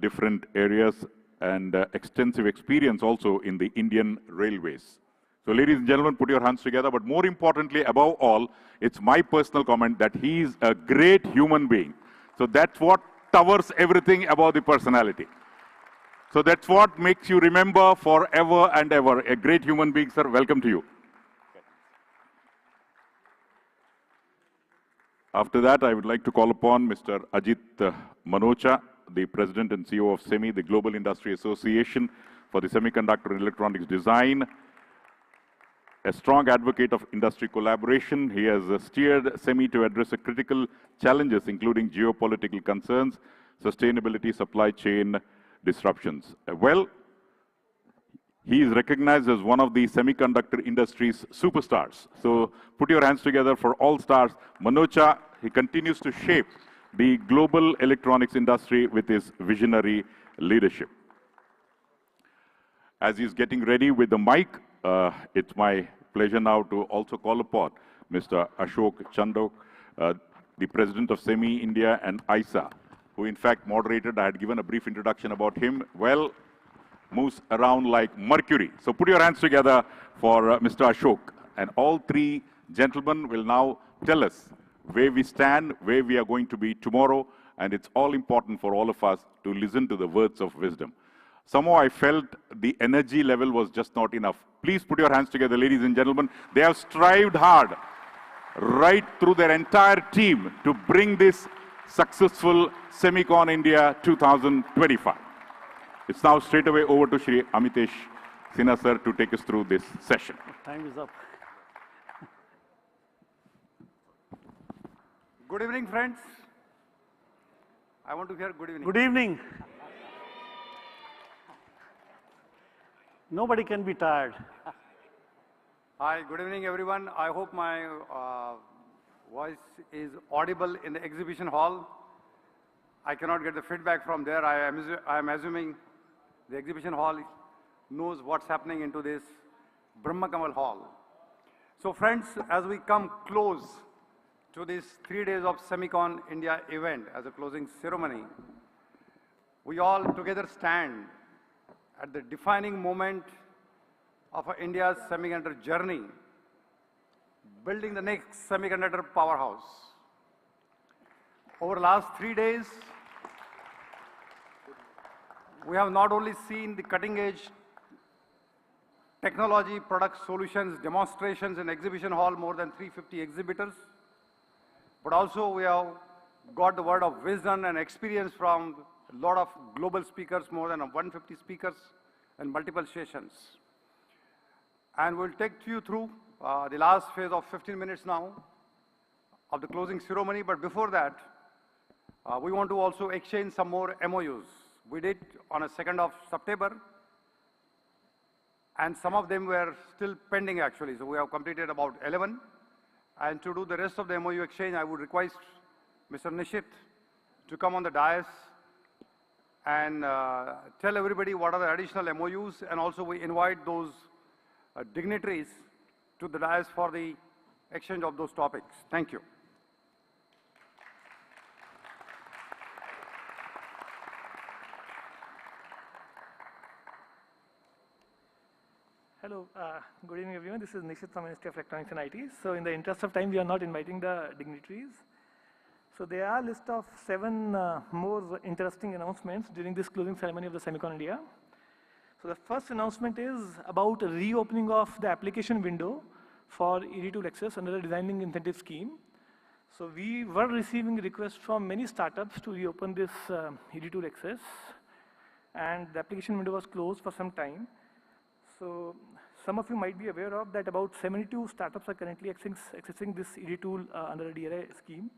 different areas and extensive experience also in the Indian Railways. So ladies and gentlemen, put your hands together. But more importantly, above all, it's my personal comment that he is a great human being. So that's what towers everything about the personality. So that's what makes you remember forever and ever. A great human being, sir. Welcome to you. After that, I would like to call upon Mr. Ajit Manocha, the President and CEO of SEMI, the Global Industry Association for the Semiconductor and Electronics Design. A strong advocate of industry collaboration, he has steered SEMI to address critical challenges, including geopolitical concerns, sustainability, supply chain disruptions. Well, he is recognized as one of the semiconductor industry's superstars. So put your hands together for all stars. Manocha, he continues to shape the global electronics industry with his visionary leadership. As he's getting ready with the mic, it's my pleasure now to also call upon Mr. Ashok Chandok, the President of SEMI India and ISA, who in fact moderated. I had given a brief introduction about him. Well, moves around like Mercury. So put your hands together for Mr. Ashok. And all three gentlemen will now tell us where we stand, where we are going to be tomorrow. And it's all important for all of us to listen to the words of wisdom. Somehow I felt the energy level was just not enough. Please put your hands together, ladies and gentlemen. They have strived hard right through their entire team to bring this successful SEMICON India 2025. It's now straight away over to Shri Amitesh Sinha sir to take us through this session. Time is up. Good evening, friends. I want to hear good evening. Good evening. Nobody can be tired. Hi, good evening, everyone. I hope my voice is audible in the exhibition hall. I cannot get the feedback from there. I am assuming the exhibition hall knows what's happening into this Brahma Kamal hall. So friends, as we come close to these 3 days of SEMICON India event as a closing ceremony, we all together stand at the defining moment of India's semiconductor journey, building the next semiconductor powerhouse. Over the last 3 days, we have not only seen the cutting-edge technology, product solutions, demonstrations in exhibition hall, more than 350 exhibitors, but also we have got the word of wisdom and experience from a lot of global speakers, more than 150 speakers in multiple sessions. And we'll take you through the last phase of 15 minutes now of the closing ceremony. But before that, we want to also exchange some more MOUs. We did on the 2nd of September, and some of them were still pending actually. So we have completed about 11. And to do the rest of the MOU exchange, I would request Mr. Nishit to come on the dais and tell everybody what are the additional MOUs, and also we invite those dignitaries to the dais for the exchange of those topics. Thank you. Hello, good evening everyone. This is Nishit from Ministry of Electronics and IT. So in the interest of time, we are not inviting the dignitaries. So there are a list of 7 more interesting announcements during this closing ceremony of the SEMICON India. So the first announcement is about a reopening of the application window for ED tool access under the designing incentive scheme. So we were receiving requests from many startups to reopen this ED tool access, and the application window was closed for some time. So some of you might be aware of that about 72 startups are currently accessing this EDA tool under a DLI scheme.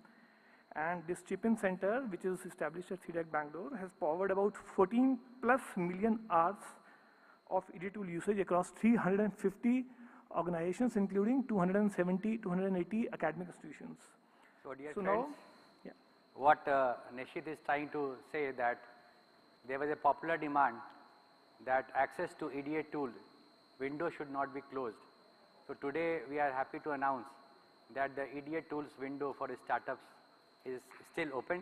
And this Chip-in Center, which is established at CDAC Bangalore, has powered about 14+ million hours of EDA tool usage across 350 organizations, including 280 academic institutions. So dear So friends, now, what Nishit is trying to say that there was a popular demand that access to EDA tool window should not be closed. So today we are happy to announce that the EDA tools window for startups is still open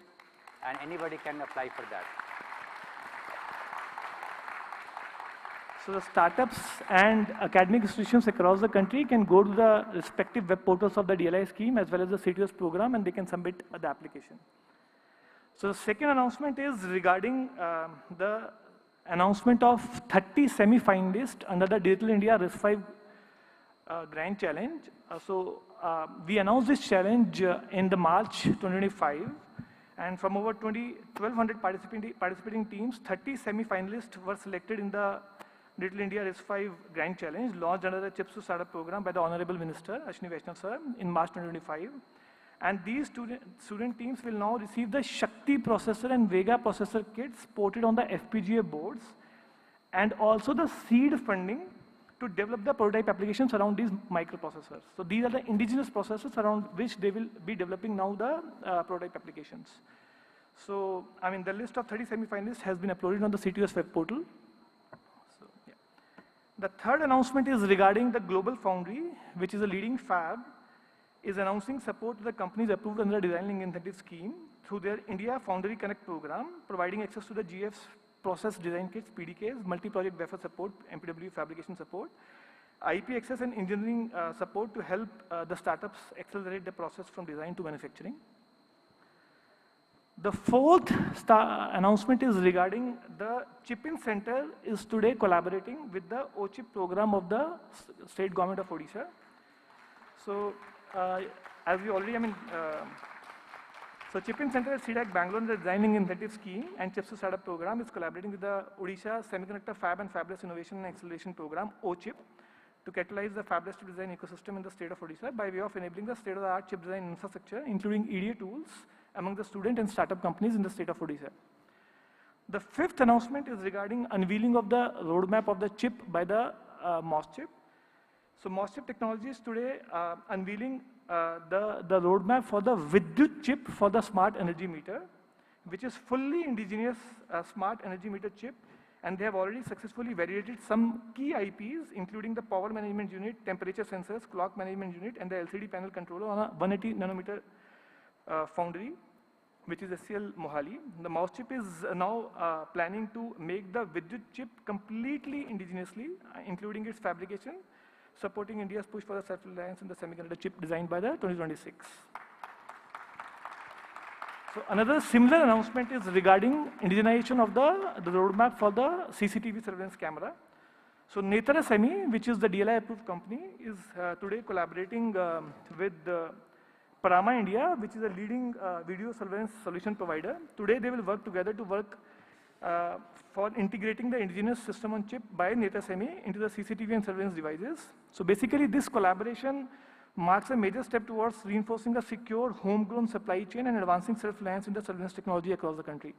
and anybody can apply for that. So the startups and academic institutions across the country can go to the respective web portals of the DLI scheme as well as the CTOS program, and they can submit the application. So the second announcement is regarding the announcement of 30 semi-finalists under the Digital India RISC-V Grand Challenge. We announced this challenge in the March 2025, and from over 1,200 participating teams, 30 semi-finalists were selected in the Digital India RISC-V Grand Challenge, launched under the Chips to Startup program by the Honorable Minister, Ashwini Vaishnav sir, in March 2025. And these student teams will now receive the Shakti processor and Vega processor kits ported on the FPGA boards, and also the seed funding to develop the prototype applications around these microprocessors. So these are the indigenous processors around which they will be developing now the prototype applications. So, I mean, the list of 30 semi-finalists has been uploaded on the CTOS web portal. So, yeah. The third announcement is regarding the Global Foundry, which is a leading fab, is announcing support to the companies approved under the Design Link Incentive Scheme through their India Foundry Connect program, providing access to the GF's process design kits, PDKs, multi-project wafer support, MPW fabrication support, IP access and engineering support to help the startups accelerate the process from design to manufacturing. The fourth announcement is regarding the Chip-in Center is today collaborating with the OCHIP program of the state government of Odisha. So, as we already, so Chip-in Center at CDAC Bangalore, the Designing Incentive Scheme and Chips to Startup program is collaborating with the Odisha Semiconductor Fab and Fabless Innovation and Acceleration Program, OCHIP, to catalyze the fabless chip design ecosystem in the state of Odisha by way of enabling the state-of-the-art chip design infrastructure, including EDA tools, among the student and startup companies in the state of Odisha. The fifth announcement is regarding unveiling of the roadmap of the chip by the MOSCHIP. So MOSCHIP Technologies today unveiling the roadmap for the Vidyut chip for the smart energy meter, which is fully indigenous smart energy meter chip, and they have already successfully validated some key IPs, including the power management unit, temperature sensors, clock management unit, and the LCD panel controller on a 180 nanometer foundry, which is SCL Mohali. The mouse chip is now planning to make the Vidyut chip completely indigenously, including its fabrication, supporting India's push for the self-reliance in the semiconductor chip designed by the 2026. So another similar announcement is regarding indigenization of the roadmap for the CCTV surveillance camera. So Netra Semi, which is the DLI approved company, is today collaborating with Parama India, which is a leading video surveillance solution provider. Today they will work together to work for integrating the indigenous system on chip by Netra Semi into the CCTV and surveillance devices. So basically this collaboration marks a major step towards reinforcing a secure homegrown supply chain and advancing self-reliance in the surveillance technology across the country.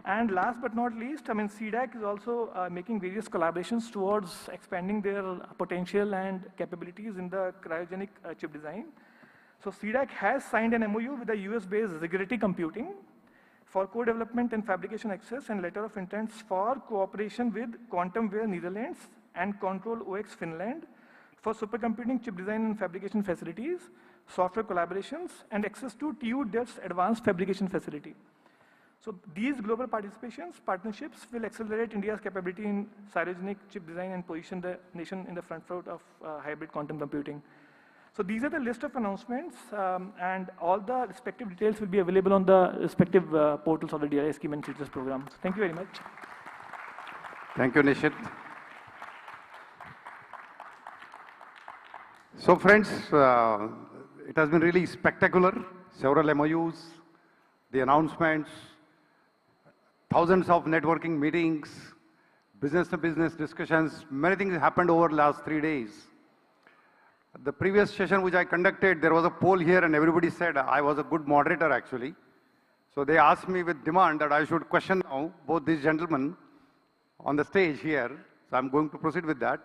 And last but not least, CDAC is also making various collaborations towards expanding their potential and capabilities in the cryogenic chip design. So CDAC has signed an MOU with the US-based Rigetti Computing for co-development and fabrication access and letter of intents for cooperation with Quantumware Netherlands and Control OX Finland for supercomputing chip design and fabrication facilities, software collaborations, and access to TU Delft's advanced fabrication facility. So these global partnerships will accelerate India's capability in cryogenic chip design and position the nation in the front foot of hybrid quantum computing. So these are the list of announcements, and all the respective details will be available on the respective portals of the DRI scheme and CTOS programs. Thank you very much. Thank you, Nishit. So friends, it has been really spectacular. Several MOUs, the announcements, thousands of networking meetings, business-to-business discussions. Many things happened over the last 3 days. The previous session which I conducted, there was a poll here and everybody said I was a good moderator actually. So they asked me with demand that I should question now both these gentlemen on the stage here. So I'm going to proceed with that.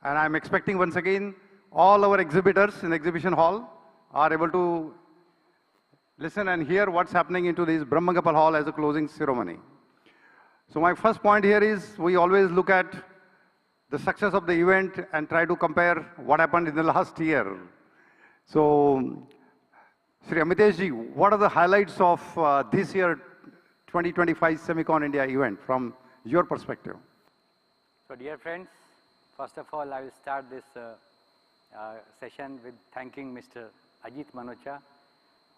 And I'm expecting once again all our exhibitors in the exhibition hall are able to listen and hear what's happening into this Brahmagapal hall as a closing ceremony. So my first point here is we always look at the success of the event and try to compare what happened in the last year. So, Sri Amitesh ji, what are the highlights of this year 2025 Semicon India event from your perspective? So dear friends, first of all I will start this session with thanking Mr. Ajit Manocha,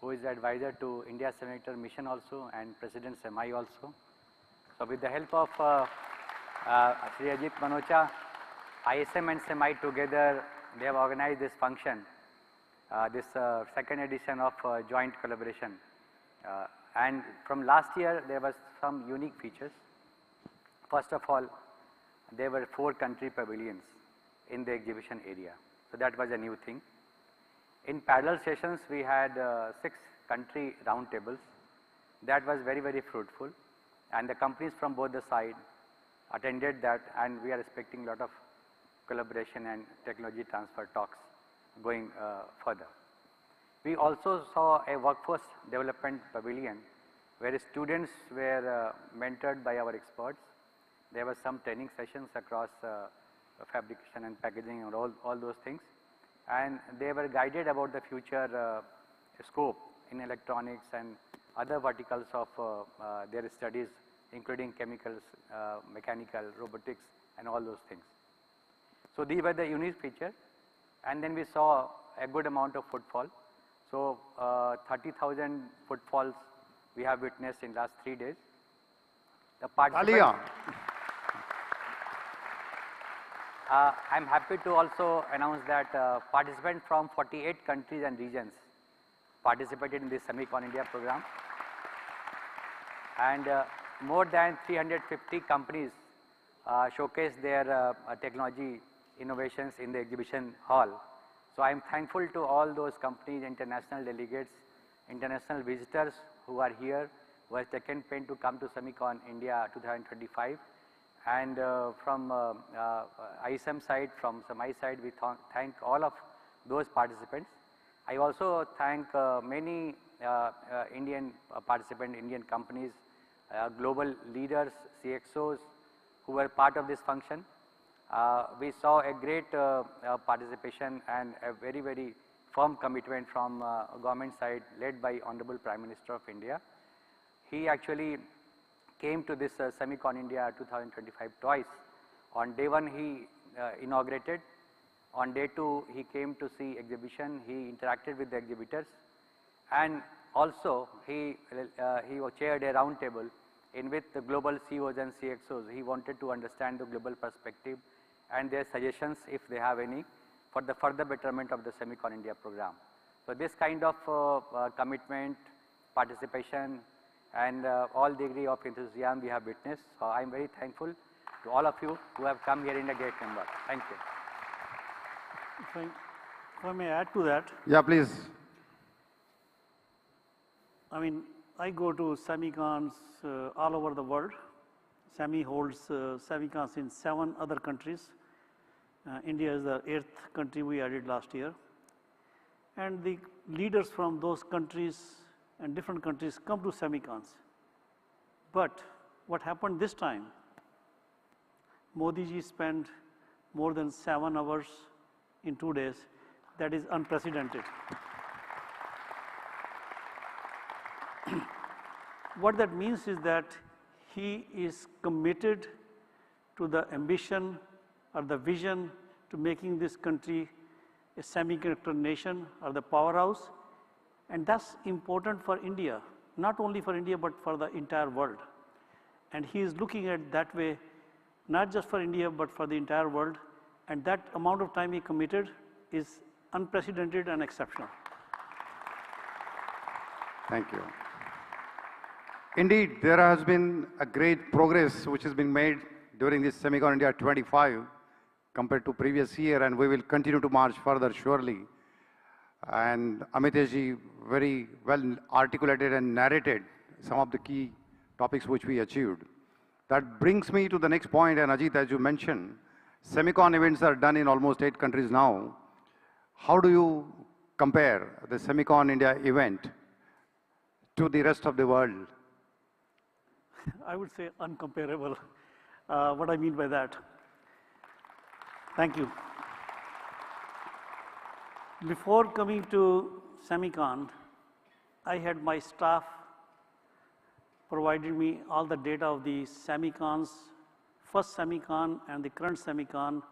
who is the advisor to India Semiconductor Mission also and President SEMI also. So with the help of Sri Ajit Manocha, ISM and SEMI together, they have organized this function, this second edition of joint collaboration. And from last year, there was some unique features. First of all, there were 4 country pavilions in the exhibition area. So that was a new thing. In parallel sessions, we had 6 country roundtables. That was very, very fruitful. And the companies from both the side attended that, and we are expecting a lot of collaboration and technology transfer talks going further. We also saw a workforce development pavilion where students were mentored by our experts. There were some training sessions across fabrication and packaging and all those things. And they were guided about the future scope in electronics and other verticals of their studies, including chemicals, mechanical, robotics, and all those things. So these were the unique features. And then we saw a good amount of footfall. So 30,000 footfalls we have witnessed in last 3 days. The participants. I'm happy to also announce that participants from 48 countries and regions participated in this Semicon India program. And more than 350 companies showcased their technology innovations in the exhibition hall. So I'm thankful to all those companies, international delegates, international visitors who are here, who have taken pain to come to Semicon India 2025. And from ISM side, from SEMI side, we thank all of those participants. I also thank many Indian participants, Indian companies, global leaders, CXOs who were part of this function. We saw a great participation and a very, very firm commitment from government side led by Honorable Prime Minister of India. He actually came to this Semicon India 2025 twice. On day 1 he inaugurated, on day 2 he came to see exhibition, he interacted with the exhibitors, and also he chaired a round table in with the global CEOs and CXOs. He wanted to understand the global perspective and their suggestions, if they have any, for the further betterment of the Semicon India program. So this kind of commitment, participation, and all degree of enthusiasm we have witnessed. So I am very thankful to all of you who have come here in a great number. Thank you. If I may add to that. Yeah, please. I mean, I go to Semicons all over the world. SEMI holds Semicons in 7 other countries. India is the 8th country we added last year. And the leaders from those countries and different countries come to Semicons. But what happened this time, Modi ji spent more than 7 hours in 2 days. That is unprecedented. What that means is that he is committed to the ambition or the vision to making this country a semiconductor nation or the powerhouse. And that's important for India, not only for India, but for the entire world. And he is looking at that way, not just for India, but for the entire world. And that amount of time he committed is unprecedented and exceptional. Thank you. Indeed, there has been a great progress which has been made during this Semicon India 25 compared to previous year, and we will continue to march further surely. And Amiteshji very well articulated and narrated some of the key topics which we achieved. That brings me to the next point, and Ajit, as you mentioned, Semicon events are done in almost 8 countries now. How do you compare the Semicon India event to the rest of the world? I would say uncomparable. What I mean by that. Thank you. Before coming to Semicon, I had my staff provided me all the data of the Semicons, first Semicon and the current Semicon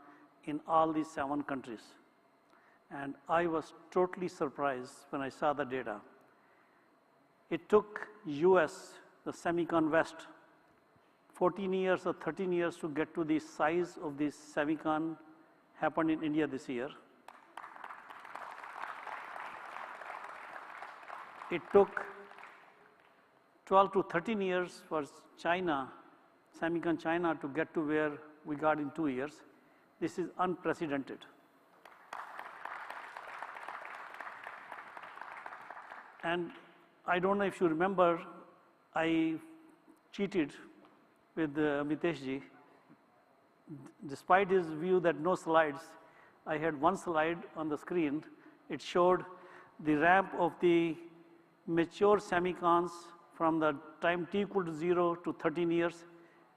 in all these 7 countries. And I was totally surprised when I saw the data. It took US, the Semicon West, 14 years or 13 years to get to the size of this Semicon happened in India this year. It took 12 to 13 years for China, Semicon China, to get to where we got in 2 years. This is unprecedented. And I don't know if you remember, I cheated with Amiteshji. Despite his view that no slides, I had one slide on the screen. It showed the ramp of the mature semicons from the time t equal to 0 to 13 years,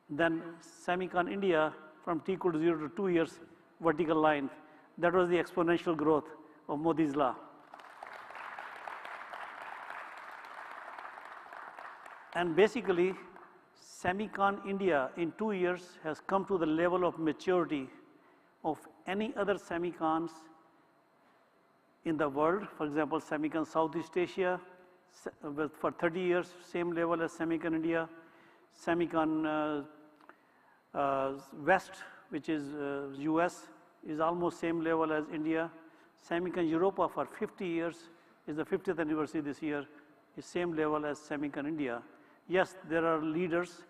then Semicon India from t equal to 0 to 2 years, vertical line. That was the exponential growth of Modi's law. And basically, Semicon India in 2 years has come to the level of maturity of any other semicons in the world. For example, Semicon Southeast Asia, for 30 years, same level as Semicon India. Semicon West, which is US, is almost same level as India. Semicon Europa for 50 years, is the 50th anniversary this year, is same level as Semicon India. Yes, there are leaders.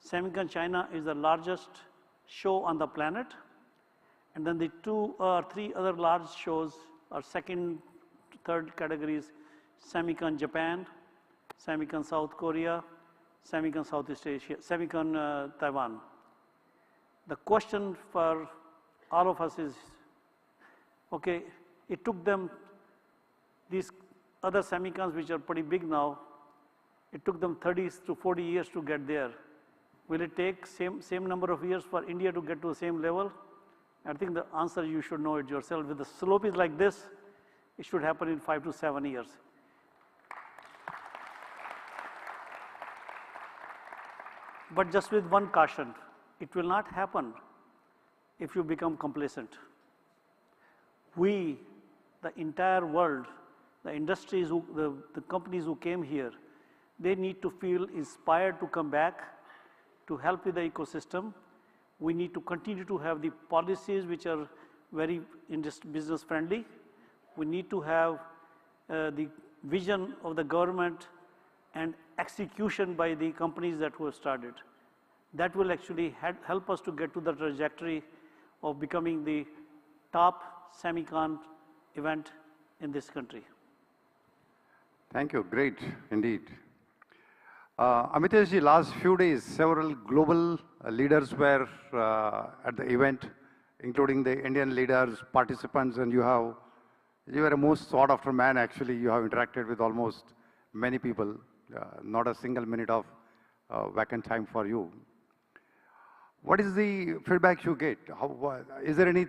Semicon China is the largest show on the planet. And then the 2 or 3 other large shows are second, third categories: Semicon Japan, Semicon South Korea, Semicon Southeast Asia, Semicon Taiwan. The question for all of us is, okay, it took them, these other semicons which are pretty big now, it took them 30 to 40 years to get there. Will it take same number of years for India to get to the same level? I think the answer, you should know it yourself. If the slope is like this, it should happen in 5 to 7 years. But just with one caution, it will not happen if you become complacent. We, the entire world, the industries, the companies who came here, they need to feel inspired to come back to help with the ecosystem. We need to continue to have the policies which are very business friendly. We need to have the vision of the government and execution by the companies that were started. That will actually help us to get to the trajectory of becoming the top Semicon event in this country. Thank you, great indeed. Amiteshji, last few days, several global leaders were at the event, including the Indian leaders, participants, and you were a most sought after man actually. You have interacted with almost many people, not a single minute of vacant time for you. What is the feedback you get? Is there any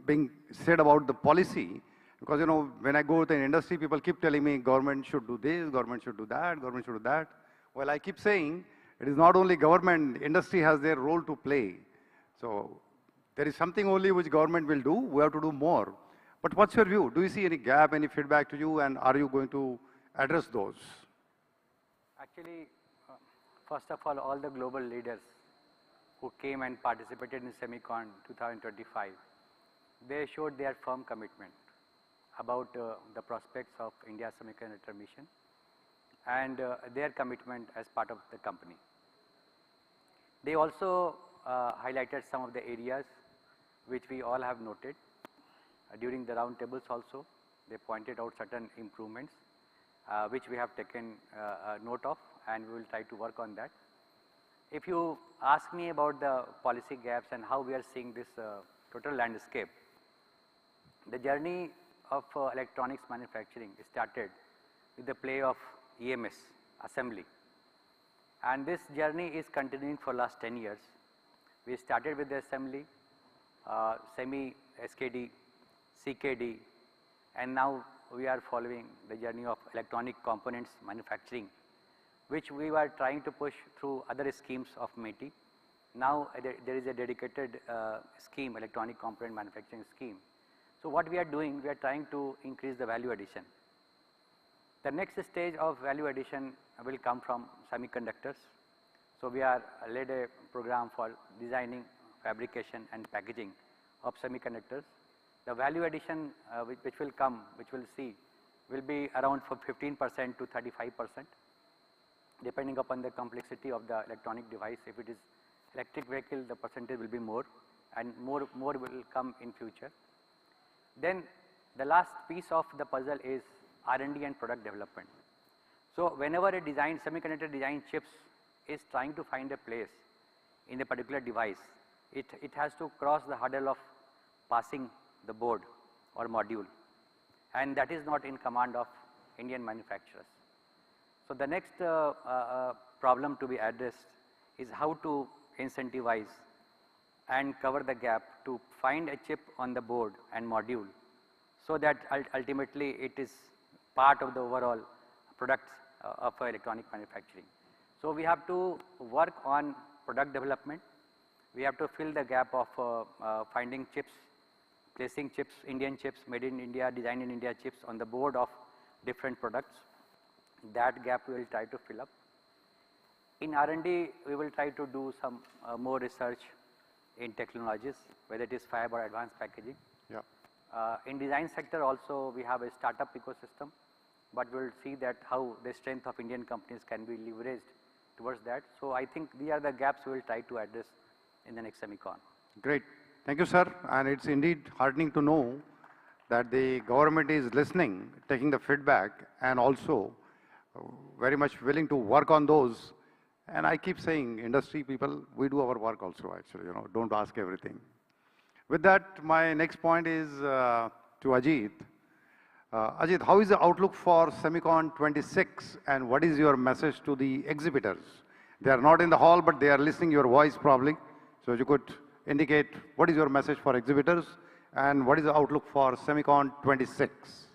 being said about the policy? Because, you know, when I go to the industry, people keep telling me government should do this, government should do that, government should do that. Well, I keep saying it is not only government, industry has their role to play. So there is something only which government will do, we have to do more. But what's your view? Do you see any gap, any feedback to you, and are you going to address those? Actually, first of all the global leaders who came and participated in Semicon 2025, they showed their firm commitment about the prospects of India's semiconductor mission and their commitment as part of the company. They also highlighted some of the areas which we all have noted. During the roundtables also, they pointed out certain improvements which we have taken note of, and we will try to work on that. If you ask me about the policy gaps and how we are seeing this total landscape, the journey of electronics manufacturing started with the play of EMS, assembly. And this journey is continuing for last 10 years. We started with the assembly, semi, SKD, CKD, and now we are following the journey of electronic components manufacturing, which we were trying to push through other schemes of METI. Now there is a dedicated scheme, electronic component manufacturing scheme. So what we are doing, we are trying to increase the value addition. The next stage of value addition will come from semiconductors. So we are led a program for designing, fabrication and packaging of semiconductors. The value addition which will come, which we'll see, will be around from 15% to 35%, depending upon the complexity of the electronic device. If it is electric vehicle, the percentage will be more, and more will come in future. Then the last piece of the puzzle is R&D and product development. So whenever a semiconductor design chips is trying to find a place in a particular device, it has to cross the hurdle of passing the board or module, and that is not in command of Indian manufacturers. So the next problem to be addressed is how to incentivize and cover the gap to find a chip on the board and module, so that ultimately it is part of the overall products of electronic manufacturing. So we have to work on product development. We have to fill the gap of finding chips, placing chips, Indian chips, made in India, designed in India chips on the board of different products. That gap we will try to fill up. In R&D, we will try to do some more research in technologies, whether it is fab or advanced packaging. Yeah. In design sector also, we have a startup ecosystem, but we will see that how the strength of Indian companies can be leveraged towards that. So I think these are the gaps we will try to address in the next SEMICON. Great. Thank you, sir. And it's indeed heartening to know that the government is listening, taking the feedback, and also very much willing to work on those. And I keep saying, industry people, we do our work also, actually, don't ask everything. With that, my next point is to Ajit. Ajit, how is the outlook for SEMICON 26, and what is your message to the exhibitors? They are not in the hall, but they are listening your voice probably. So you could indicate what is your message for exhibitors, and what is the outlook for SEMICON 26?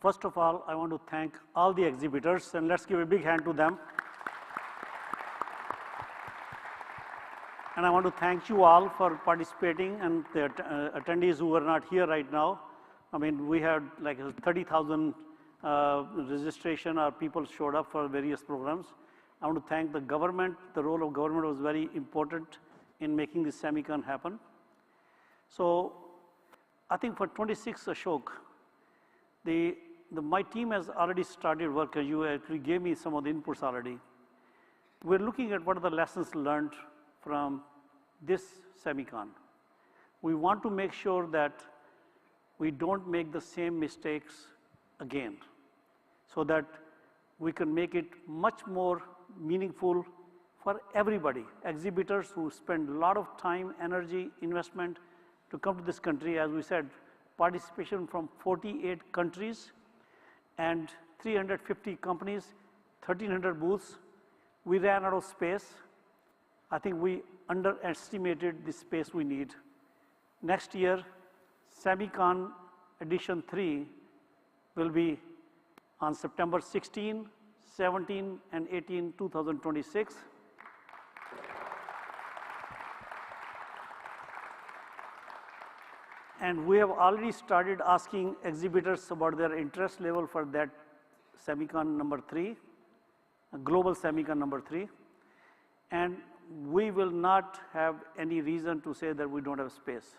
First of all, I want to thank all the exhibitors, and let's give a big hand to them. And I want to thank you all for participating, and the attendees who are not here right now. I mean, we had like 30,000 registration, or people showed up for various programs. I want to thank the government. The role of government was very important in making this SEMICON happen. So I think for 26, Ashok, my team has already started work, and you actually gave me some of the inputs already. We're looking at what are the lessons learned from this SEMICON. We want to make sure that we don't make the same mistakes again, so that we can make it much more meaningful for everybody. Exhibitors who spend a lot of time, energy, investment to come to this country, as we said, participation from 48 countries and 350 companies, 1,300 booths. We ran out of space. I think we underestimated the space we need. Next year, SEMICON Edition 3 will be on September 16, 17, and 18, 2026. And we have already started asking exhibitors about their interest level for that SEMICON number 3, global SEMICON number 3. And we will not have any reason to say that we don't have space.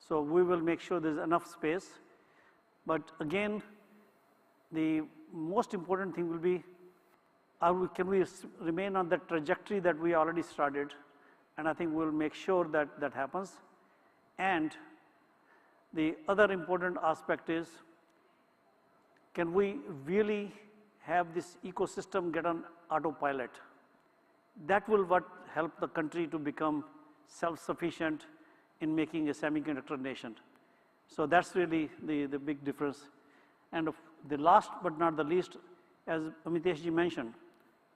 So we will make sure there's enough space. But again, the most important thing will be, can we remain on the trajectory that we already started? and I think we'll make sure that that happens. And the other important aspect is, can we really have this ecosystem get on autopilot? That will help the country to become self-sufficient in making a semiconductor nation. So that's really the big difference. And the last but not the least, as Amitesh ji mentioned,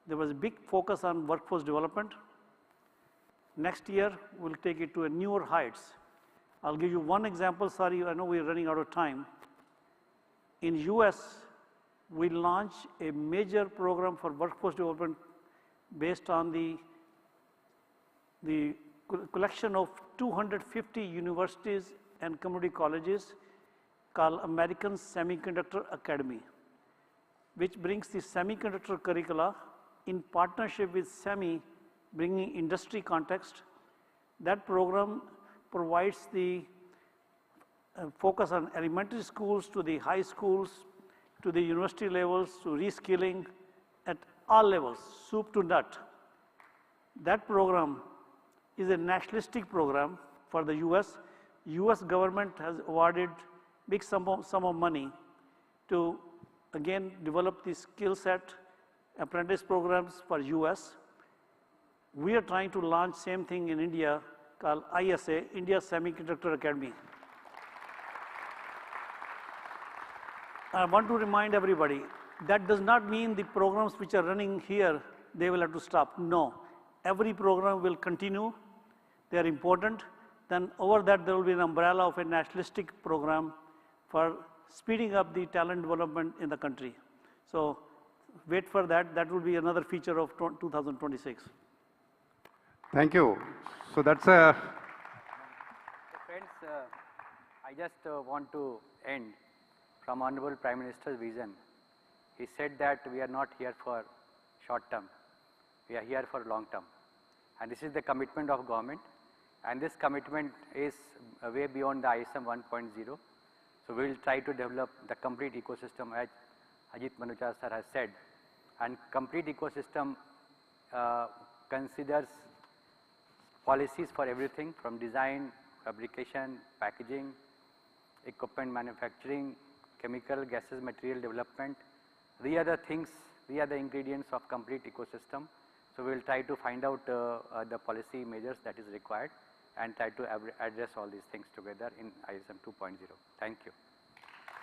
there was a big focus on workforce development. Next year, we'll take it to a newer heights. I'll give you one example. Sorry, I know we're running out of time. In US, we launched a major program for workforce development based on the collection of 250 universities and community colleges called American Semiconductor Academy, which brings the semiconductor curricula in partnership with SEMI, bringing industry context. That program provides the focus on elementary schools to the high schools, to the university levels, to reskilling at all levels, soup to nut. That program is a nationalistic program for the US. US government has awarded big sum of money to, again, develop the skill set apprentice programs for US. We are trying to launch same thing in India called ISA, India Semiconductor Academy. I want to remind everybody, that does not mean the programs which are running here, they will have to stop. No, every program will continue. They are important. Then over that, there will be an umbrella of a nationalistic program for speeding up the talent development in the country. So wait for that. That will be another feature of 2026. Thank you. So that's a... Friends, I just want to end from Honorable Prime Minister's vision. He said that we are not here for short term. We are here for long term. And this is the commitment of government. And this commitment is way beyond the ISM 1.0. So we will try to develop the complete ecosystem, as Ajit Manucha sir has said. And complete ecosystem considers policies for everything from design, fabrication, packaging, equipment manufacturing, chemical, gases, material development. These are the things, these are the ingredients of complete ecosystem. So we will try to find out the policy measures that is required and try to address all these things together in ISM 2.0. Thank you.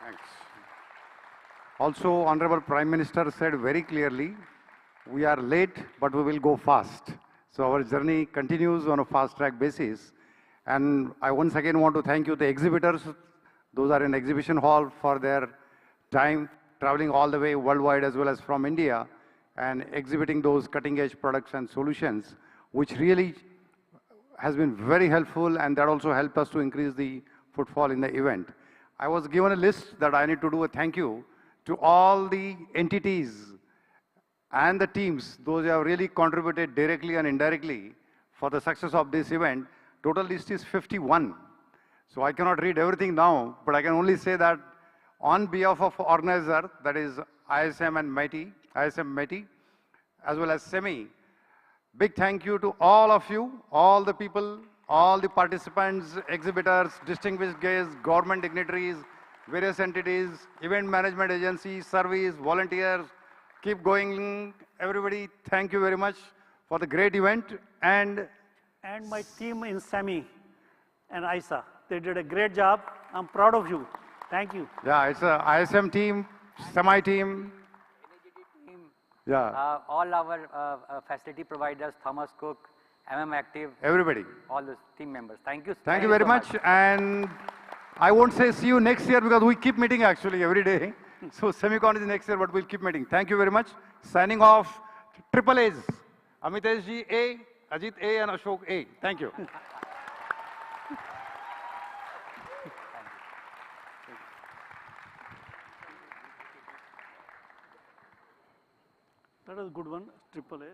Thanks. Also, Honorable Prime Minister said very clearly, we are late, but we will go fast. So our journey continues on a fast track basis. And I once again want to thank you, the exhibitors. Those are in exhibition hall for their time, traveling all the way worldwide as well as from India and exhibiting those cutting edge products and solutions, which really has been very helpful, and that also helped us to increase the footfall in the event. I was given a list that I need to do a thank you to all the entities and the teams, those who have really contributed directly and indirectly for the success of this event. Total list is 51. So I cannot read everything now, but I can only say that on behalf of organizer, that is ISM and METI, as well as SEMI, big thank you to all of you, all the people, all the participants, exhibitors, distinguished guests, government dignitaries, various entities, event management agencies, service, volunteers. Keep going, everybody. Thank you very much for the great event. And my team in SEMI and ISA, they did a great job. I'm proud of you. Thank you. Yeah, it's a ISM team, SEMI team. Yeah. All our facility providers, Thomas Cook, Active. Everybody. All the team members. Thank you. Thank you very much. And I won't say see you next year because we keep meeting actually every day. So SEMICON is next year, but we'll keep meeting. Thank you very much. Signing off, triple A's. Amitesh ji A, Ajit A, and Ashok A. Thank you. That was a good one, triple A.